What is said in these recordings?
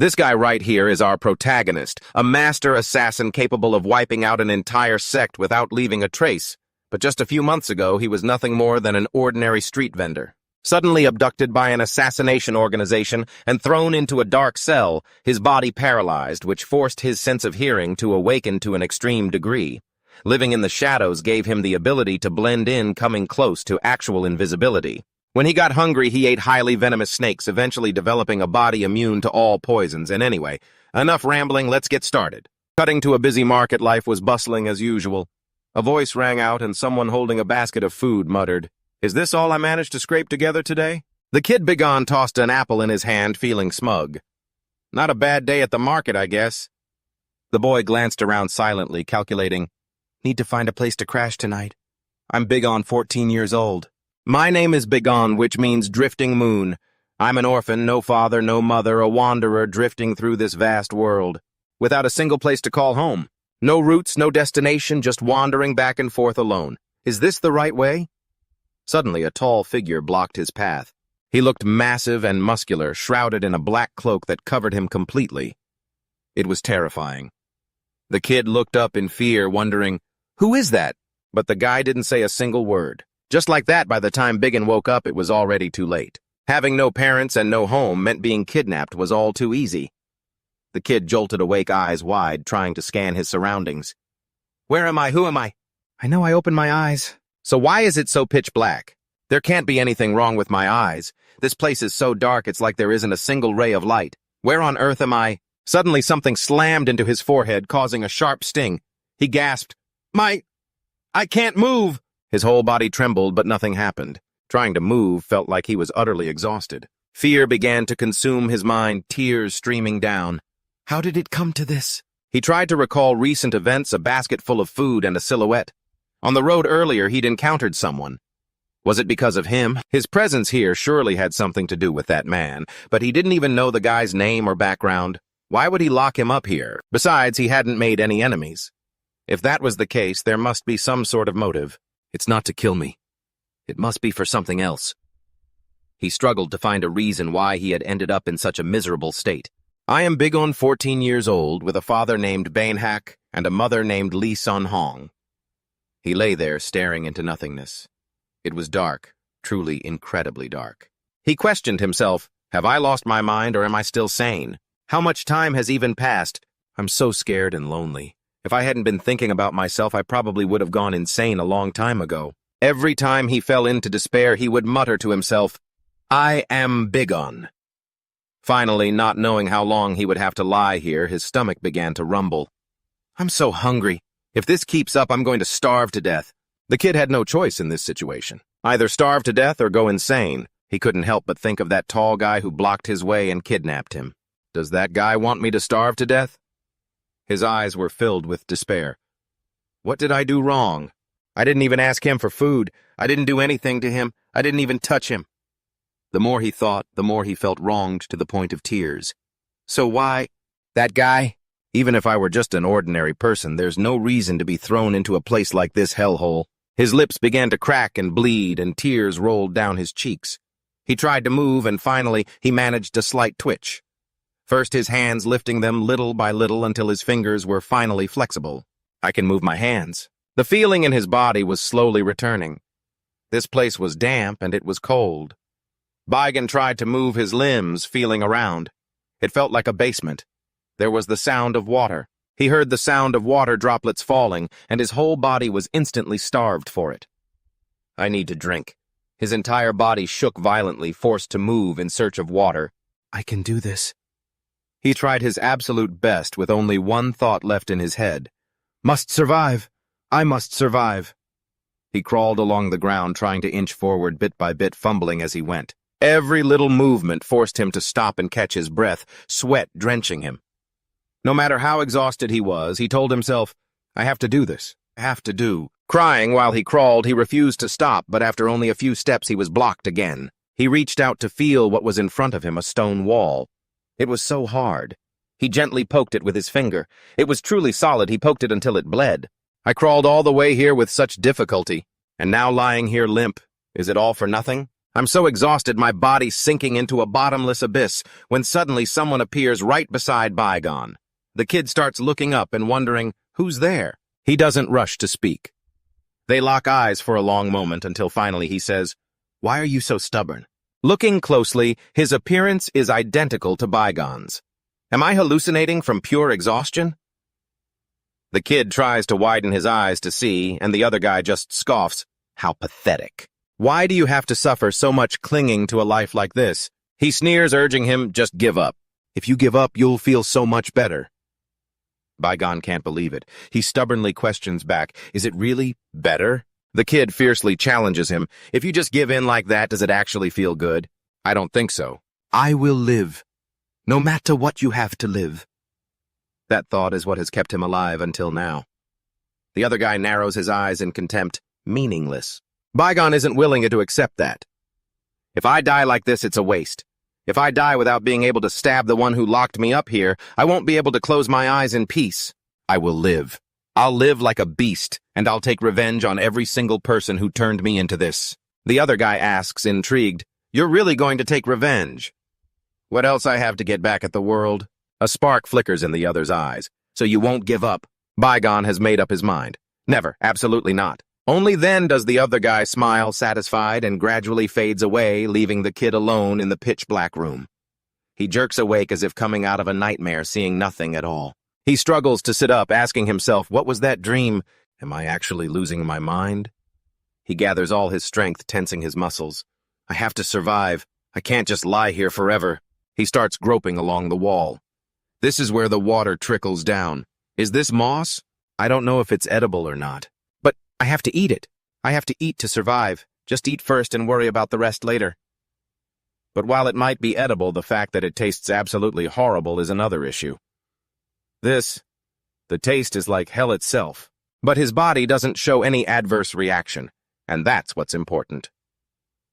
This guy right here is our protagonist, a master assassin capable of wiping out an entire sect without leaving a trace. But just a few months ago, he was nothing more than an ordinary street vendor. Suddenly abducted by an assassination organization and thrown into a dark cell, his body paralyzed, which forced his sense of hearing to awaken to an extreme degree. Living in the shadows gave him the ability to blend in, coming close to actual invisibility. When he got hungry, he ate highly venomous snakes, eventually developing a body immune to all poisons. And anyway, enough rambling, let's get started. Cutting to a busy market, life was bustling as usual. A voice rang out and someone holding a basket of food muttered, "Is this all I managed to scrape together today?" The kid Bigon tossed an apple in his hand, feeling smug. "Not a bad day at the market, I guess." The boy glanced around silently, calculating, "Need to find a place to crash tonight. I'm Bigon, 14 years old. My name is Bigon, which means drifting moon. I'm an orphan, no father, no mother, a wanderer drifting through this vast world, without a single place to call home. No roots, no destination, just wandering back and forth alone. Is this the right way?" Suddenly, a tall figure blocked his path. He looked massive and muscular, shrouded in a black cloak that covered him completely. It was terrifying. The kid looked up in fear, wondering, "Who is that?" But the guy didn't say a single word. Just like that, by the time Bigon woke up, it was already too late. Having no parents and no home meant being kidnapped was all too easy. The kid jolted awake, eyes wide, trying to scan his surroundings. "Where am I? Who am I? I know I opened my eyes. So why is it so pitch black? There can't be anything wrong with my eyes. This place is so dark it's like there isn't a single ray of light. Where on earth am I?" Suddenly something slammed into his forehead, causing a sharp sting. He gasped, I can't move!" His whole body trembled, but nothing happened. Trying to move felt like he was utterly exhausted. Fear began to consume his mind, tears streaming down. How did it come to this? He tried to recall recent events, a basket full of food and a silhouette. On the road earlier, he'd encountered someone. Was it because of him? His presence here surely had something to do with that man, but he didn't even know the guy's name or background. Why would he lock him up here? Besides, he hadn't made any enemies. If that was the case, there must be some sort of motive. It's not to kill me. It must be for something else. He struggled to find a reason why he had ended up in such a miserable state. I am Bigon, 14 years old, with a father named Bainhak and a mother named Lee Sun Hong. He lay there, staring into nothingness. It was dark, truly incredibly dark. He questioned himself, have I lost my mind or am I still sane? How much time has even passed? I'm so scared and lonely. If I hadn't been thinking about myself, I probably would have gone insane a long time ago. Every time he fell into despair, he would mutter to himself, I am Bigon. Finally, not knowing how long he would have to lie here, his stomach began to rumble. I'm so hungry. If this keeps up, I'm going to starve to death. The kid had no choice in this situation. Either starve to death or go insane. He couldn't help but think of that tall guy who blocked his way and kidnapped him. Does that guy want me to starve to death? His eyes were filled with despair. What did I do wrong? I didn't even ask him for food. I didn't do anything to him. I didn't even touch him. The more he thought, the more he felt wronged to the point of tears. So why? That guy? Even if I were just an ordinary person, there's no reason to be thrown into a place like this hellhole. His lips began to crack and bleed, and tears rolled down his cheeks. He tried to move, and finally, he managed a slight twitch. First his hands lifting them little by little until his fingers were finally flexible. I can move my hands. The feeling in his body was slowly returning. This place was damp and it was cold. Bigon tried to move his limbs, feeling around. It felt like a basement. There was the sound of water. He heard the sound of water droplets falling, and his whole body was instantly starved for it. I need to drink. His entire body shook violently, forced to move in search of water. I can do this. He tried his absolute best with only one thought left in his head. Must survive. I must survive. He crawled along the ground, trying to inch forward bit by bit, fumbling as he went. Every little movement forced him to stop and catch his breath, sweat drenching him. No matter how exhausted he was, he told himself, I have to do this. I have to do. Crying while he crawled, he refused to stop, but after only a few steps he was blocked again. He reached out to feel what was in front of him, a stone wall. It was so hard. He gently poked it with his finger. It was truly solid. He poked it until it bled. I crawled all the way here with such difficulty, and now lying here limp. Is it all for nothing? I'm so exhausted my body's sinking into a bottomless abyss when suddenly someone appears right beside Bygone. The kid starts looking up and wondering, who's there? He doesn't rush to speak. They lock eyes for a long moment until finally he says, "Why are you so stubborn?" Looking closely, his appearance is identical to Bygone's. Am I hallucinating from pure exhaustion? The kid tries to widen his eyes to see, and the other guy just scoffs. How pathetic. Why do you have to suffer so much clinging to a life like this? He sneers, urging him, just give up. If you give up, you'll feel so much better. Bygone can't believe it. He stubbornly questions back, is it really better? The kid fiercely challenges him. If you just give in like that, does it actually feel good? I don't think so. I will live, no matter what you have to live. That thought is what has kept him alive until now. The other guy narrows his eyes in contempt. Meaningless. Bygone isn't willing to accept that. If I die like this, it's a waste. If I die without being able to stab the one who locked me up here, I won't be able to close my eyes in peace. I will live. I'll live like a beast, and I'll take revenge on every single person who turned me into this. The other guy asks, intrigued, you're really going to take revenge? What else I have to get back at the world? A spark flickers in the other's eyes. So you won't give up? Bygone has made up his mind. Never, absolutely not. Only then does the other guy smile satisfied and gradually fades away, leaving the kid alone in the pitch-black room. He jerks awake as if coming out of a nightmare, seeing nothing at all. He struggles to sit up, asking himself, what was that dream? Am I actually losing my mind? He gathers all his strength, tensing his muscles. I have to survive. I can't just lie here forever. He starts groping along the wall. This is where the water trickles down. Is this moss? I don't know if it's edible or not. But I have to eat it. I have to eat to survive. Just eat first and worry about the rest later. But while it might be edible, the fact that it tastes absolutely horrible is another issue. The taste is like hell itself. But his body doesn't show any adverse reaction, and that's what's important.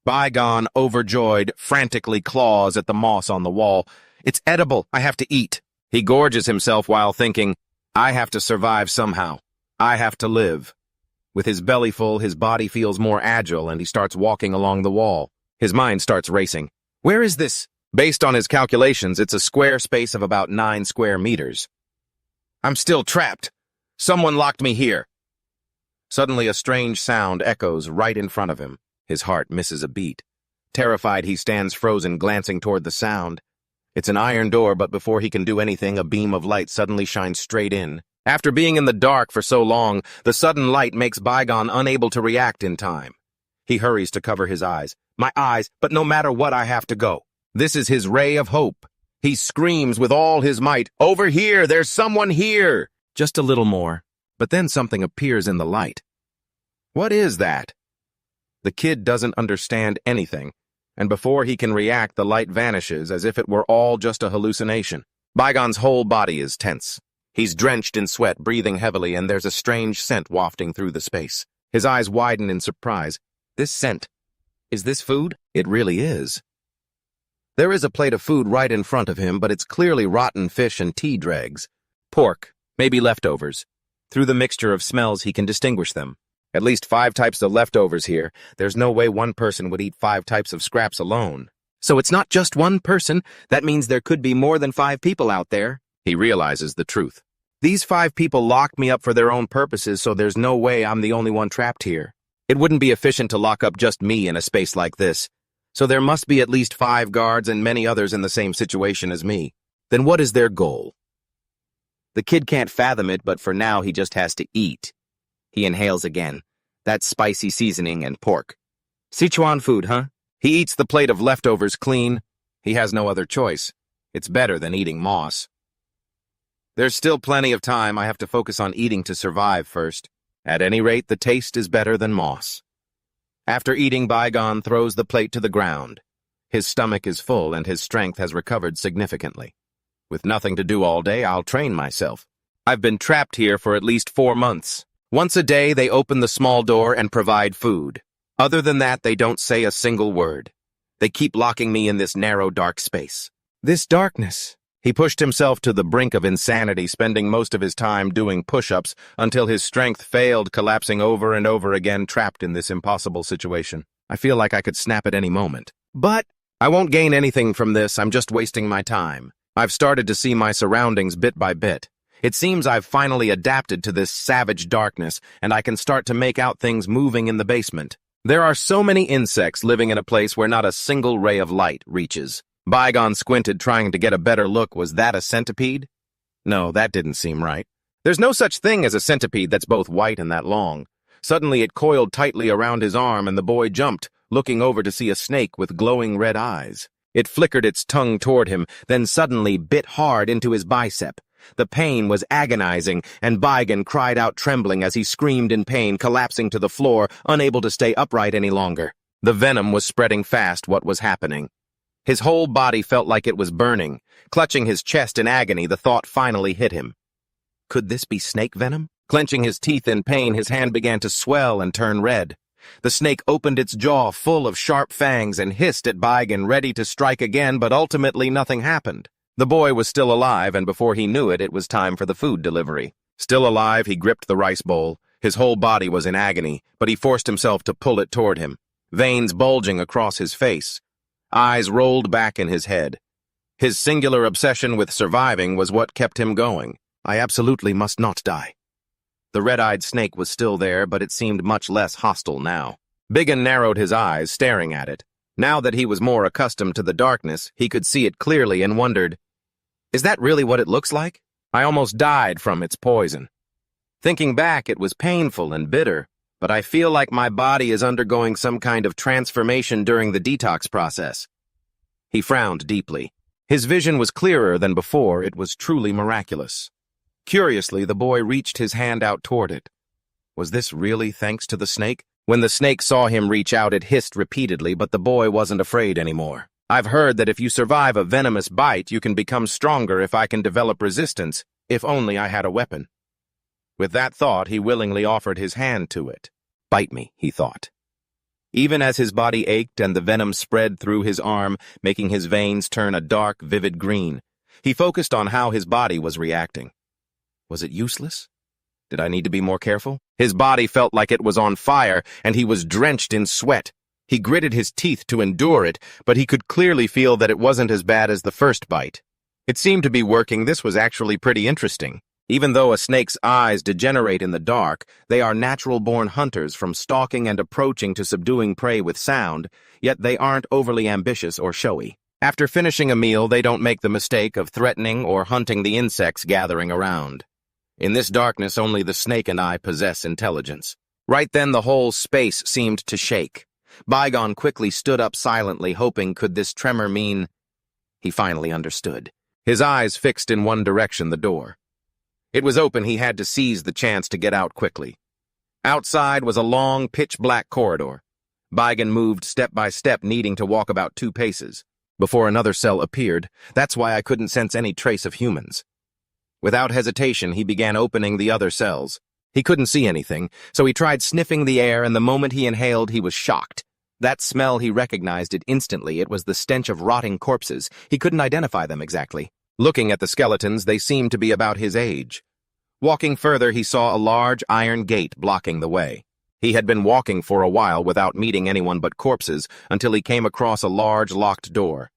Bygone, overjoyed, frantically claws at the moss on the wall. It's edible. I have to eat. He gorges himself while thinking, I have to survive somehow. I have to live. With his belly full, his body feels more agile, and he starts walking along the wall. His mind starts racing. Where is this? Based on his calculations, it's a square space of about 9 square meters. I'm still trapped. Someone locked me here. Suddenly, a strange sound echoes right in front of him. His heart misses a beat. Terrified, he stands frozen, glancing toward the sound. It's an iron door, but before he can do anything, a beam of light suddenly shines straight in. After being in the dark for so long, the sudden light makes Bygone unable to react in time. He hurries to cover his eyes. My eyes, but no matter what, I have to go. This is his ray of hope. He screams with all his might, over here, there's someone here! Just a little more, but then something appears in the light. What is that? The kid doesn't understand anything, and before he can react, the light vanishes as if it were all just a hallucination. Bygone's whole body is tense. He's drenched in sweat, breathing heavily, and there's a strange scent wafting through the space. His eyes widen in surprise. This scent. Is this food? It really is. There is a plate of food right in front of him, but it's clearly rotten fish and tea dregs. Pork, maybe leftovers. Through the mixture of smells, he can distinguish them. At least 5 types of leftovers here. There's no way one person would eat 5 types of scraps alone. So it's not just one person. That means there could be more than 5 people out there. He realizes the truth. These 5 people locked me up for their own purposes, so there's no way I'm the only one trapped here. It wouldn't be efficient to lock up just me in a space like this. So there must be at least 5 guards and many others in the same situation as me. Then what is their goal? The kid can't fathom it, but for now he just has to eat. He inhales again. That's spicy seasoning and pork. Sichuan food, huh? He eats the plate of leftovers clean. He has no other choice. It's better than eating moss. There's still plenty of time. I have to focus on eating to survive first. At any rate, the taste is better than moss. After eating, Bygone throws the plate to the ground. His stomach is full and his strength has recovered significantly. With nothing to do all day, I'll train myself. I've been trapped here for at least 4 months. Once a day, they open the small door and provide food. Other than that, they don't say a single word. They keep locking me in this narrow, dark space. This darkness. He pushed himself to the brink of insanity, spending most of his time doing push-ups until his strength failed, collapsing over and over again, trapped in this impossible situation. I feel like I could snap at any moment. But I won't gain anything from this, I'm just wasting my time. I've started to see my surroundings bit by bit. It seems I've finally adapted to this savage darkness, and I can start to make out things moving in the basement. There are so many insects living in a place where not a single ray of light reaches. Bygone squinted, trying to get a better look. Was that a centipede? No, that didn't seem right. There's no such thing as a centipede that's both white and that long. Suddenly it coiled tightly around his arm, and the boy jumped, looking over to see a snake with glowing red eyes. It flickered its tongue toward him, then suddenly bit hard into his bicep. The pain was agonizing, and Bygone cried out trembling as he screamed in pain, collapsing to the floor, unable to stay upright any longer. The venom was spreading fast. What was happening? His whole body felt like it was burning. Clutching his chest in agony, the thought finally hit him. Could this be snake venom? Clenching his teeth in pain, his hand began to swell and turn red. The snake opened its jaw full of sharp fangs and hissed at Bygone, ready to strike again, but ultimately nothing happened. The boy was still alive, and before he knew it, it was time for the food delivery. Still alive, he gripped the rice bowl. His whole body was in agony, but he forced himself to pull it toward him, veins bulging across his face. Eyes rolled back in his head. His singular obsession with surviving was what kept him going. I absolutely must not die. The red-eyed snake was still there, but it seemed much less hostile now. Bygone narrowed his eyes, staring at it. Now that he was more accustomed to the darkness, he could see it clearly and wondered, is that really what it looks like? I almost died from its poison. Thinking back, it was painful and bitter, but I feel like my body is undergoing some kind of transformation during the detox process. He frowned deeply. His vision was clearer than before. It was truly miraculous. Curiously, the boy reached his hand out toward it. Was this really thanks to the snake? When the snake saw him reach out, it hissed repeatedly, but the boy wasn't afraid anymore. I've heard that if you survive a venomous bite, you can become stronger if I can develop resistance, if only I had a weapon. With that thought, he willingly offered his hand to it. Bite me, he thought. Even as his body ached and the venom spread through his arm, making his veins turn a dark, vivid green, he focused on how his body was reacting. Was it useless? Did I need to be more careful? His body felt like it was on fire, and he was drenched in sweat. He gritted his teeth to endure it, but he could clearly feel that it wasn't as bad as the first bite. It seemed to be working. This was actually pretty interesting. Even though a snake's eyes degenerate in the dark, they are natural-born hunters, from stalking and approaching to subduing prey with sound, yet they aren't overly ambitious or showy. After finishing a meal, they don't make the mistake of threatening or hunting the insects gathering around. In this darkness, only the snake and I possess intelligence. Right then, the whole space seemed to shake. Bygone quickly stood up silently, hoping could this tremor mean... He finally understood. His eyes fixed in one direction, the door. It was open. He had to seize the chance to get out quickly. Outside was a long, pitch-black corridor. Bygone moved step by step, needing to walk about 2 paces. Before another cell appeared, that's why I couldn't sense any trace of humans. Without hesitation, he began opening the other cells. He couldn't see anything, so he tried sniffing the air, and the moment he inhaled, he was shocked. That smell, he recognized it instantly. It was the stench of rotting corpses. He couldn't identify them exactly. Looking at the skeletons, they seemed to be about his age. Walking further, he saw a large iron gate blocking the way. He had been walking for a while without meeting anyone but corpses until he came across a large locked door.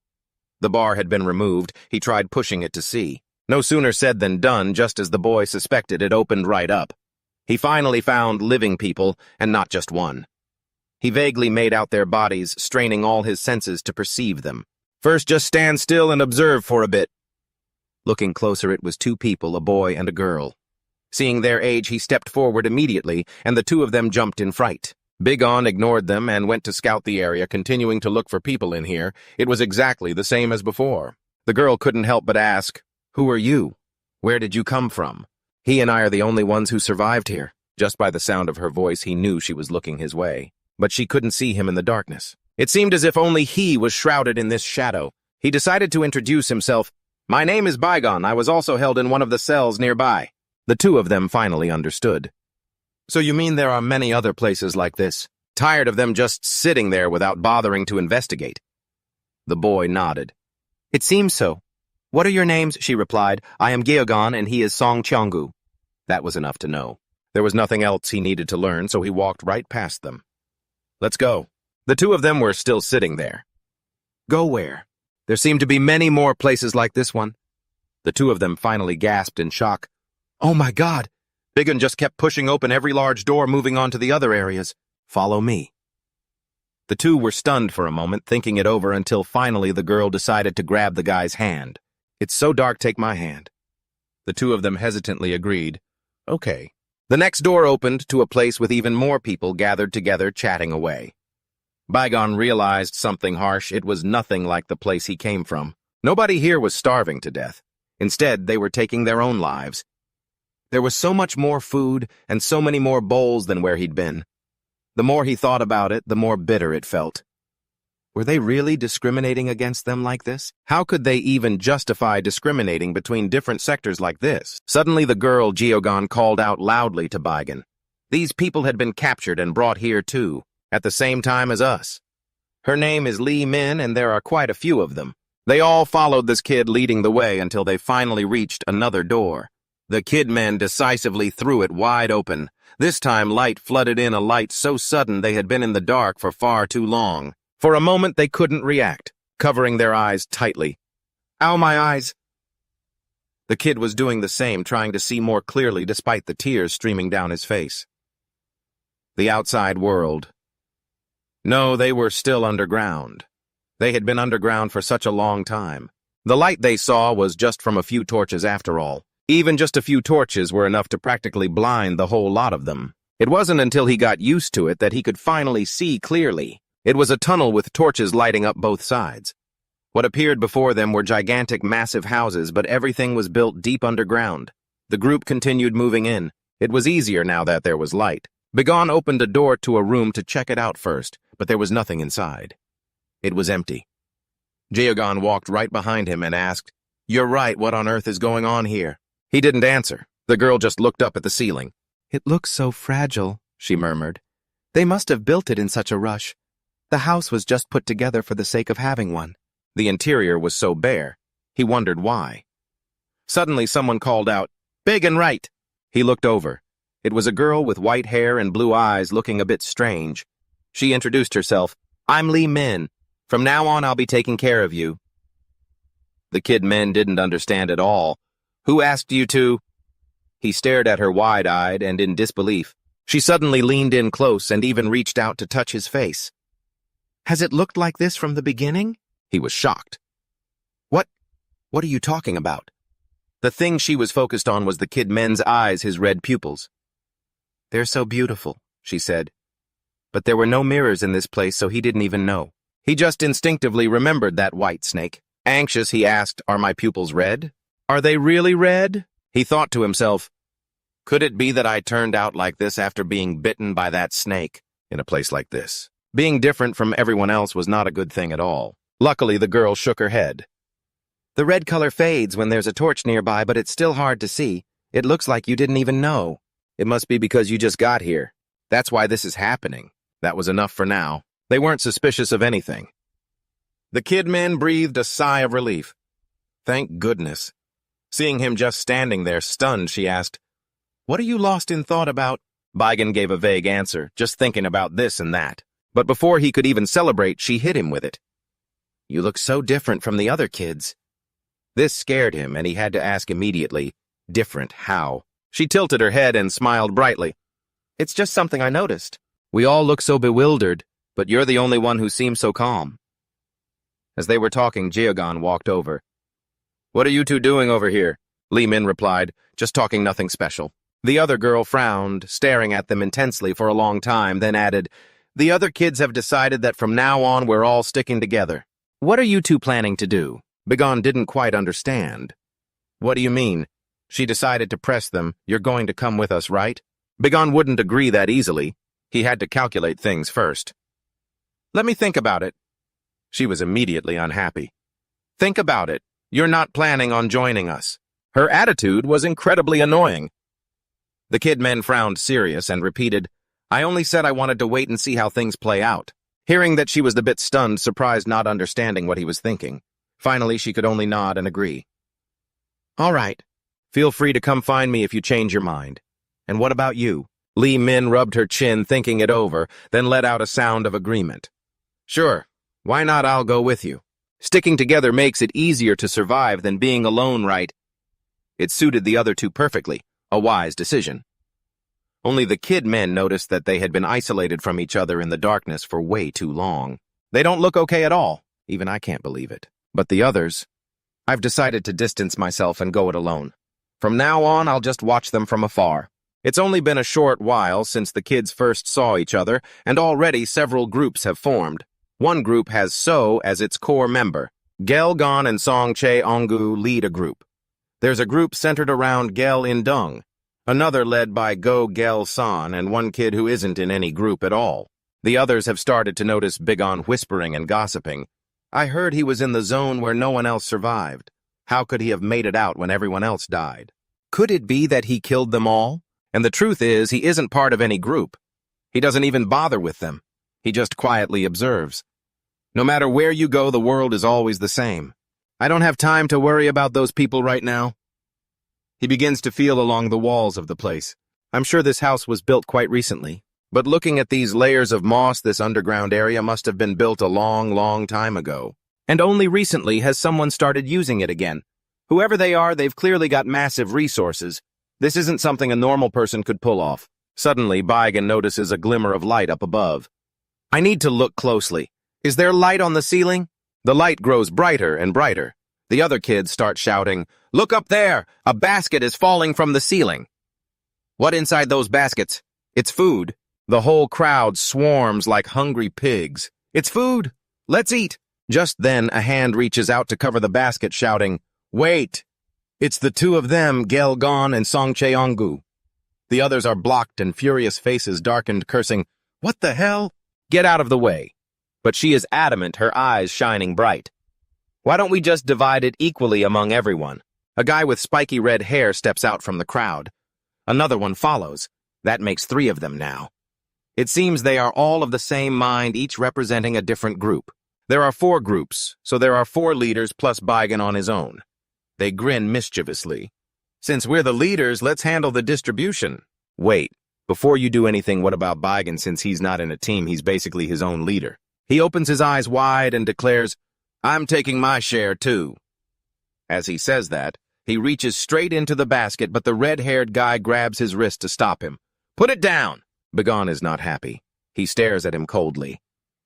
The bar had been removed. He tried pushing it to see. No sooner said than done. Just as the boy suspected, it opened right up. He finally found living people, and not just one. He vaguely made out their bodies, straining all his senses to perceive them. First, just stand still and observe for a bit. Looking closer, it was 2 people, a boy and a girl. Seeing their age, he stepped forward immediately, and the 2 of them jumped in fright. Bygone ignored them and went to scout the area, continuing to look for people in here. It was exactly the same as before. The girl couldn't help but ask, "Who are you? Where did you come from?" "He and I are the only ones who survived here." Just by the sound of her voice, he knew she was looking his way. But she couldn't see him in the darkness. It seemed as if only he was shrouded in this shadow. He decided to introduce himself. "My name is Bygone. I was also held in one of the cells nearby." The 2 of them finally understood. "So you mean there are many other places like this? Tired of them just sitting there without bothering to investigate?" The boy nodded. "It seems so." "What are your names?" she replied. "I am Gyeogon, and he is Song Cheonggu." That was enough to know. There was nothing else he needed to learn, so he walked right past them. "Let's go." The two of them were still sitting there. Go where? There seem to be many more places like this one. The two of them finally gasped in shock. Oh my God! Biggin just kept pushing open every large door, moving on to the other areas. Follow me. The two were stunned for a moment, thinking it over, until finally the girl decided to grab the guy's hand. It's so dark, take my hand. The two of them hesitantly agreed. Okay. The next door opened to a place with even more people gathered together, chatting away. Bygone realized something harsh. It was nothing like the place he came from. Nobody here was starving to death. Instead, they were taking their own lives. There was so much more food and so many more bowls than where he'd been. The more he thought about it, the more bitter it felt. Were they really discriminating against them like this? How could they even justify discriminating between different sectors like this? Suddenly the girl, Geogon, called out loudly to Bygone. These people had been captured and brought here too, at the same time as us. Her name is Lee Min, and there are quite a few of them. They all followed this kid leading the way until they finally reached another door. The kidmen decisively threw it wide open. This time light flooded in, a light so sudden they had been in the dark for far too long. For a moment they couldn't react, covering their eyes tightly. Ow, my eyes! The kid was doing the same, trying to see more clearly despite the tears streaming down his face. The outside world. No, they were still underground. They had been underground for such a long time. The light they saw was just from a few torches after all. Even just a few torches were enough to practically blind the whole lot of them. It wasn't until he got used to it that he could finally see clearly. It was a tunnel with torches lighting up both sides. What appeared before them were gigantic, massive houses, but everything was built deep underground. The group continued moving in. It was easier now that there was light. Bygone opened a door to a room to check it out first, but there was nothing inside. It was empty. Geogon walked right behind him and asked, "You're right, what on earth is going on here?" He didn't answer. The girl just looked up at the ceiling. "It looks so fragile," she murmured. "They must have built it in such a rush. The house was just put together for the sake of having one." The interior was so bare, he wondered why. Suddenly someone called out, "Big and right!" He looked over. It was a girl with white hair and blue eyes, looking a bit strange. She introduced herself. "I'm Lee Min. From now on I'll be taking care of you." The kid men didn't understand at all. "Who asked you to?" He stared at her wide-eyed and in disbelief. She suddenly leaned in close and even reached out to touch his face. "Has it looked like this from the beginning?" He was shocked. What are you talking about?" The thing she was focused on was the kid men's eyes, his red pupils. "They're so beautiful," she said. But there were no mirrors in this place, so he didn't even know. He just instinctively remembered that white snake. Anxious, he asked, "Are my pupils red? Are they really red?" He thought to himself, "Could it be that I turned out like this after being bitten by that snake in a place like this?" Being different from everyone else was not a good thing at all. Luckily, the girl shook her head. "The red color fades when there's a torch nearby, but it's still hard to see. It looks like you didn't even know. It must be because you just got here. That's why this is happening." That was enough for now. They weren't suspicious of anything. The kid men breathed a sigh of relief. Thank goodness. Seeing him just standing there, stunned, she asked, "What are you lost in thought about?" Bygone gave a vague answer, just thinking about this and that. But before he could even celebrate, she hit him with it. "You look so different from the other kids." This scared him, and he had to ask immediately, "Different how?" She tilted her head and smiled brightly. "It's just something I noticed. We all look so bewildered, but you're the only one who seems so calm." As they were talking, Geogon walked over. "What are you two doing over here?" Lee Min replied, "Just talking, nothing special." The other girl frowned, staring at them intensely for a long time, then added, "The other kids have decided that from now on we're all sticking together." "What are you two planning to do?" Bygone didn't quite understand. "What do you mean?" She decided to press them. "You're going to come with us, right?" Bygone wouldn't agree that easily. He had to calculate things first. "Let me think about it." She was immediately unhappy. "Think about it. You're not planning on joining us." Her attitude was incredibly annoying. The kid men frowned serious and repeated, "I only said I wanted to wait and see how things play out." Hearing that she was a bit stunned, surprised, not understanding what he was thinking. Finally, she could only nod and agree. "All right. Feel free to come find me if you change your mind. And what about you?" Lee Min rubbed her chin, thinking it over, then let out a sound of agreement. Sure, why not I'll go with you. Sticking together makes it easier to survive than being alone, right? It suited the other two perfectly, a wise decision. Only the kid men noticed that they had been isolated from each other in the darkness for way too long. They don't look okay at all. Even I can't believe it. But the others... I've decided to distance myself and go it alone. From now on, I'll just watch them from afar. It's only been a short while since the kids first saw each other, and already several groups have formed. One group has So as its core member. Gelgon and Song Che Ongu lead a group. There's a group centered around Gel Indung, another led by Go Gel San, and one kid who isn't in any group at all. The others have started to notice Bigon whispering and gossiping. I heard he was in the zone where no one else survived. How could he have made it out when everyone else died? Could it be that he killed them all? And the truth is, he isn't part of any group. He doesn't even bother with them. He just quietly observes. No matter where you go, the world is always the same. I don't have time to worry about those people right now. He begins to feel along the walls of the place. I'm sure this house was built quite recently. But looking at these layers of moss, this underground area must have been built a long, long time ago. And only recently has someone started using it again. Whoever they are, they've clearly got massive resources. This isn't something a normal person could pull off. Suddenly, Bigon notices a glimmer of light up above. I need to look closely. Is there light on the ceiling? The light grows brighter and brighter. The other kids start shouting, "Look up there! A basket is falling from the ceiling!" What inside those baskets? It's food. The whole crowd swarms like hungry pigs. It's food! Let's eat! Just then, a hand reaches out to cover the basket, shouting, "Wait!" It's the two of them, Gelgon and Song Cheongu. The others are blocked and furious faces darkened, cursing, "What the hell? Get out of the way." But she is adamant, her eyes shining bright. Why don't we just divide it equally among everyone? A guy with spiky red hair steps out from the crowd. Another one follows. That makes 3 of them now. It seems they are all of the same mind, each representing a different group. There are 4 groups, so there are 4 leaders plus Bigon on his own. They grin mischievously. Since we're the leaders, let's handle the distribution. Wait, before you do anything, what about Bigon? Since he's not in a team, he's basically his own leader. He opens his eyes wide and declares, "I'm taking my share too." As he says that, he reaches straight into the basket, but the red-haired guy grabs his wrist to stop him. "Put it down!" Bigon is not happy. He stares at him coldly.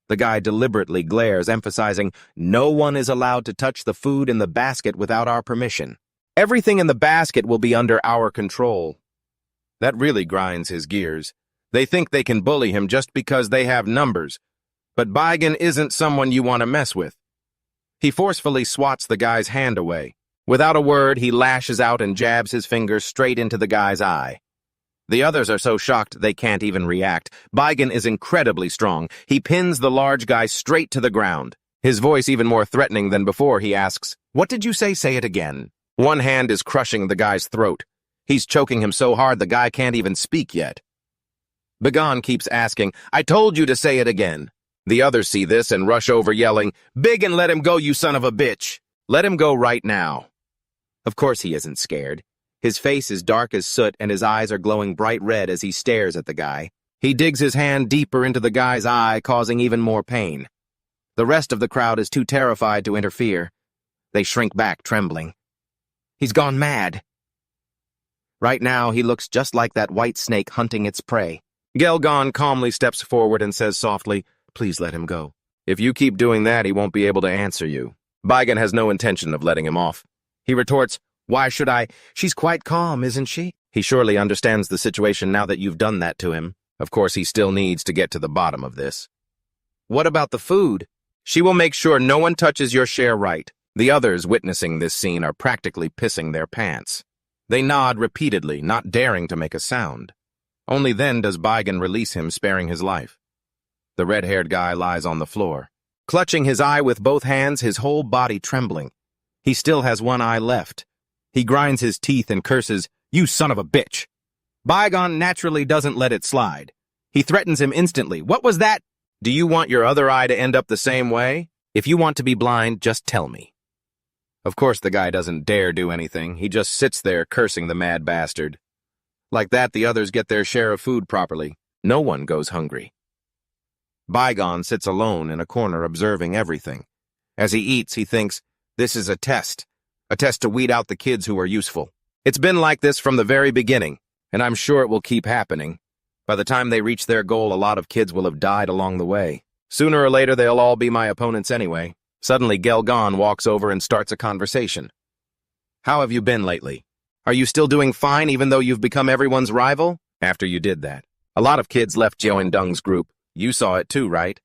The guy deliberately glares, emphasizing, "No one is allowed to touch the food in the basket without our permission. Everything in the basket will be under our control." That really grinds his gears. They think they can bully him just because they have numbers. But Bigon isn't someone you want to mess with. He forcefully swats the guy's hand away. Without a word, he lashes out and jabs his fingers straight into the guy's eye. The others are so shocked they can't even react. Bigon is incredibly strong. He pins the large guy straight to the ground. His voice even more threatening than before, he asks, "What did you say? Say it again." One hand is crushing the guy's throat. He's choking him so hard the guy can't even speak yet. Bigon keeps asking, "I told you to say it again." The others see this and rush over yelling, "Bigon, let him go, you son of a bitch! Let him go right now." Of course he isn't scared. His face is dark as soot and his eyes are glowing bright red as he stares at the guy. He digs his hand deeper into the guy's eye, causing even more pain. The rest of the crowd is too terrified to interfere. They shrink back, trembling. He's gone mad. Right now, he looks just like that white snake hunting its prey. Gelgon calmly steps forward and says softly, "Please let him go. If you keep doing that, he won't be able to answer you." Bigon has no intention of letting him off. He retorts, "Why should I? She's quite calm, isn't she?" He surely understands the situation now that you've done that to him. Of course, he still needs to get to the bottom of this. "What about the food? She will make sure no one touches your share, right?" The others witnessing this scene are practically pissing their pants. They nod repeatedly, not daring to make a sound. Only then does Bigon release him, sparing his life. The red-haired guy lies on the floor, clutching his eye with both hands, his whole body trembling. He still has one eye left. He grinds his teeth and curses, "You son of a bitch!" Bigon naturally doesn't let it slide. He threatens him instantly. "What was that? Do you want your other eye to end up the same way? If you want to be blind, just tell me." Of course the guy doesn't dare do anything. He just sits there cursing the mad bastard. Like that, the others get their share of food properly. No one goes hungry. Bygone sits alone in a corner observing everything. As he eats, he thinks, this is a test to weed out the kids who are useful. It's been like this from the very beginning, and I'm sure it will keep happening. By the time they reach their goal, a lot of kids will have died along the way. Sooner or later, they'll all be my opponents anyway. Suddenly, Gelgon walks over and starts a conversation. How have you been lately? Are you still doing fine even though you've become everyone's rival? After you did that, a lot of kids left Jeoindung's group. You saw it too, right?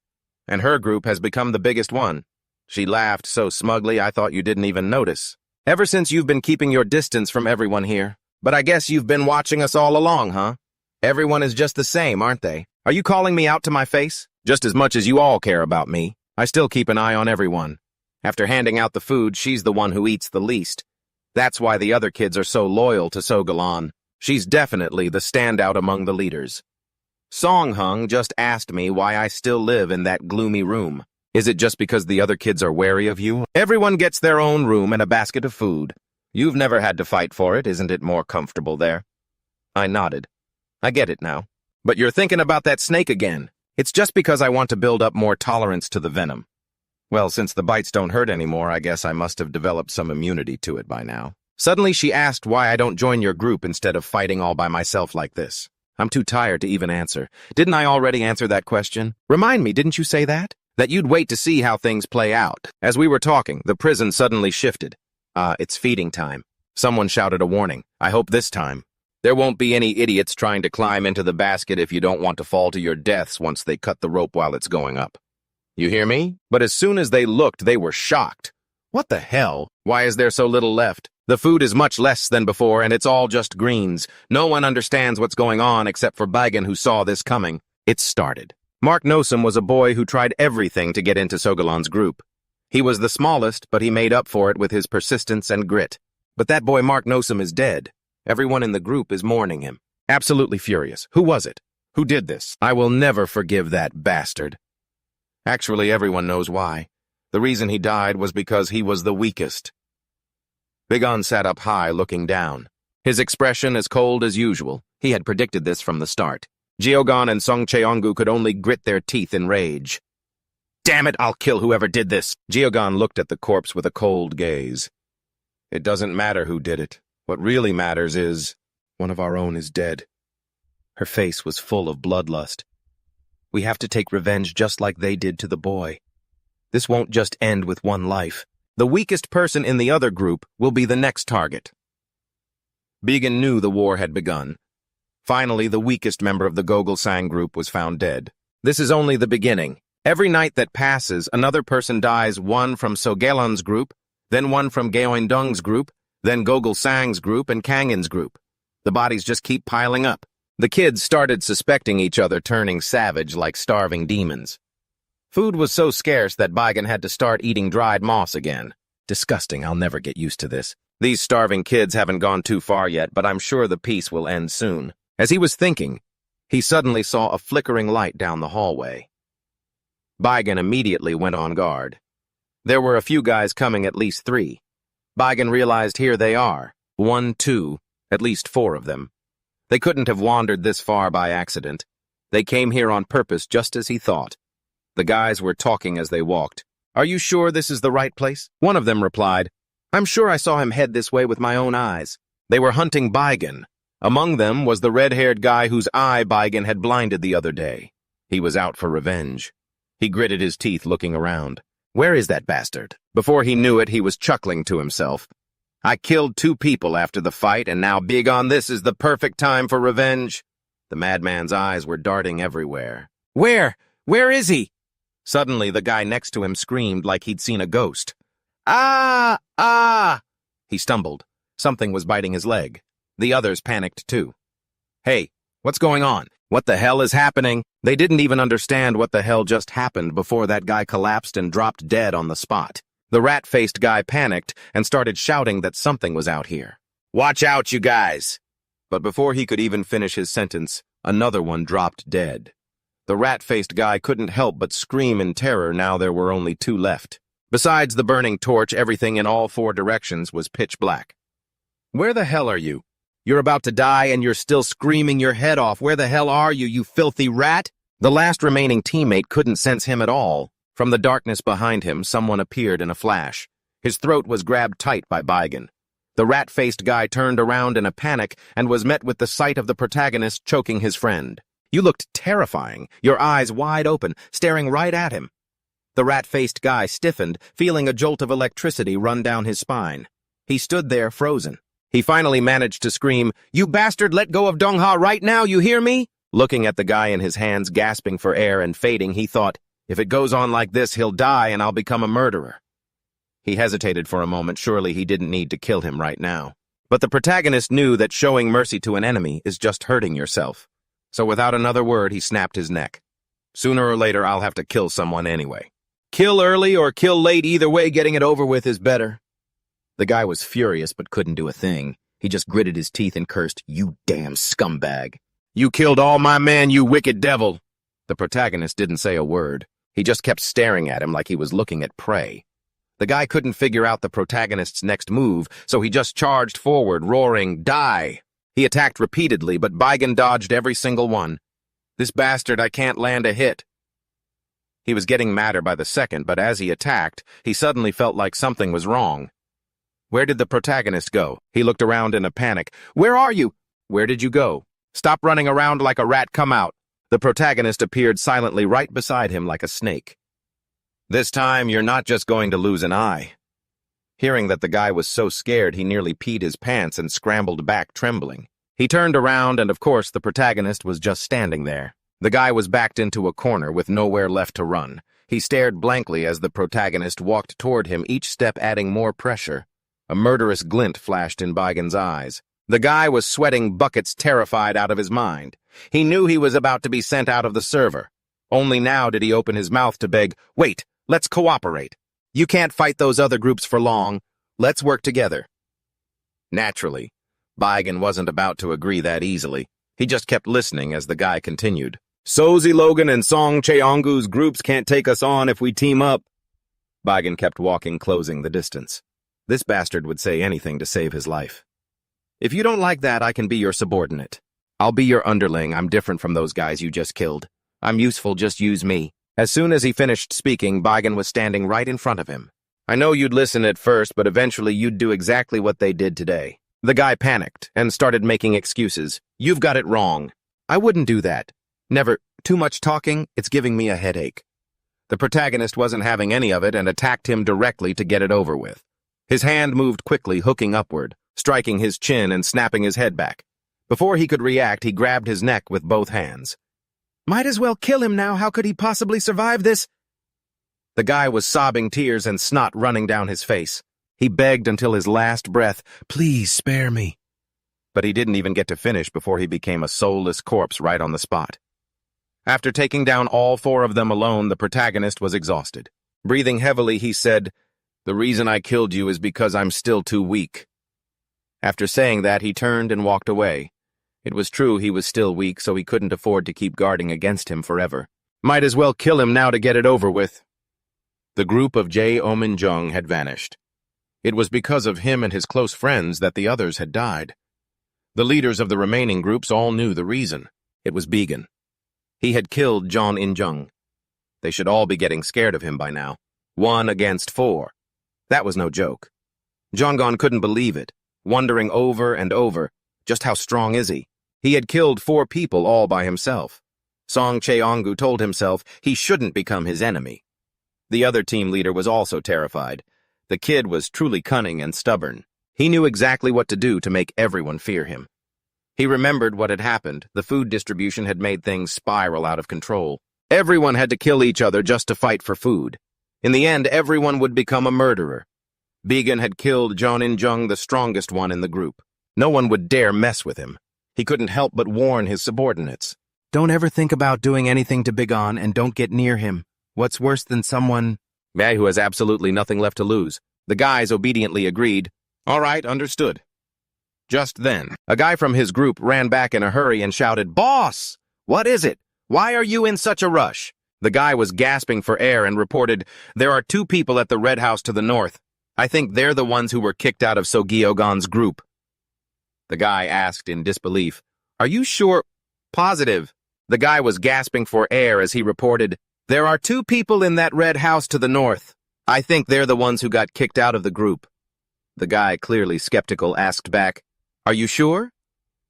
And her group has become the biggest one. She laughed so smugly I thought you didn't even notice. Ever since you've been keeping your distance from everyone here. But I guess you've been watching us all along, huh? Everyone is just the same, aren't they? Are you calling me out to my face? Just as much as you all care about me, I still keep an eye on everyone. After handing out the food, she's the one who eats the least. That's why the other kids are so loyal to Sogalan. She's definitely the standout among the leaders. Songhung just asked me why I still live in that gloomy room. Is it just because the other kids are wary of you? Everyone gets their own room and a basket of food. You've never had to fight for it, isn't it more comfortable there? I nodded. I get it now. But you're thinking about that snake again. It's just because I want to build up more tolerance to the venom. Well, since the bites don't hurt anymore, I guess I must have developed some immunity to it by now. Suddenly she asked why I don't join your group instead of fighting all by myself like this. I'm too tired to even answer. Didn't I already answer that question? Remind me, didn't you say that? That you'd wait to see how things play out. As we were talking, the prison suddenly shifted. It's feeding time. Someone shouted a warning. I hope this time. There won't be any idiots trying to climb into the basket if you don't want to fall to your deaths once they cut the rope while it's going up. You hear me? But as soon as they looked, they were shocked. What the hell? Why is there so little left? The food is much less than before, and it's all just greens. No one understands what's going on except for Baigan, who saw this coming. It started. Mark Nosum was a boy who tried everything to get into Sogalan's group. He was the smallest, but he made up for it with his persistence and grit. But that boy Mark Nosum is dead. Everyone in the group is mourning him. Absolutely furious. Who was it? Who did this? I will never forgive that bastard. Actually, everyone knows why. The reason he died was because he was the weakest. Bigon sat up high, looking down. His expression as cold as usual. He had predicted this from the start. Jeogon and Song Cheongu could only grit their teeth in rage. Damn it, I'll kill whoever did this. Jeogon looked at the corpse with a cold gaze. It doesn't matter who did it. What really matters is, one of our own is dead. Her face was full of bloodlust. We have to take revenge just like they did to the boy. This won't just end with one life. The weakest person in the other group will be the next target. Bigan knew the war had begun. Finally, the weakest member of the Gogol-sang group was found dead. This is only the beginning. Every night that passes, another person dies, one from Sogalan's group, then one from Gyeoindung's group, then Gogol-sang's group and Kangin's group. The bodies just keep piling up. The kids started suspecting each other, turning savage like starving demons. Food was so scarce that Baigan had to start eating dried moss again. Disgusting, I'll never get used to this. These starving kids haven't gone too far yet, but I'm sure the peace will end soon. As he was thinking, he suddenly saw a flickering light down the hallway. Baigan immediately went on guard. There were a few guys coming, at least 3. Baigan realized here they are. 1, 2, at least 4 of them. They couldn't have wandered this far by accident. They came here on purpose, just as he thought. The guys were talking as they walked. Are you sure this is the right place? One of them replied, I'm sure I saw him head this way with my own eyes. They were hunting Baigan. Among them was the red-haired guy whose eye Baigan had blinded the other day. He was out for revenge. He gritted his teeth, looking around. Where is that bastard? Before he knew it, he was chuckling to himself. I killed 2 people after the fight, and now Bigon, this is the perfect time for revenge. The madman's eyes were darting everywhere. Where? Where is he? Suddenly, the guy next to him screamed like he'd seen a ghost. Ah! Ah! He stumbled. Something was biting his leg. The others panicked too. Hey, what's going on? What the hell is happening? They didn't even understand what the hell just happened before that guy collapsed and dropped dead on the spot. The rat-faced guy panicked and started shouting that something was out here. Watch out, you guys! But before he could even finish his sentence, another one dropped dead. The rat-faced guy couldn't help but scream in terror now there were only 2 left. Besides the burning torch, everything in all 4 directions was pitch black. Where the hell are you? You're about to die and you're still screaming your head off. Where the hell are you, you filthy rat? The last remaining teammate couldn't sense him at all. From the darkness behind him, someone appeared in a flash. His throat was grabbed tight by Baigan. The rat-faced guy turned around in a panic and was met with the sight of the protagonist choking his friend. You looked terrifying, your eyes wide open, staring right at him. The rat-faced guy stiffened, feeling a jolt of electricity run down his spine. He stood there, frozen. He finally managed to scream, "You bastard, let go of Dongha right now, you hear me?" Looking at the guy in his hands, gasping for air and fading, he thought, if it goes on like this, he'll die and I'll become a murderer. He hesitated for a moment. Surely he didn't need to kill him right now. But the protagonist knew that showing mercy to an enemy is just hurting yourself. So without another word, he snapped his neck. Sooner or later, I'll have to kill someone anyway. Kill early or kill late, either way, getting it over with is better. The guy was furious but couldn't do a thing. He just gritted his teeth and cursed, "You damn scumbag. You killed all my men, you wicked devil." The protagonist didn't say a word. He just kept staring at him like he was looking at prey. The guy couldn't figure out the protagonist's next move, so he just charged forward, roaring, "Die!" He attacked repeatedly, but Baigan dodged every single one. "This bastard, I can't land a hit." He was getting madder by the second, but as he attacked, he suddenly felt like something was wrong. Where did the protagonist go? He looked around in a panic. "Where are you?" "Where did you go? Stop running around like a rat, come out." The protagonist appeared silently right beside him like a snake. "This time, you're not just going to lose an eye." Hearing that the guy was so scared he nearly peed his pants and scrambled back trembling. He turned around and of course the protagonist was just standing there. The guy was backed into a corner with nowhere left to run. He stared blankly as the protagonist walked toward him, each step adding more pressure. A murderous glint flashed in Baigan's eyes. The guy was sweating buckets, terrified out of his mind. He knew he was about to be sent out of the server. Only now did he open his mouth to beg, "Wait, let's cooperate. You can't fight those other groups for long. Let's work together." Naturally, Baigan wasn't about to agree that easily. He just kept listening as the guy continued. "Sozi Logan and Song Cheongu's groups can't take us on if we team up." Baigan kept walking, closing the distance. This bastard would say anything to save his life. "If you don't like that, I can be your subordinate. I'll be your underling. I'm different from those guys you just killed. I'm useful, just use me." As soon as he finished speaking, Baigan was standing right in front of him. "I know you'd listen at first, but eventually you'd do exactly what they did today." The guy panicked and started making excuses. "You've got it wrong. I wouldn't do that. Never. Too much talking, it's giving me a headache." The protagonist wasn't having any of it and attacked him directly to get it over with. His hand moved quickly, hooking upward, striking his chin and snapping his head back. Before he could react, he grabbed his neck with both hands. "Might as well kill him now. How could he possibly survive this?" The guy was sobbing, tears and snot running down his face. He begged until his last breath, "Please spare me." But he didn't even get to finish before he became a soulless corpse right on the spot. After taking down all four of them alone, the protagonist was exhausted. Breathing heavily, he said, "The reason I killed you is because I'm still too weak." After saying that, he turned and walked away. It was true he was still weak, so he couldn't afford to keep guarding against him forever. Might as well kill him now to get it over with. The group of Jae Omin Jung had vanished. It was because of him and his close friends that the others had died. The leaders of the remaining groups all knew the reason. It was Baigan. He had killed John In Jung. They should all be getting scared of him by now. 1 against 4. That was no joke. Jonggon couldn't believe it, wondering over and over, just how strong is he? He had killed 4 people all by himself. Song Cheongu told himself he shouldn't become his enemy. The other team leader was also terrified. The kid was truly cunning and stubborn. He knew exactly what to do to make everyone fear him. He remembered what had happened. The food distribution had made things spiral out of control. Everyone had to kill each other just to fight for food. In the end, everyone would become a murderer. Baigan had killed John In Jung, the strongest one in the group. No one would dare mess with him. He couldn't help but warn his subordinates. "Don't ever think about doing anything to Baigan and don't get near him. What's worse than someone who has absolutely nothing left to lose?" The guys obediently agreed. "All right, understood." Just then, a guy from his group ran back in a hurry and shouted, "Boss! What is it? Why are you in such a rush?" The guy was gasping for air and reported, "There are 2 people at the red house to the north. I think they're the ones who were kicked out of Sogyogon's group." The guy asked in disbelief, "Are you sure?" "Positive. The guy was gasping for air as he reported, "There are 2 people in that red house to the north. I think they're the ones who got kicked out of the group." The guy, clearly skeptical, asked back, "Are you sure?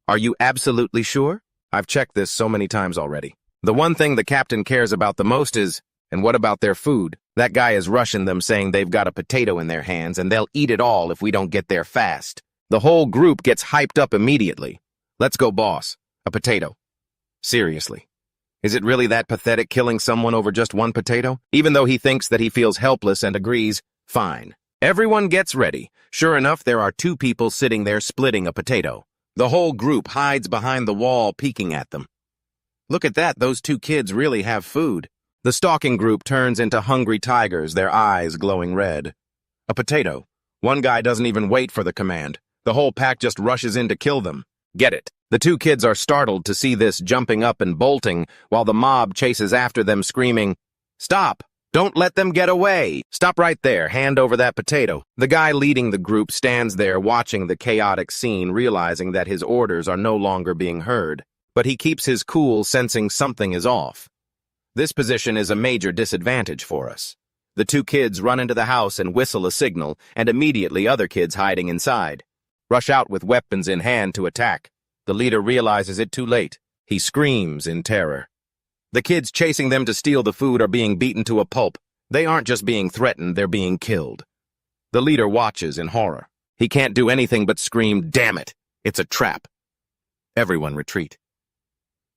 Are you absolutely sure? I've checked this so many times already. The one thing the captain cares about the most is, and what about their food? That guy is rushing them, saying they've got a potato in their hands and they'll eat it all if we don't get there fast." The whole group gets hyped up immediately. "Let's go, boss. A potato." Seriously. Is it really that pathetic killing someone over just one potato? Even though he thinks that he feels helpless and agrees, fine. Everyone gets ready. Sure enough, there are 2 people sitting there splitting a potato. The whole group hides behind the wall, peeking at them. Look at that, those 2 kids really have food. The stalking group turns into hungry tigers, their eyes glowing red. A potato. One guy doesn't even wait for the command. The whole pack just rushes in to kill them. Get it. The 2 kids are startled to see this, jumping up and bolting, while the mob chases after them, screaming, "Stop! Don't let them get away! Stop right there, hand over that potato." The guy leading the group stands there watching the chaotic scene, realizing that his orders are no longer being heard. But he keeps his cool, sensing something is off. This position is a major disadvantage for us. The 2 kids run into the house and whistle a signal, and immediately other kids hiding inside rush out with weapons in hand to attack. The leader realizes it too late. He screams in terror. The kids chasing them to steal the food are being beaten to a pulp. They aren't just being threatened, they're being killed. The leader watches in horror. He can't do anything but scream, "Damn it! It's a trap!" Everyone retreat.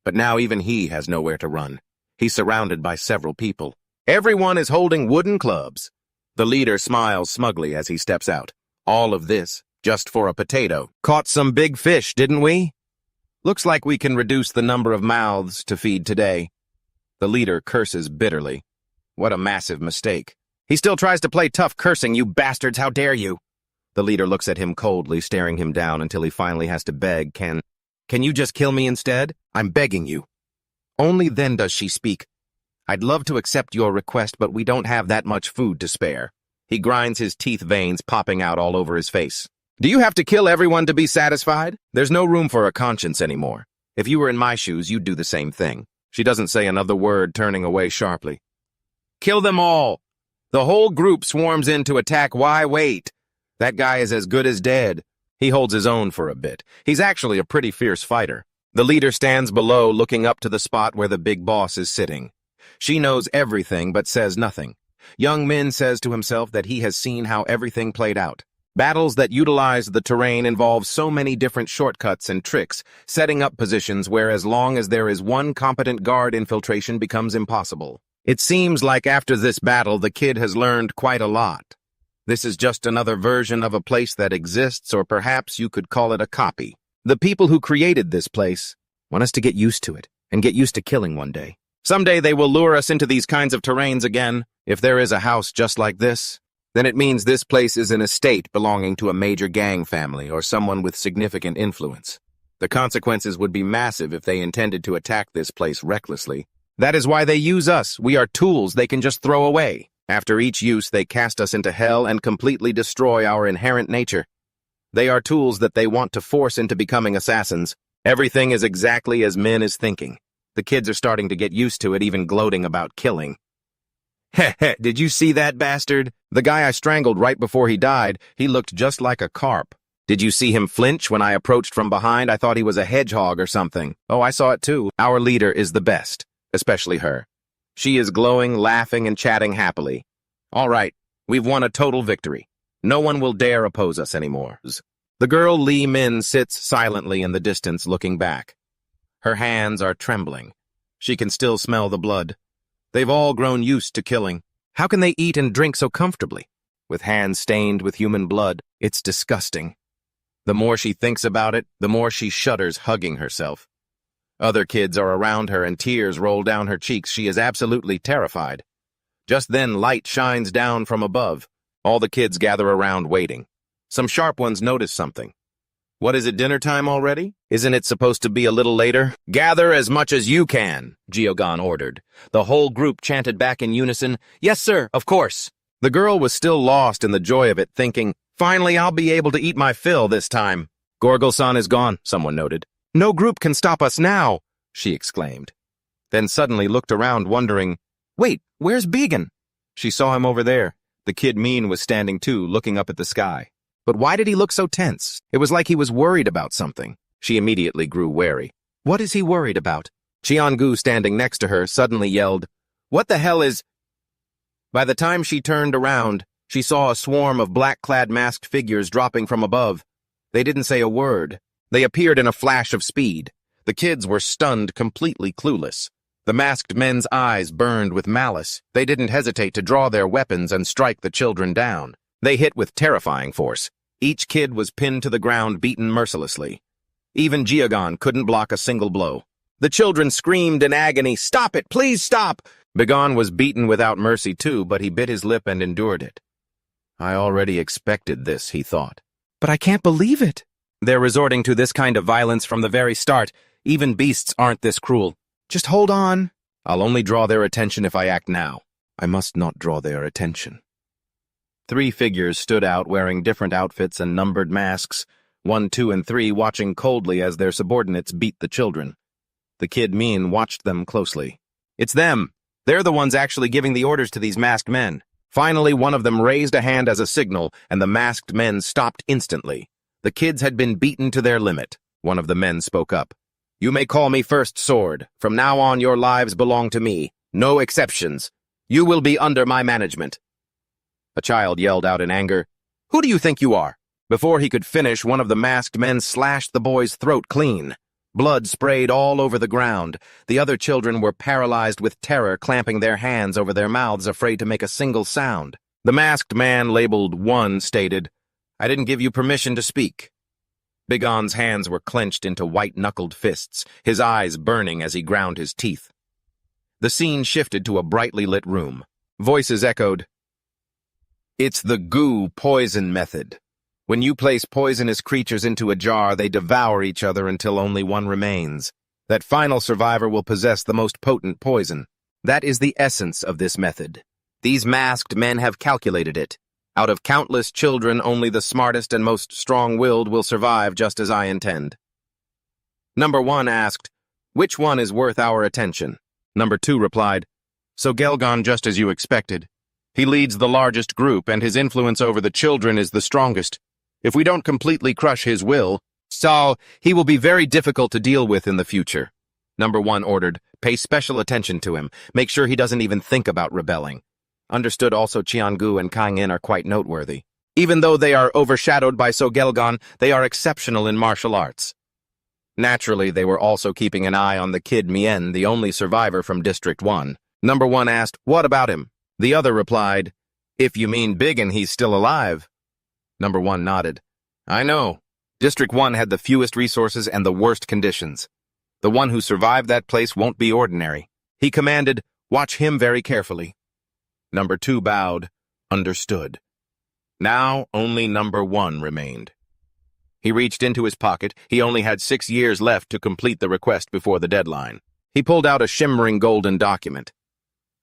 But now even he has nowhere to run. He's surrounded by several people. Everyone is holding wooden clubs. The leader smiles smugly as he steps out. All of this, just for a potato. Caught some big fish, didn't we? Looks like we can reduce the number of mouths to feed today. The leader curses bitterly. What a massive mistake. He still tries to play tough, cursing, "You bastards, how dare you!" The leader looks at him coldly, staring him down until he finally has to beg, Can you just kill me instead? I'm begging you." Only then does she speak. "I'd love to accept your request, but we don't have that much food to spare." He grinds his teeth, veins popping out all over his face. "Do you have to kill everyone to be satisfied? There's no room for a conscience anymore. If you were in my shoes, you'd do the same thing." She doesn't say another word, turning away sharply. "Kill them all!" The whole group swarms in to attack. Why wait? That guy is as good as dead. He holds his own for a bit. He's actually a pretty fierce fighter. The leader stands below, looking up to the spot where the big boss is sitting. She knows everything but says nothing. Young Min says to himself that he has seen how everything played out. Battles that utilize the terrain involve so many different shortcuts and tricks, setting up positions where as long as there is one competent guard, infiltration becomes impossible. It seems like after this battle, the kid has learned quite a lot. This is just another version of a place that exists, or perhaps you could call it a copy. The people who created this place want us to get used to it, and get used to killing one day. Someday they will lure us into these kinds of terrains again. If there is a house just like this, then it means this place is an estate belonging to a major gang family or someone with significant influence. The consequences would be massive if they intended to attack this place recklessly. That is why they use us. We are tools they can just throw away. After each use, they cast us into hell and completely destroy our inherent nature. They are tools that they want to force into becoming assassins. Everything is exactly as Min is thinking. The kids are starting to get used to it, even gloating about killing. Heh, did you see that bastard? The guy I strangled right before he died, he looked just like a carp. Did you see him flinch when I approached from behind? I thought he was a hedgehog or something. Oh, I saw it too. Our leader is the best, especially her. She is glowing, laughing, and chatting happily. All right, we've won a total victory. No one will dare oppose us anymore. The girl Li Min sits silently in the distance, looking back. Her hands are trembling. She can still smell the blood. They've all grown used to killing. How can they eat and drink so comfortably? With hands stained with human blood, it's disgusting. The more she thinks about it, the more she shudders, hugging herself. Other kids are around her and tears roll down her cheeks. She is absolutely terrified. Just then, light shines down from above. All the kids gather around waiting. Some sharp ones notice something. What is it, dinner time already? Isn't it supposed to be a little later? Gather as much as you can, Geogon ordered. The whole group chanted back in unison, Yes, sir, of course. The girl was still lost in the joy of it, thinking, Finally, I'll be able to eat my fill this time. Gorgol-san is gone, someone noted. No group can stop us now, she exclaimed. then suddenly looked around wondering, "Wait, where's Began?" She saw him over there. The kid Mean was standing too, looking up at the sky. But why did he look so tense? It was like he was worried about something. She immediately grew wary. What is he worried about? Cheon-gu, standing next to her, suddenly yelled, "What the hell is—" By the time she turned around, she saw a swarm of black-clad masked figures dropping from above. They didn't say a word. They appeared in a flash of speed. The kids were stunned, completely clueless. The masked men's eyes burned with malice. They didn't hesitate to draw their weapons and strike the children down. They hit with terrifying force. Each kid was pinned to the ground, beaten mercilessly. Even Jeogon couldn't block a single blow. The children screamed in agony, "Stop it! Please stop!" Begon was beaten without mercy too, but he bit his lip and endured it. I already expected this, he thought. But I can't believe it. They're resorting to this kind of violence from the very start. Even beasts aren't this cruel. Just hold on. I'll only draw their attention if I act now. I must not draw their attention. 3 figures stood out wearing different outfits and numbered masks, 1, 2, and 3 watching coldly as their subordinates beat the children. The kid Mean watched them closely. It's them. They're the ones actually giving the orders to these masked men. Finally, one of them raised a hand as a signal, and the masked men stopped instantly. The kids had been beaten to their limit. One of the men spoke up. "You may call me First Sword. From now on, your lives belong to me. No exceptions. You will be under my management." A child yelled out in anger, "Who do you think you are?" Before he could finish, one of the masked men slashed the boy's throat clean. Blood sprayed all over the ground. The other children were paralyzed with terror, clamping their hands over their mouths, afraid to make a single sound. The masked man labeled 1 stated, "I didn't give you permission to speak." Begon's hands were clenched into white-knuckled fists, his eyes burning as he ground his teeth. The scene shifted to a brightly lit room. Voices echoed, "It's the goo poison method. When you place poisonous creatures into a jar, they devour each other until only one remains. That final survivor will possess the most potent poison. That is the essence of this method. These masked men have calculated it. Out of countless children, only the smartest and most strong-willed will survive, just as I intend." Number 1 asked, "Which one is worth our attention?" Number 2 replied, "So Gelgon, just as you expected. He leads the largest group, and his influence over the children is the strongest. If we don't completely crush his will, so he will be very difficult to deal with in the future." Number 1 ordered, "Pay special attention to him. Make sure he doesn't even think about rebelling." Understood. Also, Cheon-gu and Kang-in are quite noteworthy. Even though they are overshadowed by So-gelgon, they are exceptional in martial arts. Naturally, they were also keeping an eye on the kid Mien, the only survivor from District 1. Number 1 asked, "What about him?" The other replied, "If you mean Biggin, he's still alive." Number 1 nodded. "I know. District 1 had the fewest resources and the worst conditions. The one who survived that place won't be ordinary." He commanded, "Watch him very carefully." Number 2 bowed, understood. Now only Number 1 remained. He reached into his pocket. He only had 6 years left to complete the request before the deadline. He pulled out a shimmering golden document.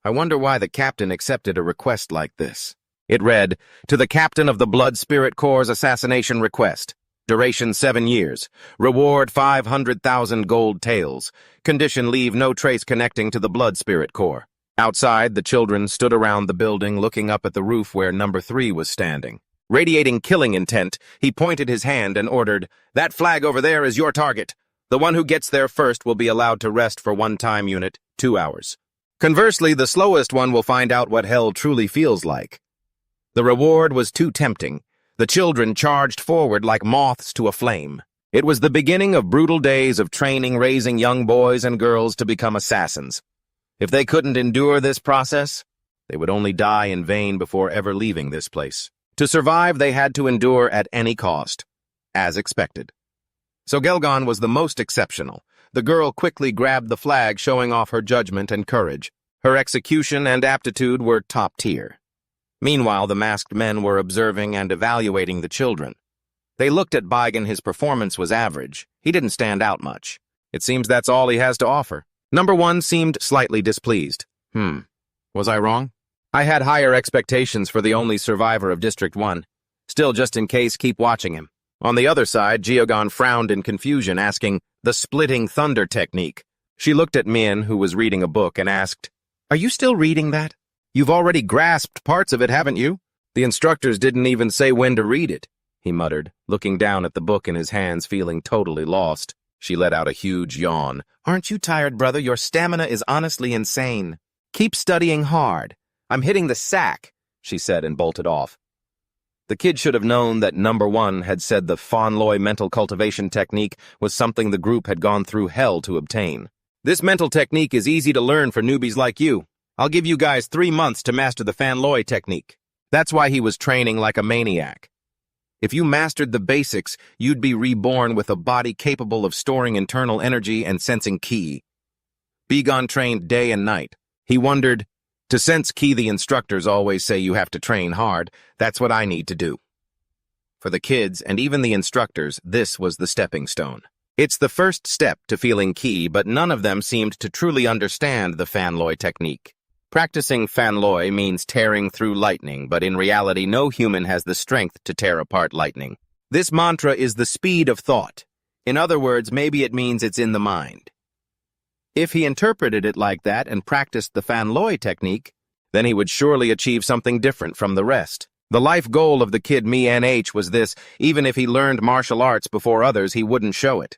I wonder why the captain accepted a request like this. It read, "To the captain of the Blood Spirit Corps' assassination request. Duration 7 years. Reward 500,000 gold taels. Condition: leave no trace connecting to the Blood Spirit Corps." Outside, the children stood around the building, looking up at the roof where Number 3 was standing. Radiating killing intent, he pointed his hand and ordered, "That flag over there is your target. The one who gets there first will be allowed to rest for one time unit, 2 hours. Conversely, the slowest one will find out what hell truly feels like." The reward was too tempting. The children charged forward like moths to a flame. It was the beginning of brutal days of training, raising young boys and girls to become assassins. If they couldn't endure this process, they would only die in vain before ever leaving this place. To survive, they had to endure at any cost, as expected. So Gelgon was the most exceptional. The girl quickly grabbed the flag, showing off her judgment and courage. Her execution and aptitude were top tier. Meanwhile, the masked men were observing and evaluating the children. They looked at Baigan. His performance was average. He didn't stand out much. It seems that's all he has to offer. Number 1 seemed slightly displeased. Was I wrong? I had higher expectations for the only survivor of District 1. Still, just in case, keep watching him. On the other side, Jeogon frowned in confusion, asking, "The splitting thunder technique. She looked at Min, who was reading a book, and asked, "Are you still reading that? You've already grasped parts of it, haven't you?" "The instructors didn't even say when to read it," he muttered, looking down at the book in his hands, feeling totally lost. She let out a huge yawn. "Aren't you tired, brother? Your stamina is honestly insane. Keep studying hard. I'm hitting the sack," she said, and bolted off. The kid should have known that number 1 had said the Fanloy mental cultivation technique was something the group had gone through hell to obtain. "This mental technique is easy to learn for newbies like you. I'll give you guys 3 months to master the Fanloy technique." That's why he was training like a maniac. If you mastered the basics, you'd be reborn with a body capable of storing internal energy and sensing ki. Bigon trained day and night. He wondered, to sense ki, the instructors always say you have to train hard. That's what I need to do. For the kids, and even the instructors, this was the stepping stone. It's the first step to feeling ki, but none of them seemed to truly understand the Fanloy technique. Practicing Fanloy means tearing through lightning, but in reality, no human has the strength to tear apart lightning. This mantra is the speed of thought. In other words, maybe it means it's in the mind. If he interpreted it like that and practiced the Fanloy technique, then he would surely achieve something different from the rest. The life goal of the kid MNH was this: even if he learned martial arts before others, he wouldn't show it.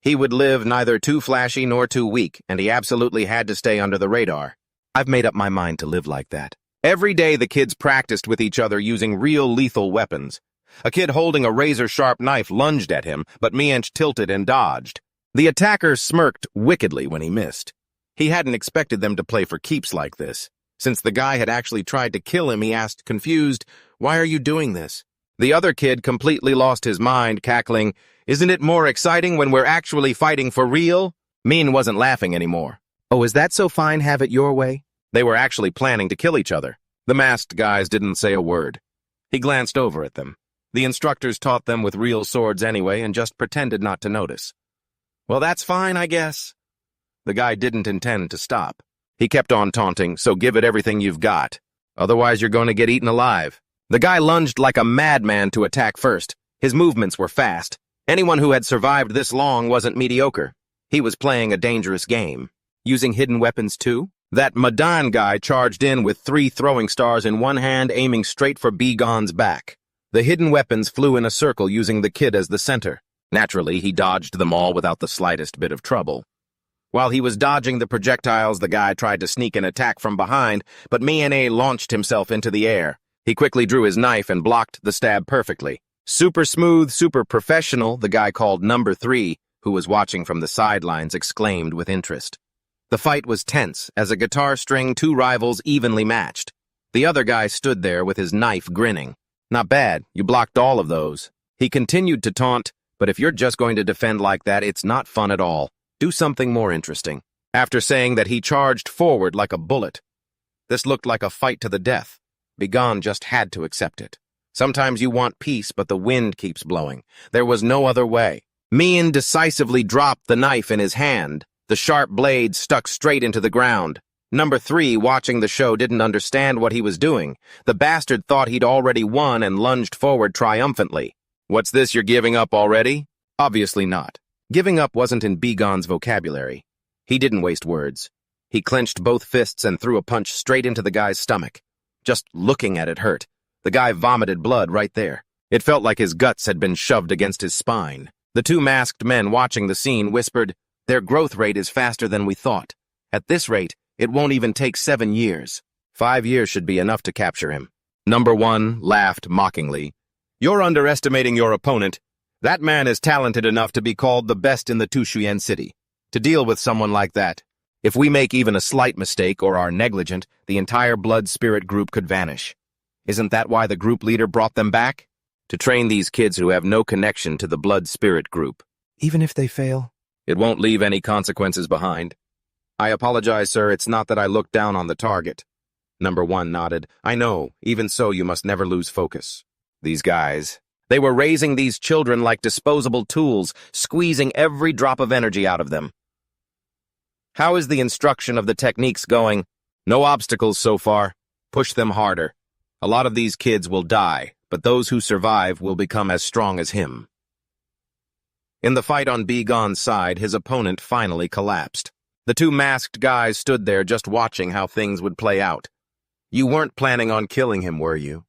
He would live neither too flashy nor too weak, and he absolutely had to stay under the radar. I've made up my mind to live like that. Every day the kids practiced with each other using real lethal weapons. A kid holding a razor-sharp knife lunged at him, but MNH tilted and dodged. The attacker smirked wickedly when he missed. He hadn't expected them to play for keeps like this. Since the guy had actually tried to kill him, he asked, confused, "Why are you doing this?" The other kid completely lost his mind, cackling, "Isn't it more exciting when we're actually fighting for real?" Min wasn't laughing anymore. "Oh, is that so fine? Have it your way?" They were actually planning to kill each other. The masked guys didn't say a word. He glanced over at them. The instructors taught them with real swords anyway and just pretended not to notice. "Well, that's fine, I guess." The guy didn't intend to stop. He kept on taunting, "So give it everything you've got. Otherwise you're going to get eaten alive." The guy lunged like a madman to attack first. His movements were fast. Anyone who had survived this long wasn't mediocre. He was playing a dangerous game. Using hidden weapons too? That Madan guy charged in with 3 throwing stars in one hand, aiming straight for Bigon's back. The hidden weapons flew in a circle using the kid as the center. Naturally, he dodged them all without the slightest bit of trouble. While he was dodging the projectiles, the guy tried to sneak an attack from behind, but MNH launched himself into the air. He quickly drew his knife and blocked the stab perfectly. "Super smooth, super professional," the guy called number 3, who was watching from the sidelines, exclaimed with interest. The fight was tense, as a guitar string 2 rivals evenly matched. The other guy stood there with his knife grinning. "Not bad, you blocked all of those." He continued to taunt, "But if you're just going to defend like that, it's not fun at all. Do something more interesting." After saying that, he charged forward like a bullet. This looked like a fight to the death. Bigon just had to accept it. Sometimes you want peace, but the wind keeps blowing. There was no other way. Min decisively dropped the knife in his hand. The sharp blade stuck straight into the ground. Number 3, watching the show, didn't understand what he was doing. The bastard thought he'd already won and lunged forward triumphantly. "What's this, you're giving up already?" Obviously not. Giving up wasn't in Bigon's vocabulary. He didn't waste words. He clenched both fists and threw a punch straight into the guy's stomach. Just looking at it hurt. The guy vomited blood right there. It felt like his guts had been shoved against his spine. The 2 masked men watching the scene whispered, "Their growth rate is faster than we thought. At this rate, it won't even take 7 years. 5 years should be enough to capture him." Number 1 laughed mockingly. "You're underestimating your opponent. That man is talented enough to be called the best in the Tushuyen city. To deal with someone like that, if we make even a slight mistake or are negligent, the entire blood spirit group could vanish. Isn't that why the group leader brought them back? To train these kids who have no connection to the blood spirit group. Even if they fail, it won't leave any consequences behind." "I apologize, sir. It's not that I looked down on the target." Number 1 nodded. "I know. Even so, you must never lose focus." These guys, they were raising these children like disposable tools, squeezing every drop of energy out of them. "How is the instruction of the techniques going?" "No obstacles so far. Push them harder. A lot of these kids will die, but those who survive will become as strong as him." In the fight on B-Gon's side, his opponent finally collapsed. The two masked guys stood there just watching how things would play out. You weren't planning on killing him, were you?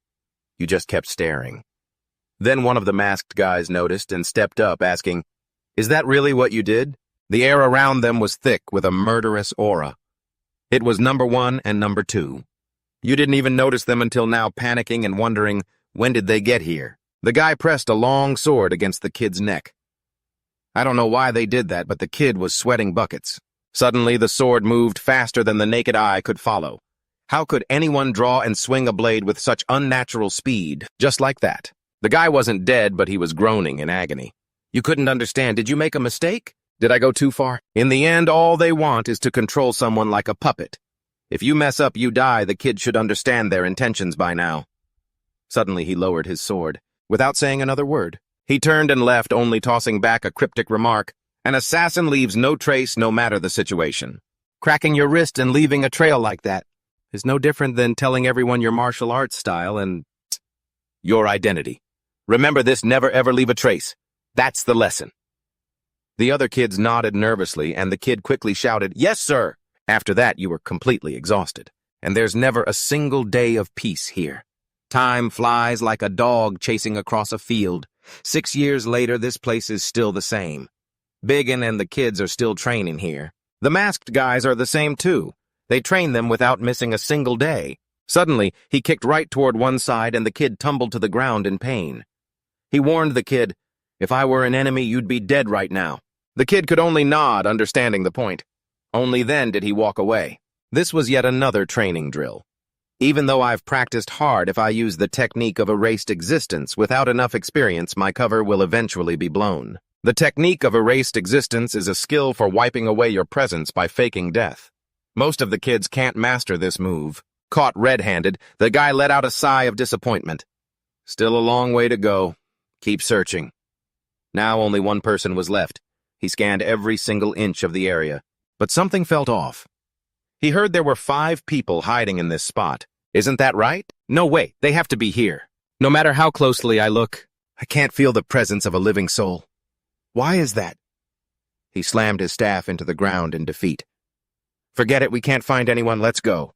You just kept staring. Then one of the masked guys noticed and stepped up, asking, "Is that really what you did?" The air around them was thick with a murderous aura. It was number 1 and number 2. You didn't even notice them until now, panicking and wondering, when did they get here? The guy pressed a long sword against the kid's neck. I don't know why they did that, but the kid was sweating buckets. Suddenly, the sword moved faster than the naked eye could follow. How could anyone draw and swing a blade with such unnatural speed, just like that? The guy wasn't dead, but he was groaning in agony. You couldn't understand. Did you make a mistake? Did I go too far? In the end, all they want is to control someone like a puppet. If you mess up, you die. The kid should understand their intentions by now. Suddenly, he lowered his sword. Without saying another word, he turned and left, only tossing back a cryptic remark. An assassin leaves no trace, no matter the situation. Cracking your wrist and leaving a trail like that is no different than telling everyone your martial arts style and your identity. Remember this, never ever leave a trace. That's the lesson. The other kids nodded nervously, and the kid quickly shouted, "Yes, sir!" After that, you were completely exhausted. And there's never a single day of peace here. Time flies like a dog chasing across a field. 6 years later, this place is still the same. Biggin and the kids are still training here. The masked guys are the same too. They train them without missing a single day. Suddenly, he kicked right toward one side and the kid tumbled to the ground in pain. He warned the kid, "If I were an enemy, you'd be dead right now." The kid could only nod, understanding the point. Only then did he walk away. This was yet another training drill. Even though I've practiced hard, if I use the technique of erased existence, without enough experience, my cover will eventually be blown. The technique of erased existence is a skill for wiping away your presence by faking death. Most of the kids can't master this move. Caught red-handed, the guy let out a sigh of disappointment. Still a long way to go. Keep searching. Now only one person was left. He scanned every single inch of the area. But something felt off. He heard there were 5 people hiding in this spot. Isn't that right? No, wait, they have to be here. No matter how closely I look, I can't feel the presence of a living soul. Why is that? He slammed his staff into the ground in defeat. Forget it, we can't find anyone, let's go.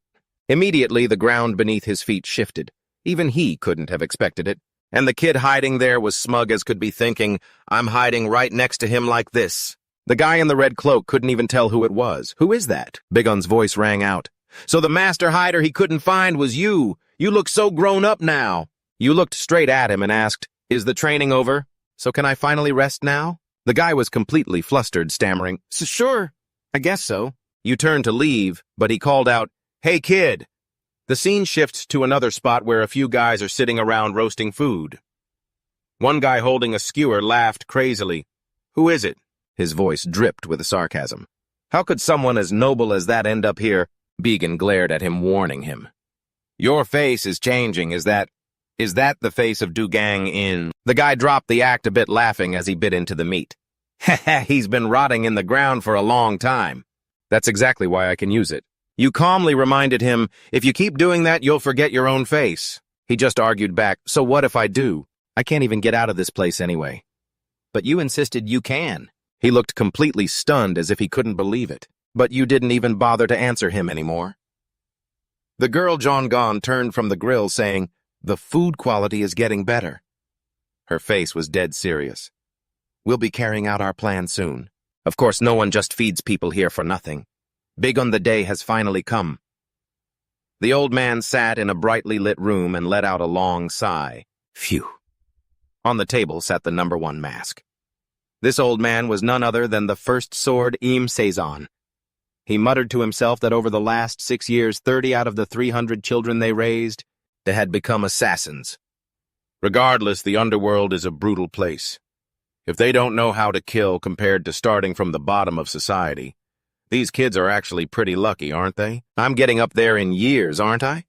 Immediately, the ground beneath his feet shifted. Even he couldn't have expected it. And the kid hiding there was smug as could be, thinking, I'm hiding right next to him like this. The guy in the red cloak couldn't even tell who it was. Who is that? Bigon's voice rang out. So the master hider he couldn't find was you. You look so grown up now. You looked straight at him and asked, Is the training over? So can I finally rest now? The guy was completely flustered, stammering, Sure, I guess so. You turned to leave, but he called out, Hey kid. The scene shifts to another spot where a few guys are sitting around roasting food. One guy holding a skewer laughed crazily. Who is it? His voice dripped with sarcasm. How could someone as noble as that end up here? Bigon glared at him, warning him. Your face is changing, is that the face of Dugang in? The guy dropped the act a bit, laughing as he bit into the meat. He's been rotting in the ground for a long time. That's exactly why I can use it. You calmly reminded him, if you keep doing that, you'll forget your own face. He just argued back, so what if I do? I can't even get out of this place anyway. But you insisted you can. He looked completely stunned, as if he couldn't believe it. But you didn't even bother to answer him anymore. The girl John Gon turned from the grill, saying, The food quality is getting better. Her face was dead serious. We'll be carrying out our plan soon. Of course, no one just feeds people here for nothing. Bigon the day has finally come. The old man sat in a brightly lit room and let out a long sigh. Phew. On the table sat the number 1 mask. This old man was none other than the first sword Im Sezon. He muttered to himself that over the last 6 years, 30 out of the 300 children they raised, they had become assassins. Regardless, the underworld is a brutal place. If they don't know how to kill compared to starting from the bottom of society, these kids are actually pretty lucky, aren't they? I'm getting up there in years, aren't I?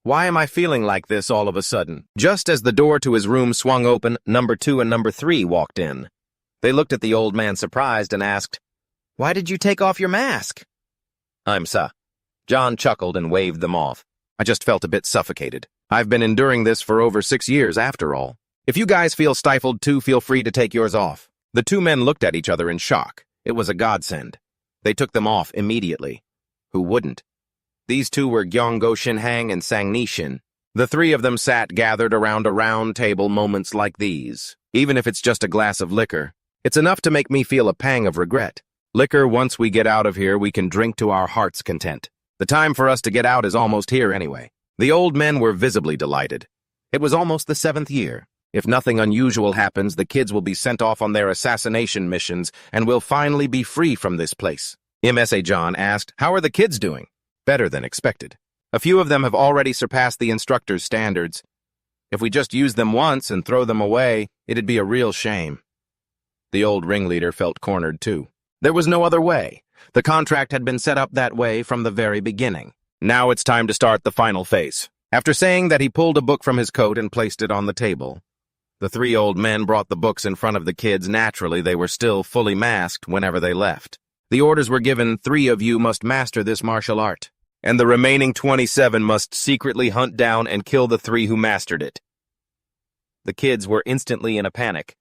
Why am I feeling like this all of a sudden? Just as the door to his room swung open, number 2 and number 3 walked in. They looked at the old man surprised and asked, Why did you take off your mask? I'm Sa. John chuckled and waved them off. I just felt a bit suffocated. I've been enduring this for over 6 years after all. If you guys feel stifled too, feel free to take yours off. The two men looked at each other in shock. It was a godsend. They took them off immediately. Who wouldn't? These two were Gyeonggo Shinhang and Sangni Shin. The three of them sat gathered around a round table moments like these. Even if it's just a glass of liquor, it's enough to make me feel a pang of regret. Liquor, once we get out of here, we can drink to our heart's content. The time for us to get out is almost here anyway. The old men were visibly delighted. It was almost the 7th year. If nothing unusual happens, the kids will be sent off on their assassination missions and will finally be free from this place. M.S.A. John asked, "How are the kids doing?" "Better than expected. A few of them have already surpassed the instructor's standards. If we just use them once and throw them away, it'd be a real shame." The old ringleader felt cornered too. There was no other way. The contract had been set up that way from the very beginning. Now it's time to start the final phase. After saying that, he pulled a book from his coat and placed it on the table. The three old men brought the books in front of the kids. Naturally, they were still fully masked whenever they left. The orders were given: 3 of you must master this martial art, and the remaining 27 must secretly hunt down and kill the 3 who mastered it. The kids were instantly in a panic.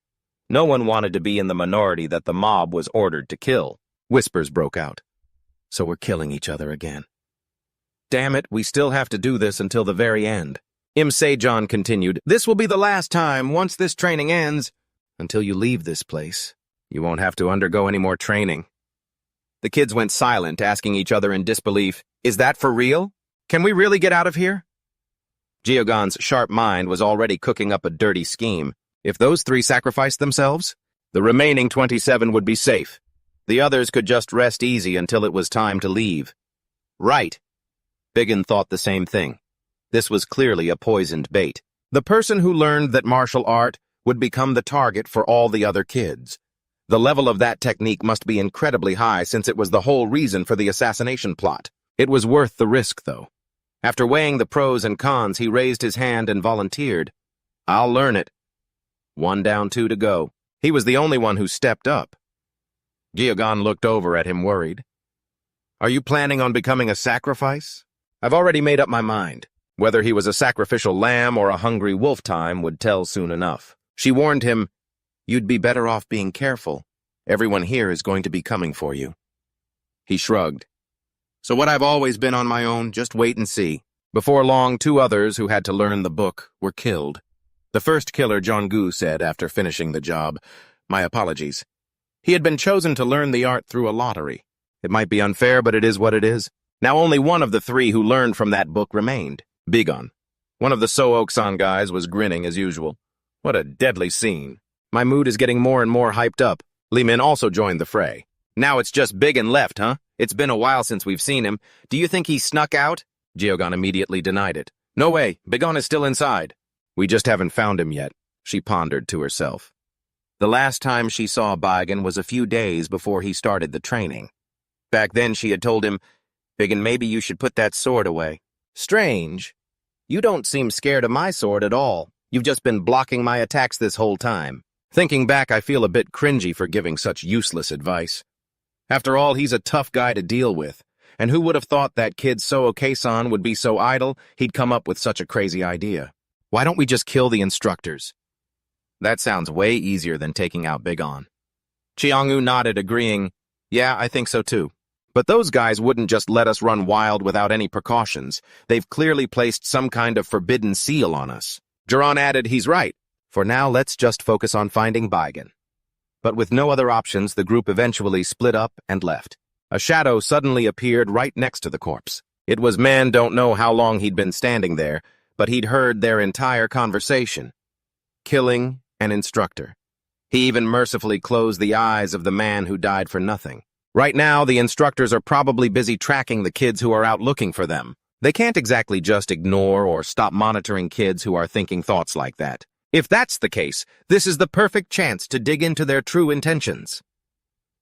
No one wanted to be in the minority that the mob was ordered to kill. Whispers broke out. "So we're killing each other again. Damn it, we still have to do this until the very end." Sejon continued, "This will be the last time. Once this training ends, until you leave this place, you won't have to undergo any more training." The kids went silent, asking each other in disbelief, "Is that for real? Can we really get out of here?" Geogon's sharp mind was already cooking up a dirty scheme. If those 3 sacrificed themselves, the remaining 27 would be safe. The others could just rest easy until it was time to leave. Right. Biggin thought the same thing. This was clearly a poisoned bait. The person who learned that martial art would become the target for all the other kids. The level of that technique must be incredibly high, since it was the whole reason for the assassination plot. It was worth the risk, though. After weighing the pros and cons, he raised his hand and volunteered. "I'll learn it." 1 down, 2 to go. He was the only one who stepped up. Geogon looked over at him, worried. "Are you planning on becoming a sacrifice?" "I've already made up my mind. Whether he was a sacrificial lamb or a hungry wolf, time would tell soon enough." She warned him, "You'd be better off being careful. Everyone here is going to be coming for you." He shrugged. "So what I've always been on my own, just wait and see." Before long, 2 others who had to learn the book were killed. The first killer, Jong-gu, said after finishing the job, "My apologies." He had been chosen to learn the art through a lottery. It might be unfair, but it is what it is. Now only one of the 3 who learned from that book remained, Bigon. One of the So-Ok-san guys was grinning as usual. "What a deadly scene. My mood is getting more and more hyped up." Lee Min also joined the fray. "Now it's just Bigon left, huh? It's been a while since we've seen him. Do you think he snuck out?" Geogon immediately denied it. "No way, Bigon is still inside." "We just haven't found him yet," she pondered to herself. The last time she saw Bigon was a few days before he started the training. Back then she had told him, "Bigon, maybe you should put that sword away." "Strange. You don't seem scared of my sword at all. You've just been blocking my attacks this whole time." Thinking back, I feel a bit cringy for giving such useless advice. After all, he's a tough guy to deal with, and who would have thought that kid So-Ok-san would be so idle he'd come up with such a crazy idea? Why don't we just kill the instructors? That sounds way easier than taking out Bigon. Chiang-woo nodded, agreeing, "Yeah, I think so too. But those guys wouldn't just let us run wild without any precautions. They've clearly placed some kind of forbidden seal on us." Jaron added, "He's right. For now, let's just focus on finding Bigon." But with no other options, the group eventually split up and left. A shadow suddenly appeared right next to the corpse. It was man don't know how long he'd been standing there, but he'd heard their entire conversation. Killing an instructor. He even mercifully closed the eyes of the man who died for nothing. Right now, the instructors are probably busy tracking the kids who are out looking for them. They can't exactly just ignore or stop monitoring kids who are thinking thoughts like that. If that's the case, this is the perfect chance to dig into their true intentions.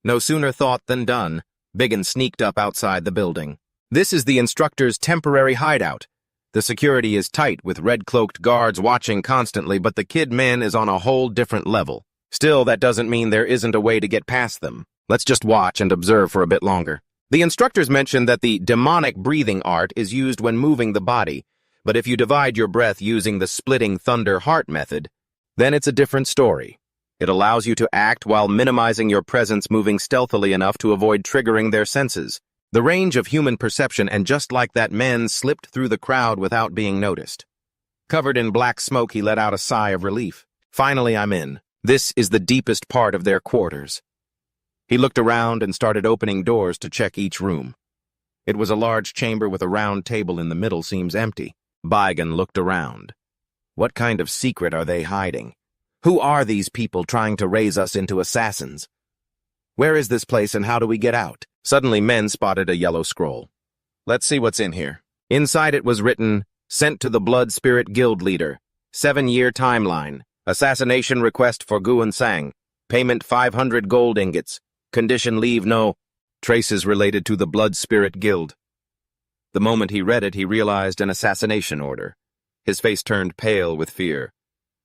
No sooner thought than done. Bigon sneaked up outside the building. This is the instructor's temporary hideout. The security is tight with red-cloaked guards watching constantly, but the kid man is on a whole different level. Still, that doesn't mean there isn't a way to get past them. Let's just watch and observe for a bit longer. The instructors mentioned that the demonic breathing art is used when moving the body, but if you divide your breath using the splitting thunder heart method, then it's a different story. It allows you to act while minimizing your presence, moving stealthily enough to avoid triggering their senses. The range of human perception, and just like that, man slipped through the crowd without being noticed. Covered in black smoke, he let out a sigh of relief. Finally, I'm in. This is the deepest part of their quarters. He looked around and started opening doors to check each room. It was a large chamber with a round table in the middle, seems empty. Baigan looked around. What kind of secret are they hiding? Who are these people trying to raise us into assassins? Where is this place and how do we get out? Suddenly, men spotted a yellow scroll. Let's see what's in here. Inside it was written, "Sent to the Blood Spirit Guild Leader. 7-year timeline. Assassination request for Guan Sang. Payment 500 gold ingots. Condition leave no traces related to the Blood Spirit Guild." The moment he read it, he realized an assassination order. His face turned pale with fear.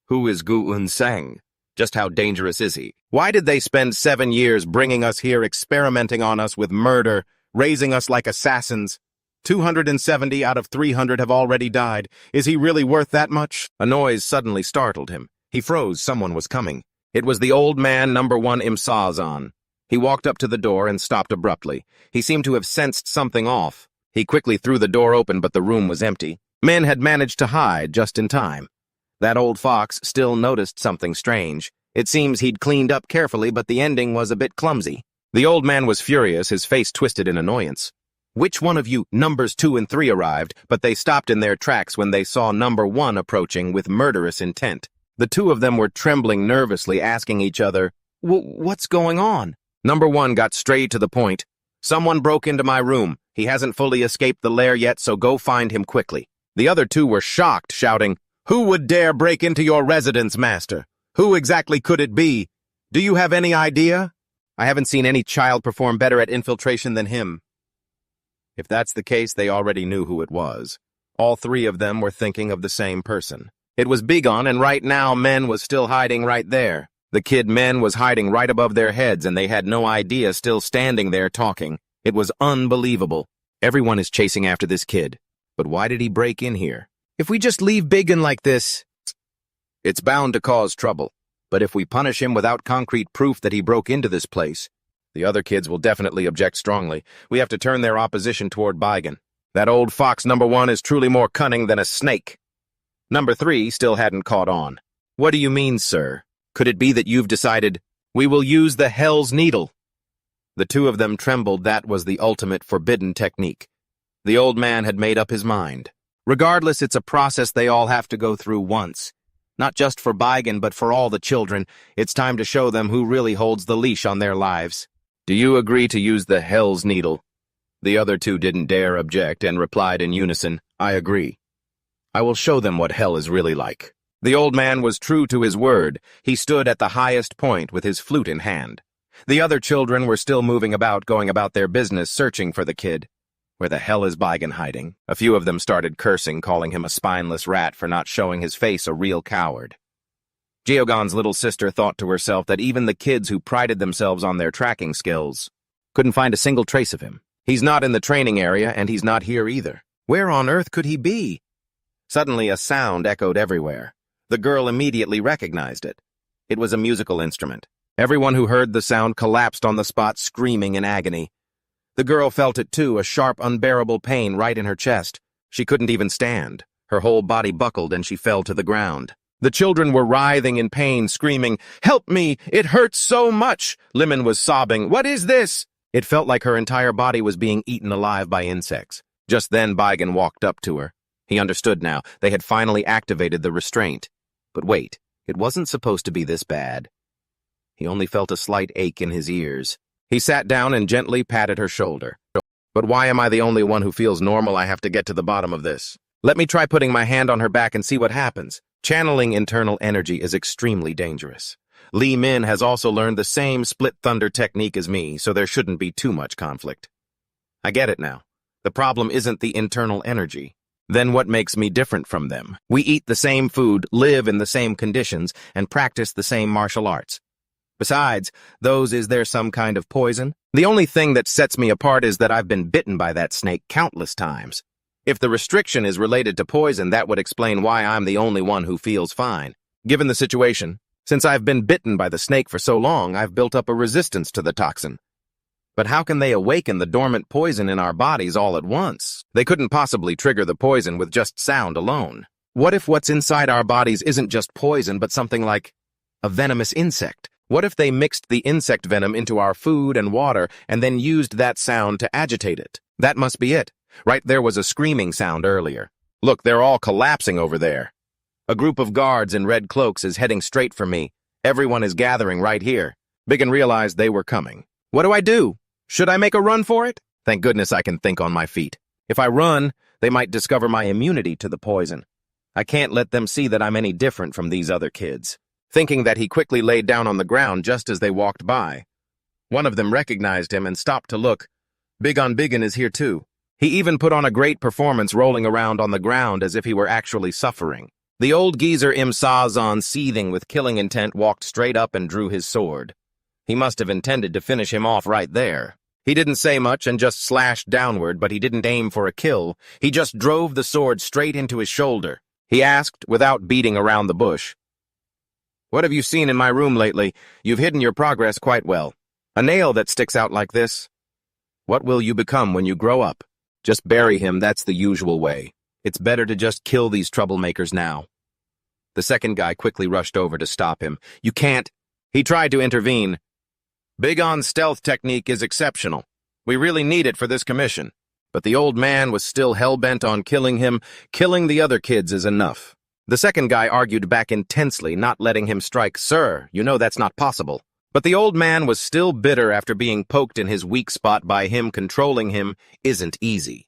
Who is Guan Sang? Just how dangerous is he? Why did they spend 7 years bringing us here, experimenting on us with murder, raising us like assassins? 270 out of 300 have already died. Is he really worth that much? A noise suddenly startled him. He froze. Someone was coming. It was the old man, number 1 Imsazan. He walked up to the door and stopped abruptly. He seemed to have sensed something off. He quickly threw the door open, but the room was empty. Men had managed to hide just in time. That old fox still noticed something strange. It seems he'd cleaned up carefully, but the ending was a bit clumsy. The old man was furious, his face twisted in annoyance. Which one of you numbers 2 and 3 arrived, but they stopped in their tracks when they saw number 1 approaching with murderous intent. The two of them were trembling nervously, asking each other, What's going on? Number 1 got straight to the point. Someone broke into my room. He hasn't fully escaped the lair yet, so go find him quickly. The other two were shocked, shouting, Who would dare break into your residence, master? Who exactly could it be? Do you have any idea? I haven't seen any child perform better at infiltration than him. If that's the case, they already knew who it was. All 3 of them were thinking of the same person. It was Bigon, and right now Men was still hiding right there. The kid Men was hiding right above their heads, and they had no idea, still standing there talking. It was unbelievable. Everyone is chasing after this kid. But why did he break in here? If we just leave Bigon like this, it's bound to cause trouble. But if we punish him without concrete proof that he broke into this place, the other kids will definitely object strongly. We have to turn their opposition toward Bigon. That old fox number 1 is truly more cunning than a snake. Number 3 still hadn't caught on. What do you mean, sir? Could it be that you've decided, we will use the Hell's Needle? The two of them trembled. That was the ultimate forbidden technique. The old man had made up his mind. Regardless, it's a process they all have to go through once. Not just for Bigon, but for all the children. It's time to show them who really holds the leash on their lives. Do you agree to use the Hell's Needle? The other two didn't dare object and replied in unison, I agree. I will show them what hell is really like. The old man was true to his word. He stood at the highest point with his flute in hand. The other children were still moving about, going about their business, searching for the kid. Where the hell is Bigon hiding? A few of them started cursing, calling him a spineless rat for not showing his face, a real coward. Geogon's little sister thought to herself that even the kids who prided themselves on their tracking skills couldn't find a single trace of him. He's not in the training area, and he's not here either. Where on earth could he be? Suddenly a sound echoed everywhere. The girl immediately recognized it. It was a musical instrument. Everyone who heard the sound collapsed on the spot, screaming in agony. The girl felt it too, a sharp, unbearable pain right in her chest. She couldn't even stand. Her whole body buckled and she fell to the ground. The children were writhing in pain, screaming, Help me! It hurts so much! Lemon was sobbing, What is this? It felt like her entire body was being eaten alive by insects. Just then Bigon walked up to her. He understood now. They had finally activated the restraint. But wait, it wasn't supposed to be this bad. He only felt a slight ache in his ears. He sat down and gently patted her shoulder. But why am I the only one who feels normal? I have to get to the bottom of this. Let me try putting my hand on her back and see what happens. Channeling internal energy is extremely dangerous. Li Min has also learned the same split thunder technique as me, so there shouldn't be too much conflict. I get it now. The problem isn't the internal energy. Then what makes me different from them? We eat the same food, live in the same conditions, and practice the same martial arts. Besides, is there some kind of poison? The only thing that sets me apart is that I've been bitten by that snake countless times. If the restriction is related to poison, that would explain why I'm the only one who feels fine. Given the situation, Since I've been bitten by the snake for so long, I've built up a resistance to the toxin. But how can they awaken the dormant poison in our bodies all at once? They couldn't possibly trigger the poison with just sound alone. What if what's inside our bodies isn't just poison, but something like a venomous insect? What if they mixed the insect venom into our food and water and then used that sound to agitate it? That must be it. Right, there was a screaming sound earlier. Look, they're all collapsing over there. A group of guards in red cloaks is heading straight for me. Everyone is gathering right here. Biggin realized they were coming. What do I do? Should I make a run for it? Thank goodness I can think on my feet. If I run, they might discover my immunity to the poison. I can't let them see that I'm any different from these other kids. Thinking that, he quickly laid down on the ground just as they walked by. One of them recognized him and stopped to look. Biggin is here too. He even put on a great performance rolling around on the ground as if he were actually suffering. The old geezer Sazon, seething with killing intent, walked straight up and drew his sword. He must have intended to finish him off right there. He didn't say much and just slashed downward, but he didn't aim for a kill. He just drove the sword straight into his shoulder. He asked, without beating around the bush, "What have you seen in my room lately? You've hidden your progress quite well. A nail that sticks out like this? What will you become when you grow up?" Just bury him, that's the usual way. It's better to just kill these troublemakers now. The second guy quickly rushed over to stop him. "You can't." He tried to intervene. "Biggon's stealth technique is exceptional. We really need it for this commission." But the old man was still hell-bent on killing him. Killing the other kids is enough. The second guy argued back intensely, not letting him strike. "Sir, you know that's not possible." But the old man was still bitter after being poked in his weak spot by him. Controlling him isn't easy.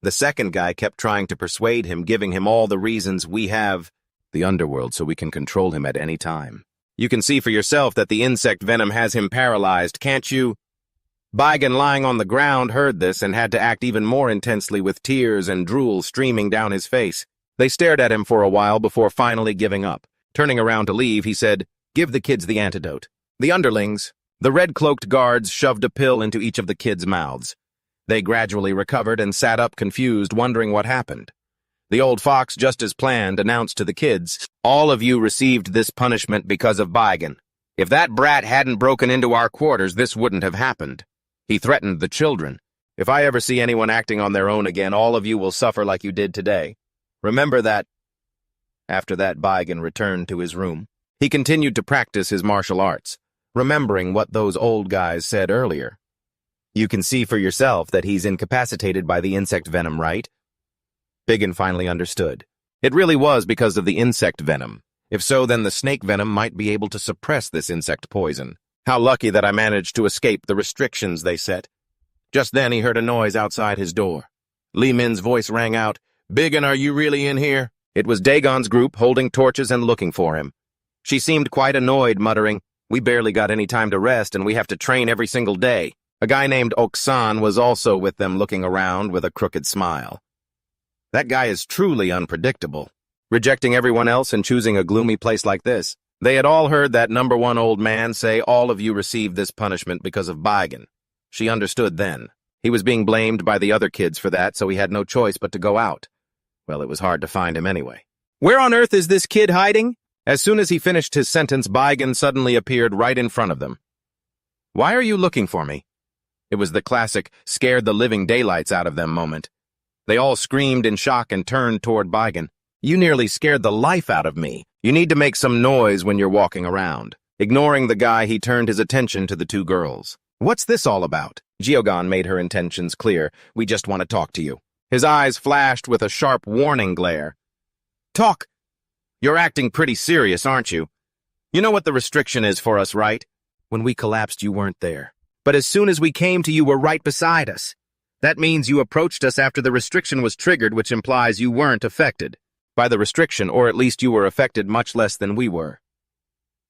The second guy kept trying to persuade him, giving him all the reasons. "We have the underworld so we can control him at any time. You can see for yourself that the insect venom has him paralyzed, can't you?" Biggin, lying on the ground, heard this and had to act even more intensely, with tears and drool streaming down his face. They stared at him for a while before finally giving up. Turning around to leave, he said, "Give the kids the antidote." The underlings, the red-cloaked guards, shoved a pill into each of the kids' mouths. They gradually recovered and sat up confused, wondering what happened. The old fox, just as planned, announced to the kids, "All of you received this punishment because of Biggin. If that brat hadn't broken into our quarters, this wouldn't have happened." He threatened the children. "If I ever see anyone acting on their own again, all of you will suffer like you did today. Remember that." After that, Biggin returned to his room. He continued to practice his martial arts, remembering what those old guys said earlier. "You can see for yourself that he's incapacitated by the insect venom, right?" Biggin finally understood. It really was because of the insect venom. If so, then the snake venom might be able to suppress this insect poison. How lucky that I managed to escape the restrictions they set. Just then he heard a noise outside his door. Li Min's voice rang out, "Biggin, are you really in here?" It was Dagon's group, holding torches and looking for him. She seemed quite annoyed, muttering, "We barely got any time to rest, and we have to train every single day." A guy named Oksan was also with them, looking around with a crooked smile. That guy is truly unpredictable, rejecting everyone else and choosing a gloomy place like this. They had all heard that number one old man say, "All of you received this punishment because of Biggin." She understood then. He was being blamed by the other kids for that, so he had no choice but to go out. Well, it was hard to find him anyway. "Where on earth is this kid hiding?" As soon as he finished his sentence, Biggin suddenly appeared right in front of them. "Why are you looking for me?" It was the classic scared the living daylights out of them moment. They all screamed in shock and turned toward Biggin. "You nearly scared the life out of me. You need to make some noise when you're walking around." Ignoring the guy, he turned his attention to the two girls. "What's this all about?" Geogon made her intentions clear. "We just want to talk to you." His eyes flashed with a sharp warning glare. "Talk? You're acting pretty serious, aren't you? You know what the restriction is for us, right? When we collapsed, you weren't there. But as soon as we came to, you were right beside us. That means you approached us after the restriction was triggered, which implies you weren't affected by the restriction, or at least you were affected much less than we were."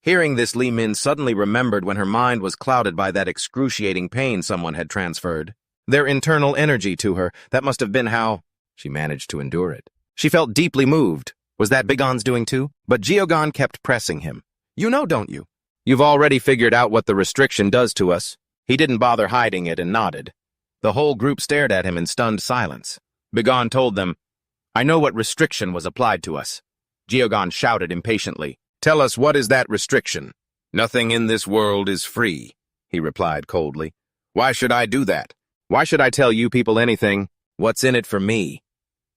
Hearing this, Li Min suddenly remembered when her mind was clouded by that excruciating pain someone had transferred. Their internal energy to her, that must have been how she managed to endure it. She felt deeply moved. Was that Biggon's doing too? But Geogon kept pressing him. "You know, don't you? You've already figured out what the restriction does to us." He didn't bother hiding it and nodded. The whole group stared at him in stunned silence. Biggon told them, "I know what restriction was applied to us." Geogon shouted impatiently, Tell us, what is that restriction? Nothing in this world is free, he replied coldly. Why should I do that? Why should I tell you people anything? What's in it for me?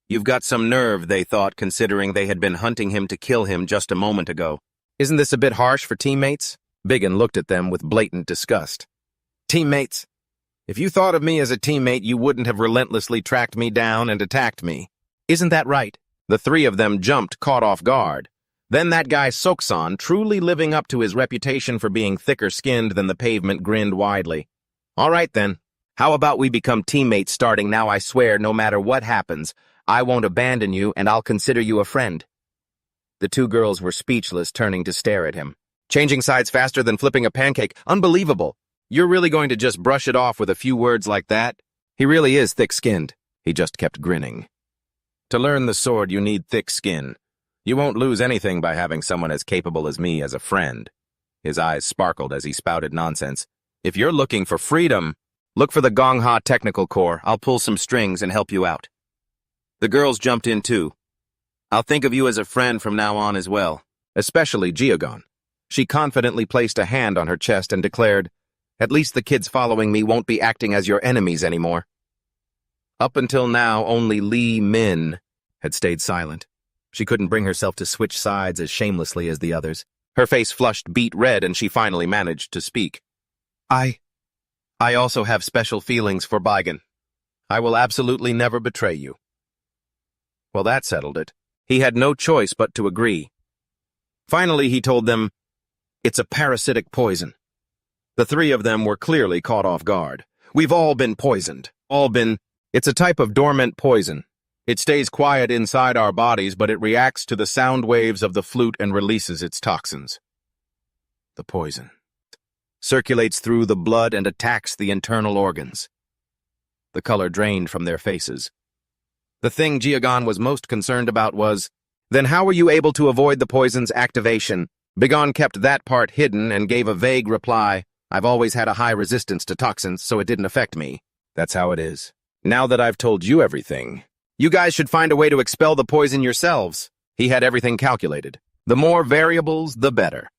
You've got some nerve, they thought, considering they had been hunting him to kill him just a moment ago. Isn't this a bit harsh for teammates? Biggin looked at them with blatant disgust. Teammates? If you thought of me as a teammate, you wouldn't have relentlessly tracked me down and attacked me. Isn't that right? The three of them jumped, caught off guard. Then that guy Soksan, truly living up to his reputation for being thicker-skinned than the pavement, grinned widely. All right then, how about we become teammates starting now? I swear, no matter what happens, I won't abandon you and I'll consider you a friend. The two girls were speechless, turning to stare at him. Changing sides faster than flipping a pancake. Unbelievable. You're really going to just brush it off with a few words like that? He really is thick-skinned. He just kept grinning. To learn the sword, you need thick skin. You won't lose anything by having someone as capable as me as a friend. His eyes sparkled as he spouted nonsense. If you're looking for freedom, look for the Gongha Technical Corps. I'll pull some strings and help you out. The girls jumped in too. I'll think of you as a friend from now on as well, especially Geogon. She confidently placed a hand on her chest and declared, at least the kids following me won't be acting as your enemies anymore. Up until now, only Li Min had stayed silent. She couldn't bring herself to switch sides as shamelessly as the others. Her face flushed beet red and she finally managed to speak. I also have special feelings for Bigen. I will absolutely never betray you. Well, that settled it. He had no choice but to agree. Finally, he told them, it's a parasitic poison. The three of them were clearly caught off guard. We've all been poisoned. It's a type of dormant poison. It stays quiet inside our bodies, but it reacts to the sound waves of the flute and releases its toxins. The poison circulates through the blood and attacks the internal organs. The color drained from their faces. The thing Geogon was most concerned about was, then how were you able to avoid the poison's activation? Bigon kept that part hidden and gave a vague reply. I've always had a high resistance to toxins, so it didn't affect me. That's how it is. Now that I've told you everything, you guys should find a way to expel the poison yourselves. He had everything calculated. The more variables, the better.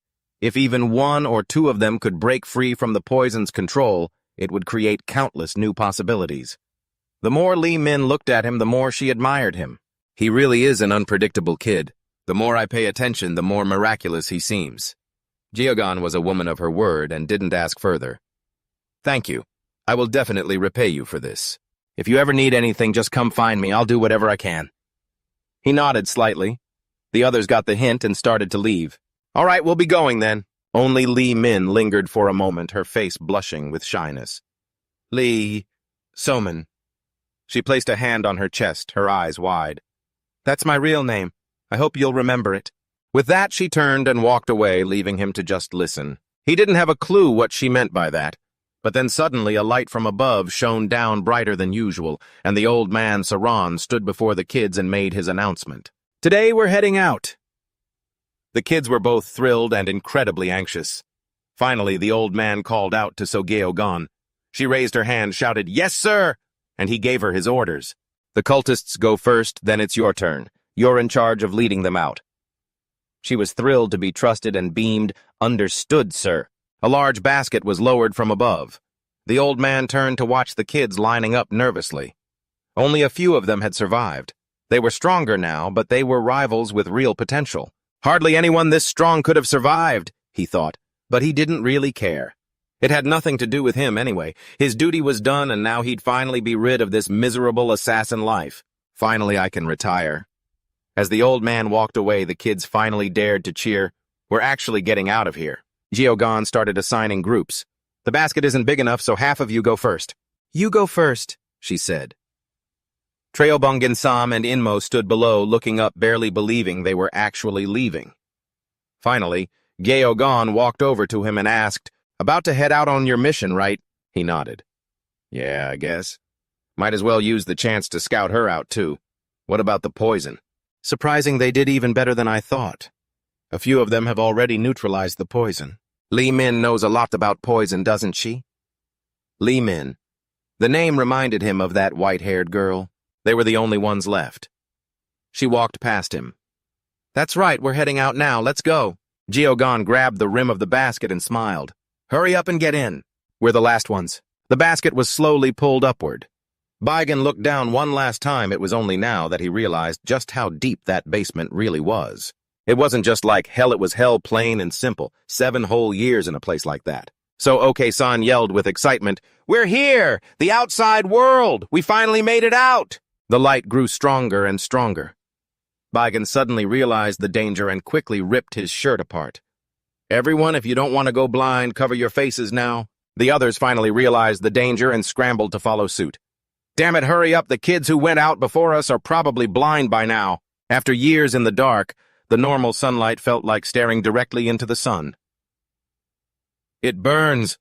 If even one or two of them could break free from the poison's control, it would create countless new possibilities. The more Li Min looked at him, the more she admired him. He really is an unpredictable kid. The more I pay attention, the more miraculous he seems. Geogon was a woman of her word and didn't ask further. Thank you. I will definitely repay you for this. If you ever need anything, just come find me. I'll do whatever I can. He nodded slightly. The others got the hint and started to leave. All right, we'll be going then. Only Li Min lingered for a moment, her face blushing with shyness. Li Soman. She placed a hand on her chest, her eyes wide. That's my real name. I hope you'll remember it. With that, she turned and walked away, leaving him to just listen. He didn't have a clue what she meant by that. But then suddenly a light from above shone down brighter than usual, and the old man, Saran, stood before the kids and made his announcement. Today we're heading out. The kids were both thrilled and incredibly anxious. Finally, the old man called out to Geogon. She raised her hand, shouted, "Yes, sir!" and he gave her his orders. The cultists go first, then it's your turn. You're in charge of leading them out. She was thrilled to be trusted and beamed, "Understood, sir." A large basket was lowered from above. The old man turned to watch the kids lining up nervously. Only a few of them had survived. They were stronger now, but they were rivals with real potential. Hardly anyone this strong could have survived, he thought, but he didn't really care. It had nothing to do with him anyway. His duty was done, and now he'd finally be rid of this miserable assassin life. Finally, I can retire. As the old man walked away, the kids finally dared to cheer. We're actually getting out of here. Geogon started assigning groups. The basket isn't big enough, so half of you go first. You go first, she said. Treobongin Sam and Inmo stood below, looking up, barely believing they were actually leaving. Finally, Geogon walked over to him and asked, "About to head out on your mission, right?" He nodded. "Yeah, I guess. Might as well use the chance to scout her out, too. What about the poison?" Surprising they did even better than I thought. A few of them have already neutralized the poison. Li Min knows a lot about poison, doesn't she? Li Min. The name reminded him of that white-haired girl. They were the only ones left. She walked past him. "That's right, we're heading out now, let's go." Geogon grabbed the rim of the basket and smiled. Hurry up and get in. We're the last ones. The basket was slowly pulled upward. Baigan looked down one last time. It was only now that he realized just how deep that basement really was. It wasn't just like hell, it was hell plain and simple. 7 whole years in a place like that. So OK-san yelled with excitement, "We're here! The outside world! We finally made it out!" The light grew stronger and stronger. Baigan suddenly realized the danger and quickly ripped his shirt apart. Everyone, if you don't want to go blind, cover your faces now. The others finally realized the danger and scrambled to follow suit. Damn it, hurry up, the kids who went out before us are probably blind by now. After years in the dark, the normal sunlight felt like staring directly into the sun. It burns.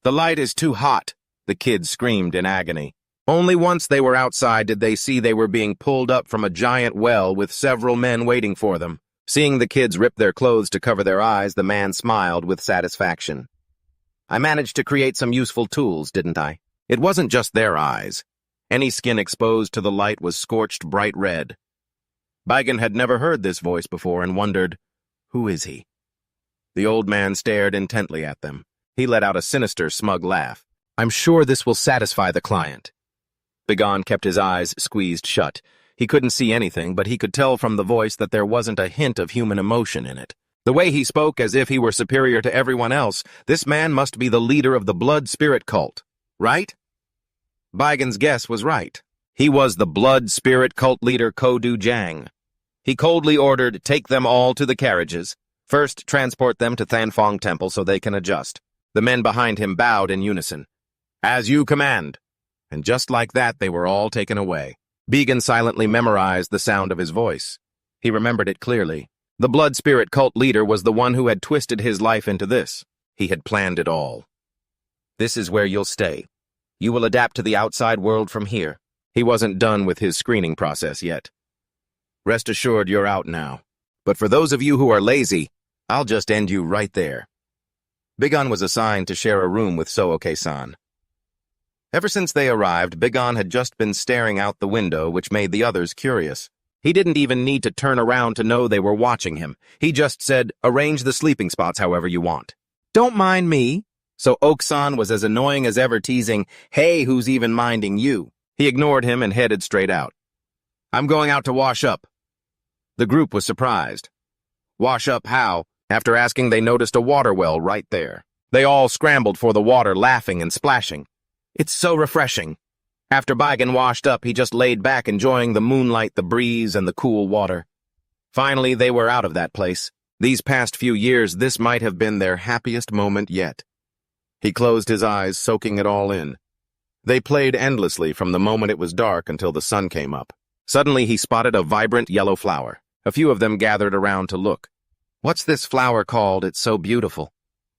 The light is too hot, the kids screamed in agony. Only once they were outside did they see they were being pulled up from a giant well with several men waiting for them. Seeing the kids rip their clothes to cover their eyes, the man smiled with satisfaction. I managed to create some useful tools, didn't I? It wasn't just their eyes. Any skin exposed to the light was scorched bright red. Baigan had never heard this voice before and wondered, who is he? The old man stared intently at them. He let out a sinister, smug laugh. I'm sure this will satisfy the client. Baigan kept his eyes squeezed shut. He couldn't see anything, but he could tell from the voice that there wasn't a hint of human emotion in it. The way he spoke as if he were superior to everyone else, this man must be the leader of the blood spirit cult, right? Baigan's guess was right. He was the blood spirit cult leader Kodu Jang. He coldly ordered, take them all to the carriages. First, transport them to Thanfong Temple so they can adjust. The men behind him bowed in unison. As you command. And just like that, they were all taken away. Baigan silently memorized the sound of his voice. He remembered it clearly. The blood spirit cult leader was the one who had twisted his life into this. He had planned it all. This is where you'll stay. You will adapt to the outside world from here. He wasn't done with his screening process yet. Rest assured you're out now. But for those of you who are lazy, I'll just end you right there. Baigan was assigned to share a room with Sooke-san. Ever since they arrived, Baigan had just been staring out the window, which made the others curious. He didn't even need to turn around to know they were watching him. He just said, arrange the sleeping spots however you want. Don't mind me. So Oak-san was as annoying as ever, teasing, hey, who's even minding you? He ignored him and headed straight out. I'm going out to wash up. The group was surprised. Wash up how? After asking, they noticed a water well right there. They all scrambled for the water, laughing and splashing. It's so refreshing. After Baigan washed up, he just laid back, enjoying the moonlight, the breeze, and the cool water. Finally, they were out of that place. These past few years, this might have been their happiest moment yet. He closed his eyes, soaking it all in. They played endlessly from the moment it was dark until the sun came up. Suddenly, he spotted a vibrant yellow flower. A few of them gathered around to look. What's this flower called? It's so beautiful.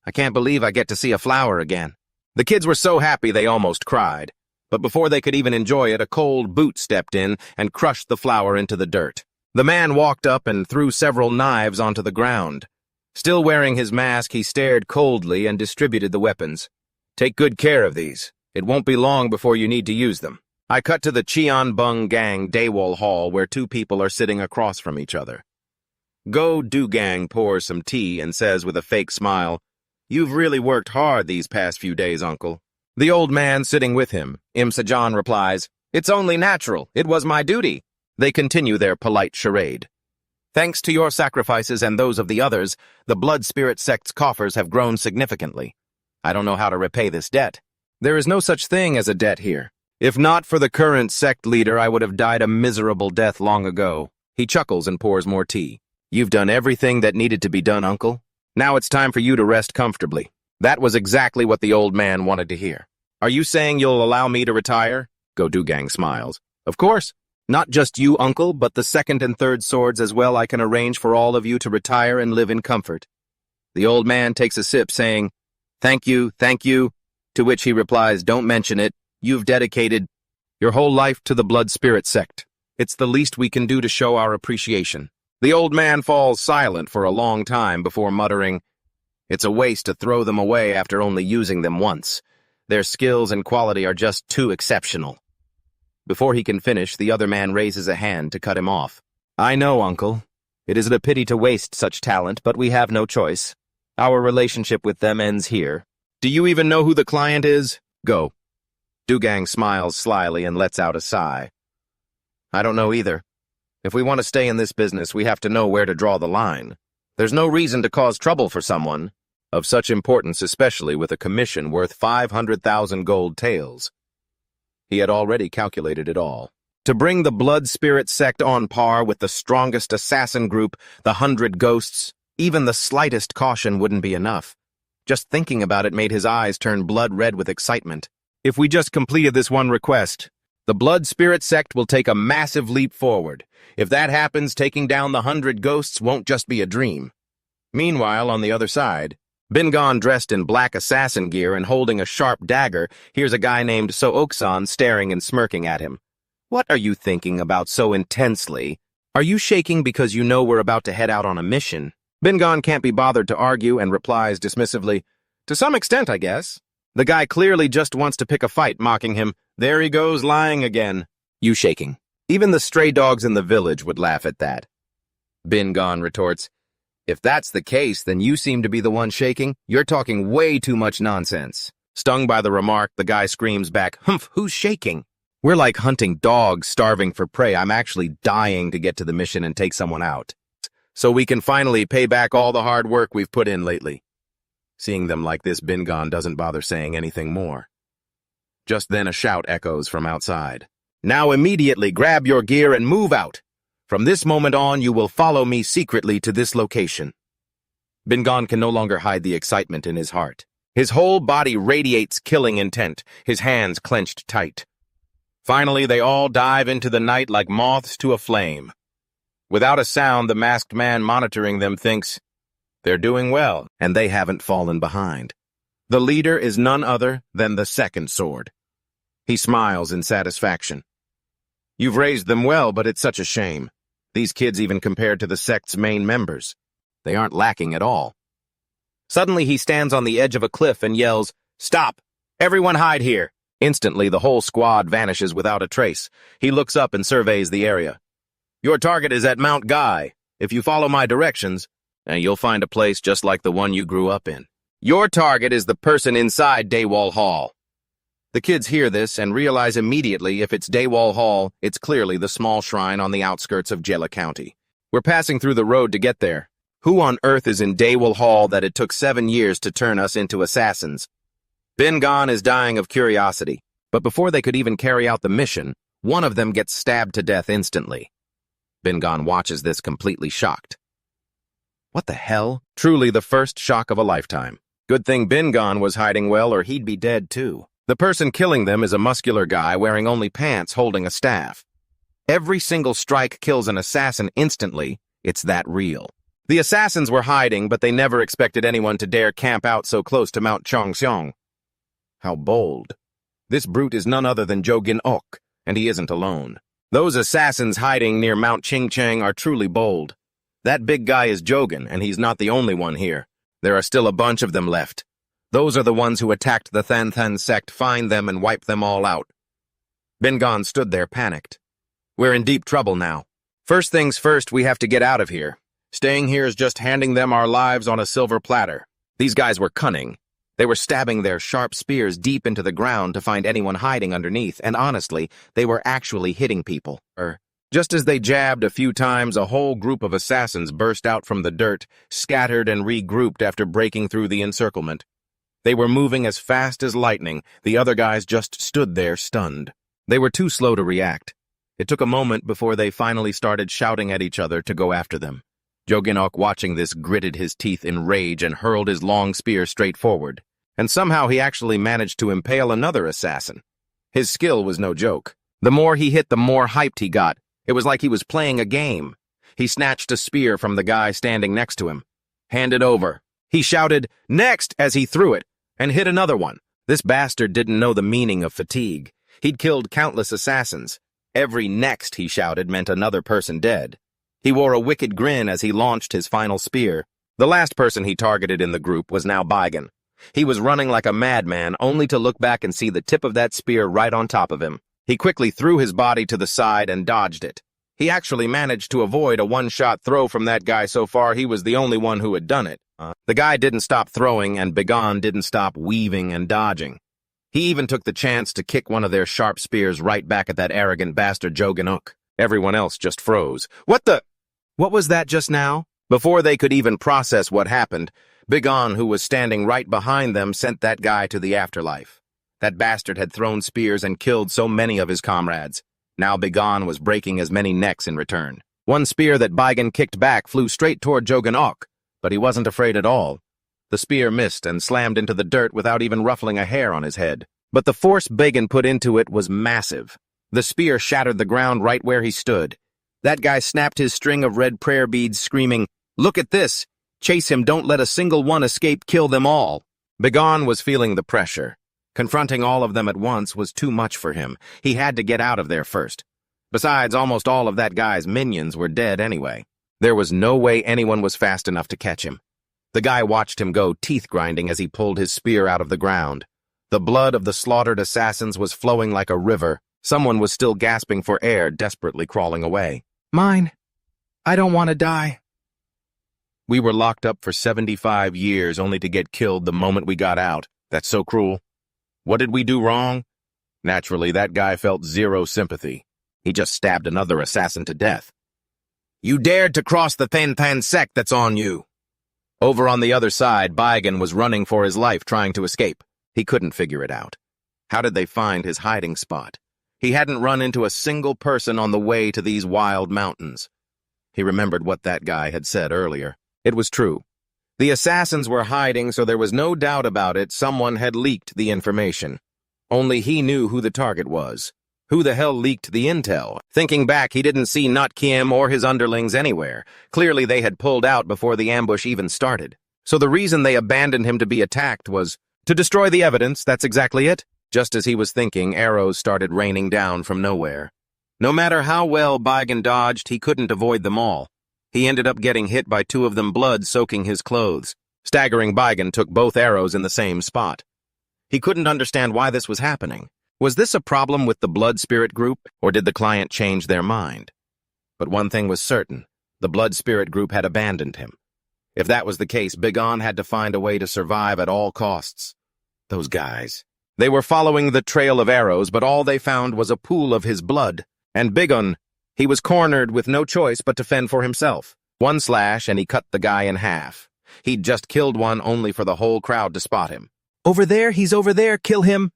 I can't believe I get to see a flower again. The kids were so happy they almost cried. But before they could even enjoy it, a cold boot stepped in and crushed the flower into the dirt. The man walked up and threw several knives onto the ground. Still wearing his mask, he stared coldly and distributed the weapons. Take good care of these. It won't be long before you need to use them. I cut to the Cheonbung Gang Daewol Hall, where 2 people are sitting across from each other. Go Do-gang pours some tea and says with a fake smile, You've really worked hard these past few days, uncle. The old man sitting with him, Im Sajan, replies, It's only natural. It was my duty. They continue their polite charade. Thanks to your sacrifices and those of the others, the blood spirit sect's coffers have grown significantly. I don't know how to repay this debt. There is no such thing as a debt here. If not for the current sect leader, I would have died a miserable death long ago. He chuckles and pours more tea. You've done everything that needed to be done, uncle. Now it's time for you to rest comfortably. That was exactly what the old man wanted to hear. Are you saying you'll allow me to retire? Go-Do-gang smiles. Of course. Not just you, uncle, but the 2nd and 3rd swords as well. I can arrange for all of you to retire and live in comfort. The old man takes a sip, saying, thank you, to which he replies, don't mention it. You've dedicated your whole life to the blood spirit sect. It's the least we can do to show our appreciation. The old man falls silent for a long time before muttering, it's a waste to throw them away after only using them once. Their skills and quality are just too exceptional. Before he can finish, the other man raises a hand to cut him off. I know, uncle. It is a pity to waste such talent, but we have no choice. Our relationship with them ends here. Do you even know who the client is? Go. Dugang smiles slyly and lets out a sigh. I don't know either. If we want to stay in this business, we have to know where to draw the line. There's no reason to cause trouble for someone of such importance, especially with a commission worth 500,000 gold taels. He had already calculated it all. To bring the Blood Spirit sect on par with the strongest assassin group, the 100 Ghosts, even the slightest caution wouldn't be enough. Just thinking about it made his eyes turn blood red with excitement. If we just completed this one request, the Blood Spirit sect will take a massive leap forward. If that happens, taking down the 100 Ghosts won't just be a dream. Meanwhile, on the other side, Bingon, dressed in black assassin gear and holding a sharp dagger, hears a guy named So-Oksan staring and smirking at him. What are you thinking about so intensely? Are you shaking because you know we're about to head out on a mission? Bingon can't be bothered to argue and replies dismissively, To some extent, I guess. The guy clearly just wants to pick a fight, mocking him. There he goes, lying again. You shaking. Even the stray dogs in the village would laugh at that. Bingon retorts, If that's the case, then you seem to be the one shaking. You're talking way too much nonsense. Stung by the remark, the guy screams back, Humph, who's shaking? We're like hunting dogs starving for prey. I'm actually dying to get to the mission and take someone out, so we can finally pay back all the hard work we've put in lately. Seeing them like this, Bingon doesn't bother saying anything more. Just then a shout echoes from outside. Now immediately grab your gear and move out. From this moment on, you will follow me secretly to this location. Bingon can no longer hide the excitement in his heart. His whole body radiates killing intent, his hands clenched tight. Finally, they all dive into the night like moths to a flame. Without a sound, the masked man monitoring them thinks, they're doing well, and they haven't fallen behind. The leader is none other than the second sword. He smiles in satisfaction. You've raised them well, but it's such a shame. These kids even compared to the sect's main members. They aren't lacking at all. Suddenly, he stands on the edge of a cliff and yells, Stop! Everyone hide here! Instantly, the whole squad vanishes without a trace. He looks up and surveys the area. Your target is at Mount Guy. If you follow my directions, and you'll find a place just like the one you grew up in. Your target is the person inside Daywall Hall. The kids hear this and realize immediately if it's Daywall Hall, it's clearly the small shrine on the outskirts of Jella County. We're passing through the road to get there. Who on earth is in Daywall Hall that it took 7 years to turn us into assassins? Bingon is dying of curiosity, but before they could even carry out the mission, one of them gets stabbed to death instantly. Bingon watches this completely shocked. What the hell? Truly the first shock of a lifetime. Good thing Bingon was hiding well or he'd be dead too. The person killing them is a muscular guy wearing only pants holding a staff. Every single strike kills an assassin instantly. It's that real. The assassins were hiding, but they never expected anyone to dare camp out so close to Mount Chongxiong. How bold. This brute is none other than Jogin-ok, and he isn't alone. Those assassins hiding near Mount Qingcheng are truly bold. That big guy is Jogin, and he's not the only one here. There are still a bunch of them left. Those are the ones who attacked the Than sect. Find them and wipe them all out. Bingon stood there panicked. We're in deep trouble now. First things first, we have to get out of here. Staying here is just handing them our lives on a silver platter. These guys were cunning. They were stabbing their sharp spears deep into the ground to find anyone hiding underneath, and honestly, they were actually hitting people. Just as they jabbed a few times, a whole group of assassins burst out from the dirt, scattered and regrouped after breaking through the encirclement. They were moving as fast as lightning. The other guys just stood there stunned. They were too slow to react. It took a moment before they finally started shouting at each other to go after them. Jogin-ok, watching this, gritted his teeth in rage and hurled his long spear straight forward. And somehow he actually managed to impale another assassin. His skill was no joke. The more he hit, the more hyped he got. It was like he was playing a game. He snatched a spear from the guy standing next to him. Hand it over. He shouted, "Next!" as he threw it, and hit another one. This bastard didn't know the meaning of fatigue. He'd killed countless assassins. Every "next," he shouted, meant another person dead. He wore a wicked grin as he launched his final spear. The last person he targeted in the group was now Baigan. He was running like a madman, only to look back and see the tip of that spear right on top of him. He quickly threw his body to the side and dodged it. He actually managed to avoid a one-shot throw from that guy. So far, he was the only one who had done it. The guy didn't stop throwing, and Bigon didn't stop weaving and dodging. He even took the chance to kick one of their sharp spears right back at that arrogant bastard Joganuk. Everyone else just froze. What was that just now? Before they could even process what happened, Bigon, who was standing right behind them, sent that guy to the afterlife. That bastard had thrown spears and killed so many of his comrades. Now Bigon was breaking as many necks in return. One spear that Bigon kicked back flew straight toward Joganuk, but he wasn't afraid at all. The spear missed and slammed into the dirt without even ruffling a hair on his head. But the force Bigon put into it was massive. The spear shattered the ground right where he stood. That guy snapped his string of red prayer beads, screaming, "Look at this! Chase him, don't let a single one escape, kill them all!" Bigon was feeling the pressure. Confronting all of them at once was too much for him. He had to get out of there first. Besides, almost all of that guy's minions were dead anyway. There was no way anyone was fast enough to catch him. The guy watched him go, teeth-grinding as he pulled his spear out of the ground. The blood of the slaughtered assassins was flowing like a river. Someone was still gasping for air, desperately crawling away. "Mine. I don't want to die." We were locked up for 75 years only to get killed the moment we got out. That's so cruel. What did we do wrong? Naturally, that guy felt zero sympathy. He just stabbed another assassin to death. "You dared to cross the Than sect that's on you." Over on the other side, Bigon was running for his life, trying to escape. He couldn't figure it out. How did they find his hiding spot? He hadn't run into a single person on the way to these wild mountains. He remembered what that guy had said earlier. It was true. The assassins were hiding, so there was no doubt about it. Someone had leaked the information. Only he knew who the target was. Who the hell leaked the intel? Thinking back, he didn't see Not Kim or his underlings anywhere. Clearly they had pulled out before the ambush even started. So the reason they abandoned him to be attacked was to destroy the evidence. That's exactly it. Just as he was thinking, arrows started raining down from nowhere. No matter how well Bigon dodged, he couldn't avoid them all. He ended up getting hit by two of them, blood soaking his clothes. Staggering, Bigon took both arrows in the same spot. He couldn't understand why this was happening. Was this a problem with the blood spirit group, or did the client change their mind? But one thing was certain. The blood spirit group had abandoned him. If that was the case, Bigon had to find a way to survive at all costs. Those guys. They were following the trail of arrows, but all they found was a pool of his blood. And Bigon, he was cornered with no choice but to fend for himself. One slash, and he cut the guy in half. He'd just killed one only for the whole crowd to spot him. "Over there, he's over there, kill him!"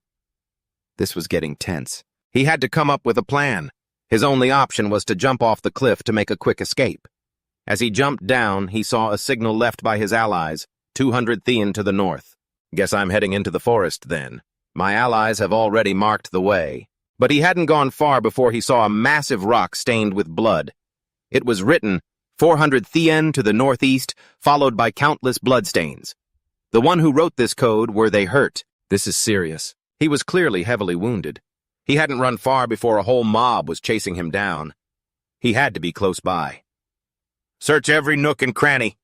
This was getting tense. He had to come up with a plan. His only option was to jump off the cliff to make a quick escape. As he jumped down, he saw a signal left by his allies, 200 Thean to the north. Guess I'm heading into the forest then. My allies have already marked the way. But he hadn't gone far before he saw a massive rock stained with blood. It was written, 400 Thean to the northeast, followed by countless bloodstains. The one who wrote this code, were they hurt? This is serious. He was clearly heavily wounded. He hadn't run far before a whole mob was chasing him down. He had to be close by. "Search every nook and cranny."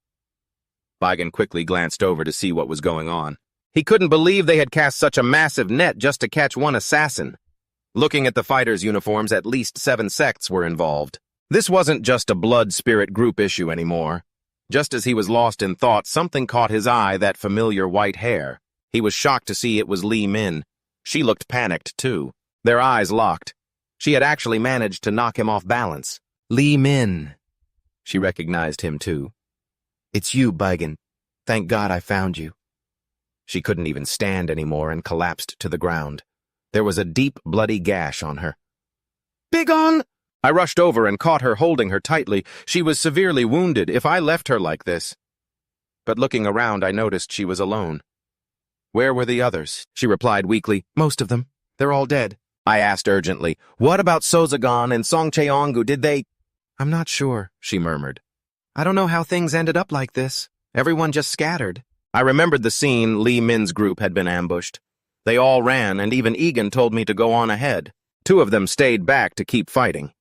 Bigon quickly glanced over to see what was going on. He couldn't believe they had cast such a massive net just to catch one assassin. Looking at the fighters' uniforms, at least 7 sects were involved. This wasn't just a blood spirit group issue anymore. Just as he was lost in thought, something caught his eye, that familiar white hair. He was shocked to see it was Li Min. She looked panicked, too. Their eyes locked. She had actually managed to knock him off balance. "Li Min." She recognized him, too. "It's you, Bigon. Thank God I found you." She couldn't even stand anymore and collapsed to the ground. There was a deep, bloody gash on her. "Bigon!" I rushed over and caught her, holding her tightly. She was severely wounded. If I left her like this... But looking around, I noticed she was alone. "Where were the others?" she replied weakly. "Most of them. They're all dead." I asked urgently, "What about Sozagon and Songcheongu? Did they—" "I'm not sure," she murmured. "I don't know how things ended up like this. Everyone just scattered." I remembered the scene. Li Min's group had been ambushed. They all ran, and even Egan told me to go on ahead. 2 of them stayed back to keep fighting.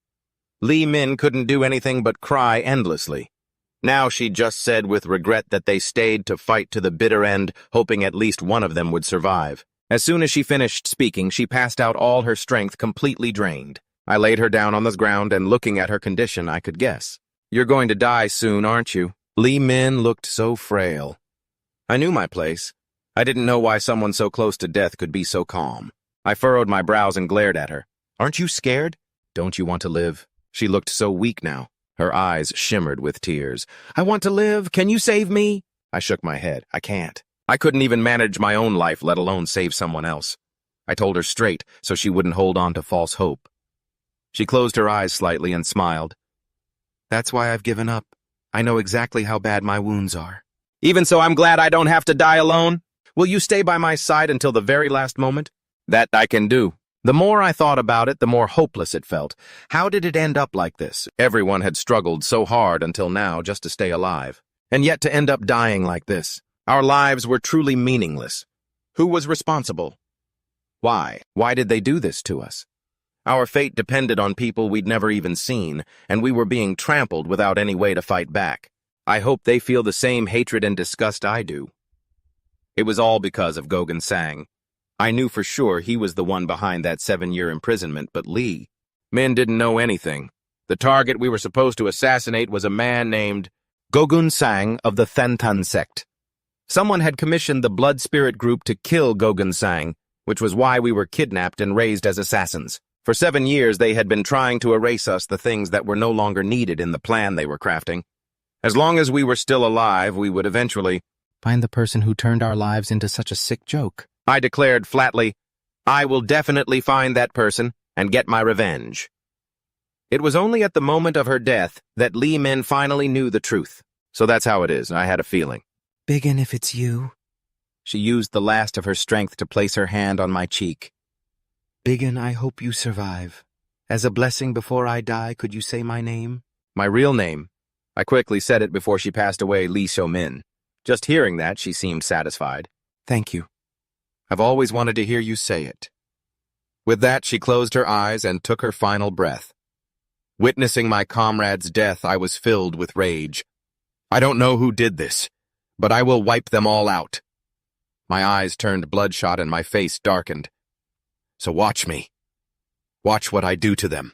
Li Min couldn't do anything but cry endlessly. Now she just said with regret that they stayed to fight to the bitter end, hoping at least one of them would survive. As soon as she finished speaking, she passed out, all her strength completely drained. I laid her down on the ground, and looking at her condition, I could guess. "You're going to die soon, aren't you?" Lee Min looked so frail. I knew my place. I didn't know why someone so close to death could be so calm. I furrowed my brows and glared at her. "Aren't you scared? Don't you want to live?" She looked so weak now. Her eyes shimmered with tears. "I want to live. Can you save me?" I shook my head. "I can't. I couldn't even manage my own life, let alone save someone else." I told her straight so she wouldn't hold on to false hope. She closed her eyes slightly and smiled. "That's why I've given up. I know exactly how bad my wounds are. Even so, I'm glad I don't have to die alone. Will you stay by my side until the very last moment?" "That I can do." The more I thought about it, the more hopeless it felt. How did it end up like this? Everyone had struggled so hard until now just to stay alive. And yet to end up dying like this. Our lives were truly meaningless. Who was responsible? Why? Why did they do this to us? Our fate depended on people we'd never even seen, and we were being trampled without any way to fight back. I hope they feel the same hatred and disgust I do. It was all because of Goguen Sang. I knew for sure he was the one behind that 7-year imprisonment, but Lee Min didn't know anything. The target we were supposed to assassinate was a man named Goguen Sang of the Thantan sect. Someone had commissioned the Blood Spirit group to kill Goguen Sang, which was why we were kidnapped and raised as assassins. For 7 years, they had been trying to erase us the things that were no longer needed in the plan they were crafting. As long as we were still alive, we would eventually find the person who turned our lives into such a sick joke. I declared flatly, "I will definitely find that person and get my revenge." It was only at the moment of her death that Lee Min finally knew the truth. So that's how it is, I had a feeling. "Biggin, if it's you." She used the last of her strength to place her hand on my cheek. "Biggin, I hope you survive. As a blessing before I die, could you say my name?" My real name. I quickly said it before she passed away, Lee Min. Just hearing that, she seemed satisfied. "Thank you. I've always wanted to hear you say it." With that, she closed her eyes and took her final breath. Witnessing my comrade's death, I was filled with rage. I don't know who did this, but I will wipe them all out. My eyes turned bloodshot and my face darkened. So watch me. Watch what I do to them.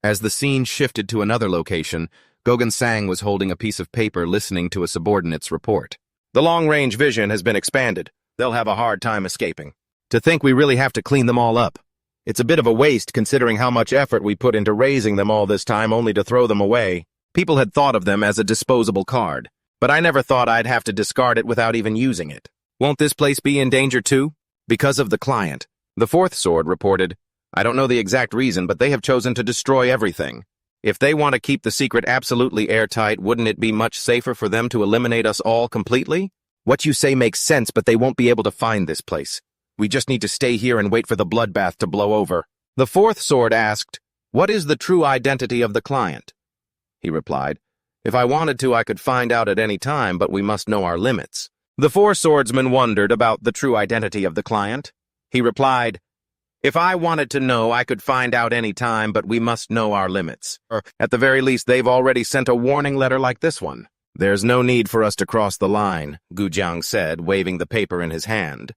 As the scene shifted to another location, Goguen Sang was holding a piece of paper listening to a subordinate's report. "The long-range vision has been expanded. They'll have a hard time escaping. To think we really have to clean them all up. It's a bit of a waste considering how much effort we put into raising them all this time only to throw them away." People had thought of them as a disposable card, but I never thought I'd have to discard it without even using it. "Won't this place be in danger too?" "Because of the client." The fourth sword reported, "I don't know the exact reason, but they have chosen to destroy everything. If they want to keep the secret absolutely airtight, wouldn't it be much safer for them to eliminate us all completely?" "What you say makes sense, but they won't be able to find this place. We just need to stay here and wait for the bloodbath to blow over." The fourth sword asked, "What is the true identity of the client?" He replied, "If I wanted to, I could find out at any time, but we must know our limits." The four swordsmen wondered about the true identity of the client. He replied, "If I wanted to know, I could find out any time, but we must know our limits. Or, at the very least, they've already sent a warning letter like this one." "There's no need for us to cross the line," Gujiang said, waving the paper in his hand.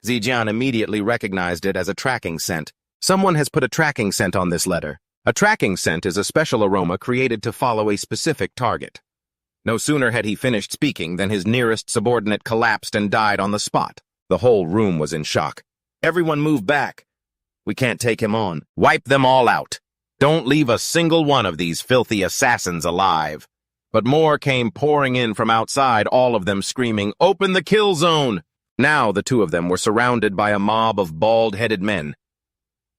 Zijian immediately recognized it as a tracking scent. "Someone has put a tracking scent on this letter." A tracking scent is a special aroma created to follow a specific target. No sooner had he finished speaking than his nearest subordinate collapsed and died on the spot. The whole room was in shock. "Everyone move back. We can't take him on. Wipe them all out. Don't leave a single one of these filthy assassins alive." But more came pouring in from outside, all of them screaming, "Open the kill zone!" Now the two of them were surrounded by a mob of bald-headed men.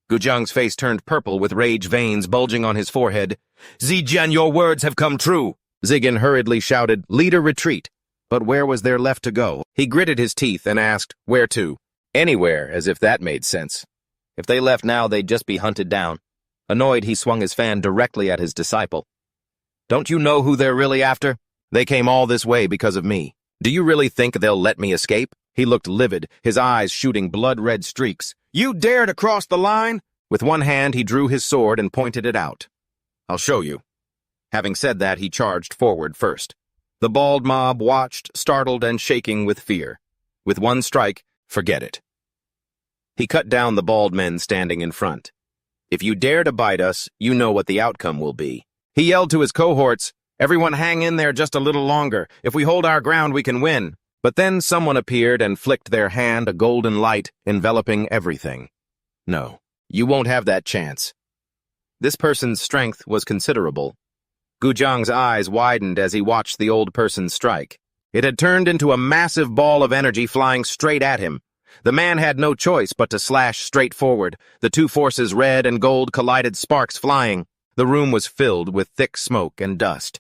Gujiang's face turned purple with rage veins bulging on his forehead. "Zijian, your words have come true!" Zigan hurriedly shouted, "Leader, retreat!" But where was there left to go? He gritted his teeth and asked, "Where to?" "Anywhere, as if that made sense. If they left now, they'd just be hunted down." Annoyed, he swung his fan directly at his disciple. "Don't you know who they're really after? They came all this way because of me. Do you really think they'll let me escape?" He looked livid, his eyes shooting blood-red streaks. "You dare to cross the line?" With one hand, he drew his sword and pointed it out. "I'll show you." Having said that, he charged forward first. The bald mob watched, startled and shaking with fear. With one strike, forget it. He cut down the bald men standing in front. If you dare to bite us, you know what the outcome will be. He yelled to his cohorts, "Everyone hang in there just a little longer. If we hold our ground, we can win." But then someone appeared and flicked their hand, a golden light enveloping everything. No, you won't have that chance. This person's strength was considerable. Gujiang's eyes widened as he watched the old person strike. It had turned into a massive ball of energy flying straight at him. The man had no choice but to slash straight forward, the two forces, red and gold, collided, sparks flying. The room was filled with thick smoke and dust.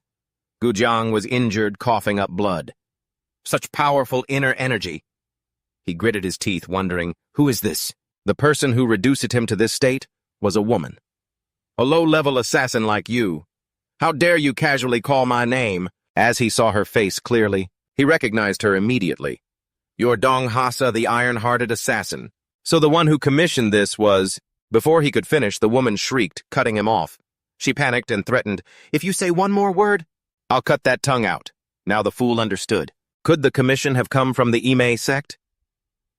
Gujiang was injured, coughing up blood. Such powerful inner energy. He gritted his teeth, wondering, who is this? The person who reduced him to this state was a woman. A low-level assassin like you. How dare you casually call my name? As he saw her face clearly, he recognized her immediately. You're Dong Hasa, the iron-hearted assassin. So the one who commissioned this was... Before he could finish, the woman shrieked, cutting him off. She panicked and threatened, "If you say one more word, I'll cut that tongue out." Now the fool understood. Could the commission have come from the Ime sect?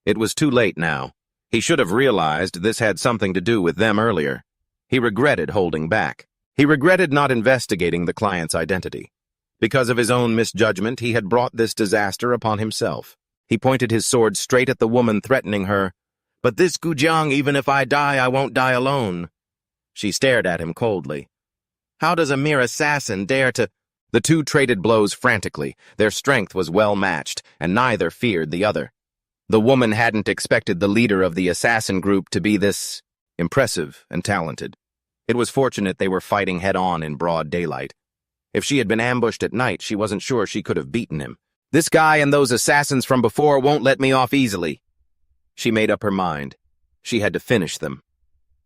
It was too late now. He should have realized this had something to do with them earlier. He regretted holding back. He regretted not investigating the client's identity. Because of his own misjudgment, he had brought this disaster upon himself. He pointed his sword straight at the woman, threatening her. "But this Gujiang, even if I die, I won't die alone." She stared at him coldly. "How does a mere assassin dare to—" The two traded blows frantically. Their strength was well matched, and neither feared the other. The woman hadn't expected the leader of the assassin group to be this impressive and talented. It was fortunate they were fighting head-on in broad daylight. If she had been ambushed at night, she wasn't sure she could have beaten him. "This guy and those assassins from before won't let me off easily." She made up her mind. She had to finish them.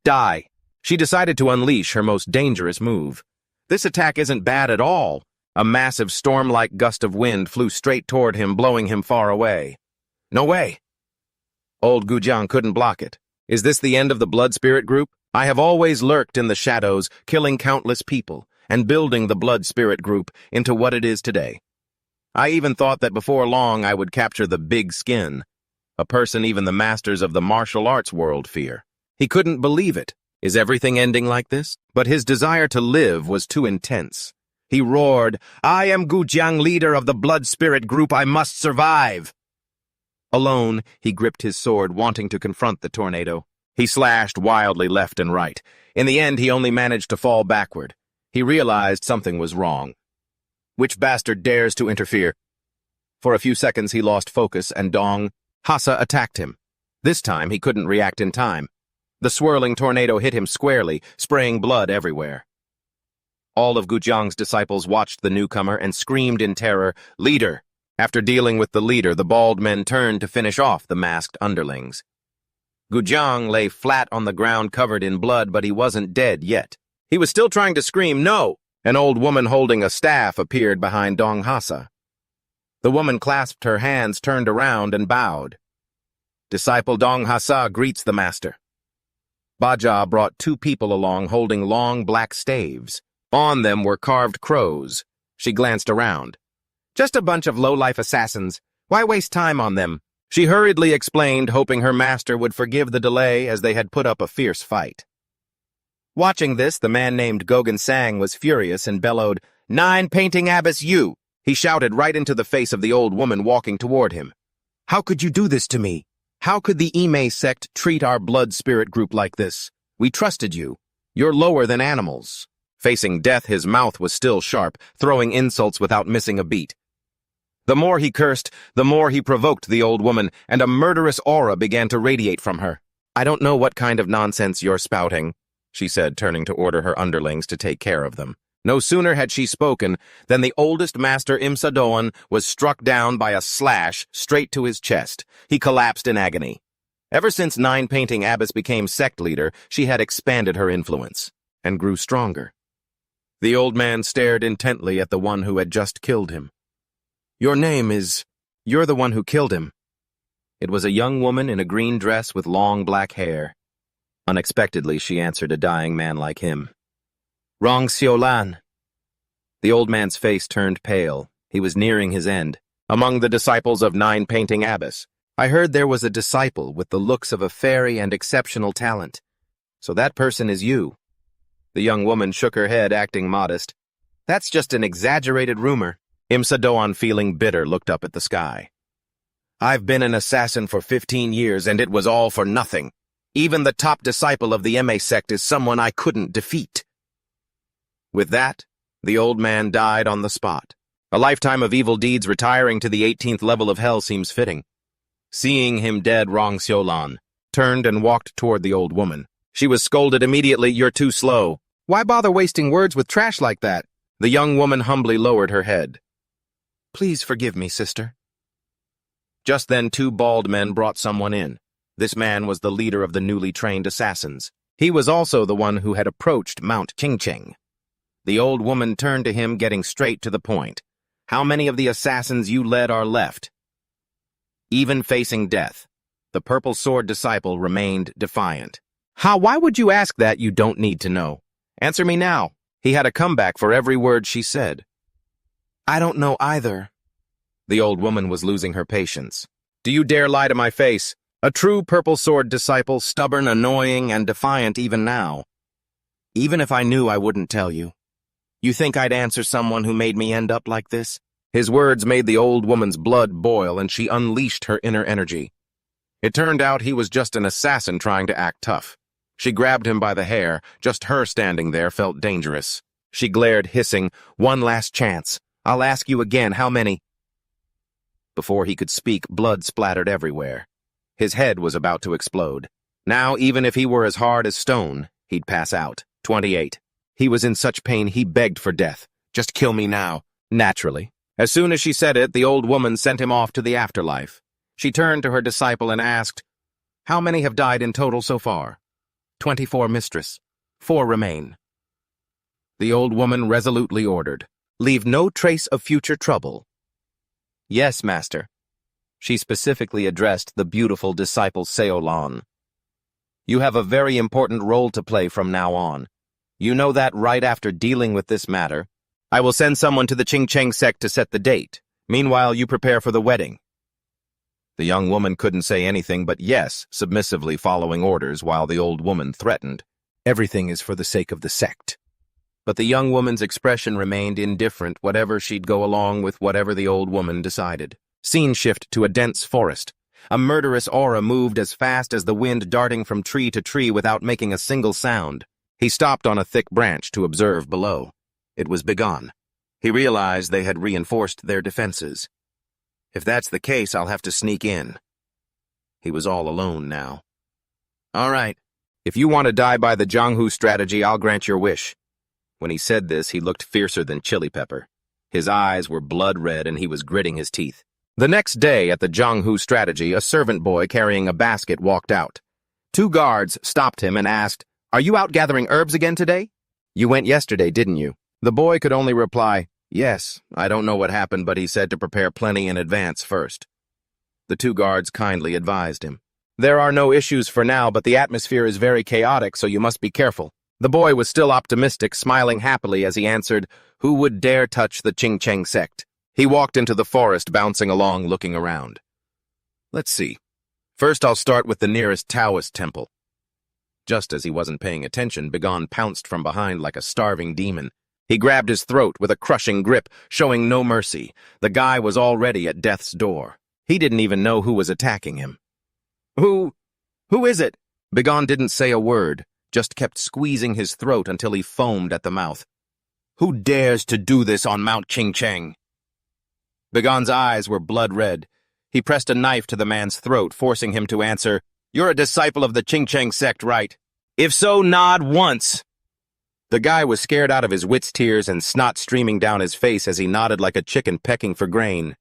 Die. She decided to unleash her most dangerous move. This attack isn't bad at all. A massive storm-like gust of wind flew straight toward him, blowing him far away. No way. Old Gujiang couldn't block it. Is this the end of the blood spirit group? I have always lurked in the shadows, killing countless people, and building the blood spirit group into what it is today. I even thought that before long I would capture the big skin, a person even the masters of the martial arts world fear. He couldn't believe it. Is everything ending like this? But his desire to live was too intense. He roared, "I am Gujiang, leader of the blood spirit group. I must survive." Alone, he gripped his sword, wanting to confront the tornado. He slashed wildly left and right. In the end, he only managed to fall backward. He realized something was wrong. Which bastard dares to interfere? For a few seconds, he lost focus, and Dong Hasa attacked him. This time, he couldn't react in time. The swirling tornado hit him squarely, spraying blood everywhere. All of Gujiang's disciples watched the newcomer and screamed in terror, "Leader!" After dealing with the leader, the bald men turned to finish off the masked underlings. Gujiang lay flat on the ground covered in blood, but he wasn't dead yet. He was still trying to scream, "No!" An old woman holding a staff appeared behind Dong Hasa. The woman clasped her hands, turned around, and bowed. Disciple Dong Hasa greets the master. Baja brought two people along holding long black staves. On them were carved crows. She glanced around. "Just a bunch of low-life assassins. Why waste time on them?" She hurriedly explained, hoping her master would forgive the delay as they had put up a fierce fight. Watching this, the man named Gogan Sang was furious and bellowed, "Nine painting abbess, you!" He shouted right into the face of the old woman walking toward him. "How could you do this to me? How could the Ime sect treat our blood spirit group like this? We trusted you. You're lower than animals." Facing death, his mouth was still sharp, throwing insults without missing a beat. The more he cursed, the more he provoked the old woman, and a murderous aura began to radiate from her. "I don't know what kind of nonsense you're spouting," she said, turning to order her underlings to take care of them. No sooner had she spoken than the oldest master, Imsa Doan, was struck down by a slash straight to his chest. He collapsed in agony. Ever since Nine Painting Abbess became sect leader, she had expanded her influence and grew stronger. The old man stared intently at the one who had just killed him. "Your name is... You're the one who killed him." It was a young woman in a green dress with long black hair. Unexpectedly, she answered a dying man like him. "Rong Xiulan." The old man's face turned pale. He was nearing his end. "Among the disciples of Nine Painting Abbess, I heard there was a disciple with the looks of a fairy and exceptional talent. So that person is you. The young woman shook her head, acting modest. That's just an exaggerated rumor. Imsa Doan, feeling bitter, looked up at the sky. I've been an assassin for 15 years, and it was all for nothing. Even the top disciple of the MA sect is someone I couldn't defeat. With that, the old man died on the spot. A lifetime of evil deeds retiring to the 18th level of hell seems fitting. Seeing him dead, Rong Xiulan turned and walked toward the old woman. She was scolded immediately. You're too slow. Why bother wasting words with trash like that? The young woman humbly lowered her head. Please forgive me, sister. Just then 2 bald men brought someone in. This man was the leader of the newly trained assassins. He was also the one who had approached Mount Qingcheng. The old woman turned to him, getting straight to the point. How many of the assassins you led are left? Even facing death, the purple sword disciple remained defiant. Why would you ask that? You don't need to know. Answer me now. He had a comeback for every word she said. I don't know either. The old woman was losing her patience. Do you dare lie to my face? A true purple sword disciple, stubborn, annoying, and defiant even now. Even if I knew, I wouldn't tell you. You think I'd answer someone who made me end up like this? His words made the old woman's blood boil, and she unleashed her inner energy. It turned out he was just an assassin trying to act tough. She grabbed him by the hair. Just her standing there felt dangerous. She glared, hissing, One last chance. I'll ask you again, how many? Before he could speak, blood splattered everywhere. His head was about to explode. Now, even if he were as hard as stone, he'd pass out. 28. He was in such pain he begged for death. Just kill me now. Naturally. As soon as she said it, the old woman sent him off to the afterlife. She turned to her disciple and asked, How many have died in total so far? 24, mistress. 4 remain. The old woman resolutely ordered, Leave no trace of future trouble. Yes, master. She specifically addressed the beautiful disciple Seolan. You have a very important role to play from now on. You know that right after dealing with this matter, I will send someone to the Qingcheng sect to set the date. Meanwhile, you prepare for the wedding. The young woman couldn't say anything but yes, submissively following orders while the old woman threatened. Everything is for the sake of the sect. But the young woman's expression remained indifferent, whatever she'd go along with whatever the old woman decided. Scene shift to a dense forest. A murderous aura moved as fast as the wind, darting from tree to tree without making a single sound. He stopped on a thick branch to observe below. It was Begon. He realized they had reinforced their defenses. If that's the case, I'll have to sneak in. He was all alone now. All right. If you want to die by the Jianghu strategy, I'll grant your wish. When he said this, he looked fiercer than chili pepper. His eyes were blood red and he was gritting his teeth. The next day at the Jianghu strategy, a servant boy carrying a basket walked out. 2 guards stopped him and asked, Are you out gathering herbs again today? You went yesterday, didn't you? The boy could only reply, Yes, I don't know what happened, but he said to prepare plenty in advance first. The 2 guards kindly advised him. There are no issues for now, but the atmosphere is very chaotic, so you must be careful. The boy was still optimistic, smiling happily as he answered, Who would dare touch the Qingcheng sect? He walked into the forest, bouncing along, looking around. Let's see. First, I'll start with the nearest Taoist temple. Just as he wasn't paying attention, Begon pounced from behind like a starving demon. He grabbed his throat with a crushing grip, showing no mercy. The guy was already at death's door. He didn't even know who was attacking him. Who is it? Begon didn't say a word, just kept squeezing his throat until he foamed at the mouth. Who dares to do this on Mount Qingcheng? Begon's eyes were blood red. He pressed a knife to the man's throat, forcing him to answer, You're a disciple of the Qingcheng sect, right? If so, nod once. The guy was scared out of his wits, tears and snot streaming down his face as he nodded like a chicken pecking for grain.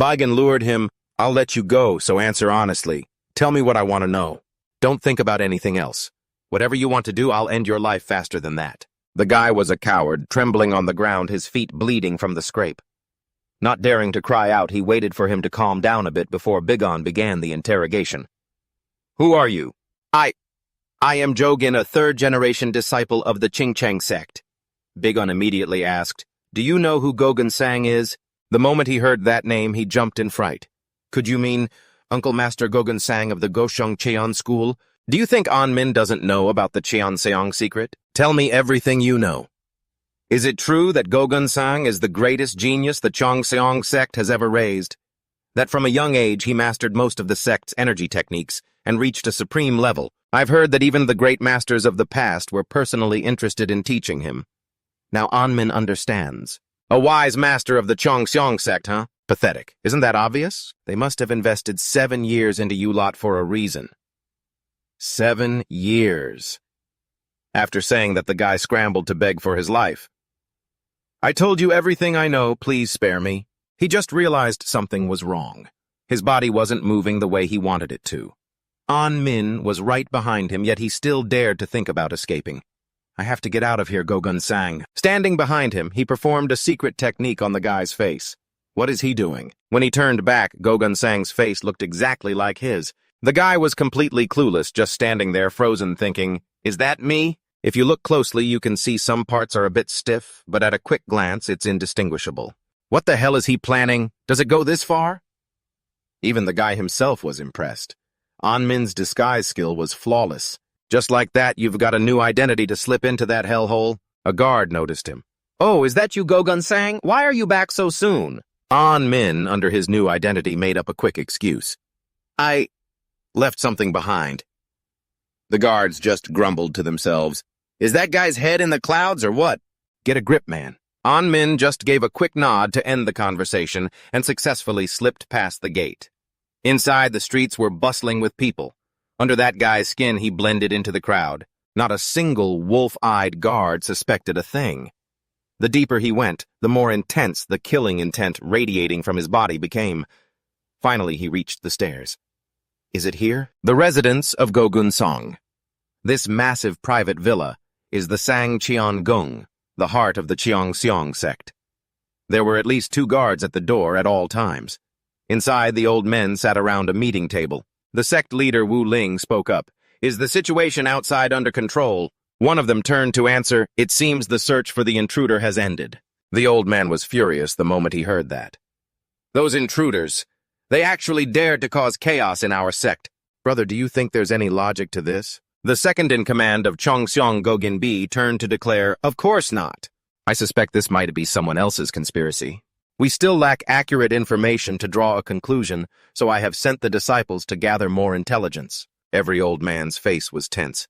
Baigan lured him, I'll let you go, so answer honestly. Tell me what I want to know. Don't think about anything else. Whatever you want to do, I'll end your life faster than that. The guy was a coward, trembling on the ground, his feet bleeding from the scrape. Not daring to cry out, he waited for him to calm down a bit before Begon began the interrogation. Who are you? I am Jogin, a 3rd-generation disciple of the Qingcheng sect. Begon immediately asked, Do you know who Gogun Sang is? The moment he heard that name, he jumped in fright. Could you mean Uncle Master Gogun Sang of the Gosheng Cheon School? Do you think An doesn't know about the Cheonseong secret? Tell me everything you know. Is it true that Gogunsang is the greatest genius the Cheonseong sect has ever raised? That from a young age he mastered most of the sect's energy techniques and reached a supreme level? I've heard that even the great masters of the past were personally interested in teaching him. Now An understands. A wise master of the Cheonseong sect, huh? Pathetic. Isn't that obvious? They must have invested 7 years into you lot for a reason. 7 years. After saying that, the guy scrambled to beg for his life. I told you everything I know, please spare me. He just realized something was wrong. His body wasn't moving the way he wanted it to. An was right behind him, yet he still dared to think about escaping. I have to get out of here, Gogunsang. Standing behind him, he performed a secret technique on the guy's face. What is he doing? When he turned back, Gogunsang's face looked exactly like his. The guy was completely clueless, just standing there frozen, thinking, is that me? If you look closely, you can see some parts are a bit stiff, but at a quick glance, it's indistinguishable. What the hell is he planning? Does it go this far? Even the guy himself was impressed. Anmin's disguise skill was flawless. Just like that, you've got a new identity to slip into that hellhole. A guard noticed him. Oh, is that you, Gogunsang? Why are you back so soon? An, under his new identity, made up a quick excuse. I left something behind. The guards just grumbled to themselves. Is that guy's head in the clouds or what? Get a grip, man. An just gave a quick nod to end the conversation and successfully slipped past the gate. Inside, the streets were bustling with people. Under that guy's skin, he blended into the crowd. Not a single wolf-eyed guard suspected a thing. The deeper he went, the more intense the killing intent radiating from his body became. Finally, he reached the stairs. Is it here? The residence of Gogunsang. This massive private villa is the Sangcheongung, the heart of the Cheongseong sect. There were at least 2 guards at the door at all times. Inside, the old men sat around a meeting table. The sect leader Wu Ling spoke up. Is the situation outside under control? One of them turned to answer, it seems the search for the intruder has ended. The old man was furious the moment he heard that. Those intruders, they actually dared to cause chaos in our sect. Brother, do you think there's any logic to this? The second-in-command of Cheongseong Goginbi turned to declare, of course not. I suspect this might be someone else's conspiracy. We still lack accurate information to draw a conclusion, so I have sent the disciples to gather more intelligence. Every old man's face was tense.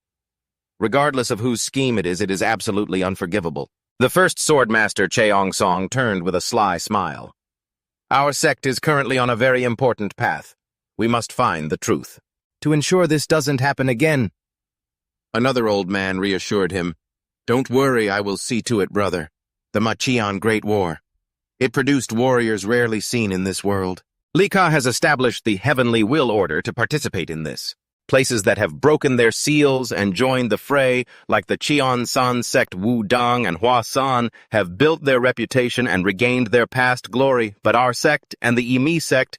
Regardless of whose scheme it is absolutely unforgivable. The first swordmaster Cheongsong turned with a sly smile. Our sect is currently on a very important path. We must find the truth. To ensure this doesn't happen again. Another old man reassured him. Don't worry, I will see to it, brother. The Machian Great War. It produced warriors rarely seen in this world. Lika has established the Heavenly Will Order to participate in this. Places that have broken their seals and joined the fray, like the Cheonsan sect Wudang and Hwasan, have built their reputation and regained their past glory, but our sect and the Imi sect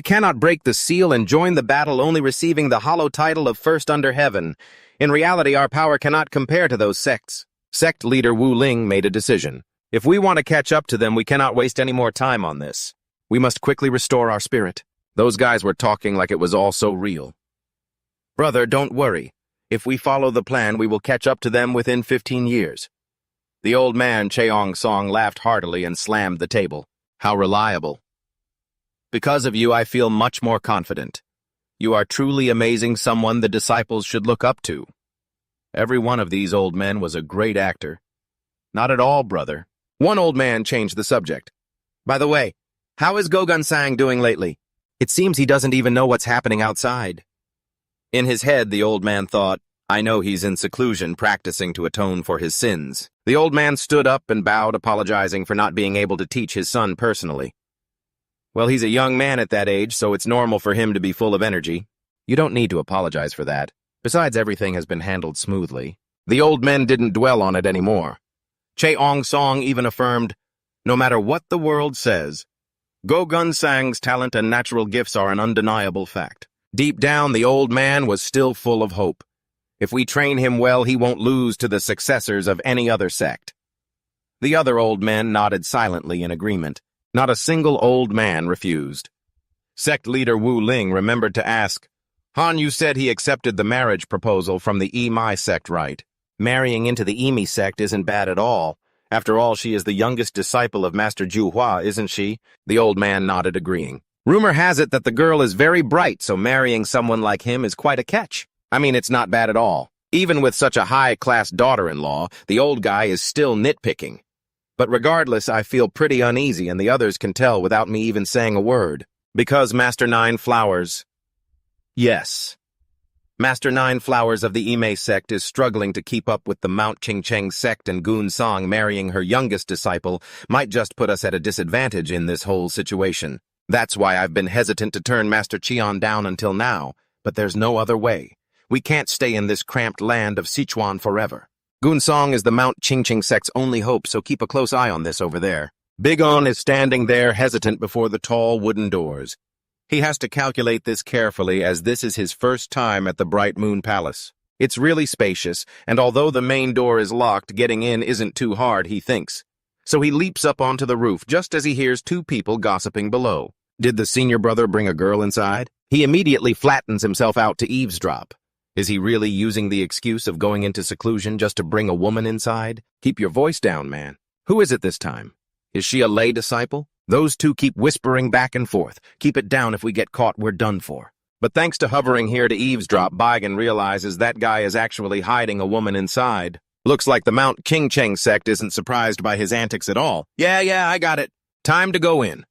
cannot break the seal and join the battle, only receiving the hollow title of First Under Heaven. In reality, our power cannot compare to those sects. Sect leader Wu Ling made a decision. If we want to catch up to them, we cannot waste any more time on this. We must quickly restore our spirit. Those guys were talking like it was all so real. Brother, don't worry. If we follow the plan, we will catch up to them within 15 years. The old man, Cheongsong, laughed heartily and slammed the table. How reliable. Because of you, I feel much more confident. You are truly amazing, someone the disciples should look up to. Every one of these old men was a great actor. Not at all, brother. One old man changed the subject. By the way, how is Gogunsang doing lately? It seems he doesn't even know what's happening outside. In his head, the old man thought, I know he's in seclusion practicing to atone for his sins. The old man stood up and bowed, apologizing for not being able to teach his son personally. Well, he's a young man at that age, so it's normal for him to be full of energy. You don't need to apologize for that. Besides, everything has been handled smoothly. The old men didn't dwell on it anymore. Cheongsong even affirmed, no matter what the world says, Gogunsang's talent and natural gifts are an undeniable fact. Deep down, the old man was still full of hope. If we train him well, he won't lose to the successors of any other sect. The other old men nodded silently in agreement. Not a single old man refused. Sect leader Wu Ling remembered to ask, Han, you said he accepted the marriage proposal from the Emi sect, right? Marrying into the Emi sect isn't bad at all. After all, she is the youngest disciple of Master Juhua, isn't she? The old man nodded, agreeing. Rumor has it that the girl is very bright, so marrying someone like him is quite a catch. I mean, it's not bad at all. Even with such a high-class daughter-in-law, the old guy is still nitpicking. But regardless, I feel pretty uneasy, and the others can tell without me even saying a word. Because Master Nine Flowers... Yes. Master Nine Flowers of the Ime sect is struggling to keep up with the Mount Qingcheng sect, and Goon Song marrying her youngest disciple might just put us at a disadvantage in this whole situation. That's why I've been hesitant to turn Master Qian down until now, but there's no other way. We can't stay in this cramped land of Sichuan forever. Goon Song is the Mount Qingcheng sect's only hope, so keep a close eye on this over there. Big On is standing there hesitant before the tall wooden doors. He has to calculate this carefully, as this is his first time at the Bright Moon Palace. It's really spacious, and although the main door is locked, getting in isn't too hard, he thinks. So he leaps up onto the roof just as he hears two people gossiping below. Did the senior brother bring a girl inside? He immediately flattens himself out to eavesdrop. Is he really using the excuse of going into seclusion just to bring a woman inside? Keep your voice down, man. Who is it this time? Is she a lay disciple? Those two keep whispering back and forth. Keep it down. If we get caught, we're done for. But thanks to hovering here to eavesdrop, Baigan realizes that guy is actually hiding a woman inside. Looks like the Mount Qingcheng sect isn't surprised by his antics at all. Yeah, I got it. Time to go in.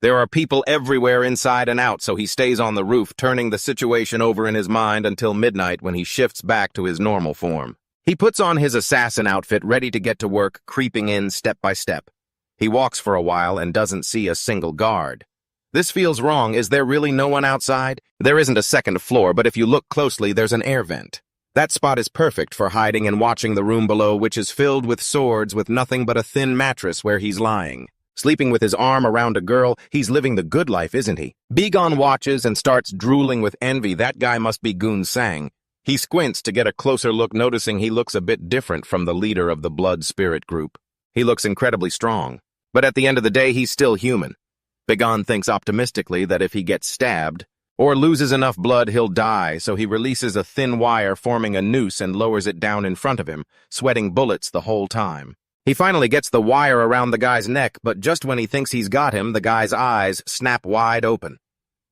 There are people everywhere inside and out, so he stays on the roof, turning the situation over in his mind until midnight, when he shifts back to his normal form. He puts on his assassin outfit, ready to get to work, creeping in step by step. He walks for a while and doesn't see a single guard. This feels wrong. Is there really no one outside? There isn't a second floor, but if you look closely, there's an air vent. That spot is perfect for hiding and watching the room below, which is filled with swords with nothing but a thin mattress where he's lying. Sleeping with his arm around a girl, he's living the good life, isn't he? Bigon watches and starts drooling with envy. That guy must be Goon Sang. He squints to get a closer look, noticing he looks a bit different from the leader of the blood spirit group. He looks incredibly strong. But at the end of the day, he's still human. Bigon thinks optimistically that if he gets stabbed or loses enough blood, he'll die, so he releases a thin wire, forming a noose, and lowers it down in front of him, sweating bullets the whole time. He finally gets the wire around the guy's neck, but just when he thinks he's got him, the guy's eyes snap wide open.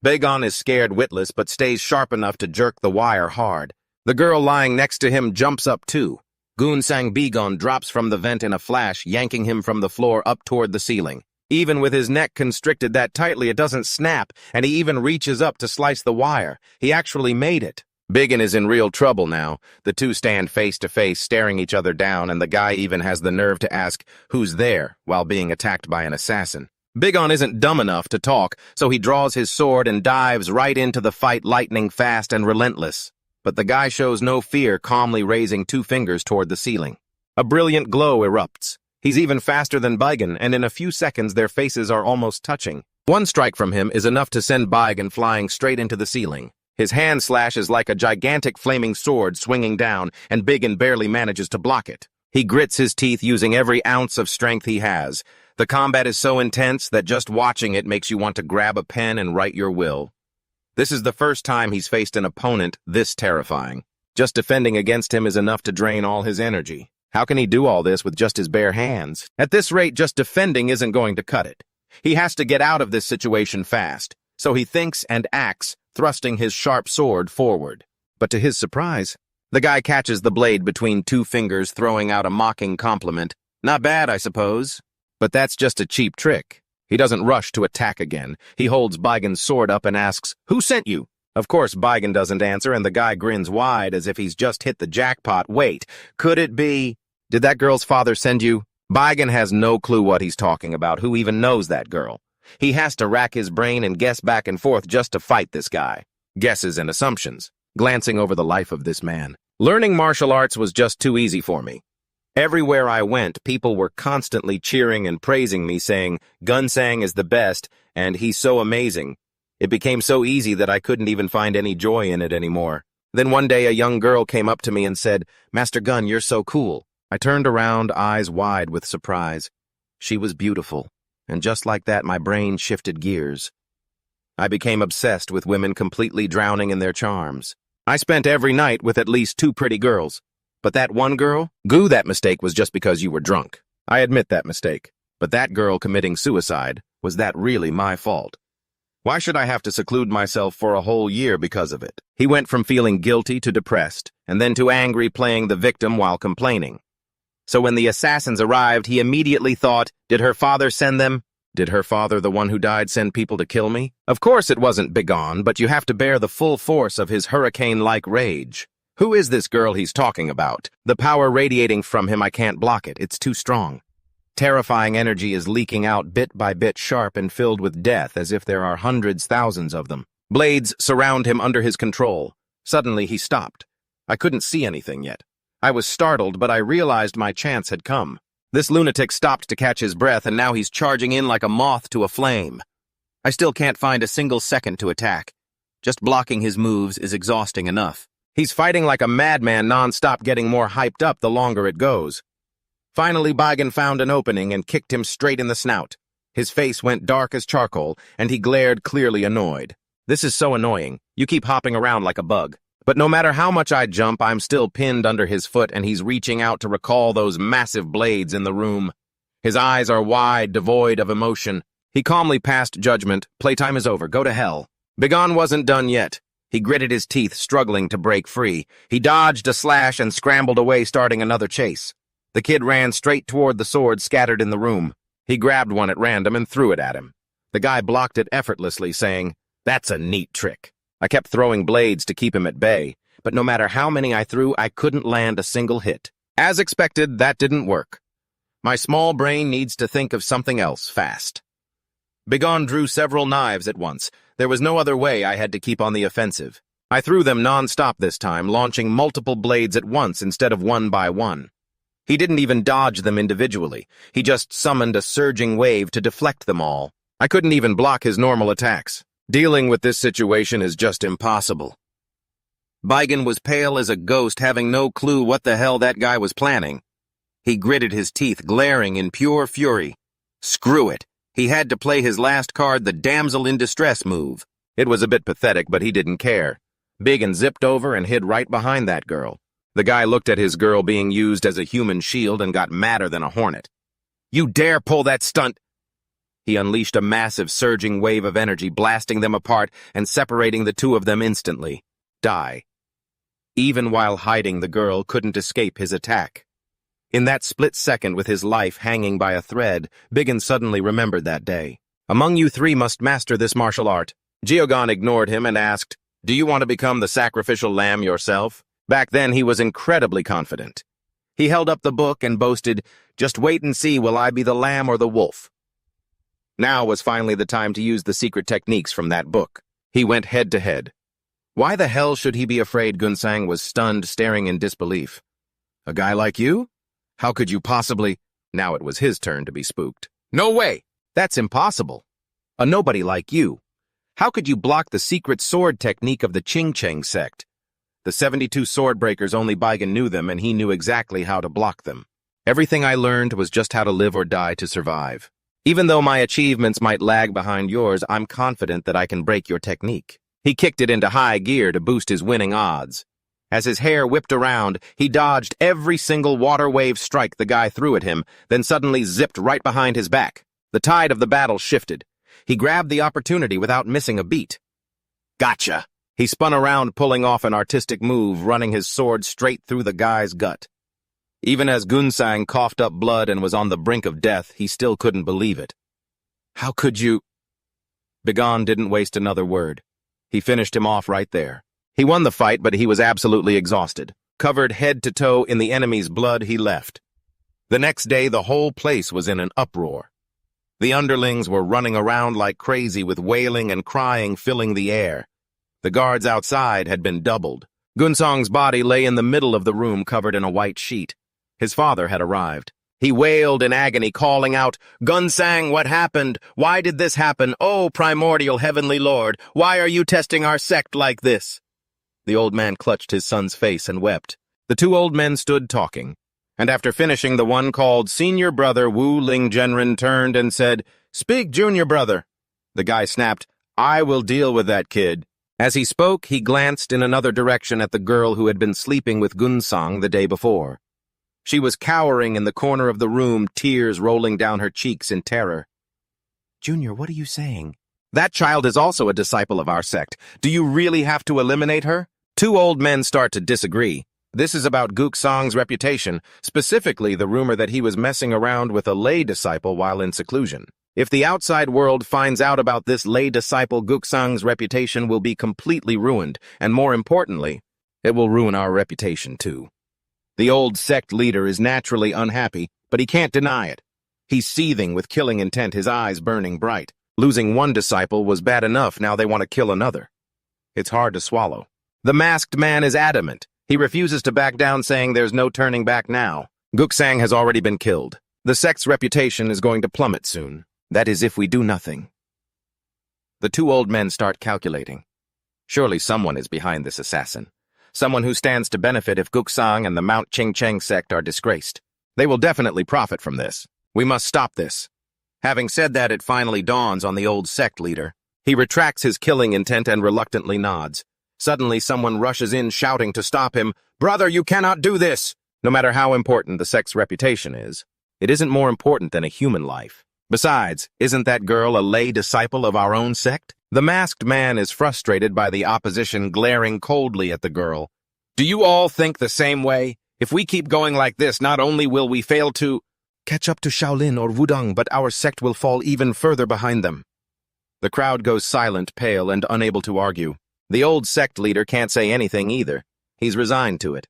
Bigon is scared witless, but stays sharp enough to jerk the wire hard. The girl lying next to him jumps up too. Goon Sang Bigon drops from the vent in a flash, yanking him from the floor up toward the ceiling. Even with his neck constricted that tightly, it doesn't snap, and he even reaches up to slice the wire. He actually made it. Bigon is in real trouble now. The two stand face to face, staring each other down, and the guy even has the nerve to ask, "Who's there?" while being attacked by an assassin. Bigon isn't dumb enough to talk, so he draws his sword and dives right into the fight, lightning fast and relentless. But the guy shows no fear, calmly raising two fingers toward the ceiling. A brilliant glow erupts. He's even faster than Bigon, and in a few seconds their faces are almost touching. One strike from him is enough to send Bigon flying straight into the ceiling. His hand slash is like a gigantic flaming sword swinging down, and Bigon barely manages to block it. He grits his teeth, using every ounce of strength he has. The combat is so intense that just watching it makes you want to grab a pen and write your will. This is the first time he's faced an opponent this terrifying. Just defending against him is enough to drain all his energy. How can he do all this with just his bare hands? At this rate, just defending isn't going to cut it. He has to get out of this situation fast, so he thinks and acts, thrusting his sharp sword forward. But to his surprise, the guy catches the blade between two fingers, throwing out a mocking compliment. "Not bad, I suppose." But that's just a cheap trick. He doesn't rush to attack again. He holds Bigon's sword up and asks, "Who sent you?" Of course, Bigon doesn't answer, and the guy grins wide as if he's just hit the jackpot. Wait, could it be... Did that girl's father send you? Bigon has no clue what he's talking about. Who even knows that girl? He has to rack his brain and guess back and forth just to fight this guy. Guesses and assumptions. Glancing over the life of this man. Learning martial arts was just too easy for me. Everywhere I went, people were constantly cheering and praising me, saying, "Gunsang is the best, and he's so amazing." It became so easy that I couldn't even find any joy in it anymore. Then one day a young girl came up to me and said, "Master Gun, you're so cool." I turned around, eyes wide with surprise. She was beautiful, and just like that my brain shifted gears. I became obsessed with women completely drowning in their charms. I spent every night with at least 2 pretty girls. But that one girl? Goo, that mistake was just because you were drunk. I admit that mistake. But that girl committing suicide, was that really my fault? Why should I have to seclude myself for a whole year because of it? He went from feeling guilty to depressed, and then to angry, playing the victim while complaining. So when the assassins arrived, he immediately thought, did her father send them? Did her father, the one who died, send people to kill me? Of course it wasn't Begone, but you have to bear the full force of his hurricane-like rage. Who is this girl he's talking about? The power radiating from him, I can't block it. It's too strong. Terrifying energy is leaking out bit by bit, sharp and filled with death, as if there are hundreds, thousands of them. Blades surround him under his control. Suddenly he stopped. I couldn't see anything yet. I was startled, but I realized my chance had come. This lunatic stopped to catch his breath, and now he's charging in like a moth to a flame. I still can't find a single second to attack. Just blocking his moves is exhausting enough. He's fighting like a madman, non-stop, getting more hyped up the longer it goes. Finally, Begone found an opening and kicked him straight in the snout. His face went dark as charcoal, and he glared, clearly annoyed. This is so annoying. You keep hopping around like a bug. But no matter how much I jump, I'm still pinned under his foot, and he's reaching out to recall those massive blades in the room. His eyes are wide, devoid of emotion. He calmly passed judgment. Playtime is over. Go to hell. Begone wasn't done yet. He gritted his teeth, struggling to break free. He dodged a slash and scrambled away, starting another chase. The kid ran straight toward the sword scattered in the room. He grabbed one at random and threw it at him. The guy blocked it effortlessly, saying, "That's a neat trick." I kept throwing blades to keep him at bay, but no matter how many I threw, I couldn't land a single hit. As expected, that didn't work. My small brain needs to think of something else fast. Begone drew several knives at once. There was no other way. I had to keep on the offensive. I threw them non-stop this time, launching multiple blades at once instead of one by one. He didn't even dodge them individually. He just summoned a surging wave to deflect them all. I couldn't even block his normal attacks. Dealing with this situation is just impossible. Begone was pale as a ghost, having no clue what the hell that guy was planning. He gritted his teeth, glaring in pure fury. Screw it. He had to play his last card, the damsel in distress move. It was a bit pathetic, but he didn't care. Begone zipped over and hid right behind that girl. The guy looked at his girl being used as a human shield and got madder than a hornet. "You dare pull that stunt!" He unleashed a massive surging wave of energy, blasting them apart and separating the two of them instantly. Die. Even while hiding, the girl couldn't escape his attack. In that split second, with his life hanging by a thread, Begone suddenly remembered that day. "Among you 3 must master this martial art." Geoghan ignored him and asked, "Do you want to become the sacrificial lamb yourself?" Back then, he was incredibly confident. He held up the book and boasted, "Just wait and see, will I be the lamb or the wolf?" Now was finally the time to use the secret techniques from that book. He went head to head. Why the hell should he be afraid? Gunsang was stunned, staring in disbelief. "A guy like you? How could you possibly—" Now it was his turn to be spooked. "No way! That's impossible. A nobody like you. How could you block the secret sword technique of the Ching Cheng sect? The 72 sword breakers, only Begone knew them, and he knew exactly how to block them. Everything I learned was just how to live or die to survive. Even though my achievements might lag behind yours, I'm confident that I can break your technique." He kicked it into high gear to boost his winning odds. As his hair whipped around, he dodged every single water wave strike the guy threw at him, then suddenly zipped right behind his back. The tide of the battle shifted. He grabbed the opportunity without missing a beat. "Gotcha!" He spun around, pulling off an artistic move, running his sword straight through the guy's gut. Even as Gunsang coughed up blood and was on the brink of death, he still couldn't believe it. "How could you—" Begone didn't waste another word. He finished him off right there. He won the fight, but he was absolutely exhausted. Covered head to toe in the enemy's blood, he left. The next day, the whole place was in an uproar. The underlings were running around like crazy, with wailing and crying filling the air. The guards outside had been doubled. Gunsang's body lay in the middle of the room, covered in a white sheet. His father had arrived. He wailed in agony, calling out, "Gunsang, what happened? Why did this happen? Oh, primordial heavenly lord, why are you testing our sect like this?" The old man clutched his son's face and wept. The 2 old men stood talking, and after finishing, the one called senior brother Wu Ling Genren turned and said, "Speak, junior brother." The guy snapped, I will deal with that kid. As he spoke, he glanced in another direction at the girl who had been sleeping with Gunsang the day before. She was cowering in the corner of the room, tears rolling down her cheeks in terror. Junior, what are you saying? That child is also a disciple of our sect. Do you really have to eliminate her? Two old men start to disagree. This is about Guksang's reputation, specifically the rumor that he was messing around with a lay disciple while in seclusion. If the outside world finds out about this lay disciple, Guksang's reputation will be completely ruined, and more importantly, it will ruin our reputation too. The old sect leader is naturally unhappy, but he can't deny it. He's seething with killing intent, his eyes burning bright. Losing one disciple was bad enough, now they want to kill another. It's hard to swallow. The masked man is adamant. He refuses to back down, saying there's no turning back now. Guksang has already been killed. The sect's reputation is going to plummet soon. That is, if we do nothing. The two old men start calculating. Surely someone is behind this assassin. Someone who stands to benefit if Guksang and the Mount Qingcheng sect are disgraced. They will definitely profit from this. We must stop this. Having said that, it finally dawns on the old sect leader. He retracts his killing intent and reluctantly nods. Suddenly, someone rushes in, shouting to stop him. Brother, you cannot do this! No matter how important the sect's reputation is, it isn't more important than a human life. Besides, isn't that girl a lay disciple of our own sect? The masked man is frustrated by the opposition glaring coldly at the girl. Do you all think the same way? If we keep going like this, not only will we fail to catch up to Shaolin or Wudang, but our sect will fall even further behind them. The crowd goes silent, pale, and unable to argue. The old sect leader can't say anything either. He's resigned to it.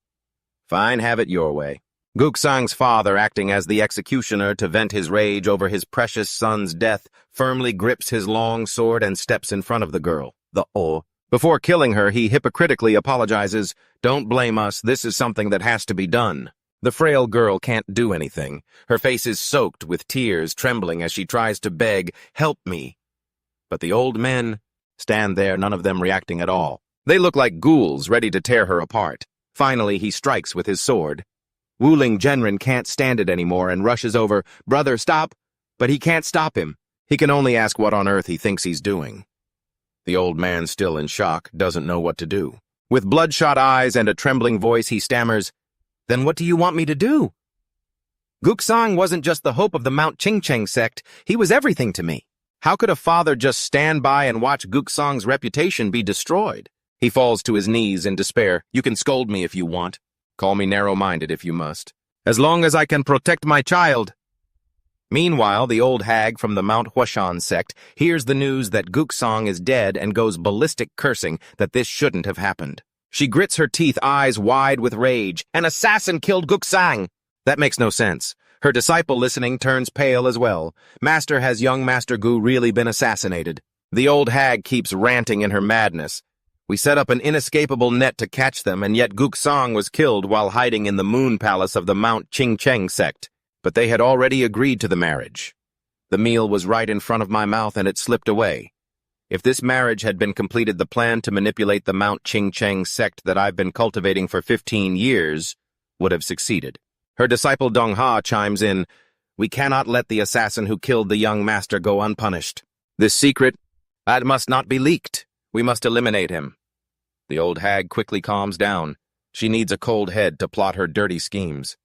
Fine, have it your way. Guksang's father, acting as the executioner to vent his rage over his precious son's death, firmly grips his long sword and steps in front of the girl, Before killing her, he hypocritically apologizes. Don't blame us, this is something that has to be done. The frail girl can't do anything. Her face is soaked with tears, trembling as she tries to beg, help me. But the old men stand there, none of them reacting at all. They look like ghouls ready to tear her apart. Finally, he strikes with his sword. Wuling Genren can't stand it anymore and rushes over. Brother, stop! But he can't stop him. He can only ask what on earth he thinks he's doing. The old man, still in shock, doesn't know what to do. With bloodshot eyes and a trembling voice, he stammers, Then what do you want me to do? Guksang wasn't just the hope of the Mount Qingcheng sect, he was everything to me. How could a father just stand by and watch Guksang's reputation be destroyed? He falls to his knees in despair. You can scold me if you want. Call me narrow-minded if you must. As long as I can protect my child. Meanwhile, the old hag from the Mount Huashan sect hears the news that Guksang is dead and goes ballistic, cursing that this shouldn't have happened. She grits her teeth, eyes wide with rage. An assassin killed Guksang! That makes no sense. Her disciple, listening, turns pale as well. Has young Master Gu really been assassinated? The old hag keeps ranting in her madness. We set up an inescapable net to catch them, and yet Guksang was killed while hiding in the moon palace of the Mount Qingcheng sect. But they had already agreed to the marriage. The meal was right in front of my mouth, and it slipped away. If this marriage had been completed, the plan to manipulate the Mount Qingcheng sect that I've been cultivating for 15 years would have succeeded. Her disciple Dong Ha chimes in, We cannot let the assassin who killed the young master go unpunished. This secret, that must not be leaked. We must eliminate him. The old hag quickly calms down. She needs a cold head to plot her dirty schemes.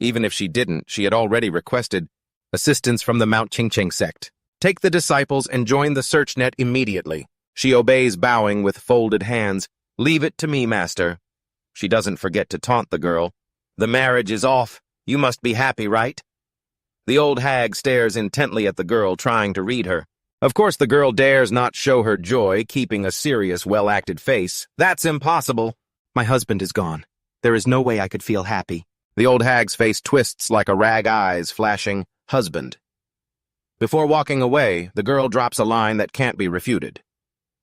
Even if she didn't, she had already requested assistance from the Mount Qingcheng sect. Take the disciples and join the search net immediately. She obeys, bowing with folded hands. Leave it to me, master. She doesn't forget to taunt the girl. The marriage is off. You must be happy, right? The old hag stares intently at the girl, trying to read her. Of course, the girl dares not show her joy, keeping a serious, well-acted face. That's impossible. My husband is gone. There is no way I could feel happy. The old hag's face twists like a rag, eyes flashing, husband. Before walking away, the girl drops a line that can't be refuted.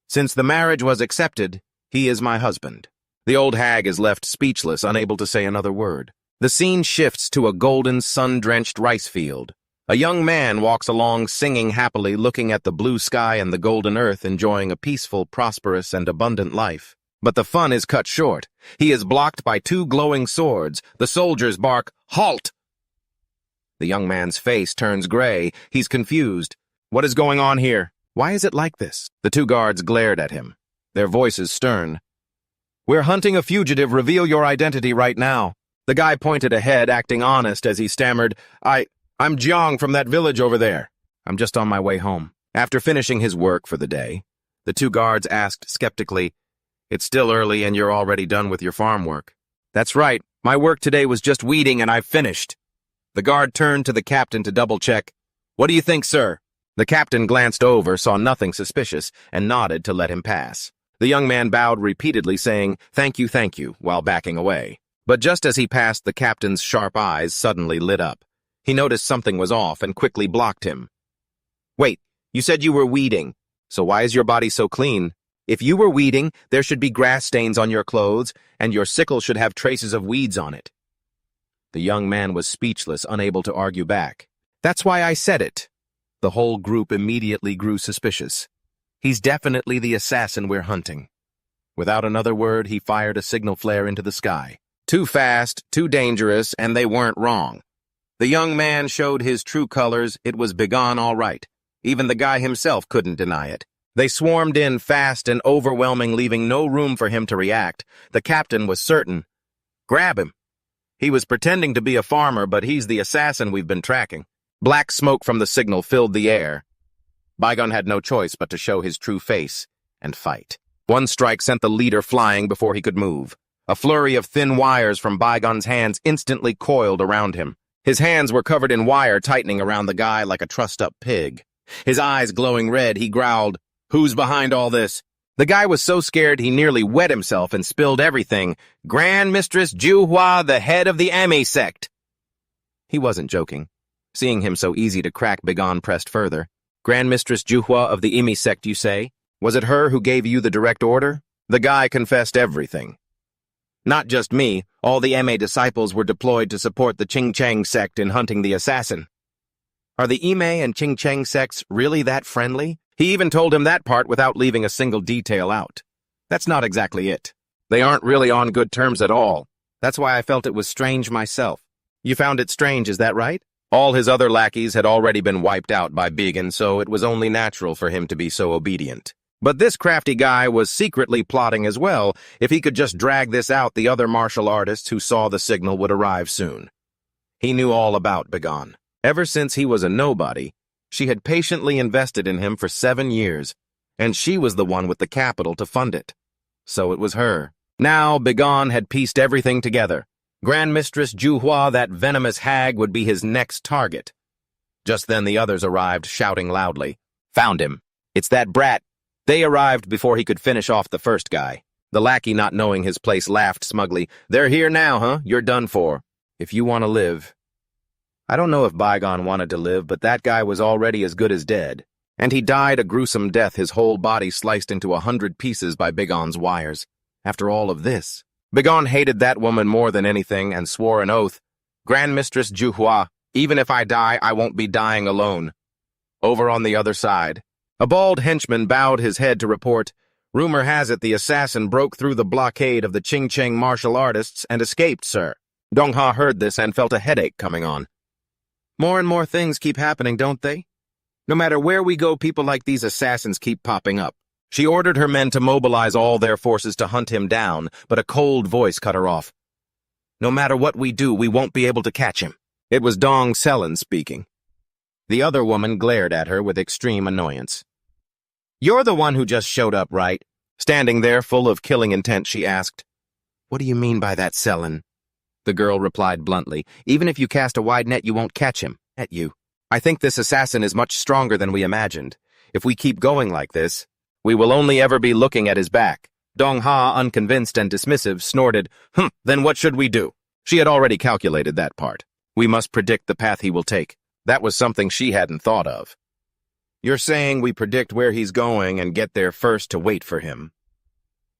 Since the marriage was accepted, he is my husband. The old hag is left speechless, unable to say another word. The scene shifts to a golden, sun-drenched rice field. A young man walks along singing happily, looking at the blue sky and the golden earth, enjoying a peaceful, prosperous, and abundant life. But the fun is cut short. He is blocked by two glowing swords. The soldiers bark, Halt! The young man's face turns gray. He's confused. What is going on here? Why is it like this? The two guards glared at him, their voices stern. We're hunting a fugitive. Reveal your identity right now. The guy pointed ahead, acting honest as he stammered, I'm Jiang from that village over there. I'm just on my way home. After finishing his work for the day, the two guards asked skeptically, It's still early and you're already done with your farm work. That's right. My work today was just weeding and I've finished. The guard turned to the captain to double-check. What do you think, sir? The captain glanced over, saw nothing suspicious, and nodded to let him pass. The young man bowed repeatedly, saying, thank you, while backing away. But just as he passed, the captain's sharp eyes suddenly lit up. He noticed something was off and quickly blocked him. Wait, you said you were weeding, so why is your body so clean? If you were weeding, there should be grass stains on your clothes, and your sickle should have traces of weeds on it. The young man was speechless, unable to argue back. That's why I said it. The whole group immediately grew suspicious. He's definitely the assassin we're hunting. Without another word, he fired a signal flare into the sky. Too fast, too dangerous, and they weren't wrong. The young man showed his true colors. It was Begone all right. Even the guy himself couldn't deny it. They swarmed in fast and overwhelming, leaving no room for him to react. The captain was certain. Grab him. He was pretending to be a farmer, but he's the assassin we've been tracking. Black smoke from the signal filled the air. Bygone had no choice but to show his true face and fight. One strike sent the leader flying before he could move. A flurry of thin wires from Bygone's hands instantly coiled around him. His hands were covered in wire, tightening around the guy like a trussed-up pig. His eyes glowing red, he growled, Who's behind all this? The guy was so scared he nearly wet himself and spilled everything. Grand Mistress Juhua, the head of the Ame sect. He wasn't joking. Seeing him so easy to crack, Begone pressed further. Grand Mistress Juhua of the Ime sect, you say? Was it her who gave you the direct order? The guy confessed everything. Not just me, all the Ame disciples were deployed to support the Ching-Chang sect in hunting the assassin. Are the Ime and Ching-Chang sects really that friendly? He even told him that part without leaving a single detail out. That's not exactly it. They aren't really on good terms at all. That's why I felt it was strange myself. You found it strange, is that right? All his other lackeys had already been wiped out by Begone, so it was only natural for him to be so obedient. But this crafty guy was secretly plotting as well. If he could just drag this out, the other martial artists who saw the signal would arrive soon. He knew all about Begone. Ever since he was a nobody, she had patiently invested in him for 7 years, and she was the one with the capital to fund it. So it was her. Now Begone had pieced everything together. Grand Mistress Juhua, that venomous hag, would be his next target. Just then the others arrived, shouting loudly. Found him. It's that brat. They arrived before he could finish off the first guy. The lackey, not knowing his place, laughed smugly. They're here now, huh? You're done for. If you want to live. I don't know if Bygone wanted to live, but that guy was already as good as dead. And he died a gruesome death, his whole body sliced into 100 pieces by Begone's wires. After all of this, Begone hated that woman more than anything and swore an oath. Grand Mistress Juhua, even if I die, I won't be dying alone. Over on the other side, a bald henchman bowed his head to report, Rumor has it the assassin broke through the blockade of the Ching-Chang martial artists and escaped, sir. Dongha heard this and felt a headache coming on. More and more things keep happening, don't they? No matter where we go, people like these assassins keep popping up. She ordered her men to mobilize all their forces to hunt him down, but a cold voice cut her off. No matter what we do, we won't be able to catch him. It was Dong Selen speaking. The other woman glared at her with extreme annoyance. You're the one who just showed up, right? Standing there full of killing intent, she asked. What do you mean by that, Selen? The girl replied bluntly. Even if you cast a wide net, you won't catch him. At you. I think this assassin is much stronger than we imagined. If we keep going like this, we will only ever be looking at his back. Dongha, unconvinced and dismissive, snorted, then what should we do? She had already calculated that part. We must predict the path he will take. That was something she hadn't thought of. You're saying we predict where he's going and get there first to wait for him.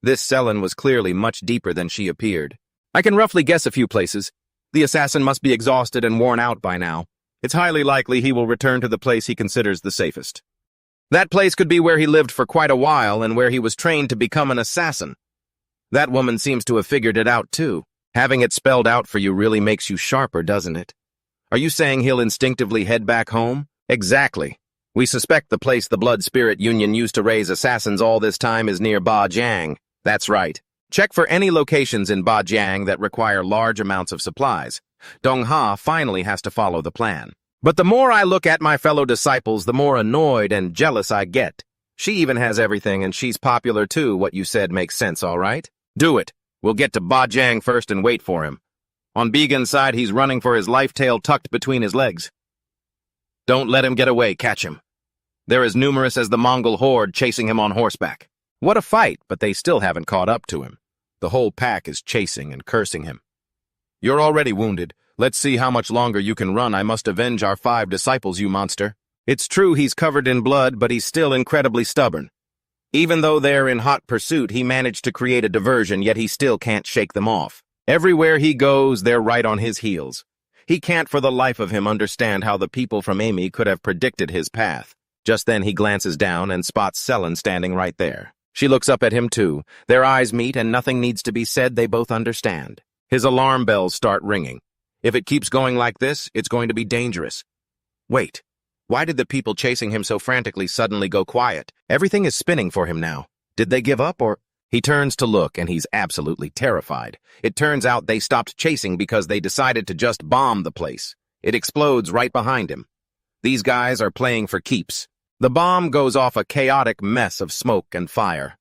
This Selen was clearly much deeper than she appeared. I can roughly guess a few places. The assassin must be exhausted and worn out by now. It's highly likely he will return to the place he considers the safest. That place could be where he lived for quite a while and where he was trained to become an assassin. That woman seems to have figured it out, too. Having it spelled out for you really makes you sharper, doesn't it? Are you saying he'll instinctively head back home? Exactly. We suspect the place the Blood Spirit Union used to raise assassins all this time is near Bajiang. That's right. Check for any locations in Bajiang that require large amounts of supplies. Dong-ha finally has to follow the plan. But the more I look at my fellow disciples, the more annoyed and jealous I get. She even has everything, and she's popular too. What you said makes sense, all right? Do it. We'll get to Bajiang first and wait for him. On Began's side, he's running for his life, tail tucked between his legs. Don't let him get away, catch him. They're as numerous as the Mongol horde chasing him on horseback. What a fight, but they still haven't caught up to him. The whole pack is chasing and cursing him. You're already wounded. Let's see how much longer you can run. I must avenge our 5 disciples, you monster. It's true he's covered in blood, but he's still incredibly stubborn. Even though they're in hot pursuit, he managed to create a diversion, yet he still can't shake them off. Everywhere he goes, they're right on his heels. He can't for the life of him understand how the people from Amy could have predicted his path. Just then he glances down and spots Selen standing right there. She looks up at him too. Their eyes meet and nothing needs to be said. They both understand. His alarm bells start ringing. If it keeps going like this, it's going to be dangerous. Wait, why did the people chasing him so frantically suddenly go quiet? Everything is spinning for him now. Did they give up or... He turns to look and he's absolutely terrified. It turns out they stopped chasing because they decided to just bomb the place. It explodes right behind him. These guys are playing for keeps. The bomb goes off a chaotic mess of smoke and fire.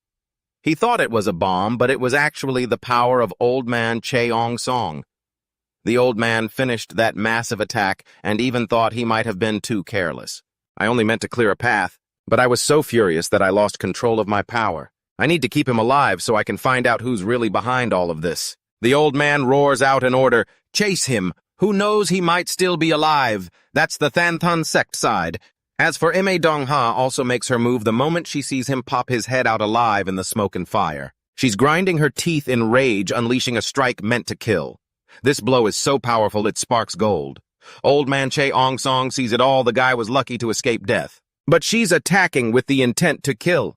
He thought it was a bomb, but it was actually the power of Old Man Cheong-song. The old man finished that massive attack and even thought he might have been too careless. I only meant to clear a path, but I was so furious that I lost control of my power. I need to keep him alive so I can find out who's really behind all of this. The old man roars out an order, "Chase him! Who knows, he might still be alive." That's the Thanthun sect side. As for Ime Dong-ha also makes her move the moment she sees him pop his head out alive in the smoke and fire. She's grinding her teeth in rage, unleashing a strike meant to kill. This blow is so powerful it sparks gold. Old Man Cheong-song sees it all. The guy was lucky to escape death. But she's attacking with the intent to kill.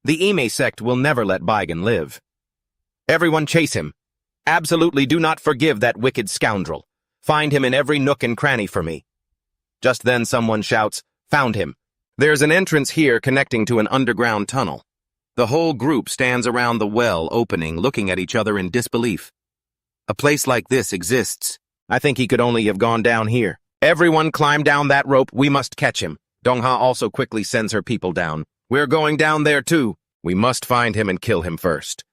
The Ime sect will never let Baigan live. Everyone chase him. Absolutely do not forgive that wicked scoundrel. Find him in every nook and cranny for me. Just then someone shouts, "Found him." There's an entrance here connecting to an underground tunnel. The whole group stands around the well opening, looking at each other in disbelief. A place like this exists. I think he could only have gone down here. Everyone climb down that rope. We must catch him. Dong-ha also quickly sends her people down. We're going down there too. We must find him and kill him first.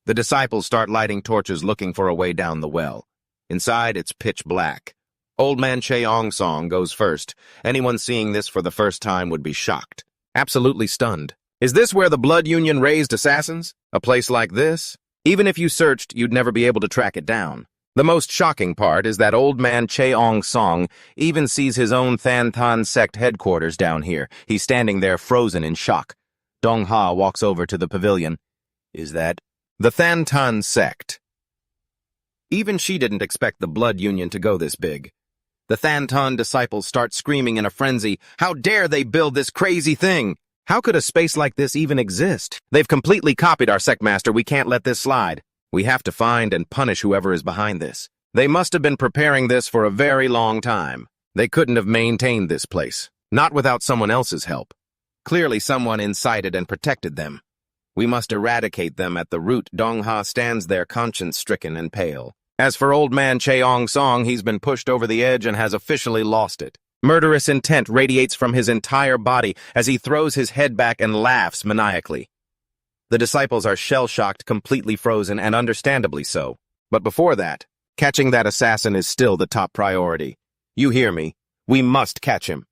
The disciples start lighting torches looking for a way down the well. Inside, it's pitch black. Old Man Cheong-song goes first. Anyone seeing this for the first time would be shocked. Absolutely stunned. Is this where the Blood Union raised assassins? A place like this? Even if you searched, you'd never be able to track it down. The most shocking part is that Old Man Cheong-song even sees his own Thantan sect headquarters down here. He's standing there frozen in shock. Dong-ha walks over to the pavilion. Is that the Thantan sect? Even she didn't expect the Blood Union to go this big. The Thantan disciples start screaming in a frenzy. How dare they build this crazy thing? How could a space like this even exist? They've completely copied our sectmaster. We can't let this slide. We have to find and punish whoever is behind this. They must have been preparing this for a very long time. They couldn't have maintained this place, not without someone else's help. Clearly someone incited and protected them. We must eradicate them at the root. Dong-ha stands there conscience-stricken and pale. As for Old Man Cheong-song, he's been pushed over the edge and has officially lost it. Murderous intent radiates from his entire body as he throws his head back and laughs maniacally. The disciples are shell-shocked, completely frozen, and understandably so. But before that, catching that assassin is still the top priority. You hear me? We must catch him.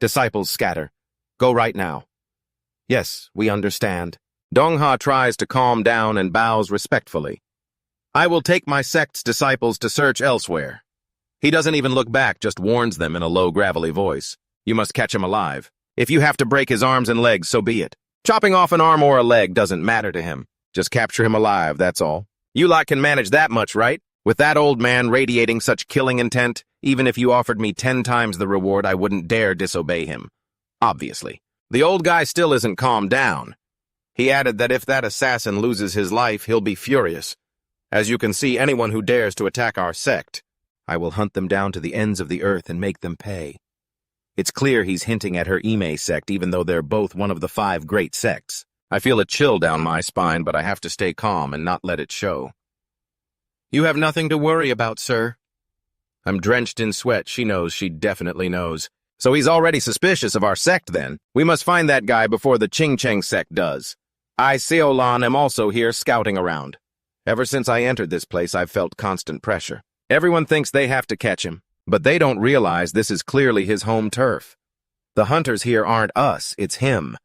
Disciples scatter. Go right now. Yes, we understand. Dong-ha tries to calm down and bows respectfully. I will take my sect's disciples to search elsewhere. He doesn't even look back, just warns them in a low, gravelly voice. You must catch him alive. If you have to break his arms and legs, so be it. Chopping off an arm or a leg doesn't matter to him. Just capture him alive, that's all. You lot can manage that much, right? With that old man radiating such killing intent, even if you offered me 10 times the reward, I wouldn't dare disobey him. Obviously. The old guy still isn't calmed down. He added that if that assassin loses his life, he'll be furious. As you can see, anyone who dares to attack our sect, I will hunt them down to the ends of the earth and make them pay. It's clear he's hinting at her Ime sect, even though they're both one of the 5 great sects. I feel a chill down my spine, but I have to stay calm and not let it show. You have nothing to worry about, sir. I'm drenched in sweat. She knows. She definitely knows. So he's already suspicious of our sect, then. We must find that guy before the Ching Cheng sect does. I, Seolan, am also here scouting around. Ever since I entered this place, I've felt constant pressure. Everyone thinks they have to catch him, but they don't realize this is clearly his home turf. The hunters here aren't us, it's him.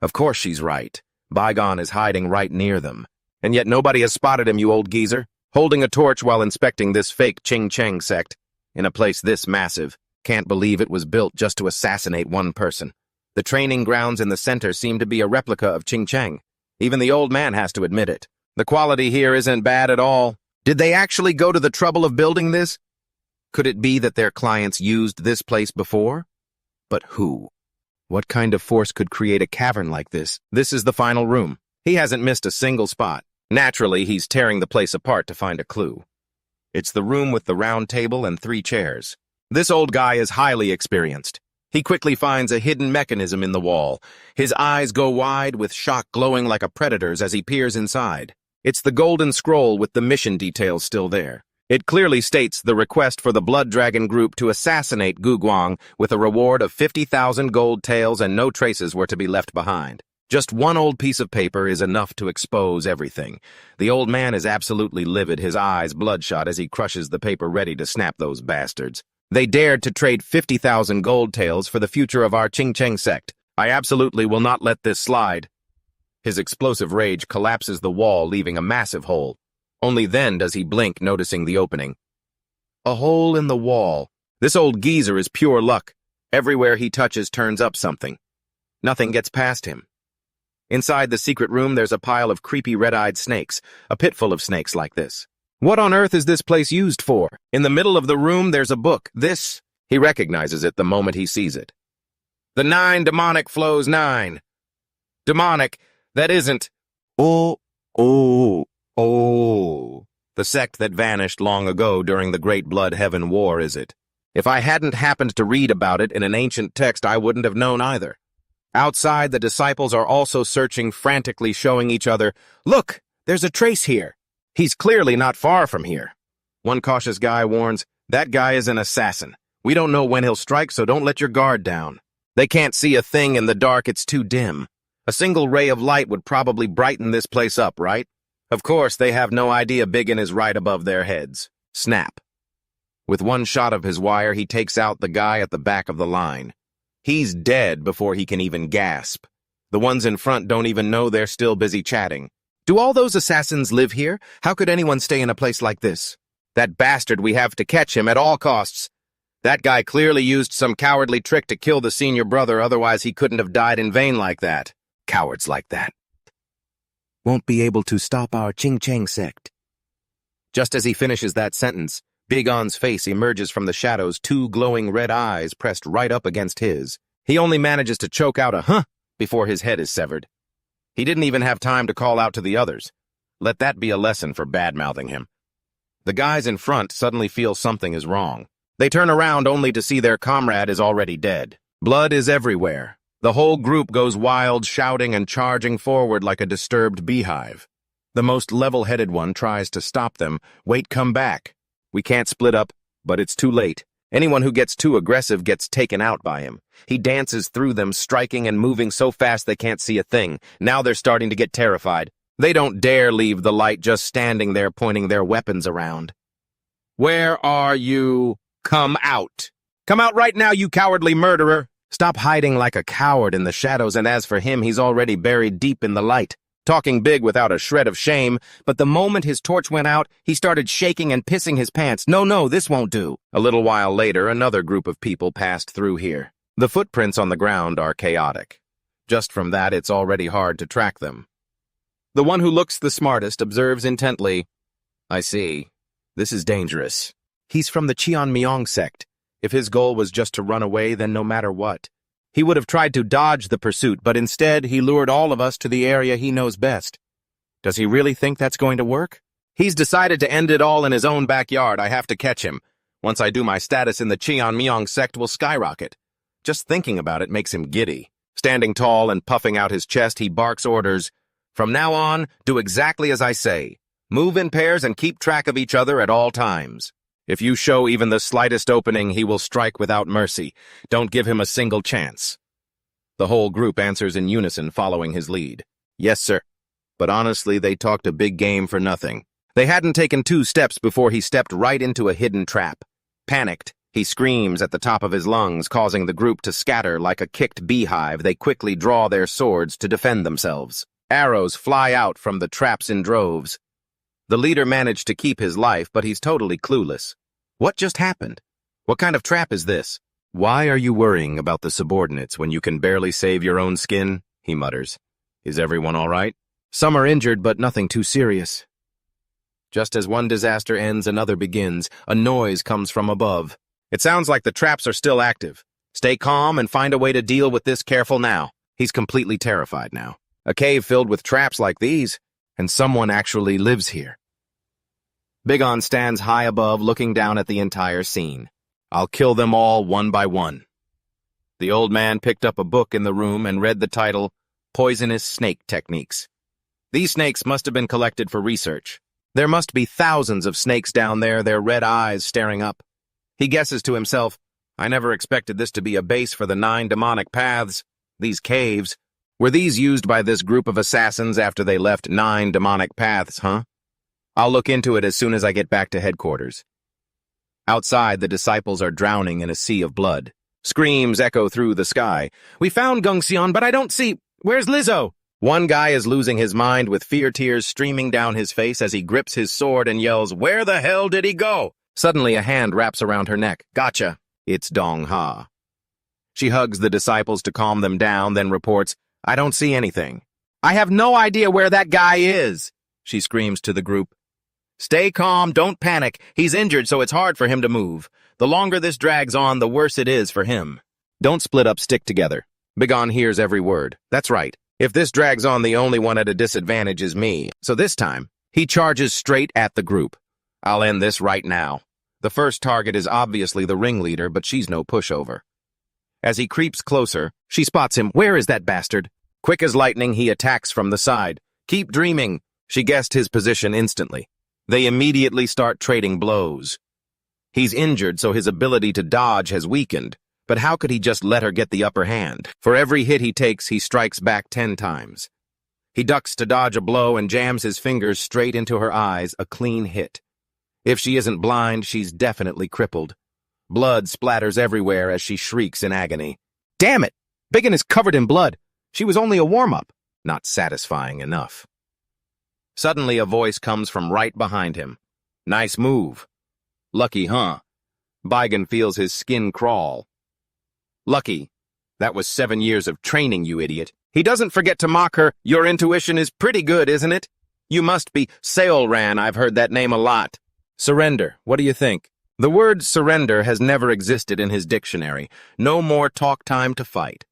Of course she's right. Bygone is hiding right near them. And yet nobody has spotted him, you old geezer, holding a torch while inspecting this fake Ching Cheng sect. In a place this massive, can't believe it was built just to assassinate one person. The training grounds in the center seem to be a replica of Ching Cheng. Even the old man has to admit it. The quality here isn't bad at all. Did they actually go to the trouble of building this? Could it be that their clients used this place before? But who? What kind of force could create a cavern like this? This is the final room. He hasn't missed a single spot. Naturally, he's tearing the place apart to find a clue. It's the room with the round table and 3 chairs. This old guy is highly experienced. He quickly finds a hidden mechanism in the wall. His eyes go wide with shock, glowing like a predator's as he peers inside. It's the golden scroll with the mission details still there. It clearly states the request for the Blood Dragon group to assassinate Gu Guang with a reward of 50,000 gold taels, and no traces were to be left behind. Just one old piece of paper is enough to expose everything. The old man is absolutely livid, his eyes bloodshot as he crushes the paper, ready to snap those bastards. They dared to trade 50,000 gold taels for the future of our Ching Cheng sect. I absolutely will not let this slide. His explosive rage collapses the wall, leaving a massive hole. Only then does he blink, noticing the opening. A hole in the wall. This old geezer is pure luck. Everywhere he touches turns up something. Nothing gets past him. Inside the secret room, there's a pile of creepy red-eyed snakes, a pit full of snakes like this. What on earth is this place used for? In the middle of the room, there's a book. This, he recognizes it the moment he sees it. The 9 demonic flows 9. Demonic, that isn't. Oh. The sect that vanished long ago during the Great Blood Heaven War, is it? If I hadn't happened to read about it in an ancient text, I wouldn't have known either. Outside, the disciples are also searching frantically, showing each other, "Look, there's a trace here. He's clearly not far from here." One cautious guy warns, "That guy is an assassin. We don't know when he'll strike, so don't let your guard down." They can't see a thing in the dark, it's too dim. A single ray of light would probably brighten this place up, right? Of course, they have no idea Biggin is right above their heads. Snap. With one shot of his wire, he takes out the guy at the back of the line. He's dead before he can even gasp. The ones in front don't even know they're still busy chatting. Do all those assassins live here? How could anyone stay in a place like this? That bastard, we have to catch him at all costs. That guy clearly used some cowardly trick to kill the senior brother, otherwise he couldn't have died in vain like that. Cowards like that won't be able to stop our Ching Cheng sect. Just as he finishes that sentence, Big On's face emerges from the shadows, 2 glowing red eyes pressed right up against his. He only manages to choke out a "huh" before his head is severed. He didn't even have time to call out to the others. Let that be a lesson for bad-mouthing him. The guys in front suddenly feel something is wrong. They turn around only to see their comrade is already dead. Blood is everywhere. The whole group goes wild, shouting and charging forward like a disturbed beehive. The most level-headed one tries to stop them. "Wait, come back. We can't split up, but it's too late. Anyone who gets too aggressive gets taken out by him." He dances through them, striking and moving so fast they can't see a thing. Now they're starting to get terrified. They don't dare leave the light, just standing there pointing their weapons around. "Where are you? Come out. Come out right now, you cowardly murderer. Stop hiding like a coward in the shadows," and as for him, he's already buried deep in the light, talking big without a shred of shame, but the moment his torch went out, he started shaking and pissing his pants. No, this won't do. A little while later, another group of people passed through here. The footprints on the ground are chaotic. Just from that, it's already hard to track them. The one who looks the smartest observes intently. "I see. This is dangerous. He's from the Cheonmyong sect. If his goal was just to run away, then no matter what. He would have tried to dodge the pursuit, but instead he lured all of us to the area he knows best. Does he really think that's going to work? He's decided to end it all in his own backyard. I have to catch him. Once I do, my status in the Cheonmyong sect will skyrocket. Just thinking about it makes him giddy. Standing tall and puffing out his chest, he barks orders. From now on, do exactly as I say. Move in pairs and keep track of each other at all times. If you show even the slightest opening, he will strike without mercy. Don't give him a single chance. The whole group answers in unison, following his lead. Yes, sir. But honestly, they talked a big game for nothing. They hadn't taken 2 steps before he stepped right into a hidden trap. Panicked, he screams at the top of his lungs, causing the group to scatter like a kicked beehive. They quickly draw their swords to defend themselves. Arrows fly out from the traps in droves. The leader managed to keep his life, but he's totally clueless. What just happened? What kind of trap is this? Why are you worrying about the subordinates when you can barely save your own skin? He mutters. Is everyone all right? Some are injured, but nothing too serious. Just as one disaster ends, another begins. A noise comes from above. It sounds like the traps are still active. Stay calm and find a way to deal with this careful now. He's completely terrified now. A cave filled with traps like these, and someone actually lives here. Bigon stands high above, looking down at the entire scene. I'll kill them all one by one. The old man picked up a book in the room and read the title, Poisonous Snake Techniques. These snakes must have been collected for research. There must be thousands of snakes down there, their red eyes staring up. He guesses to himself, I never expected this to be a base for the 9 demonic paths. These caves. Were these used by this group of assassins after they left 9 demonic paths, huh? I'll look into it as soon as I get back to headquarters. Outside, the disciples are drowning in a sea of blood. Screams echo through the sky. We found Gungseon, but I don't see... Where's Lizzo? One guy is losing his mind with fear tears streaming down his face as he grips his sword and yells, Where the hell did he go? Suddenly, a hand wraps around her neck. Gotcha. It's Dong Ha. She hugs the disciples to calm them down, then reports, I don't see anything. I have no idea where that guy is, she screams to the group. Stay calm, don't panic. He's injured, so it's hard for him to move. The longer this drags on, the worse it is for him. Don't split up, stick together. Bigon hears every word. That's right. If this drags on, the only one at a disadvantage is me. So this time, he charges straight at the group. I'll end this right now. The first target is obviously the ringleader, but she's no pushover. As he creeps closer, she spots him. Where is that bastard? Quick as lightning, he attacks from the side. Keep dreaming. She guessed his position instantly. They immediately start trading blows. He's injured, so his ability to dodge has weakened. But how could he just let her get the upper hand? For every hit he takes, he strikes back 10 times. He ducks to dodge a blow and jams his fingers straight into her eyes, a clean hit. If she isn't blind, she's definitely crippled. Blood splatters everywhere as she shrieks in agony. Damn it! Bigon is covered in blood. She was only a warm-up. Not satisfying enough. Suddenly a voice comes from right behind him. Nice move. Lucky, huh? Bigon feels his skin crawl. Lucky. That was 7 years of training, you idiot. He doesn't forget to mock her. Your intuition is pretty good, isn't it? You must be Sailran. I've heard that name a lot. Surrender. What do you think? The word surrender has never existed in his dictionary. No more talk time to fight.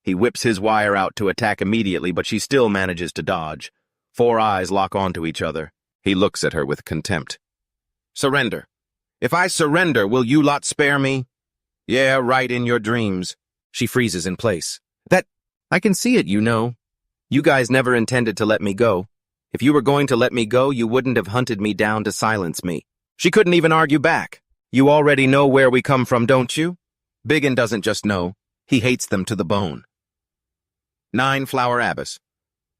He whips his wire out to attack immediately, but she still manages to dodge. 4 eyes lock onto each other. He looks at her with contempt. Surrender. If I surrender, will you lot spare me? Yeah, right in your dreams. She freezes in place. I can see it, you know. You guys never intended to let me go. If you were going to let me go, you wouldn't have hunted me down to silence me. She couldn't even argue back. You already know where we come from, don't you? Bigon doesn't just know. He hates them to the bone. 9 Flower Abbess.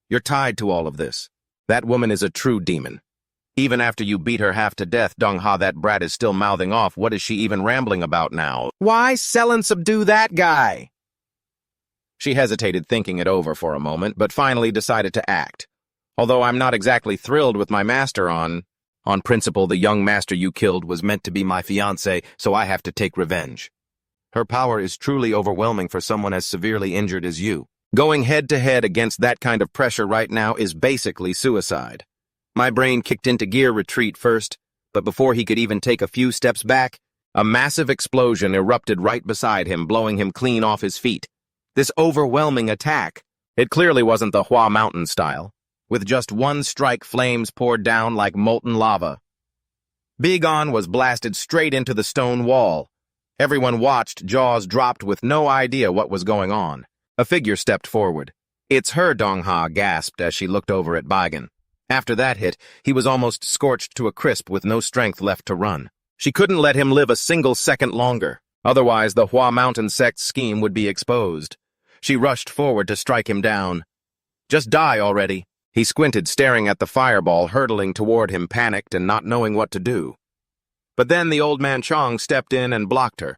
You're tied to all of this. That woman is a true demon. Even after you beat her half to death, Dong Ha, that brat is still mouthing off. What is she even rambling about now? Why sell and subdue that guy? She hesitated, thinking it over for a moment, but finally decided to act. Although I'm not exactly thrilled with my master on principle, the young master you killed was meant to be my fiancé, so I have to take revenge. Her power is truly overwhelming for someone as severely injured as you. Going head-to-head against that kind of pressure right now is basically suicide. My brain kicked into gear retreat first, but before he could even take a few steps back, a massive explosion erupted right beside him, blowing him clean off his feet. This overwhelming attack, it clearly wasn't the Hua Mountain style. With just one strike, flames poured down like molten lava. Bigon was blasted straight into the stone wall. Everyone watched, jaws dropped with no idea what was going on. A figure stepped forward. "It's her," Dongha gasped as she looked over at Baigan. After that hit, he was almost scorched to a crisp with no strength left to run. She couldn't let him live a single second longer. Otherwise, the Hua Mountain sect's scheme would be exposed. She rushed forward to strike him down. "Just die already." He squinted, staring at the fireball hurtling toward him, panicked and not knowing what to do. But then the old man Chong stepped in and blocked her.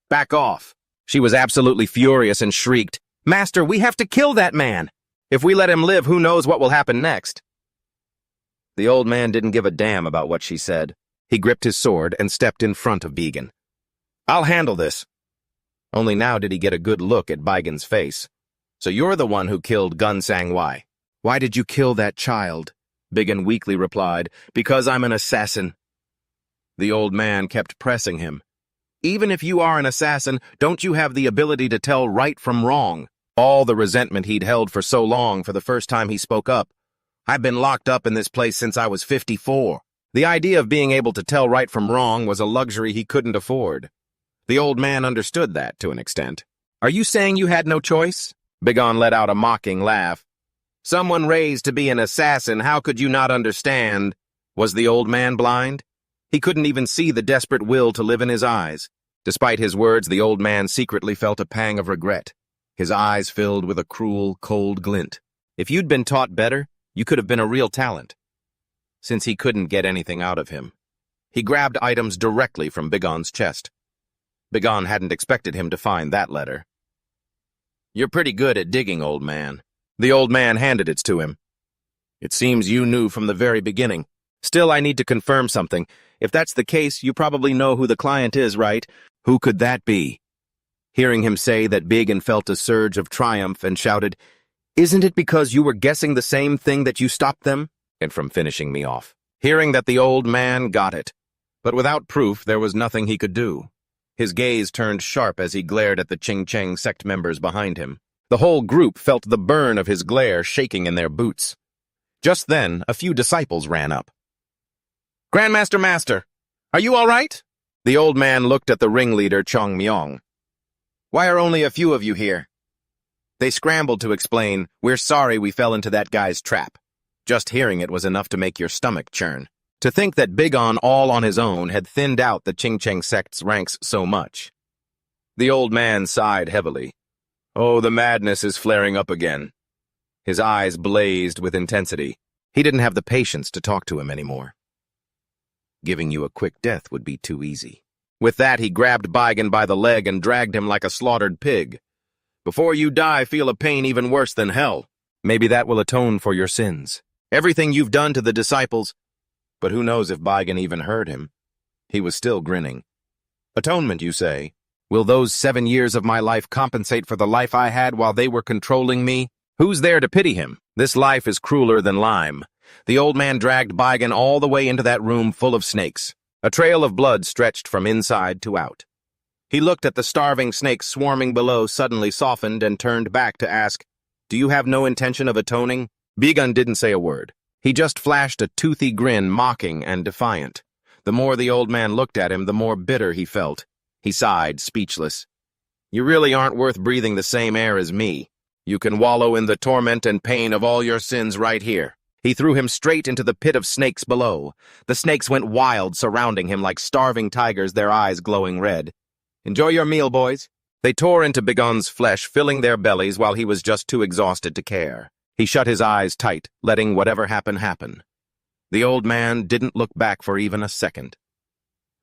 "Back off." She was absolutely furious and shrieked, "Master, we have to kill that man. If we let him live, who knows what will happen next?" The old man didn't give a damn about what she said. He gripped his sword and stepped in front of Baigan. "I'll handle this." Only now did he get a good look at Baigan's face. "So you're the one who killed Gun Sang-wai." "Why did you kill that child?" Baigan weakly replied, "Because I'm an assassin." The old man kept pressing him. "Even if you are an assassin, don't you have the ability to tell right from wrong?" All the resentment he'd held for so long, for the first time he spoke up. "I've been locked up in this place since I was 54. The idea of being able to tell right from wrong was a luxury he couldn't afford. The old man understood that to an extent. "Are you saying you had no choice?" Baigan let out a mocking laugh. "Someone raised to be an assassin, how could you not understand?" Was the old man blind? He couldn't even see the desperate will to live in his eyes. Despite his words, the old man secretly felt a pang of regret. His eyes filled with a cruel, cold glint. If you'd been taught better, you could have been a real talent. Since he couldn't get anything out of him, he grabbed items directly from Baigan's chest. Baigan hadn't expected him to find that letter. "You're pretty good at digging, old man." The old man handed it to him. "It seems you knew from the very beginning. Still, I need to confirm something. If that's the case, you probably know who the client is, right?" "Who could that be?" Hearing him say that, Baigan felt a surge of triumph and shouted, "Isn't it because you were guessing the same thing that you stopped them?" And from finishing me off. Hearing that, the old man got it. But without proof, there was nothing he could do. His gaze turned sharp as he glared at the Ching Cheng sect members behind him. The whole group felt the burn of his glare shaking in their boots. Just then, a few disciples ran up. "Grandmaster Master, are you all right?" The old man looked at the ringleader, Chong Myong. "Why are only a few of you here?" They scrambled to explain, "We're sorry we fell into that guy's trap." Just hearing it was enough to make your stomach churn. To think that Baigan, all on his own, had thinned out the Ching Cheng sect's ranks so much. The old man sighed heavily. "Oh, the madness is flaring up again." His eyes blazed with intensity. He didn't have the patience to talk to him anymore. Giving you a quick death would be too easy. With that, he grabbed Baigan by the leg and dragged him like a slaughtered pig. "Before you die, feel a pain even worse than hell. Maybe that will atone for your sins. Everything you've done to the disciples." But who knows if Baigan even heard him. He was still grinning. "Atonement, you say? Will those 7 years of my life compensate for the life I had while they were controlling me? Who's there to pity him? This life is crueler than lime." The old man dragged Baigan all the way into that room full of snakes. A trail of blood stretched from inside to out. He looked at the starving snakes swarming below, suddenly softened, and turned back to ask, "Do you have no intention of atoning?" Baigan didn't say a word. He just flashed a toothy grin, mocking and defiant. The more the old man looked at him, the more bitter he felt. He sighed, speechless. "You really aren't worth breathing the same air as me. You can wallow in the torment and pain of all your sins right here." He threw him straight into the pit of snakes below. The snakes went wild, surrounding him like starving tigers, their eyes glowing red. "Enjoy your meal, boys." They tore into Baigan's flesh, filling their bellies while he was just too exhausted to care. He shut his eyes tight, letting whatever happen happen. The old man didn't look back for even a second.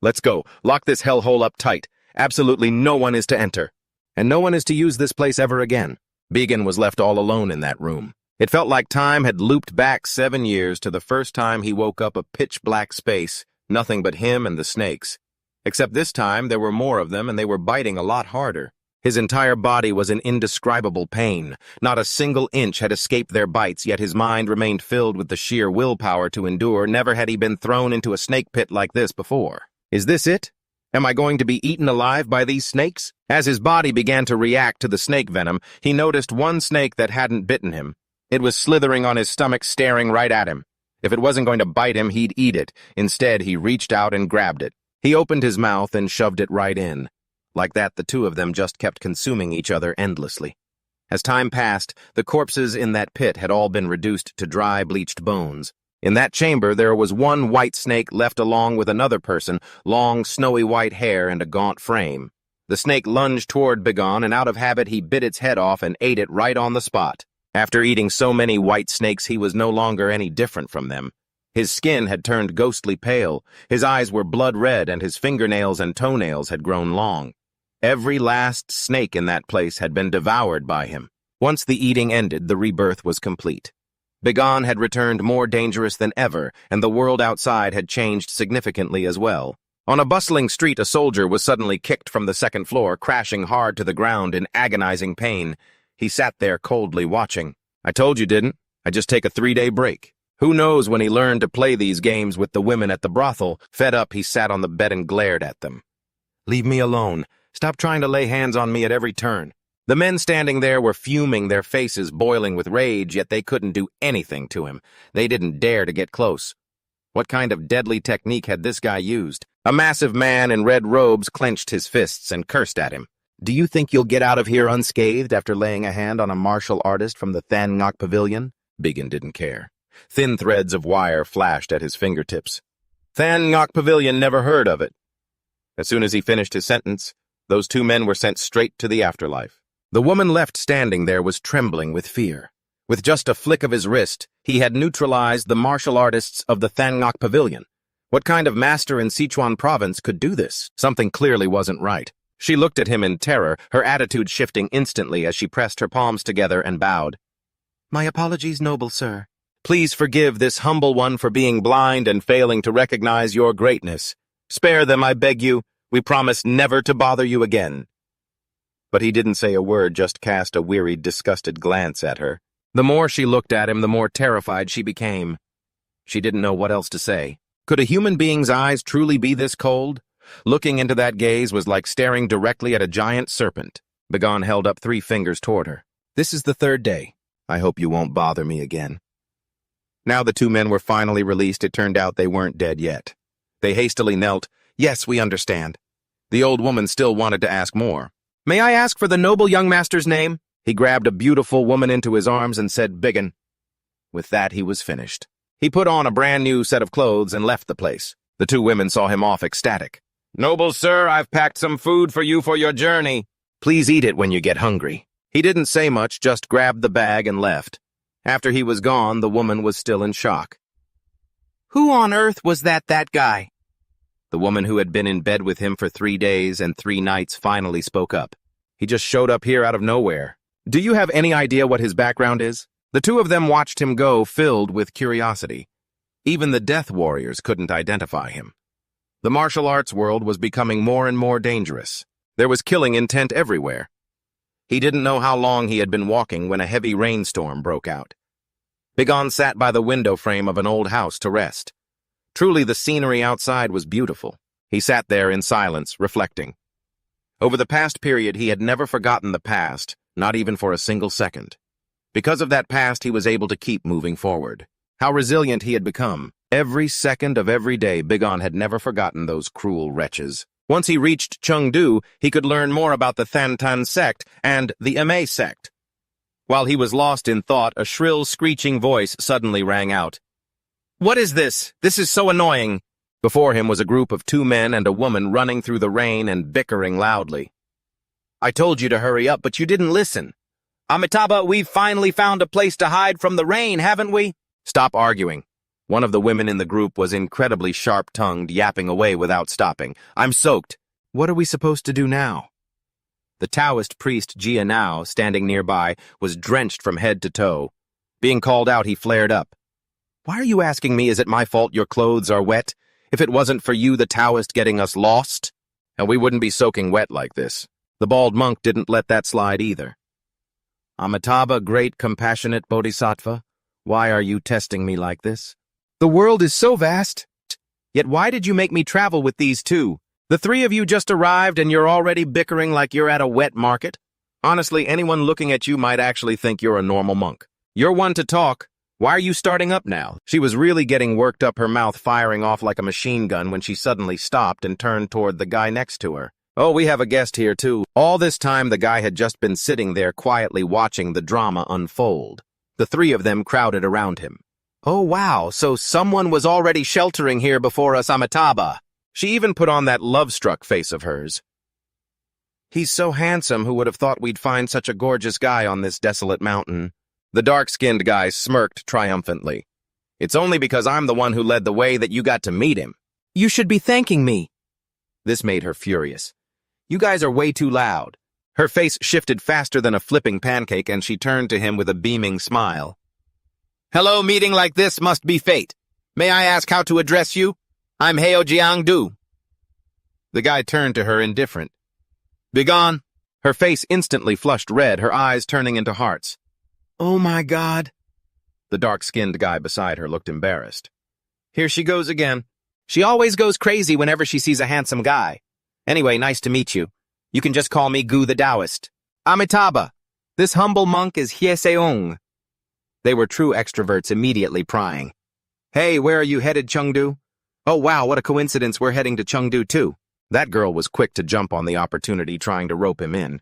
"Let's go. Lock this hellhole up tight. Absolutely no one is to enter. And no one is to use this place ever again." Baigan was left all alone in that room. It felt like time had looped back 7 years to the first time he woke up a pitch-black space, nothing but him and the snakes. Except this time there were more of them and they were biting a lot harder. His entire body was in indescribable pain. Not a single inch had escaped their bites, yet his mind remained filled with the sheer willpower to endure. Never had he been thrown into a snake pit like this before. Is this it? Am I going to be eaten alive by these snakes? As his body began to react to the snake venom, he noticed one snake that hadn't bitten him. It was slithering on his stomach, staring right at him. If it wasn't going to bite him, he'd eat it. Instead, he reached out and grabbed it. He opened his mouth and shoved it right in. Like that, the two of them just kept consuming each other endlessly. As time passed, the corpses in that pit had all been reduced to dry, bleached bones. In that chamber, there was one white snake left along with another person, long, snowy white hair and a gaunt frame. The snake lunged toward Bigon, and out of habit he bit its head off and ate it right on the spot. After eating so many white snakes, he was no longer any different from them. His skin had turned ghostly pale, his eyes were blood red, and his fingernails and toenails had grown long. Every last snake in that place had been devoured by him. Once the eating ended, the rebirth was complete. Bigon had returned more dangerous than ever, and the world outside had changed significantly as well. On a bustling street, a soldier was suddenly kicked from the second floor, crashing hard to the ground in agonizing pain. He sat there coldly watching. "I told you, didn't? I just take a 3-day break." Who knows when he learned to play these games with the women at the brothel? Fed up, he sat on the bed and glared at them. "Leave me alone. Stop trying to lay hands on me at every turn." The men standing there were fuming, their faces boiling with rage, yet they couldn't do anything to him. They didn't dare to get close. What kind of deadly technique had this guy used? A massive man in red robes clenched his fists and cursed at him. "Do you think you'll get out of here unscathed after laying a hand on a martial artist from the Than Ngok Pavilion?" Bigon didn't care. Thin threads of wire flashed at his fingertips. Than Ngok Pavilion, never heard of it. As soon as he finished his sentence, those two men were sent straight to the afterlife. The woman left standing there was trembling with fear. With just a flick of his wrist, he had neutralized the martial artists of the Than Ngok Pavilion. What kind of master in Sichuan province could do this? Something clearly wasn't right. She looked at him in terror, her attitude shifting instantly as she pressed her palms together and bowed. "My apologies, noble sir. Please forgive this humble one for being blind and failing to recognize your greatness. Spare them, I beg you. We promise never to bother you again." But he didn't say a word, just cast a wearied, disgusted glance at her. The more she looked at him, the more terrified she became. She didn't know what else to say. Could a human being's eyes truly be this cold? Looking into that gaze was like staring directly at a giant serpent. Bigon held up 3 fingers toward her. "This is the 3rd day. I hope you won't bother me again." Now the 2 men were finally released. It turned out they weren't dead yet. They hastily knelt. "Yes, we understand." The old woman still wanted to ask more. "May I ask for the noble young master's name?" He grabbed a beautiful woman into his arms and said, "Bigon." With that, he was finished. He put on a brand new set of clothes and left the place. The 2 women saw him off ecstatic. "Noble sir, I've packed some food for you for your journey. Please eat it when you get hungry." He didn't say much, just grabbed the bag and left. After he was gone, the woman was still in shock. "Who on earth was that guy?" The woman who had been in bed with him for 3 days and 3 nights finally spoke up. "He just showed up here out of nowhere. Do you have any idea what his background is?" The 2 of them watched him go, filled with curiosity. Even the death warriors couldn't identify him. The martial arts world was becoming more and more dangerous. There was killing intent everywhere. He didn't know how long he had been walking when a heavy rainstorm broke out. Bigon sat by the window frame of an old house to rest. Truly, the scenery outside was beautiful. He sat there in silence, reflecting. Over the past period, he had never forgotten the past, not even for a single second. Because of that past, he was able to keep moving forward. How resilient he had become. Every second of every day, Bigon had never forgotten those cruel wretches. Once he reached Chengdu, he could learn more about the Thantan sect and the Ma sect. While he was lost in thought, a shrill, screeching voice suddenly rang out. "What is this? This is so annoying." Before him was a group of 2 men and a woman running through the rain and bickering loudly. "I told you to hurry up, but you didn't listen." "Amitabha, we've finally found a place to hide from the rain, haven't we?" "Stop arguing." One of the women in the group was incredibly sharp-tongued, yapping away without stopping. "I'm soaked. What are we supposed to do now?" The Taoist priest Jia Nao, standing nearby, was drenched from head to toe. Being called out, he flared up. "Why are you asking me? Is it my fault your clothes are wet? If it wasn't for you, the Taoist, getting us lost? And we wouldn't be soaking wet like this." The bald monk didn't let that slide either. "Amitabha, great compassionate bodhisattva, why are you testing me like this? The world is so vast. Yet why did you make me travel with these 2? The 3 of you just arrived and you're already bickering like you're at a wet market. Honestly, anyone looking at you might actually think you're a normal monk. You're one to talk. Why are you starting up now?" She was really getting worked up, her mouth firing off like a machine gun when she suddenly stopped and turned toward the guy next to her. Oh, we have a guest here, too. All this time, the guy had just been sitting there quietly watching the drama unfold. The three of them crowded around him. Oh, wow, so someone was already sheltering here before us, Amitabha. She even put on that love-struck face of hers. He's so handsome, who would have thought we'd find such a gorgeous guy on this desolate mountain? The dark-skinned guy smirked triumphantly. It's only because I'm the one who led the way that you got to meet him. You should be thanking me. This made her furious. You guys are way too loud. Her face shifted faster than a flipping pancake, and she turned to him with a beaming smile. Hello, meeting like this must be fate. May I ask how to address you? I'm Heo Jiang-du. The guy turned to her indifferent. Begone. Her face instantly flushed red, her eyes turning into hearts. Oh my God. The dark-skinned guy beside her looked embarrassed. Here she goes again. She always goes crazy whenever she sees a handsome guy. Anyway, nice to meet you. You can just call me Gu the Taoist. Amitabha. This humble monk is Hyeseong. They were true extroverts, immediately prying. Hey, where are you headed, Chengdu? Oh wow, what a coincidence, we're heading to Chengdu too. That girl was quick to jump on the opportunity, trying to rope him in.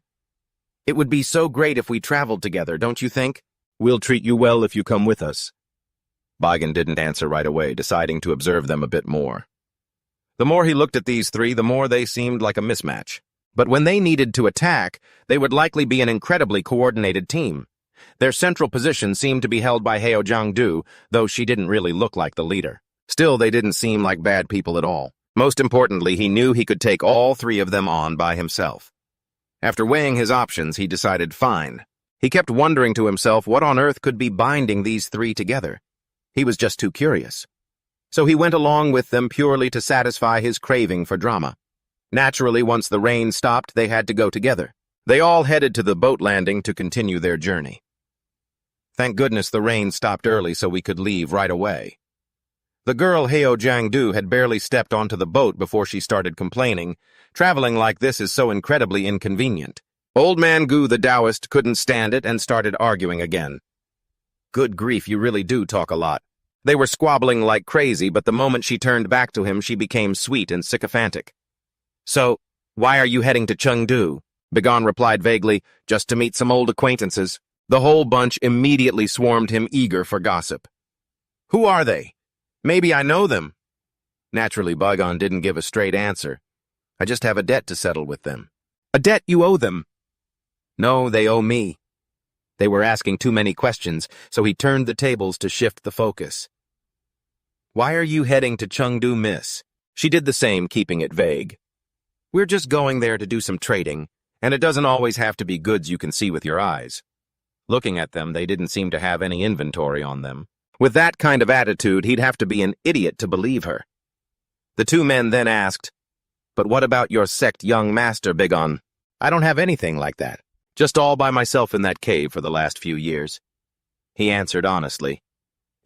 It would be so great if we traveled together, don't you think? We'll treat you well if you come with us. Baigan didn't answer right away, deciding to observe them a bit more. The more he looked at these three, the more they seemed like a mismatch. But when they needed to attack, they would likely be an incredibly coordinated team. Their central position seemed to be held by Heo Jiang-du, though she didn't really look like the leader. Still, they didn't seem like bad people at all. Most importantly, he knew he could take all three of them on by himself. After weighing his options, he decided fine. He kept wondering to himself what on earth could be binding these three together. He was just too curious. So he went along with them purely to satisfy his craving for drama. Naturally, once the rain stopped, they had to go together. They all headed to the boat landing to continue their journey. Thank goodness the rain stopped early so we could leave right away. The girl Heo Jiang-du had barely stepped onto the boat before she started complaining. Traveling like this is so incredibly inconvenient. Old man Gu the Taoist couldn't stand it and started arguing again. Good grief, you really do talk a lot. They were squabbling like crazy, but the moment she turned back to him, she became sweet and sycophantic. So, why are you heading to Chengdu? Begone replied vaguely, just to meet some old acquaintances. The whole bunch immediately swarmed him, eager for gossip. Who are they? Maybe I know them. Naturally, Baigan didn't give a straight answer. I just have a debt to settle with them. A debt you owe them? No, they owe me. They were asking too many questions, so he turned the tables to shift the focus. Why are you heading to Chengdu, miss? She did the same, keeping it vague. We're just going there to do some trading, and it doesn't always have to be goods you can see with your eyes. Looking at them, they didn't seem to have any inventory on them. With that kind of attitude, he'd have to be an idiot to believe her. The two men then asked, But what about your sect young master, Bigon? I don't have anything like that. Just all by myself in that cave for the last few years. He answered honestly.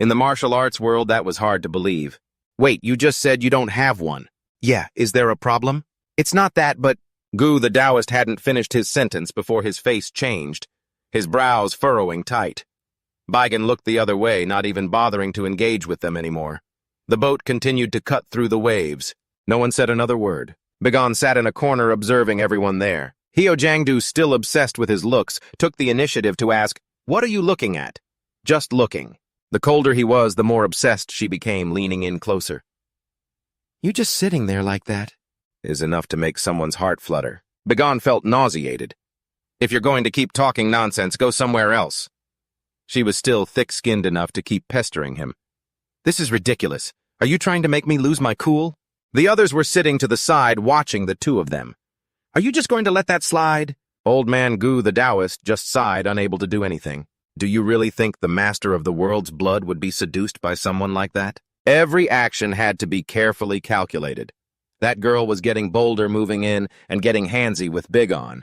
In the martial arts world, that was hard to believe. Wait, you just said you don't have one. Yeah, is there a problem? It's not that, but... Gu the Taoist hadn't finished his sentence before his face changed, his brows furrowing tight. Baigan looked the other way, not even bothering to engage with them anymore. The boat continued to cut through the waves. No one said another word. Bigon sat in a corner observing everyone there. Heo Jiang-du, still obsessed with his looks, took the initiative to ask, What are you looking at? Just looking. The colder he was, the more obsessed she became, leaning in closer. You just sitting there like that is enough to make someone's heart flutter. Bigon felt nauseated. If you're going to keep talking nonsense, go somewhere else. She was still thick-skinned enough to keep pestering him. This is ridiculous. Are you trying to make me lose my cool? The others were sitting to the side, watching the two of them. Are you just going to let that slide? Old man Gu the Taoist just sighed, unable to do anything. Do you really think the master of the world's blood would be seduced by someone like that? Every action had to be carefully calculated. That girl was getting bolder moving in and getting handsy with Bigon.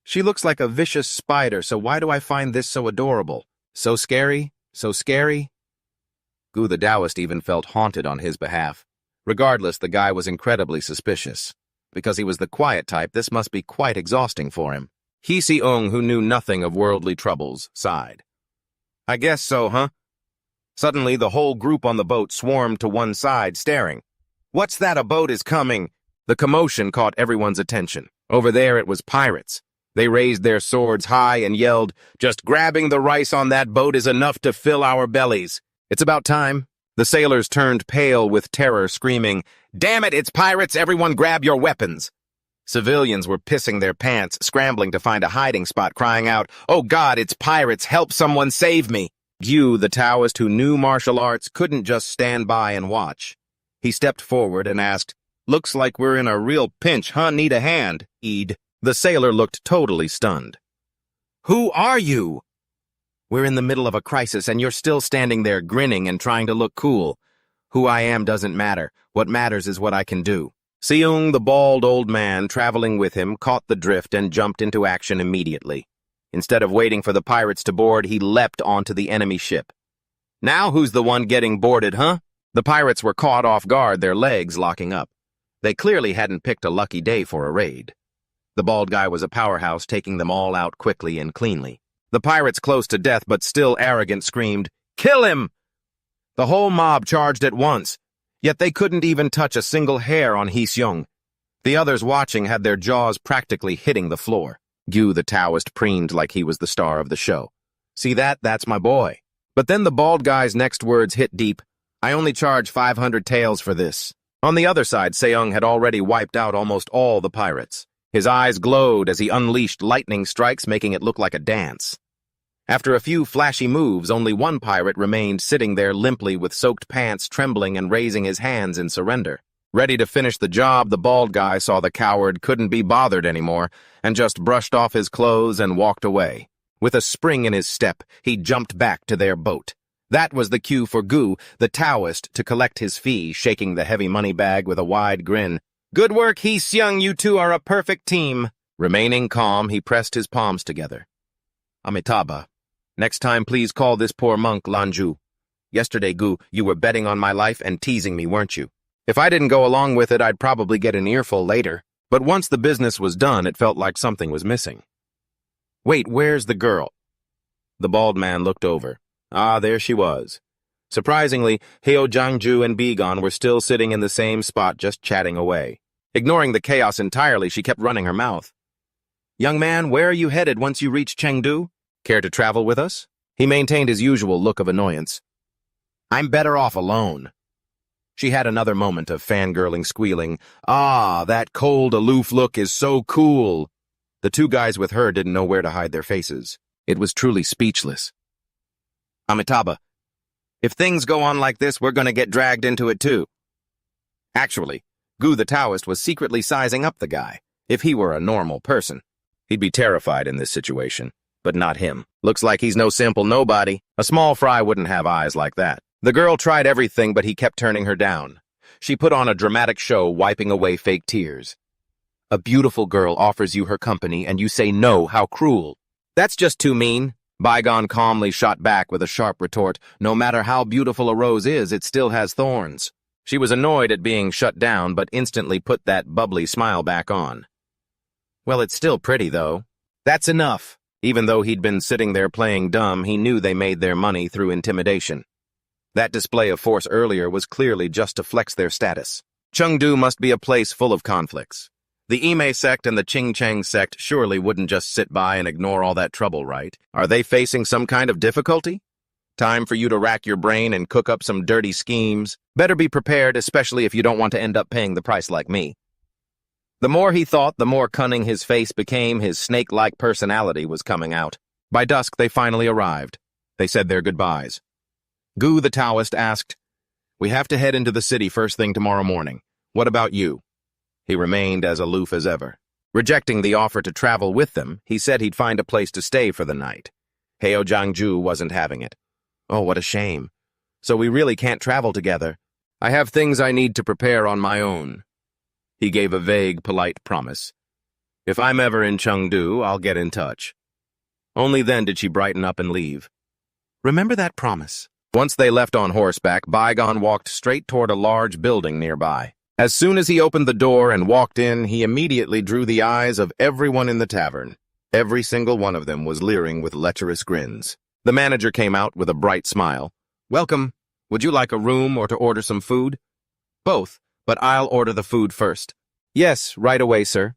She looks like a vicious spider, so why do I find this so adorable? So scary? So scary? Gu the Taoist even felt haunted on his behalf. Regardless, the guy was incredibly suspicious. Because he was the quiet type, this must be quite exhausting for him. Hyeseong, who knew nothing of worldly troubles, sighed. I guess so, huh? Suddenly, the whole group on the boat swarmed to one side, staring. What's that? A boat is coming. The commotion caught everyone's attention. Over there it was pirates. They raised their swords high and yelled, "Just grabbing the rice on that boat is enough to fill our bellies." "It's about time." The sailors turned pale with terror, screaming, "Damn it, it's pirates! Everyone grab your weapons!" Civilians were pissing their pants, scrambling to find a hiding spot, crying out, "Oh God, it's pirates! Help someone save me!" Gu, the Taoist who knew martial arts, couldn't just stand by and watch. He stepped forward and asked, "Looks like we're in a real pinch, huh? Need a hand, Eid?" The sailor looked totally stunned. "Who are you?" "We're in the middle of a crisis and you're still standing there grinning and trying to look cool. Who I am doesn't matter. What matters is what I can do." Seung, the bald old man traveling with him, caught the drift and jumped into action immediately. Instead of waiting for the pirates to board, he leapt onto the enemy ship. "Now who's the one getting boarded, huh?" The pirates were caught off guard, their legs locking up. They clearly hadn't picked a lucky day for a raid. The bald guy was a powerhouse, taking them all out quickly and cleanly. The pirates, close to death but still arrogant, screamed, "Kill him!" The whole mob charged at once, yet they couldn't even touch a single hair on Hee-seung. The others watching had their jaws practically hitting the floor. Gu, the Taoist, preened like he was the star of the show. "See that? That's my boy." But then the bald guy's next words hit deep. "I only charge 500 taels for this." On the other side, Seung had already wiped out almost all the pirates. His eyes glowed as he unleashed lightning strikes, making it look like a dance. After a few flashy moves, only one pirate remained sitting there limply with soaked pants, trembling and raising his hands in surrender. Ready to finish the job, the bald guy saw the coward couldn't be bothered anymore and just brushed off his clothes and walked away. With a spring in his step, he jumped back to their boat. That was the cue for Gu, the Taoist, to collect his fee, shaking the heavy money bag with a wide grin. "Good work, Hee-seung, you two are a perfect team." Remaining calm, he pressed his palms together. "Amitabha, next time please call this poor monk Lanju. Yesterday, Gu, you were betting on my life and teasing me, weren't you? If I didn't go along with it, I'd probably get an earful later. But once the business was done, it felt like something was missing." "Wait, where's the girl?" The bald man looked over. Ah, there she was. Surprisingly, Heo Jangju and Bigon were still sitting in the same spot, just chatting away. Ignoring the chaos entirely, she kept running her mouth. "Young man, where are you headed once you reach Chengdu? Care to travel with us?" He maintained his usual look of annoyance. "I'm better off alone." She had another moment of fangirling, squealing, "Ah, that cold, aloof look is so cool." The two guys with her didn't know where to hide their faces. It was truly speechless. "Amitabha, if things go on like this, we're going to get dragged into it too." Actually, Gu the Taoist was secretly sizing up the guy. If he were a normal person, he'd be terrified in this situation. But not him. Looks like he's no simple nobody. A small fry wouldn't have eyes like that. The girl tried everything, but he kept turning her down. She put on a dramatic show, wiping away fake tears. "A beautiful girl offers you her company, and you say no, how cruel." "That's just too mean." Bigon calmly shot back with a sharp retort. "No matter how beautiful a rose is, it still has thorns." She was annoyed at being shut down, but instantly put that bubbly smile back on. "Well, it's still pretty, though." "That's enough." Even though he'd been sitting there playing dumb, he knew they made their money through intimidation. That display of force earlier was clearly just to flex their status. Chengdu must be a place full of conflicts. The Ime sect and the Qingcheng sect surely wouldn't just sit by and ignore all that trouble, right? Are they facing some kind of difficulty? Time for you to rack your brain and cook up some dirty schemes. Better be prepared, especially if you don't want to end up paying the price like me. The more he thought, the more cunning his face became. His snake-like personality was coming out. By dusk, they finally arrived. They said their goodbyes. Gu the Taoist asked, "We have to head into the city first thing tomorrow morning. What about you?" He remained as aloof as ever. Rejecting the offer to travel with them, he said he'd find a place to stay for the night. Heo Jangju wasn't having it. "Oh, what a shame. So we really can't travel together. I have things I need to prepare on my own." He gave a vague, polite promise. "If I'm ever in Chengdu, I'll get in touch." Only then did she brighten up and leave. Remember that promise. Once they left on horseback, Bigon walked straight toward a large building nearby. As soon as he opened the door and walked in, he immediately drew the eyes of everyone in the tavern. Every single one of them was leering with lecherous grins. The manager came out with a bright smile. "Welcome. Would you like a room or to order some food?" "Both, but I'll order the food first." Yes, right away, sir.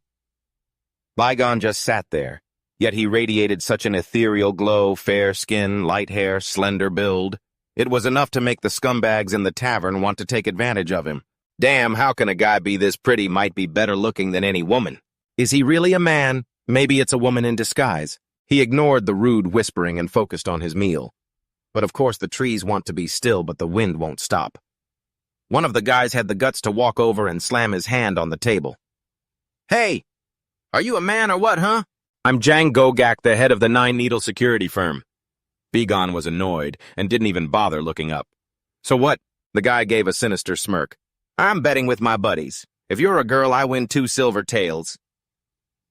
Bygone just sat there, yet he radiated such an ethereal glow, fair skin, light hair, slender build. It was enough to make the scumbags in the tavern want to take advantage of him. Damn, how can a guy be this pretty might be better looking than any woman? Is he really a man? Maybe it's a woman in disguise. He ignored the rude whispering and focused on his meal. But of course the trees want to be still, but the wind won't stop. One of the guys had the guts to walk over and slam his hand on the table. Hey! Are you a man or what, huh? I'm Jang Gogak, the head of the Nine Needle security firm. Begon was annoyed and didn't even bother looking up. So what? The guy gave a sinister smirk. I'm betting with my buddies. If you're a girl, I win 2 silver taels.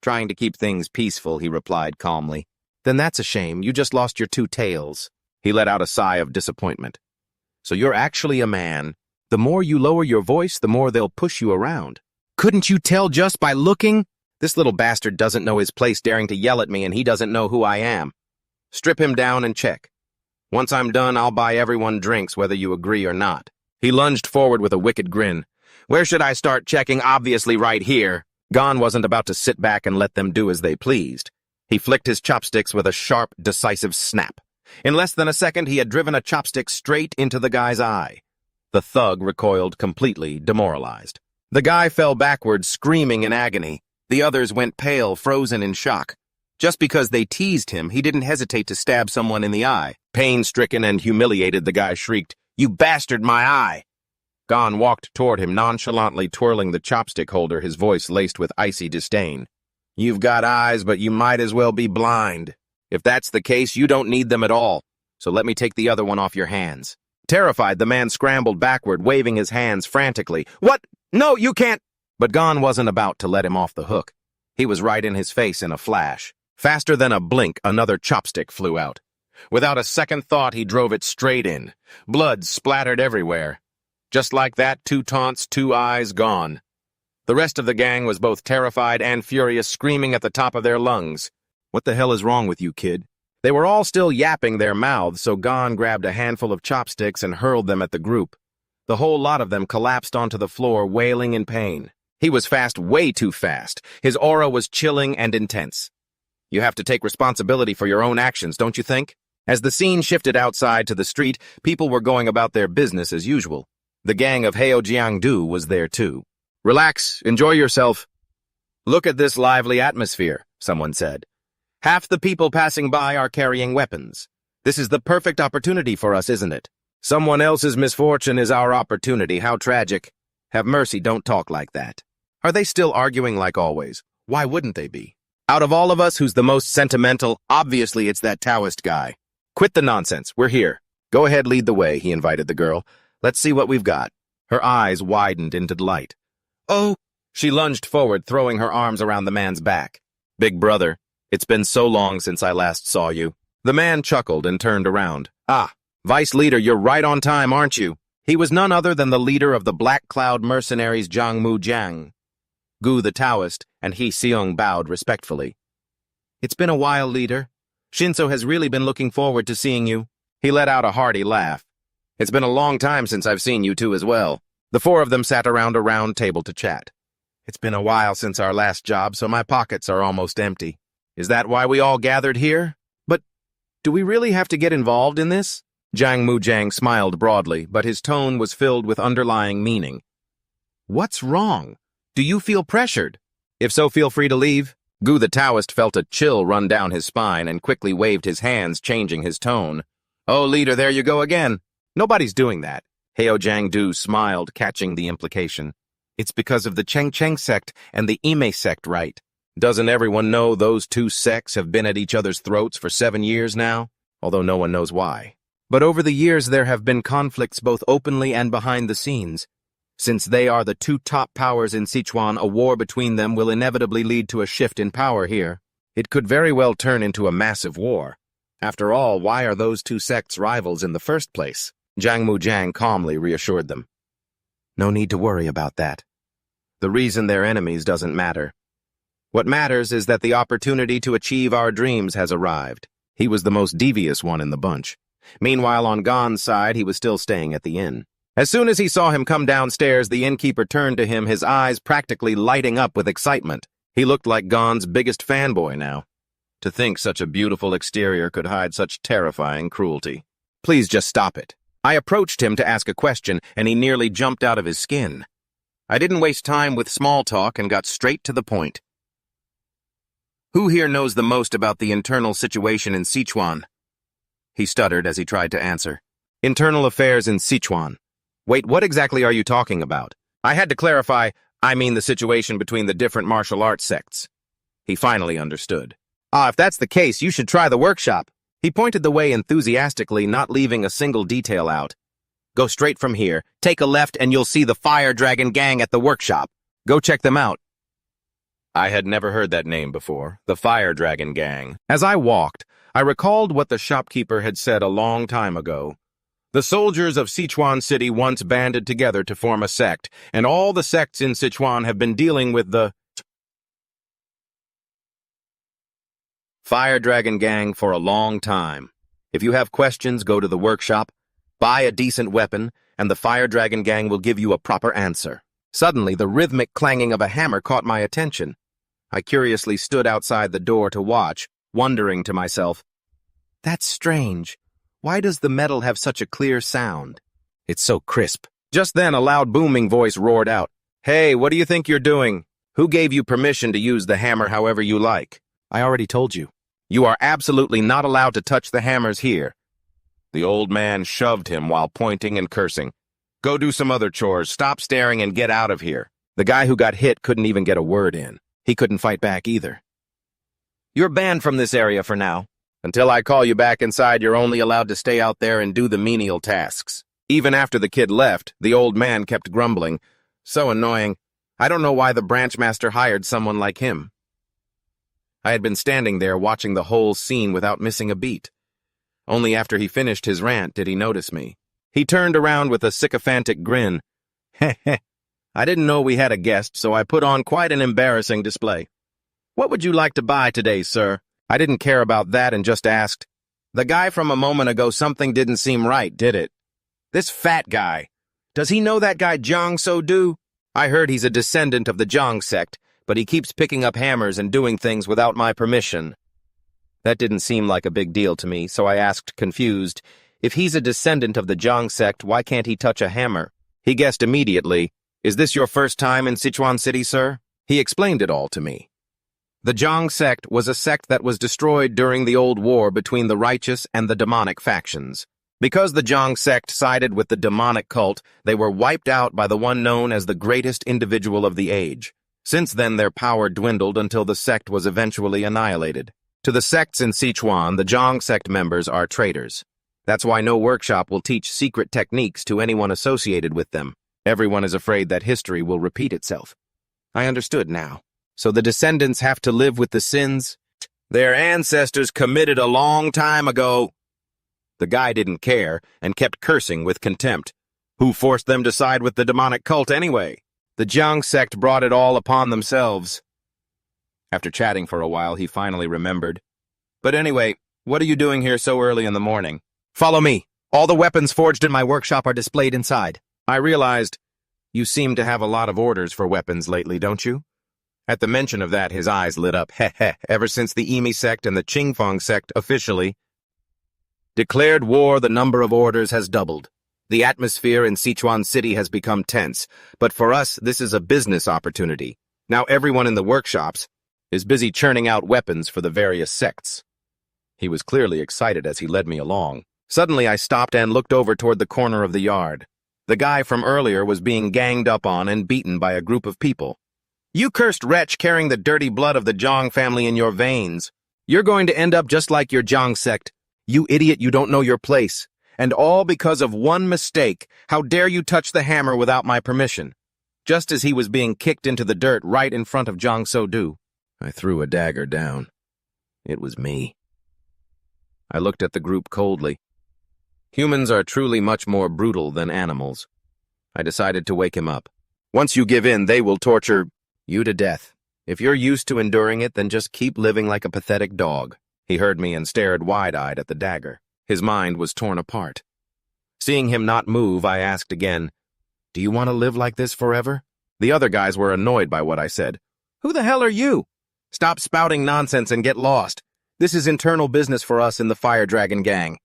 Trying to keep things peaceful, he replied calmly. Then that's a shame. You just lost your 2 taels. He let out a sigh of disappointment. So you're actually a man. The more you lower your voice, the more they'll push you around. Couldn't you tell just by looking? This little bastard doesn't know his place, daring to yell at me, and he doesn't know who I am. Strip him down and check. Once I'm done, I'll buy everyone drinks, whether you agree or not. He lunged forward with a wicked grin. Where should I start checking? Obviously right here. Gon wasn't about to sit back and let them do as they pleased. He flicked his chopsticks with a sharp, decisive snap. In less than a second, he had driven a chopstick straight into the guy's eye. The thug recoiled completely, demoralized. The guy fell backwards, screaming in agony. The others went pale, frozen in shock. Just because they teased him, he didn't hesitate to stab someone in the eye. Pain-stricken and humiliated, the guy shrieked, "You bastard, my eye!" Gon walked toward him, nonchalantly twirling the chopstick holder, his voice laced with icy disdain. "You've got eyes, but you might as well be blind. If that's the case, you don't need them at all. So let me take the other one off your hands." Terrified, the man scrambled backward, waving his hands frantically. "What? No, you can't!" But Gon wasn't about to let him off the hook. He was right in his face in a flash. Faster than a blink, another chopstick flew out. Without a second thought, he drove it straight in. Blood splattered everywhere. Just like that, 2 taunts, 2 eyes gone. The rest of the gang was both terrified and furious, screaming at the top of their lungs. "What the hell is wrong with you, kid?" They were all still yapping their mouths, so Gon grabbed a handful of chopsticks and hurled them at the group. The whole lot of them collapsed onto the floor, wailing in pain. He was fast, way too fast. His aura was chilling and intense. You have to take responsibility for your own actions, don't you think? As the scene shifted outside to the street, people were going about their business as usual. The gang of Heojiangdu was there too. "Relax, enjoy yourself." "Look at this lively atmosphere," someone said. "Half the people passing by are carrying weapons. This is the perfect opportunity for us, isn't it? Someone else's misfortune is our opportunity. How tragic. Have mercy, don't talk like that." Are they still arguing like always? Why wouldn't they be? Out of all of us, who's the most sentimental? Obviously, it's that Taoist guy. Quit the nonsense. We're here. Go ahead, lead the way, he invited the girl. Let's see what we've got. Her eyes widened into delight. "Oh!" She lunged forward, throwing her arms around the man's back. "Big brother, it's been so long since I last saw you." The man chuckled and turned around. "Ah, Vice Leader, you're right on time, aren't you?" He was none other than the leader of the Black Cloud mercenaries, Zhang Mujiang. Gu the Taoist and He Seong bowed respectfully. "It's been a while, leader. Shinso has really been looking forward to seeing you." He let out a hearty laugh. "It's been a long time since I've seen you two as well." The 4 of them sat around a round table to chat. "It's been a while since our last job, so my pockets are almost empty. Is that why we all gathered here? But do we really have to get involved in this?" Zhang Mujiang smiled broadly, but his tone was filled with underlying meaning. "What's wrong? Do you feel pressured? If so, feel free to leave." Gu the Taoist felt a chill run down his spine and quickly waved his hands, changing his tone. "Oh, leader, there you go again." "Nobody's doing that." Heojiangdu smiled, catching the implication. "It's because of the Cheng Cheng sect and the Ime sect, right? Doesn't everyone know those 2 sects have been at each other's throats for 7 years now? Although no one knows why. But over the years there have been conflicts both openly and behind the scenes. Since they are the 2 top powers in Sichuan, a war between them will inevitably lead to a shift in power here. It could very well turn into a massive war. After all, why are those 2 sects rivals in the first place?" Zhang Mujiang calmly reassured them. "No need to worry about that. The reason they're enemies doesn't matter. What matters is that the opportunity to achieve our dreams has arrived." He was the most devious one in the bunch. Meanwhile, on Gon's side, he was still staying at the inn. As soon as he saw him come downstairs, the innkeeper turned to him, his eyes practically lighting up with excitement. He looked like Gon's biggest fanboy now. To think such a beautiful exterior could hide such terrifying cruelty. Please just stop it. I approached him to ask a question, and he nearly jumped out of his skin. I didn't waste time with small talk and got straight to the point. Who here knows the most about the internal situation in Sichuan? He stuttered as he tried to answer. Internal affairs in Sichuan. Wait, what exactly are you talking about? I had to clarify, I mean the situation between the different martial arts sects. He finally understood. If that's the case, you should try the workshop. He pointed the way enthusiastically, not leaving a single detail out. Go straight from here, take a left, and you'll see the Fire Dragon Gang at the workshop. Go check them out. I had never heard that name before, the Fire Dragon Gang. As I walked, I recalled what the shopkeeper had said a long time ago. The soldiers of Sichuan City once banded together to form a sect, and all the sects in Sichuan have been dealing with the Fire Dragon Gang for a long time. If you have questions, go to the workshop, buy a decent weapon, and the Fire Dragon Gang will give you a proper answer. Suddenly, the rhythmic clanging of a hammer caught my attention. I curiously stood outside the door to watch, wondering to myself, that's strange. Why does the metal have such a clear sound? It's so crisp. Just then, a loud booming voice roared out, Hey, what do you think you're doing? Who gave you permission to use the hammer however you like? I already told you. You are absolutely not allowed to touch the hammers here. The old man shoved him while pointing and cursing. Go do some other chores, stop staring, and get out of here. The guy who got hit couldn't even get a word in. He couldn't fight back either. You're banned from this area for now. Until I call you back inside, you're only allowed to stay out there and do the menial tasks. Even after the kid left, the old man kept grumbling. So annoying. I don't know why the branch master hired someone like him. I had been standing there watching the whole scene without missing a beat. Only after he finished his rant did he notice me. He turned around with a sycophantic grin. Heh heh. I didn't know we had a guest, so I put on quite an embarrassing display. What would you like to buy today, sir? I didn't care about that and just asked. The guy from a moment ago, something didn't seem right, did it? This fat guy. Does he know that guy Jiang So-do? I heard he's a descendant of the Jiang sect, but he keeps picking up hammers and doing things without my permission. That didn't seem like a big deal to me, so I asked, confused, if he's a descendant of the Jiang sect, why can't he touch a hammer? He guessed immediately, Is this your first time in Sichuan City, sir? He explained it all to me. The Jiang sect was a sect that was destroyed during the old war between the righteous and the demonic factions. Because the Jiang sect sided with the demonic cult, they were wiped out by the one known as the greatest individual of the age. Since then, their power dwindled until the sect was eventually annihilated. To the sects in Sichuan, the Jiang sect members are traitors. That's why no workshop will teach secret techniques to anyone associated with them. Everyone is afraid that history will repeat itself. I understood now. So the descendants have to live with the sins their ancestors committed a long time ago. The guy didn't care and kept cursing with contempt. Who forced them to side with the demonic cult anyway? The Jiang sect brought it all upon themselves. After chatting for a while, he finally remembered. But anyway, what are you doing here so early in the morning? Follow me. All the weapons forged in my workshop are displayed inside. I realized, you seem to have a lot of orders for weapons lately, don't you? At the mention of that, his eyes lit up. Heh heh, ever since the Emi sect and the Qingfeng sect officially declared war, the number of orders has doubled. The atmosphere in Sichuan City has become tense, but for us, this is a business opportunity. Now everyone in the workshops is busy churning out weapons for the various sects. He was clearly excited as he led me along. Suddenly, I stopped and looked over toward the corner of the yard. The guy from earlier was being ganged up on and beaten by a group of people. You cursed wretch carrying the dirty blood of the Jiang family in your veins. You're going to end up just like your Jiang sect. You idiot, you don't know your place. And all because of one mistake. How dare you touch the hammer without my permission? Just as he was being kicked into the dirt right in front of Jiang So-do, I threw a dagger down. It was me. I looked at the group coldly. Humans are truly much more brutal than animals. I decided to wake him up. Once you give in, they will torture you to death. If you're used to enduring it, then just keep living like a pathetic dog. He heard me and stared wide-eyed at the dagger. His mind was torn apart. Seeing him not move, I asked again, "Do you want to live like this forever?" The other guys were annoyed by what I said. "Who the hell are you? Stop spouting nonsense and get lost. This is internal business for us in the Fire Dragon gang."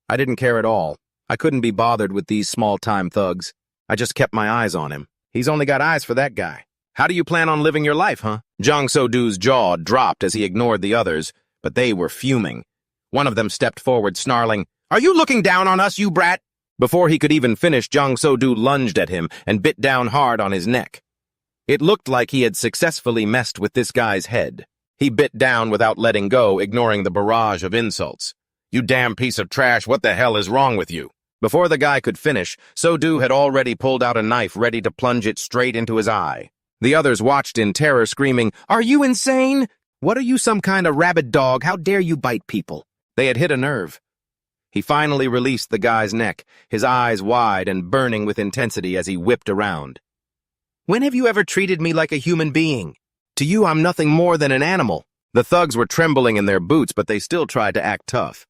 I didn't care at all. I couldn't be bothered with these small-time thugs. I just kept my eyes on him. He's only got eyes for that guy. "How do you plan on living your life, huh?" Jang So-doo's jaw dropped as he ignored the others, but they were fuming. One of them stepped forward, snarling, "Are you looking down on us, you brat?" Before he could even finish, Jang So-doo lunged at him and bit down hard on his neck. It looked like he had successfully messed with this guy's head. He bit down without letting go, ignoring the barrage of insults. "You damn piece of trash, what the hell is wrong with you?" Before the guy could finish, So-doo had already pulled out a knife ready to plunge it straight into his eye. The others watched in terror, screaming, "Are you insane? What are you, some kind of rabid dog? How dare you bite people?" They had hit a nerve. He finally released the guy's neck, his eyes wide and burning with intensity as he whipped around. "When have you ever treated me like a human being? To you, I'm nothing more than an animal." The thugs were trembling in their boots, but they still tried to act tough.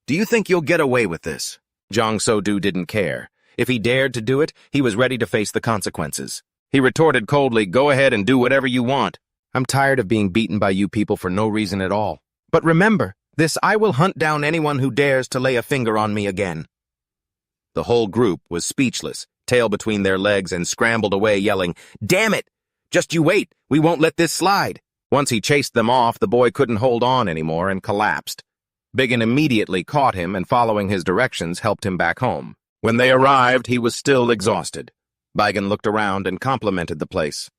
Do you think you'll get away with this?" Jang So-doo didn't care. If he dared to do it, he was ready to face the consequences. He retorted coldly, "Go ahead and do whatever you want. I'm tired of being beaten by you people for no reason at all. But remember, I will hunt down anyone who dares to lay a finger on me again." The whole group was speechless, tail between their legs, and scrambled away, yelling, "Damn it! Just you wait, we won't let this slide." Once he chased them off, the boy couldn't hold on anymore and collapsed. Biggin immediately caught him and, following his directions, helped him back home. When they arrived, he was still exhausted. Biggin looked around and complimented the place.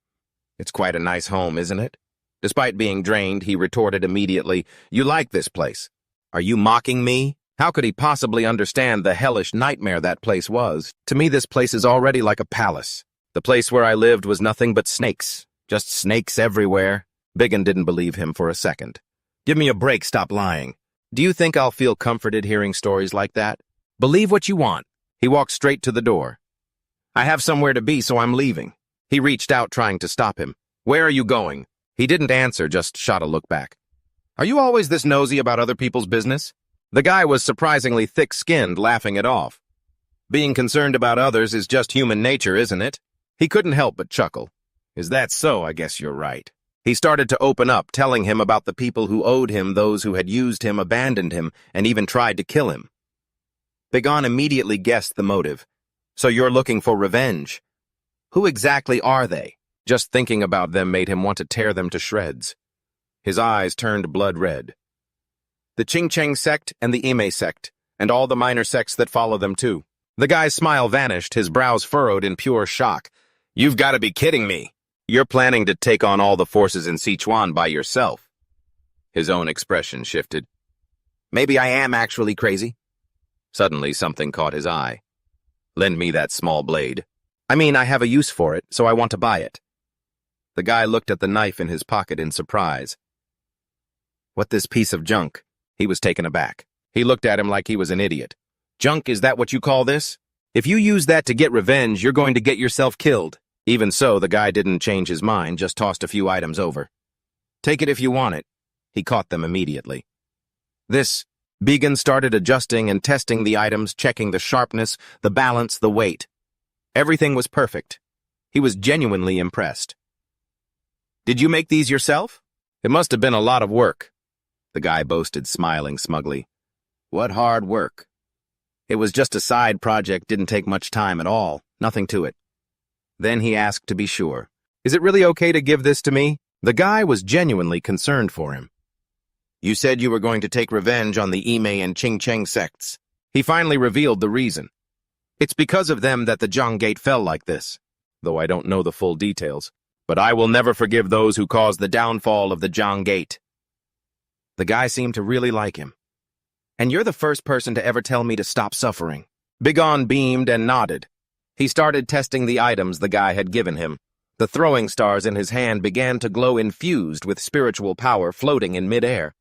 "It's quite a nice home, isn't it?" Despite being drained, he retorted immediately, "You like this place? Are you mocking me?" How could he possibly understand the hellish nightmare that place was? To me, this place is already like a palace. The place where I lived was nothing but snakes. Just snakes everywhere. Biggin didn't believe him for a second. "Give me a break, stop lying. Do you think I'll feel comforted hearing stories like that? Believe what you want." He walked straight to the door. "I have somewhere to be, so I'm leaving." He reached out, trying to stop him. "Where are you going?" He didn't answer, just shot a look back. "Are you always this nosy about other people's business?" The guy was surprisingly thick-skinned, laughing it off. "Being concerned about others is just human nature, isn't it?" He couldn't help but chuckle. "Is that so? I guess you're right." He started to open up, telling him about the people who owed him, those who had used him, abandoned him, and even tried to kill him. Biggin immediately guessed the motive. "So you're looking for revenge? Who exactly are they?" Just thinking about them made him want to tear them to shreds. His eyes turned blood red. "The Ching Cheng sect and the Ime sect, and all the minor sects that follow them too." The guy's smile vanished, his brows furrowed in pure shock. "You've got to be kidding me. You're planning to take on all the forces in Sichuan by yourself." His own expression shifted. "Maybe I am actually crazy." Suddenly, something caught his eye. "Lend me that small blade." "I mean, I have a use for it, so I want to buy it." The guy looked at the knife in his pocket in surprise. "What, this piece of junk?" He was taken aback. He looked at him like he was an idiot. "Junk, is that what you call this? If you use that to get revenge, you're going to get yourself killed." Even so, the guy didn't change his mind, just tossed a few items over. "Take it if you want it." He caught them immediately. Biggin started adjusting and testing the items, checking the sharpness, the balance, the weight. Everything was perfect. He was genuinely impressed. "Did you make these yourself?" "It must have been a lot of work," the guy boasted, smiling smugly. "What hard work?" "It was just a side project, didn't take much time at all, nothing to it." Then he asked to be sure. "Is it really okay to give this to me?" The guy was genuinely concerned for him. "You said you were going to take revenge on the Ime and Ching Cheng sects." He finally revealed the reason. "It's because of them that the Zhang Gate fell like this, though I don't know the full details. But I will never forgive those who caused the downfall of the Zhang Gate." The guy seemed to really like him. "And you're the first person to ever tell me to stop suffering." Biggin beamed and nodded. He started testing the items the guy had given him. The throwing stars in his hand began to glow, infused with spiritual power, floating in midair.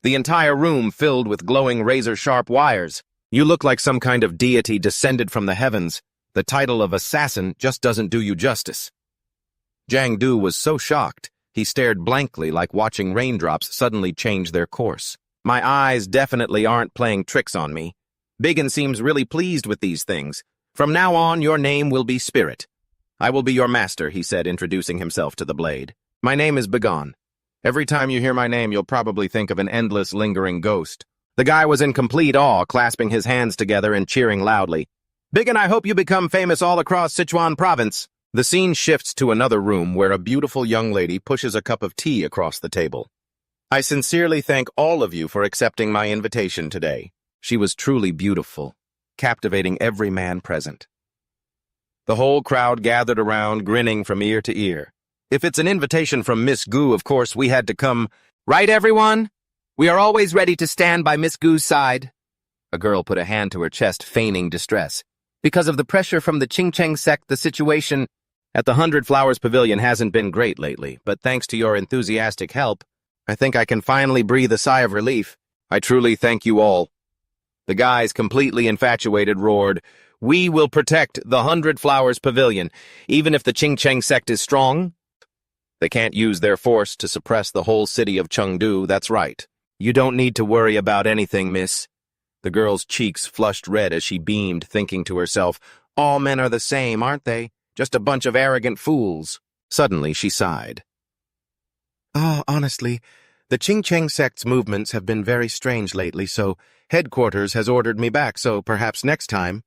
The entire room filled with glowing razor-sharp wires. "You look like some kind of deity descended from the heavens. The title of assassin just doesn't do you justice." Jang Du was so shocked, he stared blankly, like watching raindrops suddenly change their course. "My eyes definitely aren't playing tricks on me. Biggin seems really pleased with these things. From now on, your name will be Spirit. I will be your master, he said, introducing himself to the blade. My name is Begone. Every time you hear my name, you'll probably think of an endless, lingering ghost. The guy was in complete awe, clasping his hands together and cheering loudly. Biggin, I hope you become famous all across Sichuan province. The scene shifts to another room where a beautiful young lady pushes a cup of tea across the table. I sincerely thank all of you for accepting my invitation today. She was truly beautiful, captivating every man present. The whole crowd gathered around, grinning from ear to ear. If it's an invitation from Miss Gu, of course we had to come. Right, everyone? We are always ready to stand by Miss Gu's side. A girl put a hand to her chest, feigning distress. Because of the pressure from the Qingcheng sect, the situation at the 100 Flowers Pavilion hasn't been great lately, but thanks to your enthusiastic help, I think I can finally breathe a sigh of relief. I truly thank you all. The guys, completely infatuated, roared, We will protect the 100 Flowers Pavilion, even if the Qingcheng sect is strong. They can't use their force to suppress the whole city of Chengdu, that's right. You don't need to worry about anything, miss. The girl's cheeks flushed red as she beamed, thinking to herself, All men are the same, aren't they? Just a bunch of arrogant fools. Suddenly she sighed. Honestly, the Qingcheng sect's movements have been very strange lately, so headquarters has ordered me back, so perhaps next time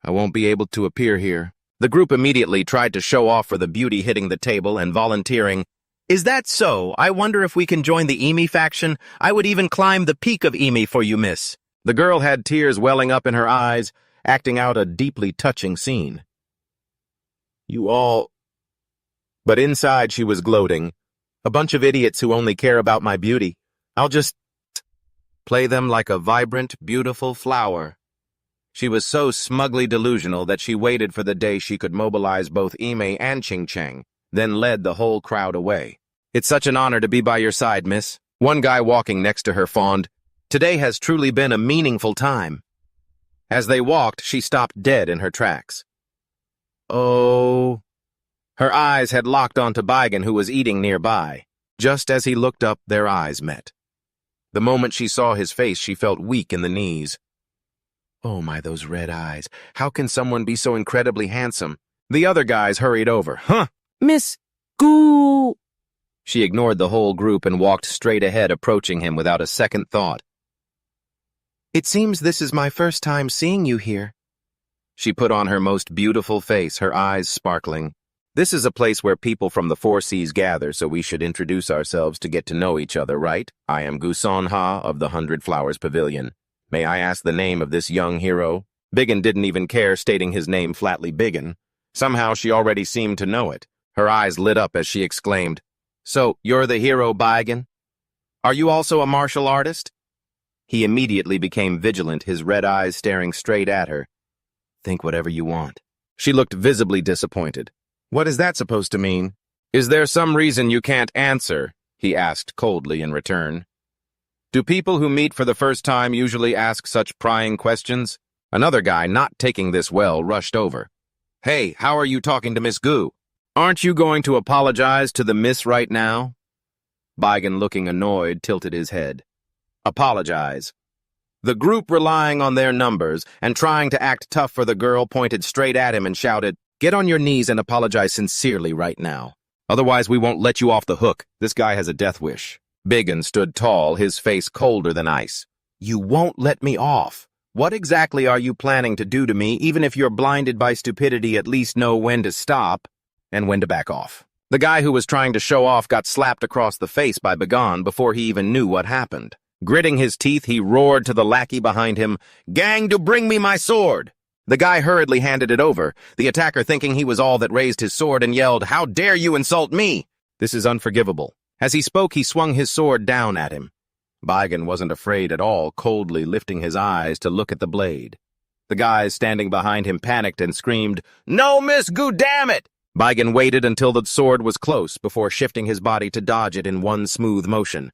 I won't be able to appear here. The group immediately tried to show off for the beauty hitting the table and volunteering. Is that so? I wonder if we can join the Emi faction. I would even climb the peak of Emi for you, miss. The girl had tears welling up in her eyes, acting out a deeply touching scene. You all... But inside she was gloating. A bunch of idiots who only care about my beauty. I'll just play them like a vibrant, beautiful flower. She was so smugly delusional that she waited for the day she could mobilize both Ime and Qingcheng, then led the whole crowd away. It's such an honor to be by your side, miss. One guy walking next to her fawned. Today has truly been a meaningful time. As they walked, she stopped dead in her tracks. Oh... Her eyes had locked onto Bigan, who was eating nearby. Just as he looked up, their eyes met. The moment she saw his face, she felt weak in the knees. Oh my, those red eyes. How can someone be so incredibly handsome? The other guys hurried over. Huh! Miss Gu! She ignored the whole group and walked straight ahead, approaching him without a second thought. It seems this is my first time seeing you here. She put on her most beautiful face, her eyes sparkling. This is a place where people from the Four Seas gather, so we should introduce ourselves to get to know each other, right? I am Guson Ha of the 100 Flowers Pavilion. May I ask the name of this young hero? Biggin didn't even care, stating his name flatly Biggin. Somehow she already seemed to know it. Her eyes lit up as she exclaimed, So, you're the hero, Biggin? Are you also a martial artist? He immediately became vigilant, his red eyes staring straight at her. Think whatever you want. She looked visibly disappointed. What is that supposed to mean? Is there some reason you can't answer? He asked coldly in return. Do people who meet for the first time usually ask such prying questions? Another guy, not taking this well, rushed over. Hey, how are you talking to Miss Gu? Aren't you going to apologize to the miss right now? Bigan, looking annoyed, tilted his head. Apologize. The group, relying on their numbers and trying to act tough for the girl, pointed straight at him and shouted, Get on your knees and apologize sincerely right now. Otherwise we won't let you off the hook. This guy has a death wish. Biggin stood tall, his face colder than ice. You won't let me off. What exactly are you planning to do to me? Even if you're blinded by stupidity, at least know when to stop and when to back off. The guy who was trying to show off got slapped across the face by Begone before he even knew what happened. Gritting his teeth, he roared to the lackey behind him, Gang, to bring me my sword! The guy hurriedly handed it over, the attacker thinking he was all that raised his sword and yelled, How dare you insult me? This is unforgivable. As he spoke, he swung his sword down at him. Bigan wasn't afraid at all, coldly lifting his eyes to look at the blade. The guys standing behind him panicked and screamed, No, Miss Gu, damn it! Bigan waited until the sword was close before shifting his body to dodge it in one smooth motion.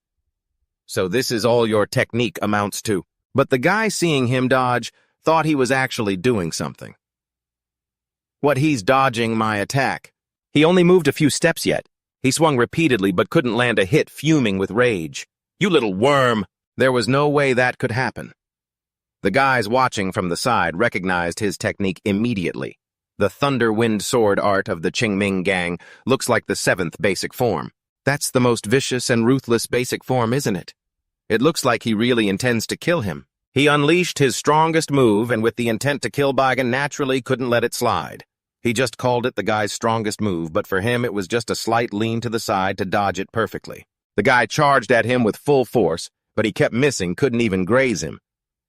So this is all your technique amounts to. But the guy, seeing him dodge, thought he was actually doing something. What, he's dodging my attack? He only moved a few steps yet. He swung repeatedly but couldn't land a hit, fuming with rage. You little worm! There was no way that could happen. The guys watching from the side recognized his technique immediately. The Thunder Wind Sword art of the Qingming gang looks like the 7th basic form. That's the most vicious and ruthless basic form, isn't it? It looks like he really intends to kill him. He unleashed his strongest move, and with the intent to kill Baigan, naturally couldn't let it slide. He just called it the guy's strongest move, but for him it was just a slight lean to the side to dodge it perfectly. The guy charged at him with full force, but he kept missing, couldn't even graze him.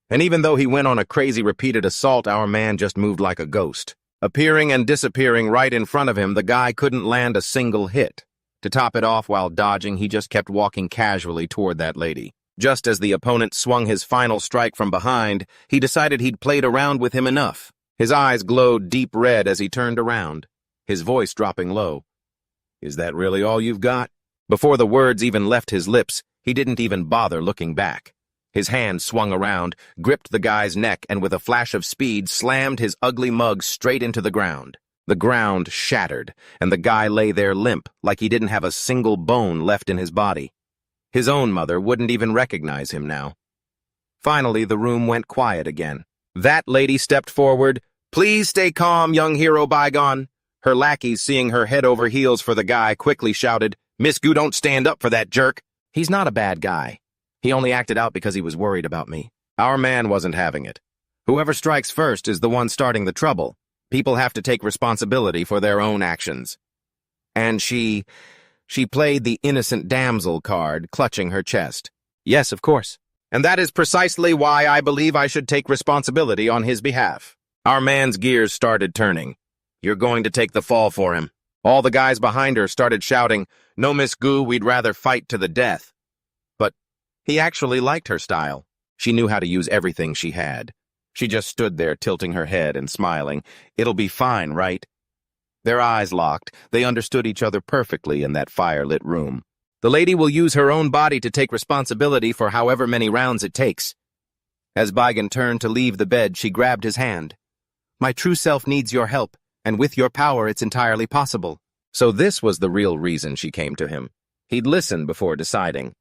And even though he went on a crazy repeated assault, our man just moved like a ghost. Appearing and disappearing right in front of him, the guy couldn't land a single hit. To top it off while dodging, he just kept walking casually toward that lady. Just as the opponent swung his final strike from behind, he decided he'd played around with him enough. His eyes glowed deep red as he turned around, his voice dropping low. "Is that really all you've got?" Before the words even left his lips, he didn't even bother looking back. His hand swung around, gripped the guy's neck, and with a flash of speed, slammed his ugly mug straight into the ground. The ground shattered, and the guy lay there limp, like he didn't have a single bone left in his body. His own mother wouldn't even recognize him now. Finally, the room went quiet again. That lady stepped forward. "Please stay calm, young hero Baigan." Her lackeys, seeing her head over heels for the guy, quickly shouted, "Miss Gu, don't stand up for that jerk. He's not a bad guy. He only acted out because he was worried about me." Our man wasn't having it. Whoever strikes first is the one starting the trouble. People have to take responsibility for their own actions. And she played the innocent damsel card, clutching her chest. "Yes, of course. And that is precisely why I believe I should take responsibility on his behalf." Our man's gears started turning. "You're going to take the fall for him." All the guys behind her started shouting, "No, Miss Gu, we'd rather fight to the death." But he actually liked her style. She knew how to use everything she had. She just stood there, tilting her head and smiling. "It'll be fine, right?" Their eyes locked. They understood each other perfectly in that fire-lit room. "The lady will use her own body to take responsibility for however many rounds it takes." As Baigan turned to leave the bed, she grabbed his hand. "My true self needs your help, and with your power it's entirely possible." So this was the real reason she came to him. He'd listen before deciding.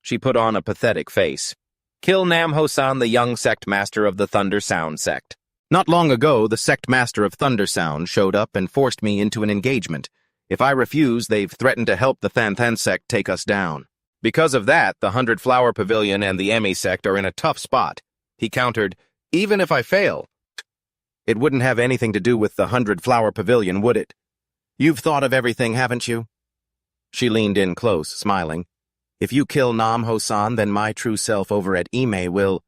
She put on a pathetic face. "Kill Namho-san, the young sect master of the Thunder Sound sect. Not long ago, the sect master of Thunder Sound showed up and forced me into an engagement. If I refuse, they've threatened to help the Thanthan sect take us down. Because of that, the 100 Flower Pavilion and the Emi sect are in a tough spot." He countered, "Even if I fail, it wouldn't have anything to do with the 100 Flower Pavilion, would it? You've thought of everything, haven't you?" She leaned in close, smiling. "If you kill Namho-san, then my true self over at Ime will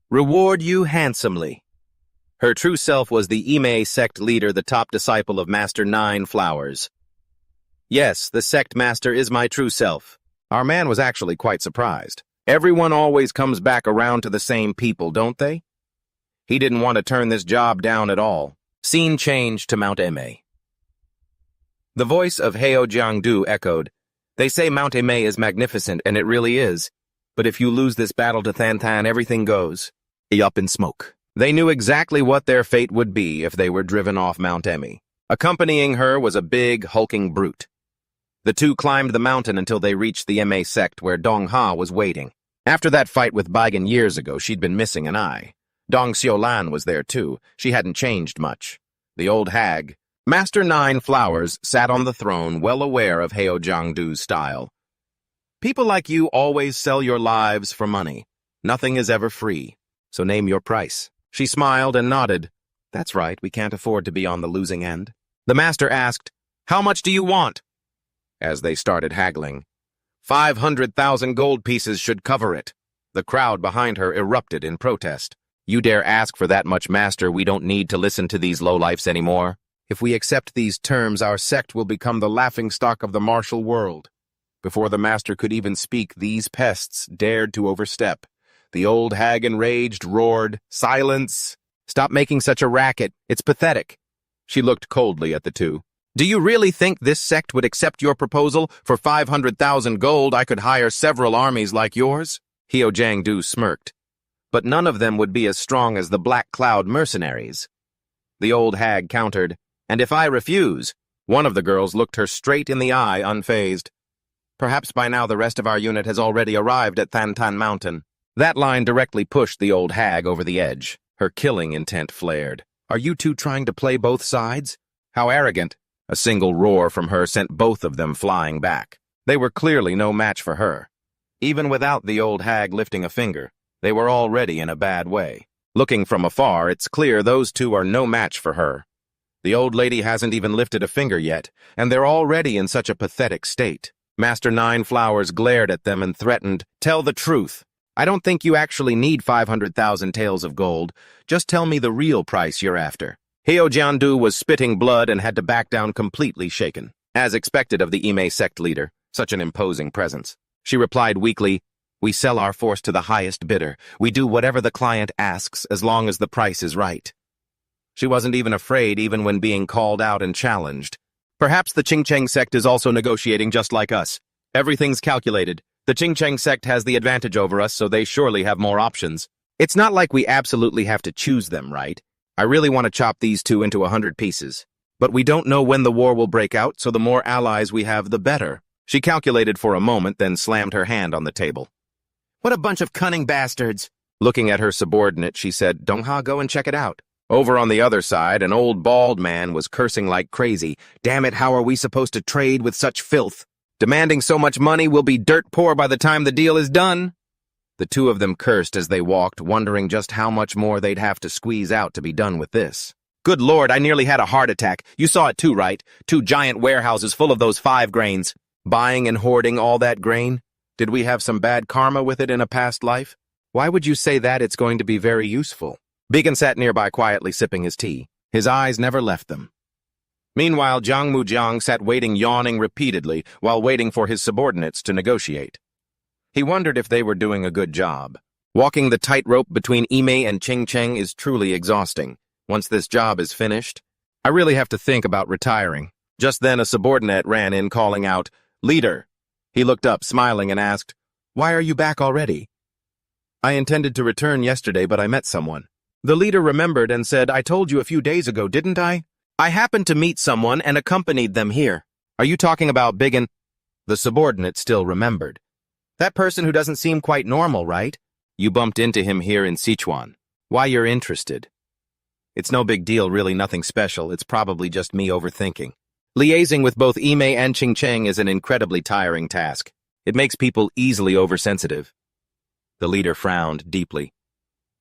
reward you handsomely." Her true self was the Ime sect leader, the top disciple of Master Nine Flowers. "Yes, the sect master is my true self." Our man was actually quite surprised. Everyone always comes back around to the same people, don't they? He didn't want to turn this job down at all. Scene changed to Mount Eme. The voice of Heo Jiangdu echoed, "They say Mount Eme is magnificent, and it really is. But if you lose this battle to Thanthan, everything goes up in smoke." They knew exactly what their fate would be if they were driven off Mount Emi. Accompanying her was a big, hulking brute. The two climbed the mountain until they reached the Ma sect where Dong Ha was waiting. After that fight with Baigan years ago, she'd been missing an eye. Dong Xiulan was there too. She hadn't changed much. The old hag, Master Nine Flowers, sat on the throne, well aware of Heo Jiangdu's style. "People like you always sell your lives for money. Nothing is ever free. So name your price." She smiled and nodded. "That's right, we can't afford to be on the losing end." The master asked, "How much do you want?" As they started haggling, 500,000 gold pieces should cover it. The crowd behind her erupted in protest. "You dare ask for that much, master? We don't need to listen to these lowlifes anymore. If we accept these terms, our sect will become the laughingstock of the martial world." Before the master could even speak, these pests dared to overstep. The old hag, enraged, roared, "Silence! Stop making such a racket. It's pathetic." She looked coldly at the two. "Do you really think this sect would accept your proposal? For 500,000 gold, I could hire several armies like yours?" Heo Jiangdu smirked. "But none of them would be as strong as the Black Cloud mercenaries." The old hag countered, "And if I refuse?" One of the girls looked her straight in the eye, unfazed. "Perhaps by now the rest of our unit has already arrived at Thantan Mountain." That line directly pushed the old hag over the edge. Her killing intent flared. Are you two trying to play both sides? How arrogant. A single roar from her sent both of them flying back. They were clearly no match for her. Even without the old hag lifting a finger, they were already in a bad way. Looking from afar, it's clear those two are no match for her. The old lady hasn't even lifted a finger yet, and they're already in such a pathetic state. Master Nine Flowers glared at them and threatened, "Tell the truth. I don't think you actually need 500,000 taels of gold. Just tell me the real price you're after." Heo Jiandu was spitting blood and had to back down completely shaken. As expected of the Ime sect leader, such an imposing presence. She replied weakly, "We sell our force to the highest bidder. We do whatever the client asks as long as the price is right." She wasn't even afraid even when being called out and challenged. Perhaps the Qingcheng sect is also negotiating just like us. Everything's calculated. The Qingcheng sect has the advantage over us, so they surely have more options. It's not like we absolutely have to choose them, right? I really want to chop these two into 100 pieces. But we don't know when the war will break out, so the more allies we have, the better. She calculated for a moment, then slammed her hand on the table. "What a bunch of cunning bastards." Looking at her subordinate, she said, "Dongha, go and check it out." Over on the other side, an old bald man was cursing like crazy. "Damn it, how are we supposed to trade with such filth? Demanding so much money, we'll be dirt poor by the time the deal is done." The two of them cursed as they walked, wondering just how much more they'd have to squeeze out to be done with this. "Good Lord, I nearly had a heart attack. You saw it too, right? 2 giant warehouses full of those 5 grains. Buying and hoarding all that grain? Did we have some bad karma with it in a past life? Why would you say that? It's going to be very useful." Beacon sat nearby quietly sipping his tea. His eyes never left them. Meanwhile, Jiang Mujiang sat waiting, yawning repeatedly, while waiting for his subordinates to negotiate. He wondered if they were doing a good job. Walking the tightrope between Ime and Qingcheng is truly exhausting. Once this job is finished, I really have to think about retiring. Just then a subordinate ran in calling out, "Leader." He looked up, smiling, and asked, "Why are you back already?" "I intended to return yesterday, but I met someone." The leader remembered and said, "I told you a few days ago, didn't I? I happened to meet someone and accompanied them here." "Are you talking about Big and—" The subordinate still remembered. "That person who doesn't seem quite normal, right? You bumped into him here in Sichuan. Why you're interested?" "It's no big deal, really, nothing special. It's probably just me overthinking. Liaising with both Ime and Qingcheng is an incredibly tiring task. It makes people easily oversensitive." The leader frowned deeply.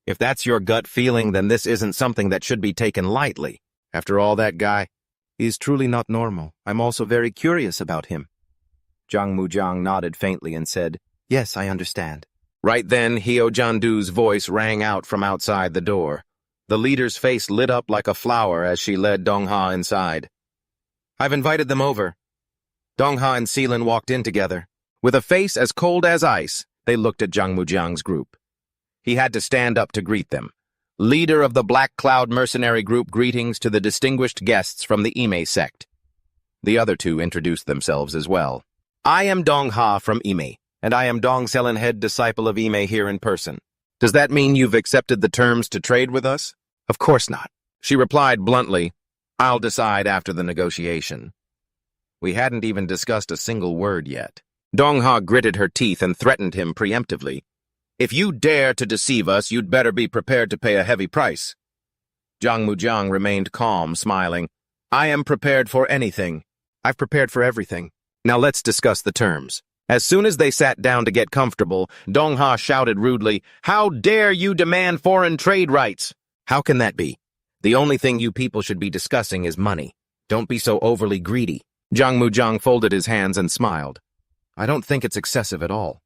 "If that's your gut feeling, then this isn't something that should be taken lightly. After all, that guy, he's truly not normal. I'm also very curious about him." Jiang Mujiang nodded faintly and said, "Yes, I understand." Right then, Heo Jiandu's voice rang out from outside the door. The leader's face lit up like a flower as she led Dongha inside. "I've invited them over." Dongha and Seelin walked in together. With a face as cold as ice, they looked at Jiang Mujiang's group. He had to stand up to greet them. "Leader of the Black Cloud mercenary group, greetings to the distinguished guests from the Ime sect." The other two introduced themselves as well. "I am Dongha from Ime, and I am Dong Selen, head disciple of Ime here in person. Does that mean you've accepted the terms to trade with us?" "Of course not," she replied bluntly. "I'll decide after the negotiation." We hadn't even discussed a single word yet. Dongha gritted her teeth and threatened him preemptively. "If you dare to deceive us, you'd better be prepared to pay a heavy price." Jiang Mujiang remained calm, smiling. "I am prepared for anything." "I've prepared for everything. Now let's discuss the terms." As soon as they sat down to get comfortable, Dongha shouted rudely, "How dare you demand foreign trade rights?" "How can that be? The only thing you people should be discussing is money. Don't be so overly greedy." Jiang Mujiang folded his hands and smiled. "I don't think it's excessive at all.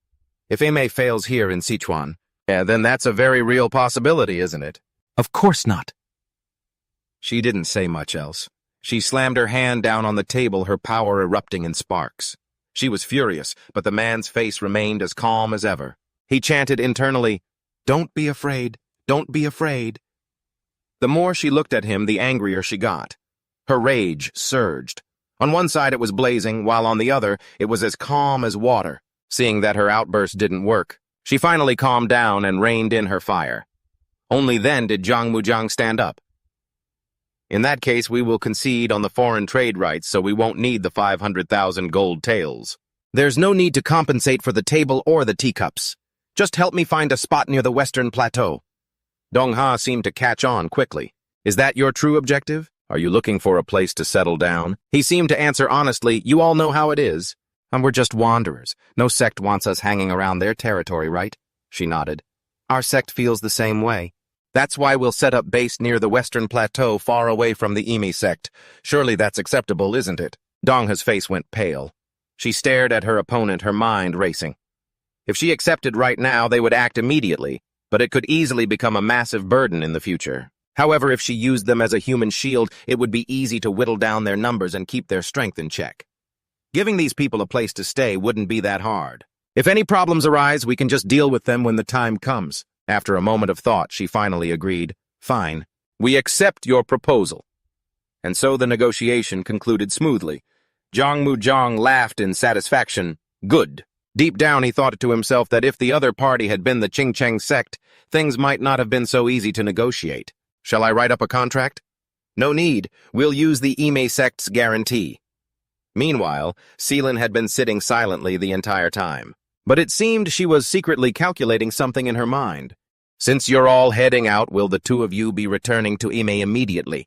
If Ime fails here in Sichuan, then that's a very real possibility, isn't it?" "Of course not." She didn't say much else. She slammed her hand down on the table, her power erupting in sparks. She was furious, but the man's face remained as calm as ever. He chanted internally, "Don't be afraid, don't be afraid." The more she looked at him, the angrier she got. Her rage surged. On one side it was blazing, while on the other it was as calm as water. Seeing that her outburst didn't work, she finally calmed down and reined in her fire. Only then did Jiang Mujiang stand up. "In that case, we will concede on the foreign trade rights, so we won't need the 500,000 gold taels. There's no need to compensate for the table or the teacups. Just help me find a spot near the western plateau. Dong-ha seemed to catch on quickly. Is that your true objective? Are you looking for a place to settle down? He seemed to answer honestly, you all know how it is. We're just wanderers. No sect wants us hanging around their territory, right? She nodded. Our sect feels the same way. That's why we'll set up base near the western plateau far away from the Imi sect. Surely that's acceptable, isn't it? Dong-ha's face went pale. She stared at her opponent, her mind racing. If she accepted right now, they would act immediately, but it could easily become a massive burden in the future. However, if she used them as a human shield, it would be easy to whittle down their numbers and keep their strength in check. Giving these people a place to stay wouldn't be that hard. If any problems arise, we can just deal with them when the time comes. After a moment of thought, she finally agreed. Fine. We accept your proposal. And so the negotiation concluded smoothly. Zhang Muzhang laughed in satisfaction. Good. Deep down, he thought to himself that if the other party had been the Qingcheng sect, things might not have been so easy to negotiate. Shall I write up a contract? No need. We'll use the Ime sect's guarantee. Meanwhile, Seelin had been sitting silently the entire time. But it seemed she was secretly calculating something in her mind. Since you're all heading out, will the two of you be returning to Ime immediately?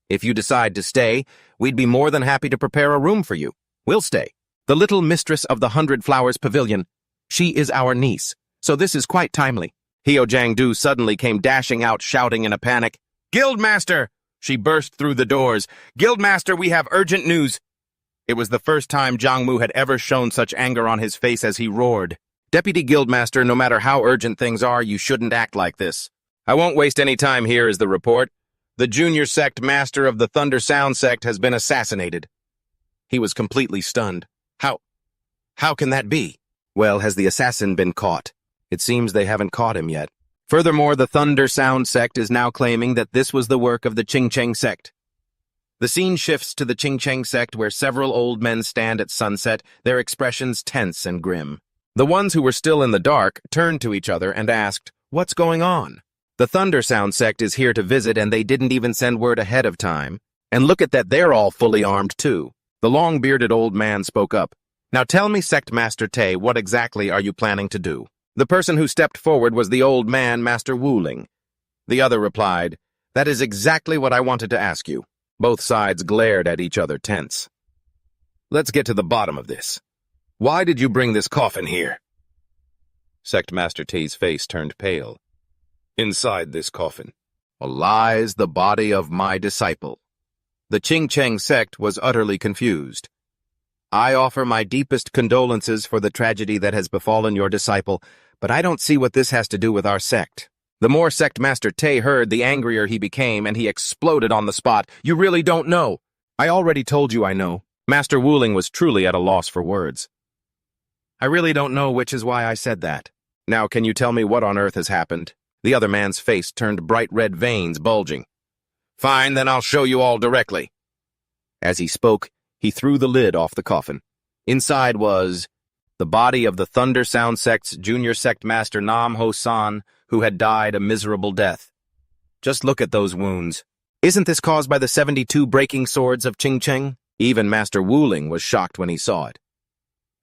If you decide to stay, we'd be more than happy to prepare a room for you. We'll stay. The little mistress of the 100 Flowers Pavilion. She is our niece, so this is quite timely. Heo Jiangdu suddenly came dashing out, shouting in a panic. Guildmaster! She burst through the doors. Guildmaster, we have urgent news. It was the first time Zhang Mu had ever shown such anger on his face as he roared. Deputy Guildmaster, no matter how urgent things are, you shouldn't act like this. I won't waste any time here, is the report. The junior sect master of the Thunder Sound sect has been assassinated. He was completely stunned. How can that be? Well, has the assassin been caught? It seems they haven't caught him yet. Furthermore, the Thunder Sound sect is now claiming that this was the work of the Qingcheng sect. The scene shifts to the Qingcheng sect where several old men stand at sunset, their expressions tense and grim. The ones who were still in the dark turned to each other and asked, "What's going on?" The Thunder Sound sect is here to visit and they didn't even send word ahead of time. And look at that, they're all fully armed too. The long-bearded old man spoke up. Now tell me, Sect Master Tay, what exactly are you planning to do? The person who stepped forward was the old man, Master Wuling. The other replied, That is exactly what I wanted to ask you. Both sides glared at each other tense. Let's get to the bottom of this. Why did you bring this coffin here? Sect Master Tay's face turned pale. Inside this coffin lies the body of my disciple. The Qingcheng sect was utterly confused. I offer my deepest condolences for the tragedy that has befallen your disciple, but I don't see what this has to do with our sect. The more Sect Master Tay heard, the angrier he became, and he exploded on the spot. You really don't know. I already told you I know. Master Wuling was truly at a loss for words. I really don't know, which is why I said that. Now, can you tell me what on earth has happened? The other man's face turned bright red, veins bulging. Fine, then I'll show you all directly. As he spoke, he threw the lid off the coffin. Inside was the body of the Thunder Sound sect's junior sect master Nam Ho San, who had died a miserable death. Just look at those wounds. Isn't this caused by the 72 breaking swords of Qingcheng? Even Master Wuling was shocked when he saw it.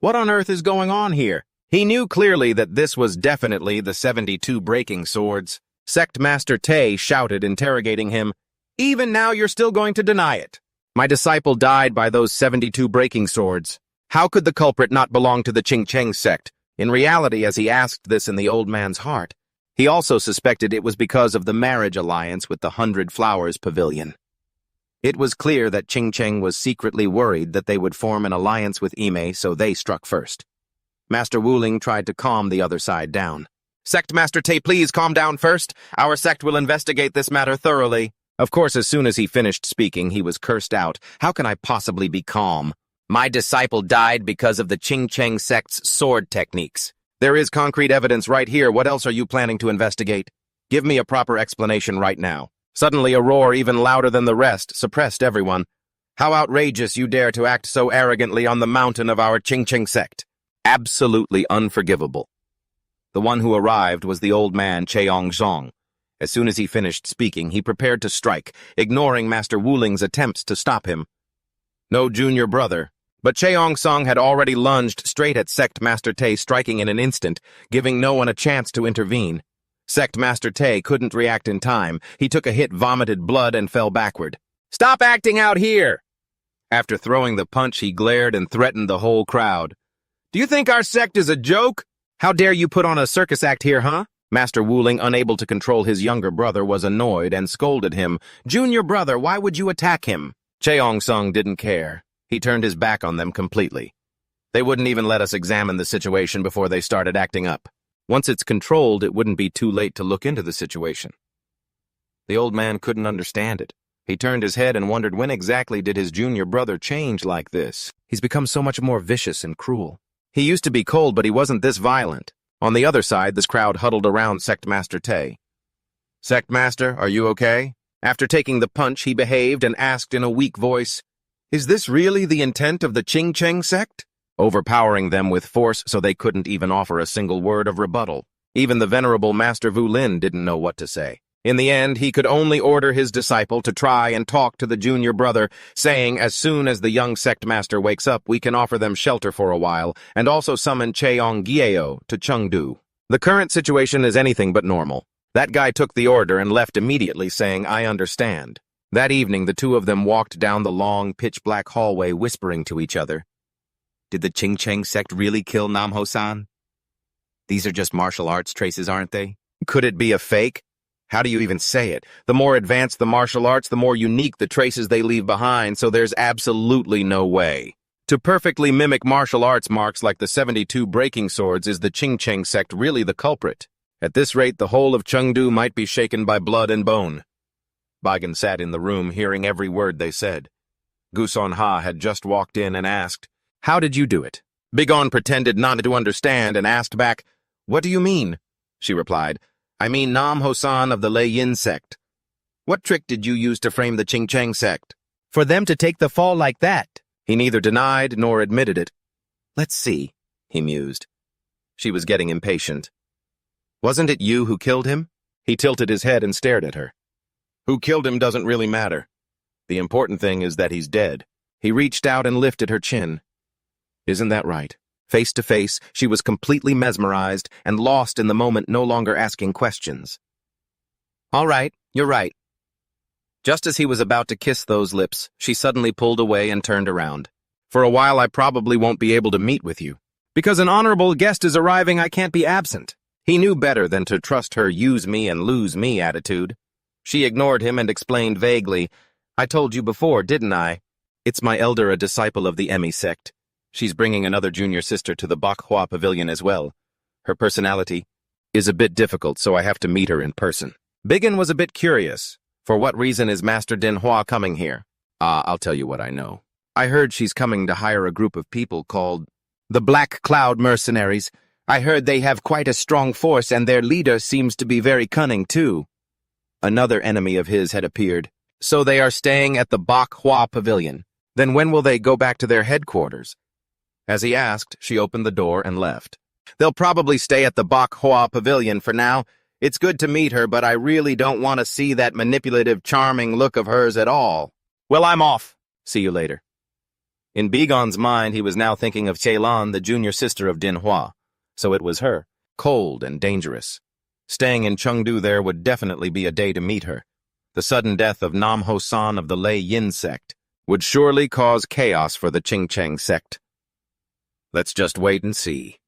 What on earth is going on here? He knew clearly that this was definitely the 72 breaking swords. Sect Master Tay shouted, interrogating him, Even now you're still going to deny it. My disciple died by those 72 breaking swords. How could the culprit not belong to the Qingcheng sect? In reality, as he asked this in the old man's heart, he also suspected it was because of the marriage alliance with the 100 Flowers Pavilion. It was clear that Qingcheng was secretly worried that they would form an alliance with Ime, so they struck first. Master Wuling tried to calm the other side down. Sect Master Tay, please calm down first. Our sect will investigate this matter thoroughly. Of course, as soon as he finished speaking, he was cursed out. How can I possibly be calm? My disciple died because of the Qingcheng sect's sword techniques. There is concrete evidence right here. What else are you planning to investigate? Give me a proper explanation right now. Suddenly, a roar even louder than the rest suppressed everyone. How outrageous you dare to act so arrogantly on the mountain of our Qingcheng sect. Absolutely unforgivable. The one who arrived was the old man Cheong Zhong. As soon as he finished speaking, he prepared to strike, ignoring Master Wuling's attempts to stop him. No junior brother, But Cheong-song had already lunged straight at Sect Master Tay, striking in an instant, giving no one a chance to intervene. Sect Master Tay couldn't react in time. He took a hit, vomited blood, and fell backward. "Stop acting out here!" After throwing the punch, he glared and threatened the whole crowd. "Do you think our sect is a joke? How dare you put on a circus act here, huh?" Master Wuling, unable to control his younger brother, was annoyed and scolded him. "Junior brother, why would you attack him?" Cheong-song didn't care. He turned his back on them completely. They wouldn't even let us examine the situation before they started acting up. Once it's controlled, it wouldn't be too late to look into the situation. The old man couldn't understand it. He turned his head and wondered when exactly did his junior brother change like this. He's become so much more vicious and cruel. He used to be cold, but he wasn't this violent. On the other side, this crowd huddled around Sect Master Tay. "Sect Master, are you okay?" After taking the punch, he behaved and asked in a weak voice, "Is this really the intent of the Ching-Cheng sect?" Overpowering them with force so they couldn't even offer a single word of rebuttal. Even the venerable Master Vu Lin didn't know what to say. In the end, he could only order his disciple to try and talk to the junior brother, saying as soon as the young sect master wakes up, we can offer them shelter for a while, and also summon Cheong-gyeo to Chengdu. The current situation is anything but normal. That guy took the order and left immediately, saying, "I understand." That evening, the two of them walked down the long, pitch-black hallway, whispering to each other. Did the Ching-Cheng sect really kill Namho-san? These are just martial arts traces, aren't they? Could it be a fake? How do you even say it? The more advanced the martial arts, the more unique the traces they leave behind, so there's absolutely no way. To perfectly mimic martial arts marks like the 72 breaking swords, is the Ching-Cheng sect really the culprit? At this rate, the whole of Chengdu might be shaken by blood and bone. Baigan sat in the room, hearing every word they said. Guson Ha had just walked in and asked, "How did you do it?" Bigon pretended not to understand and asked back, "What do you mean?" She replied, "I mean Namho-san of the Lei Yin sect. What trick did you use to frame the Ching-Cheng sect? For them to take the fall like that?" He neither denied nor admitted it. "Let's see," he mused. She was getting impatient. "Wasn't it you who killed him?" He tilted his head and stared at her. "Who killed him doesn't really matter. The important thing is that he's dead." He reached out and lifted her chin. "Isn't that right?" Face to face, she was completely mesmerized and lost in the moment, no longer asking questions. "All right, you're right." Just as he was about to kiss those lips, she suddenly pulled away and turned around. "For a while, I probably won't be able to meet with you. Because an honorable guest is arriving, I can't be absent." He knew better than to trust her use me and lose me attitude. She ignored him and explained vaguely, "I told you before, didn't I? It's my elder, a disciple of the Emi sect. She's bringing another junior sister to the Bakhua Pavilion as well. Her personality is a bit difficult, so I have to meet her in person." Biggin was a bit curious. For what reason is Master Dinhua coming here? I'll tell you what I know. I heard she's coming to hire a group of people called the Black Cloud Mercenaries. I heard they have quite a strong force and their leader seems to be very cunning too. Another enemy of his had appeared. So they are staying at the Bakhua Pavilion. Then when will they go back to their headquarters? As he asked, she opened the door and left. They'll probably stay at the Bakhua Pavilion for now. It's good to meet her, but I really don't want to see that manipulative, charming look of hers at all. Well, I'm off. See you later. In Bigon's mind, he was now thinking of Ceylan, the junior sister of Dinhua. So it was her, cold and dangerous. Staying in Chengdu there would definitely be a day to meet her. The sudden death of Namho-san of the Lei Yin sect would surely cause chaos for the Ching-Cheng sect. Let's just wait and see.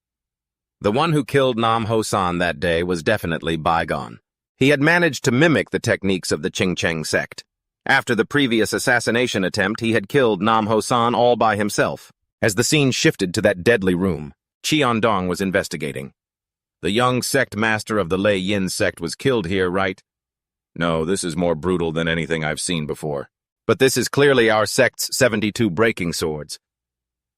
The one who killed Namho-san that day was definitely bygone. He had managed to mimic the techniques of the Ching-Cheng sect. After the previous assassination attempt, he had killed Namho-san all by himself. As the scene shifted to that deadly room, Qiandong was investigating. The young sect master of the Lei Yin sect was killed here, right? No, this is more brutal than anything I've seen before. But this is clearly our sect's 72 breaking swords.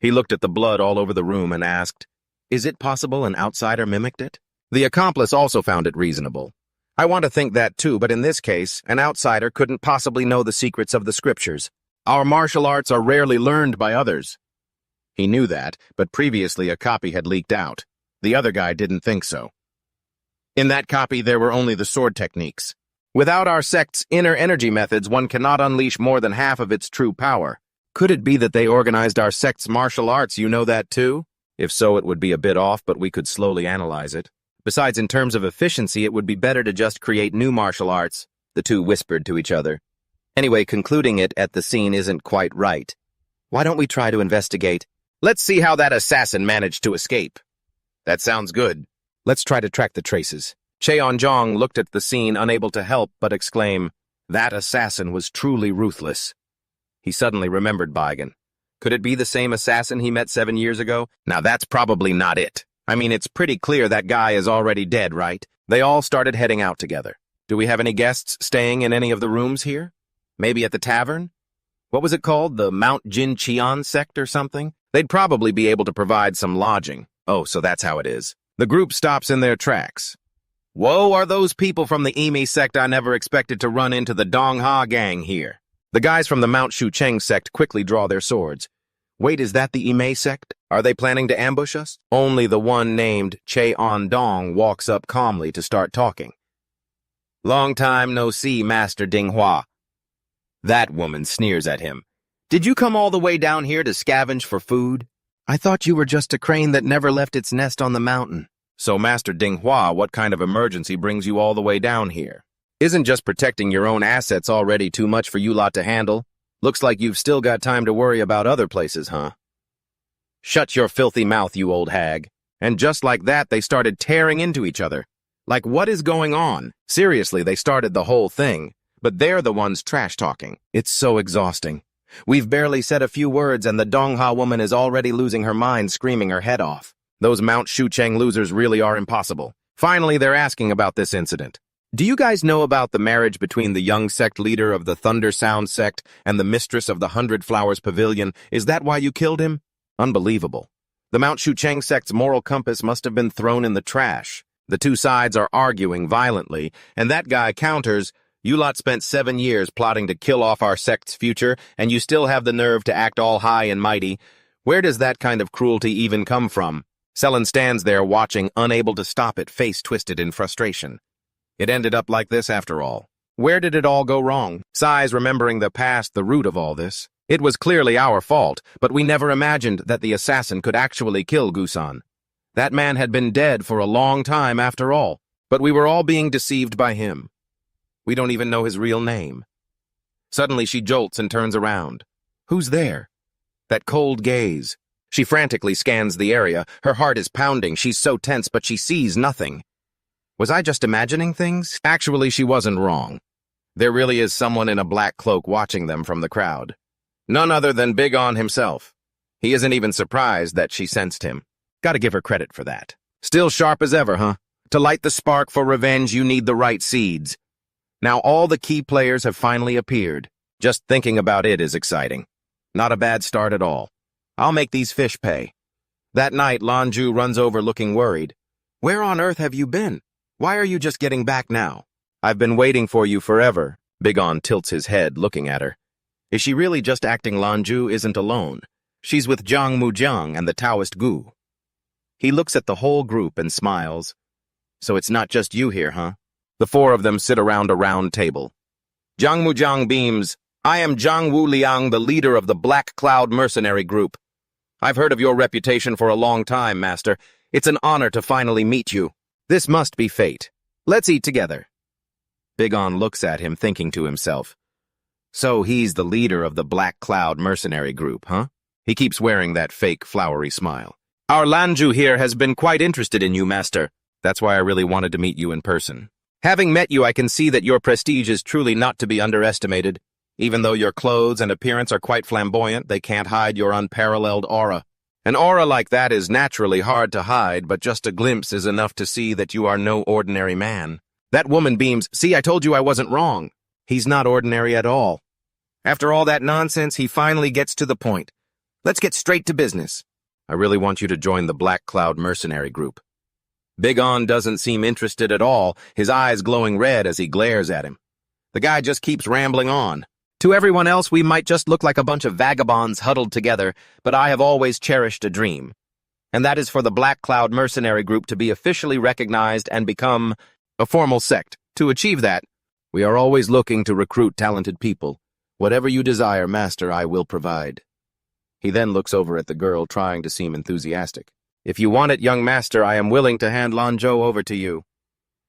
He looked at the blood all over the room and asked, "Is it possible an outsider mimicked it?" The accomplice also found it reasonable. "I want to think that too, but in this case, an outsider couldn't possibly know the secrets of the scriptures. Our martial arts are rarely learned by others." He knew that, but previously a copy had leaked out. The other guy didn't think so. In that copy, there were only the sword techniques. Without our sect's inner energy methods, one cannot unleash more than half of its true power. Could it be that they organized our sect's martial arts? You know that too? If so, it would be a bit off, but we could slowly analyze it. Besides, in terms of efficiency, it would be better to just create new martial arts, the two whispered to each other. Anyway, concluding it at the scene isn't quite right. Why don't we try to investigate? Let's see how that assassin managed to escape. That sounds good. Let's try to track the traces. Cheon-jong looked at the scene, unable to help but exclaim, "That assassin was truly ruthless." He suddenly remembered Baigan. Could it be the same assassin he met 7 years ago? Now that's probably not it. I mean, it's pretty clear that guy is already dead, right? They all started heading out together. Do we have any guests staying in any of the rooms here? Maybe at the tavern? What was it called? The Mount Jincheon sect or something? They'd probably be able to provide some lodging. Oh, so that's how it is. The group stops in their tracks. Whoa, are those people from the Emi sect? I never expected to run into the Dongha gang here. The guys from the Mount Shucheng sect quickly draw their swords. Wait, is that the Ime sect? Are they planning to ambush us? Only the one named Cheon-dong walks up calmly to start talking. Long time no see, Master Dinghua. That woman sneers at him. Did you come all the way down here to scavenge for food? I thought you were just a crane that never left its nest on the mountain. So, Master Dinghua, what kind of emergency brings you all the way down here? Isn't just protecting your own assets already too much for you lot to handle? Looks like you've still got time to worry about other places, huh? Shut your filthy mouth, you old hag. And just like that, they started tearing into each other. Like, what is going on? Seriously, they started the whole thing. But they're the ones trash-talking. It's so exhausting. We've barely said a few words and the Dongha woman is already losing her mind, screaming her head off. Those Mount Shucheng losers really are impossible. Finally, they're asking about this incident. Do you guys know about the marriage between the young sect leader of the Thunder Sound sect and the mistress of the 100 Flowers Pavilion? Is that why you killed him? Unbelievable. The Mount Shucheng sect's moral compass must have been thrown in the trash. The two sides are arguing violently, and that guy counters, "You lot spent 7 years plotting to kill off our sect's future, and you still have the nerve to act all high and mighty. Where does that kind of cruelty even come from?" Selen stands there watching, unable to stop it, face twisted in frustration. It ended up like this after all. Where did it all go wrong? Sighs, remembering the past, the root of all this. It was clearly our fault, but we never imagined that the assassin could actually kill Gusan. That man had been dead for a long time after all, but we were all being deceived by him. We don't even know his real name. Suddenly she jolts and turns around. Who's there? That cold gaze. She frantically scans the area. Her heart is pounding. She's so tense, but she sees nothing. Was I just imagining things? Actually, she wasn't wrong. There really is someone in a black cloak watching them from the crowd. None other than Big On himself. He isn't even surprised that she sensed him. Gotta give her credit for that. Still sharp as ever, huh? To light the spark for revenge, you need the right seeds. Now all the key players have finally appeared. Just thinking about it is exciting. Not a bad start at all. I'll make these fish pay. That night, Lanju runs over looking worried. Where on earth have you been? Why are you just getting back now? I've been waiting for you forever. Big On tilts his head, looking at her. Is she really just acting Lanju isn't alone? She's with Jiang Mujiang and the Taoist Gu. He looks at the whole group and smiles. So it's not just you here, huh? The four of them sit around a round table. Jiang Mujiang beams, I am Jiang Wu Liang, the leader of the Black Cloud mercenary group. I've heard of your reputation for a long time, Master. It's an honor to finally meet you. This must be fate. Let's eat together. Big On looks at him, thinking to himself. So he's the leader of the Black Cloud mercenary group, huh? He keeps wearing that fake, flowery smile. Our Lanju here has been quite interested in you, Master. That's why I really wanted to meet you in person. Having met you, I can see that your prestige is truly not to be underestimated. Even though your clothes and appearance are quite flamboyant, they can't hide your unparalleled aura. An aura like that is naturally hard to hide, but just a glimpse is enough to see that you are no ordinary man. That woman beams, see, I told you I wasn't wrong. He's not ordinary at all. After all that nonsense, he finally gets to the point. Let's get straight to business. I really want you to join the Black Cloud mercenary group. Big On doesn't seem interested at all, his eyes glowing red as he glares at him. The guy just keeps rambling on. To everyone else, we might just look like a bunch of vagabonds huddled together, but I have always cherished a dream. And that is for the Black Cloud mercenary group to be officially recognized and become a formal sect. To achieve that, we are always looking to recruit talented people. Whatever you desire, Master, I will provide. He then looks over at the girl, trying to seem enthusiastic. If you want it, young master, I am willing to hand Lanzhou over to you.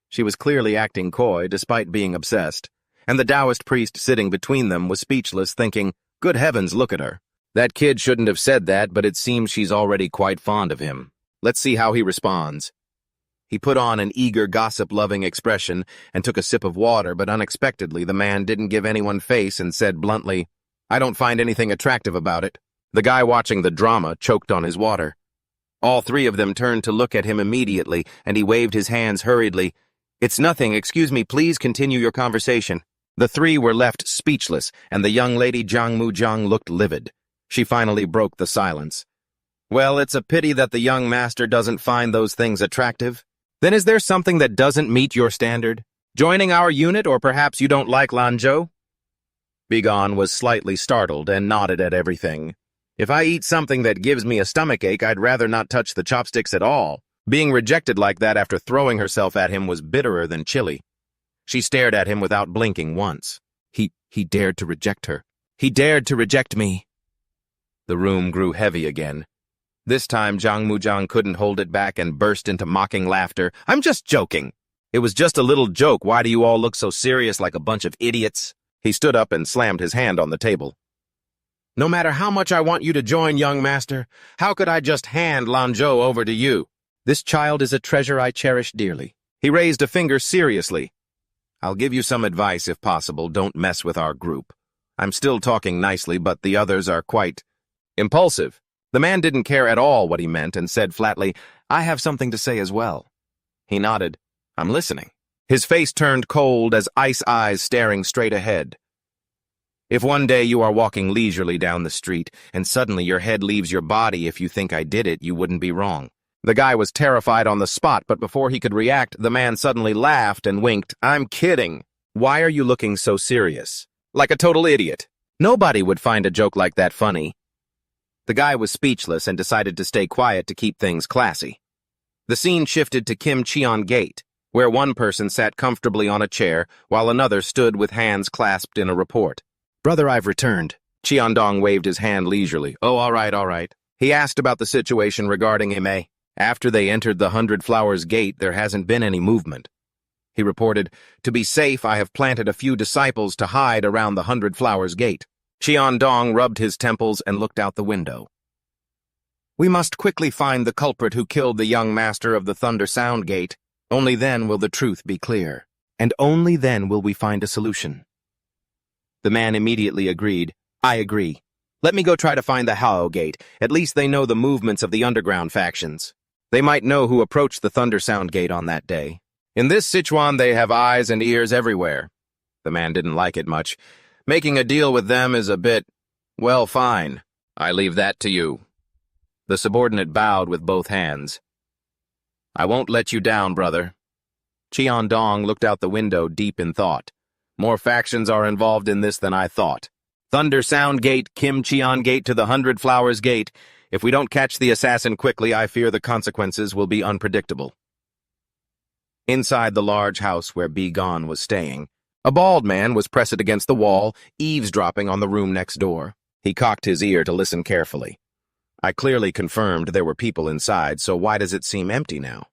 She was clearly acting coy, despite being obsessed, and the Taoist priest sitting between them was speechless, thinking, good heavens, look at her. That kid shouldn't have said that, but it seems she's already quite fond of him. Let's see how he responds. He put on an eager, gossip-loving expression and took a sip of water, but unexpectedly the man didn't give anyone face and said bluntly, I don't find anything attractive about it. The guy watching the drama choked on his water. All three of them turned to look at him immediately, and he waved his hands hurriedly. It's nothing, excuse me, please continue your conversation. The three were left speechless, and the young lady Zhang Muzhang looked livid. She finally broke the silence. Well, it's a pity that the young master doesn't find those things attractive. Then is there something that doesn't meet your standard? Joining our unit, or perhaps you don't like Lanzhou? Bigon was slightly startled and nodded at everything. If I eat something that gives me a stomachache, I'd rather not touch the chopsticks at all. Being rejected like that after throwing herself at him was bitterer than chili. She stared at him without blinking once. He dared to reject her. He dared to reject me. The room grew heavy again. This time, Zhang Muzhang couldn't hold it back and burst into mocking laughter. I'm just joking. It was just a little joke. Why do you all look so serious like a bunch of idiots? He stood up and slammed his hand on the table. No matter how much I want you to join, young master, how could I just hand Lanzhou over to you? This child is a treasure I cherish dearly. He raised a finger seriously. I'll give you some advice if possible. Don't mess with our group. I'm still talking nicely, but the others are quite impulsive. The man didn't care at all what he meant and said flatly, I have something to say as well. He nodded. I'm listening. His face turned cold as ice eyes staring straight ahead. If one day you are walking leisurely down the street and suddenly your head leaves your body, if you think I did it, you wouldn't be wrong. The guy was terrified on the spot, but before he could react, the man suddenly laughed and winked. I'm kidding. Why are you looking so serious? Like a total idiot. Nobody would find a joke like that funny. The guy was speechless and decided to stay quiet to keep things classy. The scene shifted to Kim Cheon Gate, where one person sat comfortably on a chair while another stood with hands clasped in a report. Brother, I've returned. Cheondong waved his hand leisurely. Oh, all right. He asked about the situation regarding Ime. After they entered the 100 Flowers Gate, there hasn't been any movement. He reported, to be safe, I have planted a few disciples to hide around the 100 Flowers Gate. Cheondong rubbed his temples and looked out the window. We must quickly find the culprit who killed the young master of the Thunder Sound Gate. Only then will the truth be clear, and only then will we find a solution. The man immediately agreed. I agree. Let me go try to find the Yahello Gate. At least they know the movements of the underground factions. They might know who approached the Thunder Sound Gate on that day. In this Sichuan, they have eyes and ears everywhere. The man didn't like it much. Making a deal with them is a bit, well, fine. I leave that to you. The subordinate bowed with both hands. I won't let you down, brother. Cheondong looked out the window deep in thought. More factions are involved in this than I thought. Thunder Sound Gate, Kim Cheon Gate to the 100 Flowers Gate. If we don't catch the assassin quickly, I fear the consequences will be unpredictable. Inside the large house where Bigon was staying, a bald man was pressed against the wall, eavesdropping on the room next door. He cocked his ear to listen carefully. I clearly confirmed there were people inside, so why does it seem empty now?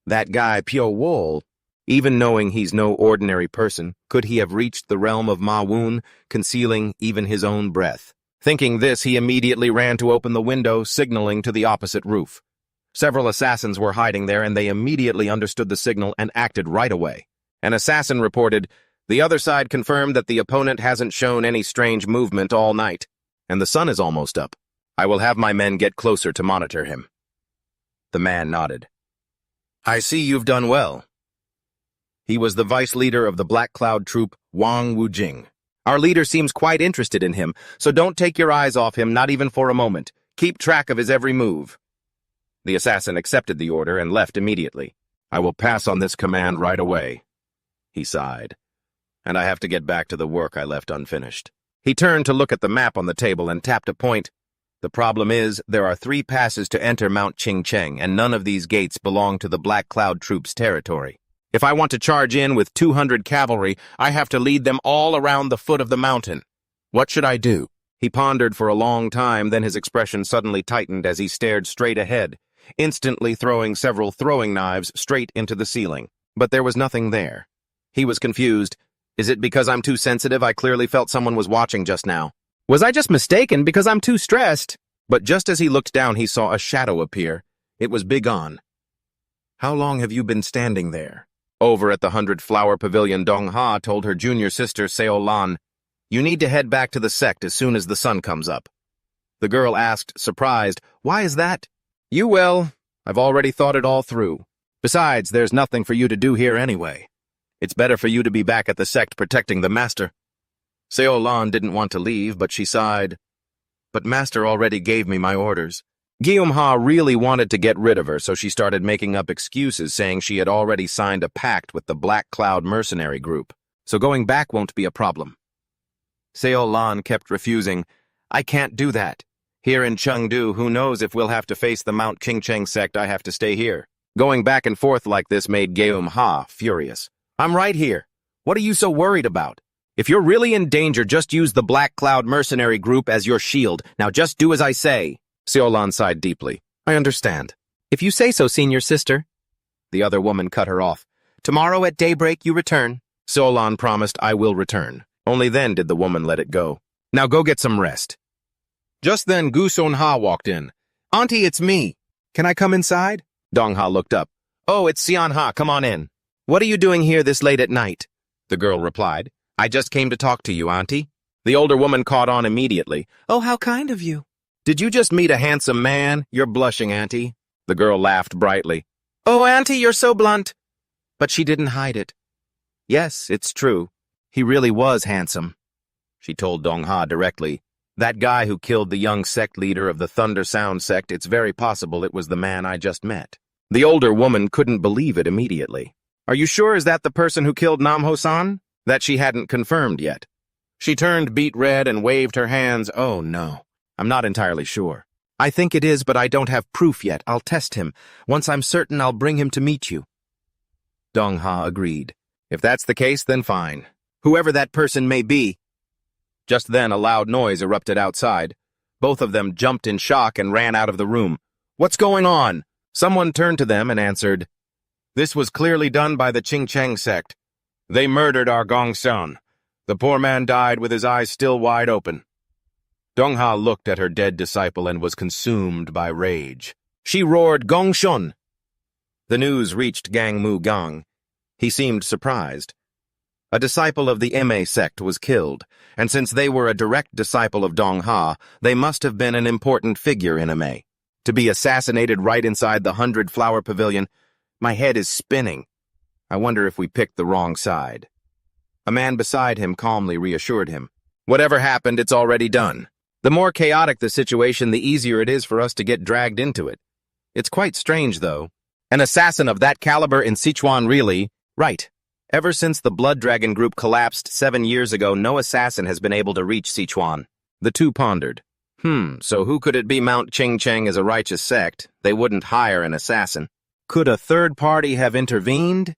That guy, Pyo Wol, even knowing he's no ordinary person, could he have reached the realm of Ma Wun, concealing even his own breath? Thinking this, he immediately ran to open the window, signaling to the opposite roof. Several assassins were hiding there, and they immediately understood the signal and acted right away. An assassin reported, the other side confirmed that the opponent hasn't shown any strange movement all night, and the sun is almost up. I will have my men get closer to monitor him. The man nodded. I see you've done well. He was the vice leader of the Black Cloud troop, Wang Wujing. Our leader seems quite interested in him, so don't take your eyes off him, not even for a moment. Keep track of his every move. The assassin accepted the order and left immediately. I will pass on this command right away. He sighed. And I have to get back to the work I left unfinished. He turned to look at the map on the table and tapped a point. The problem is, there are 3 passes to enter Mount Qingcheng, and none of these gates belong to the Black Cloud troops' territory. If I want to charge in with 200 cavalry, I have to lead them all around the foot of the mountain. What should I do? He pondered for a long time, then his expression suddenly tightened as he stared straight ahead, instantly throwing several throwing knives straight into the ceiling. But there was nothing there. He was confused. Is it because I'm too sensitive? I clearly felt someone was watching just now. Was I just mistaken because I'm too stressed? But just as he looked down, he saw a shadow appear. It was Big On. How long have you been standing there? Over at the 100-Flower Pavilion, Dong Ha told her junior sister, Seo Lan, you need to head back to the sect as soon as the sun comes up. The girl asked, surprised, why is that? You will. I've already thought it all through. Besides, there's nothing for you to do here anyway. It's better for you to be back at the sect protecting the master. Seo Lan didn't want to leave, but she sighed. But master already gave me my orders. Guillaume Ha really wanted to get rid of her, so she started making up excuses, saying she had already signed a pact with the Black Cloud mercenary group, so going back won't be a problem. Seo Lan kept refusing. I can't do that. Here in Chengdu, who knows if we'll have to face the Mount Qingcheng sect. I have to stay here. Going back and forth like this made Guillaume Ha furious. I'm right here. What are you so worried about? If you're really in danger, just use the Black Cloud mercenary group as your shield. Now just do as I say. Seo Lan sighed deeply. I understand. If you say so, senior sister. The other woman cut her off. Tomorrow at daybreak you return. Seo Lan promised, I will return. Only then did the woman let it go. Now go get some rest. Just then Gu Son Ha walked in. Auntie, it's me. Can I come inside? Dong Ha looked up. Oh, it's Xian Ha, come on in. What are you doing here this late at night? The girl replied. I just came to talk to you, Auntie. The older woman caught on immediately. Oh, how kind of you. Did you just meet a handsome man? You're blushing, Auntie. The girl laughed brightly. Oh, Auntie, you're so blunt. But she didn't hide it. Yes, it's true. He really was handsome. She told Dong Ha directly. That guy who killed the young sect leader of the Thunder Sound sect, it's very possible it was the man I just met. The older woman couldn't believe it immediately. Are you sure is that the person who killed Namho-san? That she hadn't confirmed yet. She turned beet red and waved her hands. Oh, no. I'm not entirely sure. I think it is, but I don't have proof yet. I'll test him. Once I'm certain, I'll bring him to meet you. Dong Ha agreed. If that's the case, then fine. Whoever that person may be. Just then, a loud noise erupted outside. Both of them jumped in shock and ran out of the room. What's going on? Someone turned to them and answered, This was clearly done by the Qingcheng sect. They murdered our Gongsun. The poor man died with his eyes still wide open. Dong Ha looked at her dead disciple and was consumed by rage. She roared, Gongshun! The news reached Gang Mu Gang. He seemed surprised. A disciple of the Ma sect was killed, and since they were a direct disciple of Dong Ha, they must have been an important figure in Ma. To be assassinated right inside the 100-Flower Pavilion, my head is spinning. I wonder if we picked the wrong side. A man beside him calmly reassured him. Whatever happened, it's already done. The more chaotic the situation, the easier it is for us to get dragged into it. It's quite strange, though. An assassin of that caliber in Sichuan really? Right. Ever since the Blood Dragon group collapsed 7 years ago, no assassin has been able to reach Sichuan. The two pondered. So who could it be? Mount Qingcheng is a righteous sect. They wouldn't hire an assassin. Could a third party have intervened?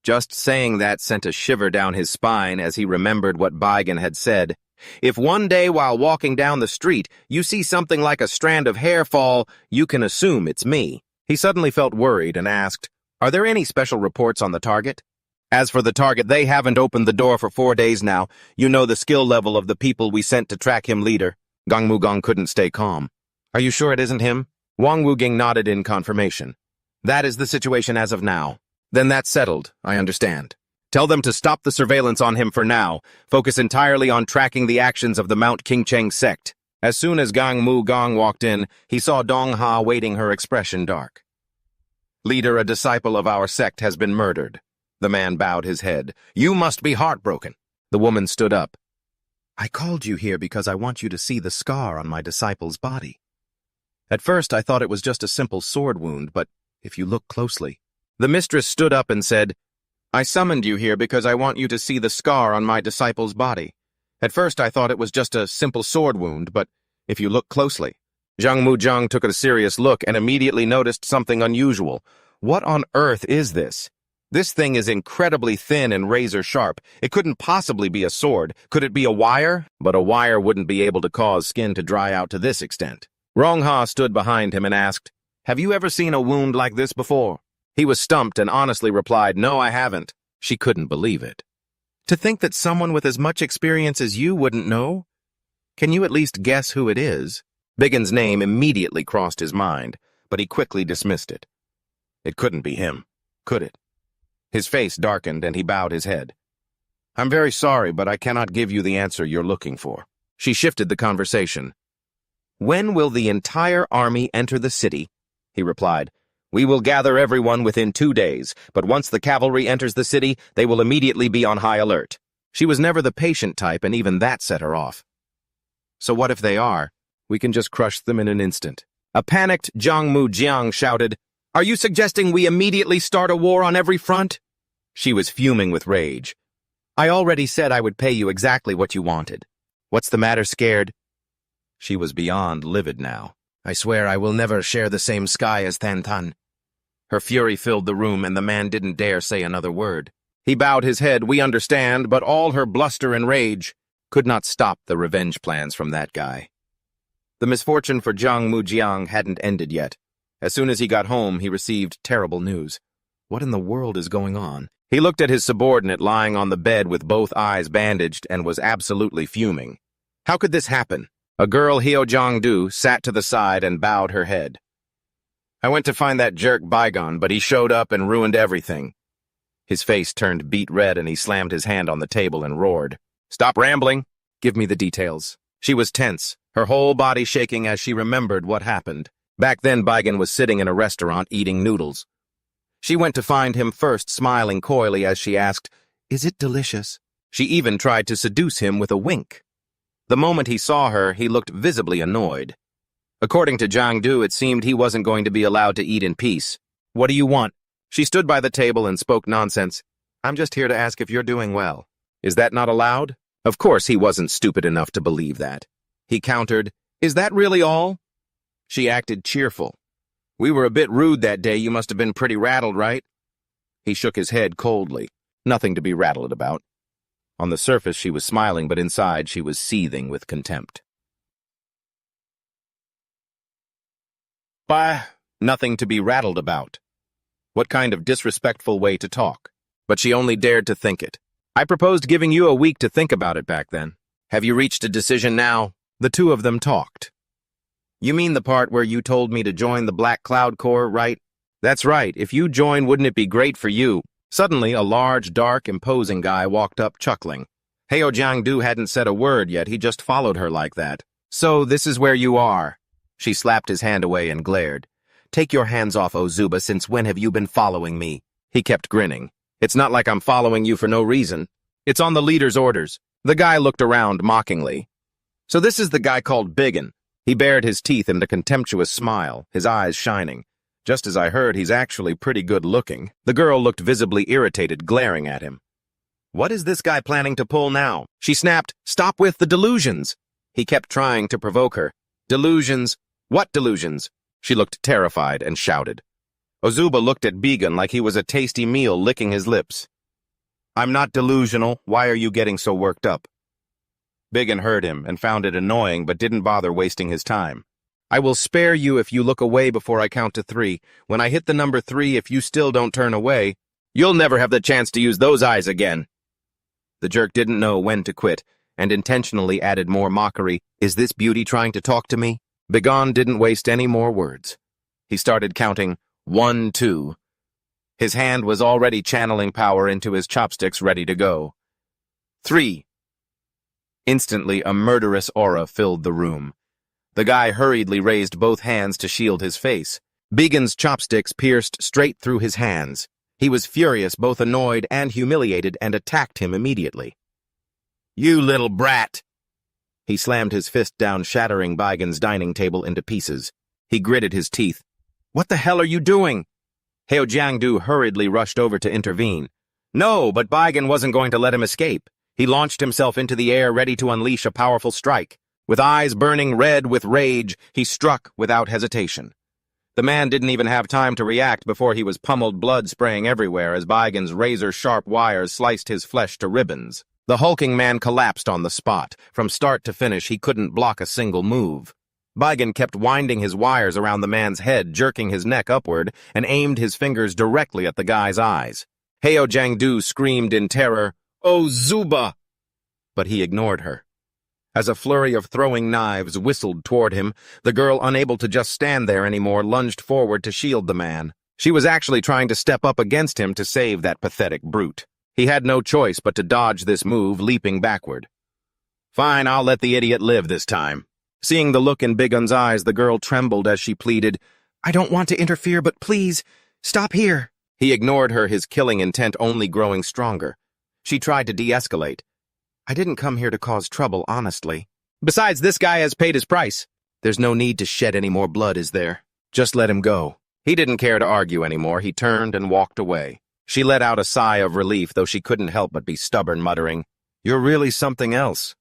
Just saying that sent a shiver down his spine as he remembered what Baigan had said. If one day while walking down the street you see something like a strand of hair fall, you can assume it's me. He suddenly felt worried and asked, Are there any special reports on the target? As for the target, they haven't opened the door for 4 days now. You know the skill level of the people we sent to track him, leader. Gang Mugong couldn't stay calm. Are you sure it isn't him? Wang Wuging nodded in confirmation. That is the situation as of now. Then that's settled, I understand. Tell them to stop the surveillance on him for now. Focus entirely on tracking the actions of the Mount Qingcheng sect. As soon as Gang Mu Gong walked in, he saw Dong Ha waiting, her expression dark. Leader, a disciple of our sect has been murdered. The man bowed his head. You must be heartbroken. The woman stood up. I called you here because I want you to see the scar on my disciple's body. At first I thought it was just a simple sword wound, but if you look closely. The mistress stood up and said, I summoned you here because I want you to see the scar on my disciple's body. At first I thought it was just a simple sword wound, but if you look closely. Zhang Muzhang took a serious look and immediately noticed something unusual. What on earth is this? This thing is incredibly thin and razor-sharp. It couldn't possibly be a sword. Could it be a wire? But a wire wouldn't be able to cause skin to dry out to this extent. Rongha stood behind him and asked, "Have you ever seen a wound like this before?" He was stumped and honestly replied, "No, I haven't." She couldn't believe it. "To think that someone with as much experience as you wouldn't know? Can you at least guess who it is?" Biggins' name immediately crossed his mind, but he quickly dismissed it. It couldn't be him, could it? His face darkened and he bowed his head. "I'm very sorry, but I cannot give you the answer you're looking for." She shifted the conversation. "When will the entire army enter the city?" He replied. "We will gather everyone within 2 days, but once the cavalry enters the city, they will immediately be on high alert." She was never the patient type, and even that set her off. "So what if they are? We can just crush them in an instant." A panicked Zhang Mujiang shouted, "Are you suggesting we immediately start a war on every front?" She was fuming with rage. "I already said I would pay you exactly what you wanted. What's the matter, scared?" She was beyond livid now. "I swear I will never share the same sky as Than. Her fury filled the room, and the man didn't dare say another word. He bowed his head. "We understand," but all her bluster and rage could not stop the revenge plans from that guy. The misfortune for Zhang Mujiang hadn't ended yet. As soon as he got home, he received terrible news. What in the world is going on? He looked at his subordinate lying on the bed with both eyes bandaged and was absolutely fuming. How could this happen? A girl, Hyo Jong-du, sat to the side and bowed her head. "I went to find that jerk Bygone, but he showed up and ruined everything." His face turned beet red and he slammed his hand on the table and roared. "Stop rambling. Give me the details." She was tense, her whole body shaking as she remembered what happened. Back then, Bygone was sitting in a restaurant eating noodles. She went to find him first, smiling coyly as she asked, "Is it delicious?" She even tried to seduce him with a wink. The moment he saw her, he looked visibly annoyed. According to Jang-du, it seemed he wasn't going to be allowed to eat in peace. "What do you want?" She stood by the table and spoke nonsense. "I'm just here to ask if you're doing well." Is that not allowed? Of course he wasn't stupid enough to believe that. He countered, "Is that really all?" She acted cheerful. "We were a bit rude that day. You must have been pretty rattled, right?" He shook his head coldly. Nothing to be rattled about. On the surface she was smiling, but inside she was seething with contempt. "Bah, nothing to be rattled about." What kind of disrespectful way to talk? But she only dared to think it. "I proposed giving you a week to think about it back then. Have you reached a decision now?" The two of them talked. "You mean the part where you told me to join the Black Cloud Corps, right?" "That's right. If you join, wouldn't it be great for you?" Suddenly, a large, dark, imposing guy walked up, chuckling. Hyo Jang-du hadn't said a word yet. He just followed her like that. "So this is where you are." She slapped his hand away and glared. "Take your hands off, Ozuba. Since when have you been following me?" He kept grinning. "It's not like I'm following you for no reason. It's on the leader's orders." The guy looked around mockingly. "So this is the guy called Biggin." He bared his teeth in a contemptuous smile, his eyes shining. "Just as I heard, he's actually pretty good looking." The girl looked visibly irritated, glaring at him. "What is this guy planning to pull now?" She snapped, "Stop with the delusions." He kept trying to provoke her. "Delusions? What delusions?" She looked terrified and shouted. Ozuba looked at Biggin like he was a tasty meal, licking his lips. "I'm not delusional. Why are you getting so worked up?" Biggin heard him and found it annoying but didn't bother wasting his time. "I will spare you if you look away before I count to 3. When I hit the number 3, if you still don't turn away, you'll never have the chance to use those eyes again." The jerk didn't know when to quit and intentionally added more mockery. "Is this beauty trying to talk to me?" Biggin didn't waste any more words. He started counting 1, 2. His hand was already channeling power into his chopsticks, ready to go. 3. Instantly, a murderous aura filled the room. The guy hurriedly raised both hands to shield his face. Biggin's chopsticks pierced straight through his hands. He was furious, both annoyed and humiliated, and attacked him immediately. "You little brat!" He slammed his fist down, shattering Byggin's dining table into pieces. He gritted his teeth. "What the hell are you doing?" Hyo Jang-du hurriedly rushed over to intervene. No, but Bygin wasn't going to let him escape. He launched himself into the air, ready to unleash a powerful strike. With eyes burning red with rage, he struck without hesitation. The man didn't even have time to react before he was pummeled, blood spraying everywhere as Baigan's razor-sharp wires sliced his flesh to ribbons. The hulking man collapsed on the spot. From start to finish, he couldn't block a single move. Baigan kept winding his wires around the man's head, jerking his neck upward, and aimed his fingers directly at the guy's eyes. Heo Jiangdu screamed in terror, "Oh, Zuba!" But he ignored her. As a flurry of throwing knives whistled toward him, the girl, unable to just stand there anymore, lunged forward to shield the man. She was actually trying to step up against him to save that pathetic brute. He had no choice but to dodge this move, leaping backward. "Fine, I'll let the idiot live this time." Seeing the look in Bigun's eyes, the girl trembled as she pleaded, "I don't want to interfere, but please, stop here." He ignored her, his killing intent only growing stronger. She tried to de-escalate. "I didn't come here to cause trouble, honestly. Besides, this guy has paid his price. There's no need to shed any more blood, is there? Just let him go." He didn't care to argue anymore. He turned and walked away. She let out a sigh of relief, though she couldn't help but be stubborn, muttering, "You're really something else.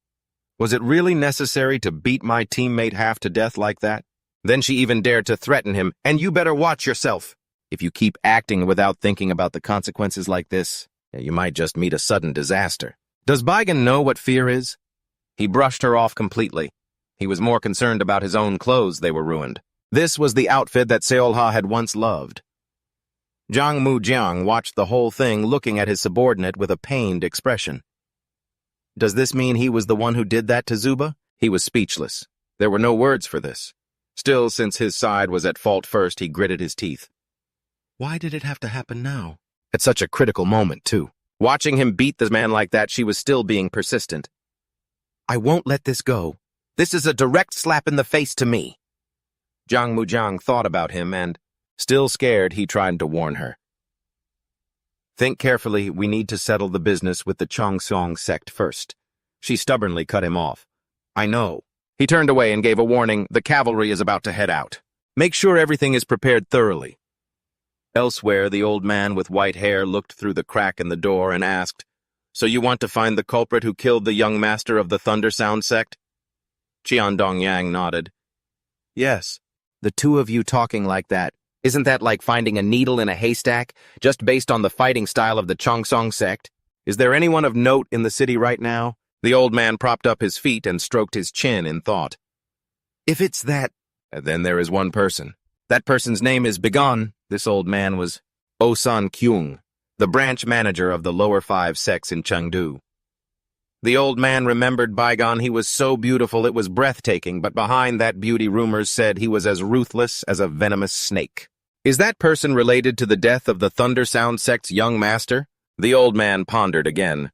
Was it really necessary to beat my teammate half to death like that?" Then she even dared to threaten him, "And you better watch yourself. If you keep acting without thinking about the consequences like this, you might just meet a sudden disaster." Does Baigan know what fear is? He brushed her off completely. He was more concerned about his own clothes; they were ruined. This was the outfit that Seolha had once loved. Jang Mu-jiang watched the whole thing, looking at his subordinate with a pained expression. Does this mean he was the one who did that to Zuba? He was speechless. There were no words for this. Still, since his side was at fault first, he gritted his teeth. Why did it have to happen now? At such a critical moment, too. Watching him beat the man like that, she was still being persistent. "I won't let this go. This is a direct slap in the face to me." Jang Mu-jiang thought about him and, still scared, he tried to warn her. "Think carefully. We need to settle the business with the Chongsong sect first." She stubbornly cut him off. "I know." He turned away and gave a warning. "The cavalry is about to head out. Make sure everything is prepared thoroughly." Elsewhere, the old man with white hair looked through the crack in the door and asked, "So you want to find the culprit who killed the young master of the Thunder Sound sect?" Qian Dongyang nodded. "Yes." "The two of you talking like that, isn't that like finding a needle in a haystack, just based on the fighting style of the Chongsong sect? Is there anyone of note in the city right now?" The old man propped up his feet and stroked his chin in thought. "If it's that, then there is one person. That person's name is Bigon." This old man was Osan Kyung, the branch manager of the lower 5 sects in Chengdu. The old man remembered Baigan. He was so beautiful it was breathtaking, but behind that beauty, rumors said he was as ruthless as a venomous snake. Is that person related to the death of the Thunder Sound sect's young master? The old man pondered again.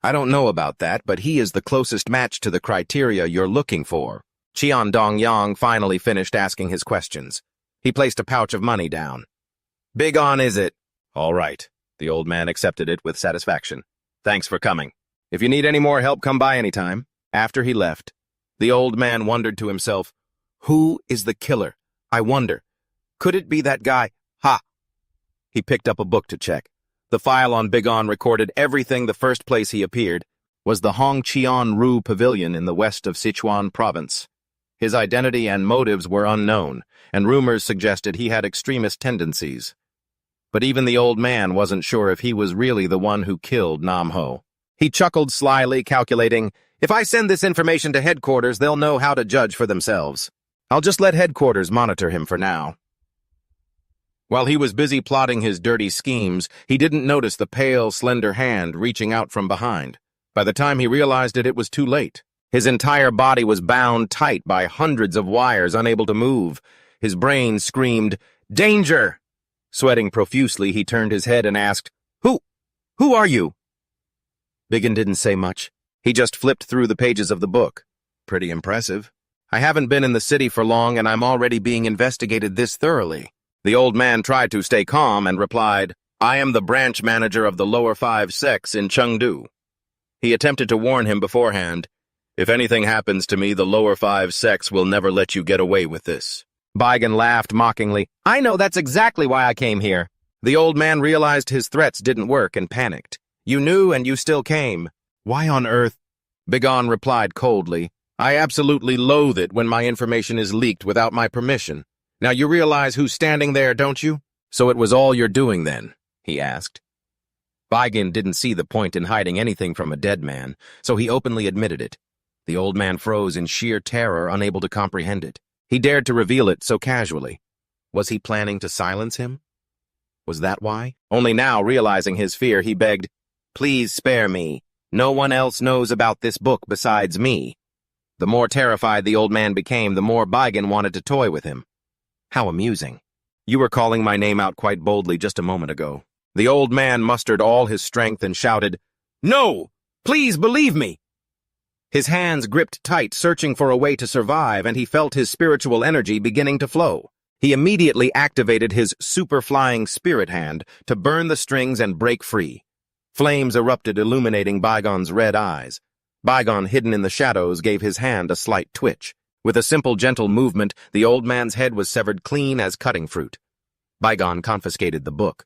"I don't know about that, but he is the closest match to the criteria you're looking for." Qian Dongyang finally finished asking his questions. He placed a pouch of money down. "Big on, is it?" "All right." The old man accepted it with satisfaction. "Thanks for coming. If you need any more help, come by anytime." After he left, the old man wondered to himself, "Who is the killer? I wonder. Could it be that guy? Ha!" He picked up a book to check. The file on Bigon recorded everything. The first place he appeared was the Hongqian-ru Pavilion in the west of Sichuan province. His identity and motives were unknown, and rumors suggested he had extremist tendencies. But even the old man wasn't sure if he was really the one who killed Namho. He chuckled slyly, calculating, "If I send this information to headquarters, they'll know how to judge for themselves. I'll just let headquarters monitor him for now." While he was busy plotting his dirty schemes, he didn't notice the pale, slender hand reaching out from behind. By the time he realized it, it was too late. His entire body was bound tight by hundreds of wires, unable to move. His brain screamed, "Danger!" Sweating profusely, he turned his head and asked, Who are you?" Biggin didn't say much. He just flipped through the pages of the book. "Pretty impressive. I haven't been in the city for long, and I'm already being investigated this thoroughly." The old man tried to stay calm and replied, "I am the branch manager of the lower 5 sects in Chengdu." He attempted to warn him beforehand. "If anything happens to me, the lower 5 sects will never let you get away with this." Baigan laughed mockingly. "I know, that's exactly why I came here." The old man realized his threats didn't work and panicked. "You knew and you still came. Why on earth?" Bigon replied coldly, "I absolutely loathe it when my information is leaked without my permission. Now you realize who's standing there, don't you? So it was all you're doing then, he asked. Baigan didn't see the point in hiding anything from a dead man, so he openly admitted it. The old man froze in sheer terror, unable to comprehend it. He dared to reveal it so casually. Was he planning to silence him? Was that why? Only now, realizing his fear, he begged, "Please spare me. No one else knows about this book besides me." The more terrified the old man became, the more Baigan wanted to toy with him. How amusing. You were calling my name out quite boldly just a moment ago. The old man mustered all his strength and shouted, "No! Please believe me!" His hands gripped tight, searching for a way to survive, and he felt his spiritual energy beginning to flow. He immediately activated his super-flying spirit hand to burn the strings and break free. Flames erupted, illuminating Baigan's red eyes. Baigan, hidden in the shadows, gave his hand a slight twitch. With a simple, gentle movement, the old man's head was severed clean as cutting fruit. Baigan confiscated the book.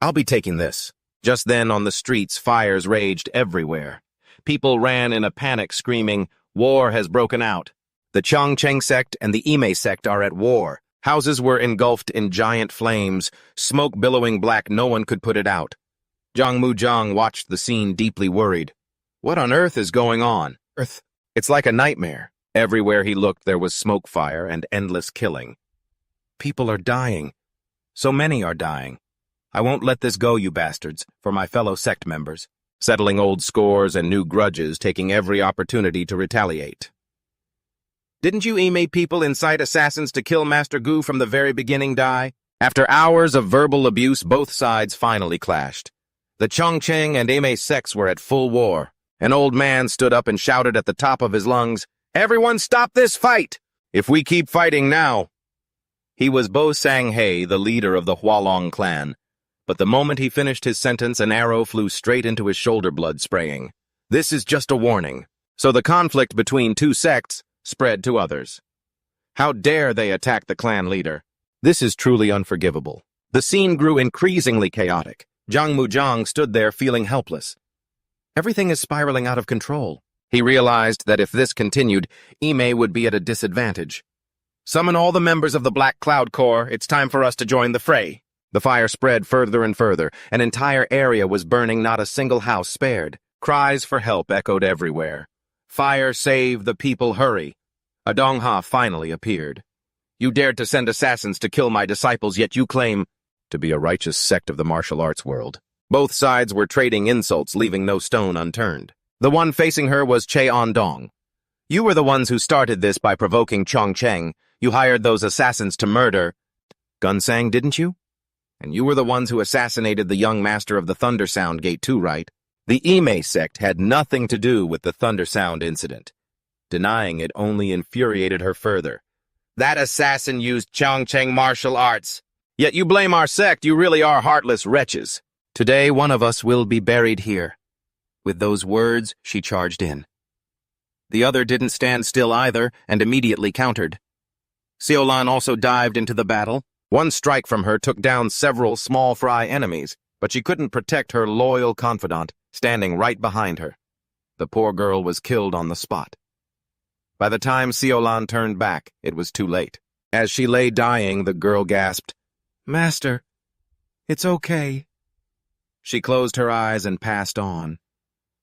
"I'll be taking this." Just then, on the streets, fires raged everywhere. People ran in a panic, screaming, "War has broken out. The Chongcheng sect and the Ime sect are at war." Houses were engulfed in giant flames, smoke billowing black, no one could put it out. Zhang Muzhang watched the scene, deeply worried. What on earth is going on? It's like a nightmare. Everywhere he looked, there was smoke fire and endless killing. People are dying. So many are dying. I won't let this go, you bastards, for my fellow sect members. Settling old scores and new grudges, taking every opportunity to retaliate. Didn't you Ime people incite assassins to kill Master Gu from the very beginning, Dai? After hours of verbal abuse, both sides finally clashed. The Chongcheng and Ime sects were at full war. An old man stood up and shouted at the top of his lungs, "Everyone stop this fight! If we keep fighting now." He was Bo Sang-Hei, the leader of the Hualong clan. But the moment he finished his sentence, an arrow flew straight into his shoulder, blood spraying. This is just a warning. So the conflict between two sects spread to others. How dare they attack the clan leader? This is truly unforgivable. The scene grew increasingly chaotic. Zhang Muzhang stood there feeling helpless. Everything is spiraling out of control. He realized that if this continued, Ime would be at a disadvantage. "Summon all the members of the Black Cloud Corps. It's time for us to join the fray." The fire spread further and further. An entire area was burning, not a single house spared. Cries for help echoed everywhere. "Fire, save the people, hurry." A Dongha finally appeared. "You dared to send assassins to kill my disciples, yet you claim to be a righteous sect of the martial arts world." Both sides were trading insults, leaving no stone unturned. The one facing her was Che Ondong. "You were the ones who started this by provoking Chongcheng. You hired those assassins to murder Gunsang, didn't you? And you were the ones who assassinated the young master of the Thunder Sound Gate too, right?" The Ime sect had nothing to do with the Thunder Sound incident. Denying it only infuriated her further. "That assassin used Chongcheng martial arts. Yet you blame our sect. You really are heartless wretches. Today one of us will be buried here." With those words, she charged in. The other didn't stand still either, and immediately countered. Xiaolan also dived into the battle. One strike from her took down several small fry enemies, but she couldn't protect her loyal confidant, standing right behind her. The poor girl was killed on the spot. By the time Xiaolan turned back, it was too late. As she lay dying, the girl gasped, "Master, it's okay." She closed her eyes and passed on.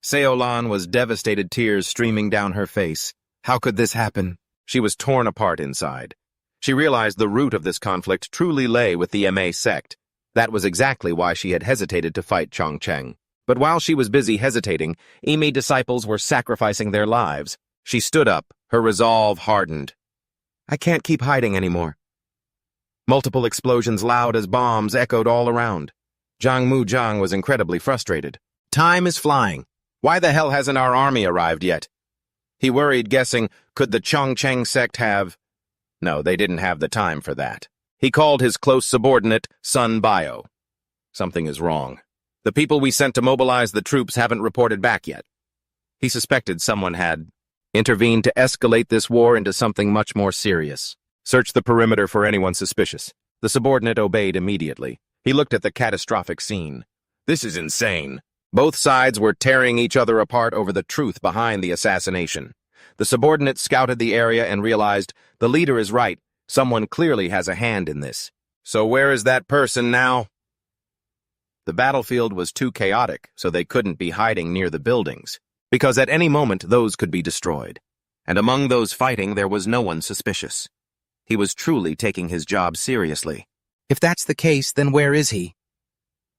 Xiaolan was devastated, tears streaming down her face. How could this happen? She was torn apart inside. She realized the root of this conflict truly lay with the Ma sect. That was exactly why she had hesitated to fight Chongcheng. But while she was busy hesitating, Ime disciples were sacrificing their lives. She stood up, her resolve hardened. "I can't keep hiding anymore." Multiple explosions, loud as bombs, echoed all around. Zhang Muzhang was incredibly frustrated. Time is flying. Why the hell hasn't our army arrived yet? He worried, guessing, could the Chongcheng sect have... No, they didn't have the time for that. He called his close subordinate, Sun Bio. "Something is wrong. The people we sent to mobilize the troops haven't reported back yet." He suspected someone had intervened to escalate this war into something much more serious. "Search the perimeter for anyone suspicious." The subordinate obeyed immediately. He looked at the catastrophic scene. This is insane. Both sides were tearing each other apart over the truth behind the assassination. The subordinate scouted the area and realized the leader is right. Someone clearly has a hand in this. So where is that person now? The battlefield was too chaotic, so they couldn't be hiding near the buildings, because at any moment those could be destroyed. And among those fighting there was no one suspicious. He was truly taking his job seriously. If that's the case, then where is he?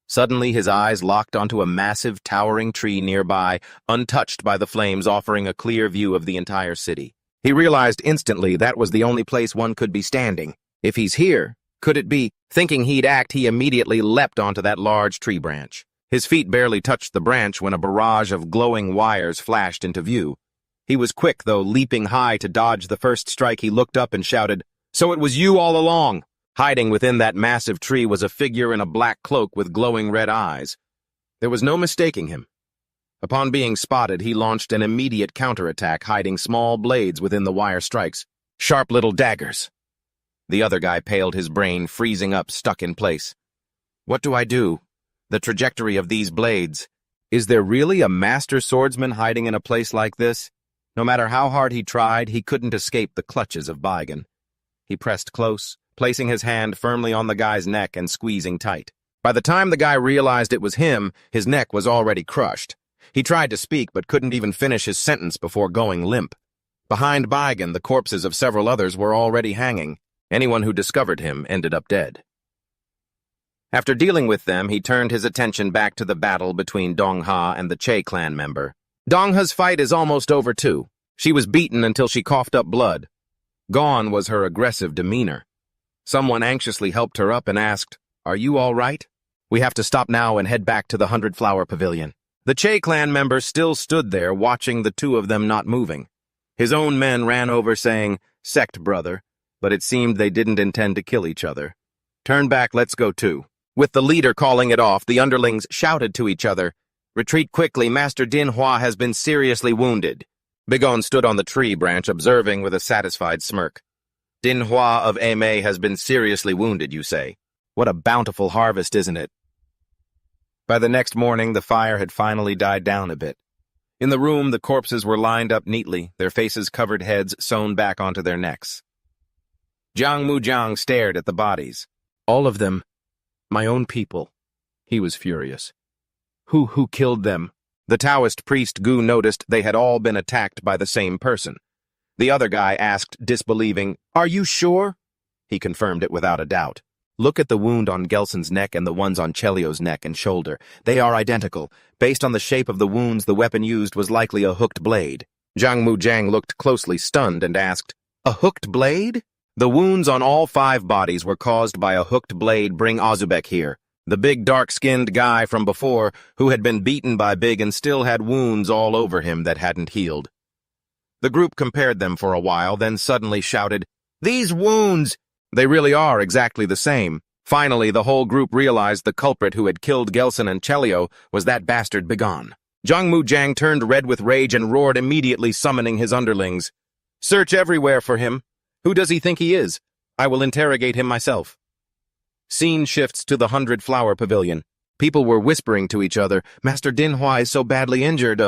Suddenly his eyes locked onto a massive, towering tree nearby, untouched by the flames, offering a clear view of the entire city. He realized instantly that was the only place one could be standing. If he's here, could it be? Thinking he'd act, he immediately leapt onto that large tree branch. His feet barely touched the branch when a barrage of glowing wires flashed into view. He was quick, though, leaping high to dodge the first strike. He looked up and shouted, "So it was you all along!" Hiding within that massive tree was a figure in a black cloak with glowing red eyes. There was no mistaking him. Upon being spotted, he launched an immediate counterattack, hiding small blades within the wire strikes. Sharp little daggers. The other guy paled, his brain freezing up, stuck in place. What do I do? The trajectory of these blades. Is there really a master swordsman hiding in a place like this? No matter how hard he tried, he couldn't escape the clutches of Baigan. He pressed close, placing his hand firmly on the guy's neck and squeezing tight. By the time the guy realized it was him, his neck was already crushed. He tried to speak but couldn't even finish his sentence before going limp. Behind Baigan, the corpses of several others were already hanging. Anyone who discovered him ended up dead. After dealing with them, he turned his attention back to the battle between Dongha and the Che clan member. Dongha's fight is almost over too. She was beaten until she coughed up blood. Gone was her aggressive demeanor. Someone anxiously helped her up and asked, "Are you all right? We have to stop now and head back to the 100-flower pavilion." The Che clan member still stood there, watching the two of them not moving. His own men ran over saying, "Sect, brother," but it seemed they didn't intend to kill each other. "Turn back, let's go too." With the leader calling it off, the underlings shouted to each other, "Retreat quickly, Master Dinhua has been seriously wounded." Bigon stood on the tree branch, observing with a satisfied smirk. "Dinhua of Ame has been seriously wounded, you say? What a bountiful harvest, isn't it?" By the next morning, the fire had finally died down a bit. In the room, the corpses were lined up neatly, their faces covered, heads sewn back onto their necks. Jiang Mujiang stared at the bodies. All of them. My own people. He was furious. Who killed them? The Taoist priest Gu noticed they had all been attacked by the same person. The other guy asked, disbelieving, "Are you sure?" He confirmed it without a doubt. "Look at the wound on Gelson's neck and the ones on Chelio's neck and shoulder. They are identical. Based on the shape of the wounds, the weapon used was likely a hooked blade." Jiang Mujiang looked closely, stunned, and asked, "A hooked blade?" "The wounds on all 5 bodies were caused by a hooked blade. Bring Ozubek here." The big dark-skinned guy from before, who had been beaten by Big and still had wounds all over him that hadn't healed. The group compared them for a while, then suddenly shouted, "These wounds! They really are exactly the same." Finally, the whole group realized the culprit who had killed Gelson and Chelio was that bastard Bigon. Jiang Mujiang turned red with rage and roared, immediately summoning his underlings. "Search everywhere for him. Who does he think he is? I will interrogate him myself." Scene shifts to the 100-flower pavilion. People were whispering to each other, "Master Dinhua is so badly injured,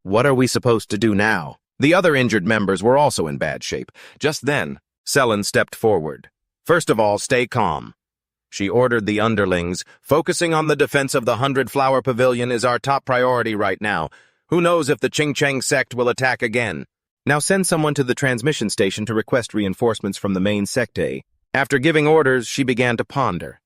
what are we supposed to do now?" The other injured members were also in bad shape. Just then, Selen stepped forward. "First of all, stay calm." She ordered the underlings, "Focusing on the defense of the 100-flower pavilion is our top priority right now. Who knows if the Qingcheng sect will attack again? Now send someone to the transmission station to request reinforcements from the main secte." After giving orders, she began to ponder.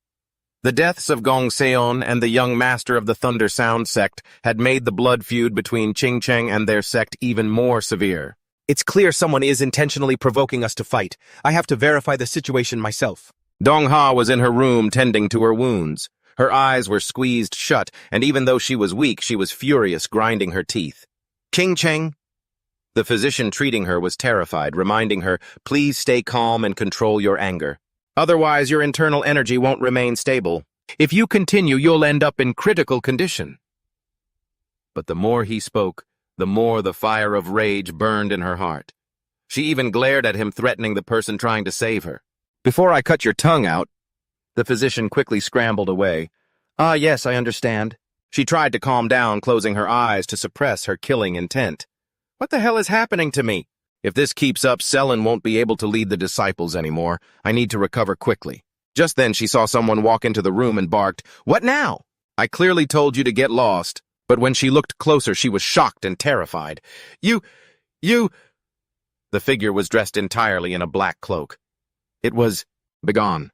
The deaths of Gong Seon and the young master of the Thunder Sound sect had made the blood feud between Qingcheng and their sect even more severe. "It's clear someone is intentionally provoking us to fight. I have to verify the situation myself." Dongha was in her room tending to her wounds. Her eyes were squeezed shut, and even though she was weak, she was furious, grinding her teeth. "Qingcheng?" The physician treating her was terrified, reminding her, "Please stay calm and control your anger. Otherwise, your internal energy won't remain stable. If you continue, you'll end up in critical condition." But the more he spoke, the more the fire of rage burned in her heart. She even glared at him, threatening the person trying to save her. "Before I cut your tongue out." The physician quickly scrambled away. "Ah, yes, I understand." She tried to calm down, closing her eyes to suppress her killing intent. "What the hell is happening to me?" If this keeps up, Selen won't be able to lead the disciples anymore. I need to recover quickly. Just then she saw someone walk into the room and barked, "What now?" I clearly told you to get lost, but when she looked closer, she was shocked and terrified. You... The figure was dressed entirely in a black cloak. It was Begone.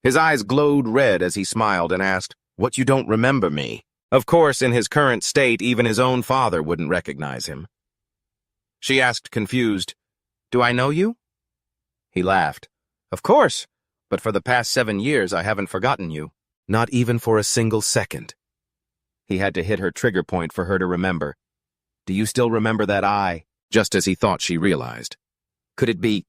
His eyes glowed red as he smiled and asked, "What, you don't remember me?" Of course, in his current state, even his own father wouldn't recognize him. She asked, confused, "Do I know you?" He laughed. "Of course, but for the past 7 years I haven't forgotten you. Not even for a single second." He had to hit her trigger point for her to remember. "Do you still remember that eye?" Just as he thought she realized. "Could it be?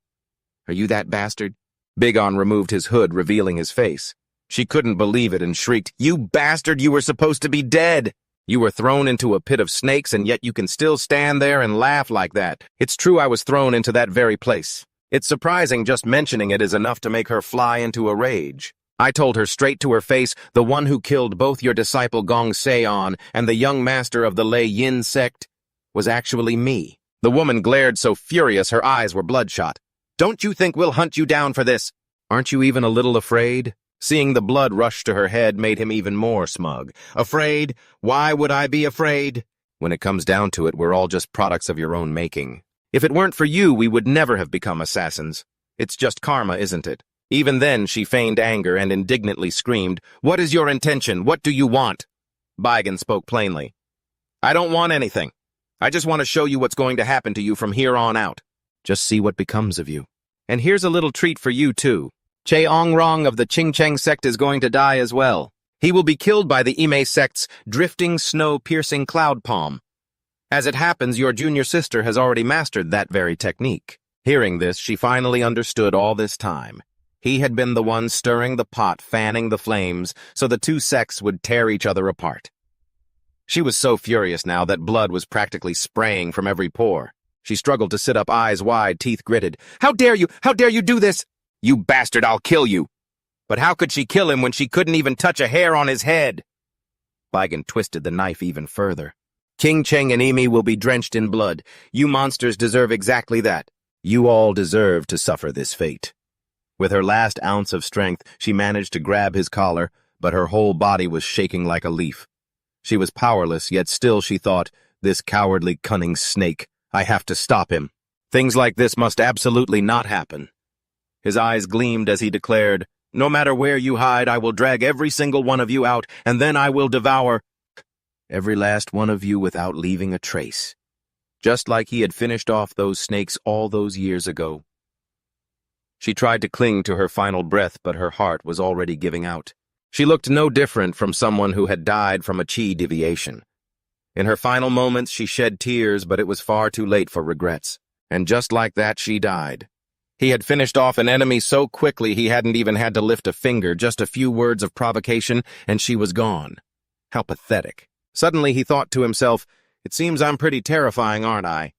Are you that bastard?" Bigon removed his hood, revealing his face. She couldn't believe it and shrieked, "You bastard, you were supposed to be dead! You were thrown into a pit of snakes, and yet you can still stand there and laugh like that. It's true I was thrown into that very place." It's surprising just mentioning it is enough to make her fly into a rage. I told her straight to her face, the one who killed both your disciple Gong Seon and the young master of the Lei Yin sect was actually me. The woman glared so furious her eyes were bloodshot. "Don't you think we'll hunt you down for this? Aren't you even a little afraid?" Seeing the blood rush to her head made him even more smug. "Afraid? Why would I be afraid? When it comes down to it, we're all just products of your own making. If it weren't for you, we would never have become assassins. It's just karma, isn't it?" Even then, she feigned anger and indignantly screamed, "What is your intention? What do you want?" Bigon spoke plainly. "I don't want anything. I just want to show you what's going to happen to you from here on out. Just see what becomes of you. And here's a little treat for you, too. Che Ongrong of the Qingcheng sect is going to die as well. He will be killed by the Ime sect's drifting, snow-piercing cloud palm. As it happens, your junior sister has already mastered that very technique." Hearing this, she finally understood all this time. He had been the one stirring the pot, fanning the flames, so the two sects would tear each other apart. She was so furious now that blood was practically spraying from every pore. She struggled to sit up, eyes wide, teeth gritted. "How dare you? How dare you do this? You bastard, I'll kill you." But how could she kill him when she couldn't even touch a hair on his head? Bigon twisted the knife even further. "King Cheng and Emi will be drenched in blood. You monsters deserve exactly that. You all deserve to suffer this fate." With her last ounce of strength, she managed to grab his collar, but her whole body was shaking like a leaf. She was powerless, yet still she thought, "This cowardly, cunning snake. I have to stop him. Things like this must absolutely not happen." His eyes gleamed as he declared, "No matter where you hide, I will drag every single one of you out, and then I will devour every last one of you without leaving a trace." Just like he had finished off those snakes all those years ago. She tried to cling to her final breath, but her heart was already giving out. She looked no different from someone who had died from a chi deviation. In her final moments, she shed tears, but it was far too late for regrets. And just like that, she died. He had finished off an enemy so quickly he hadn't even had to lift a finger, just a few words of provocation, and she was gone. How pathetic. Suddenly he thought to himself, "It seems I'm pretty terrifying, aren't I?"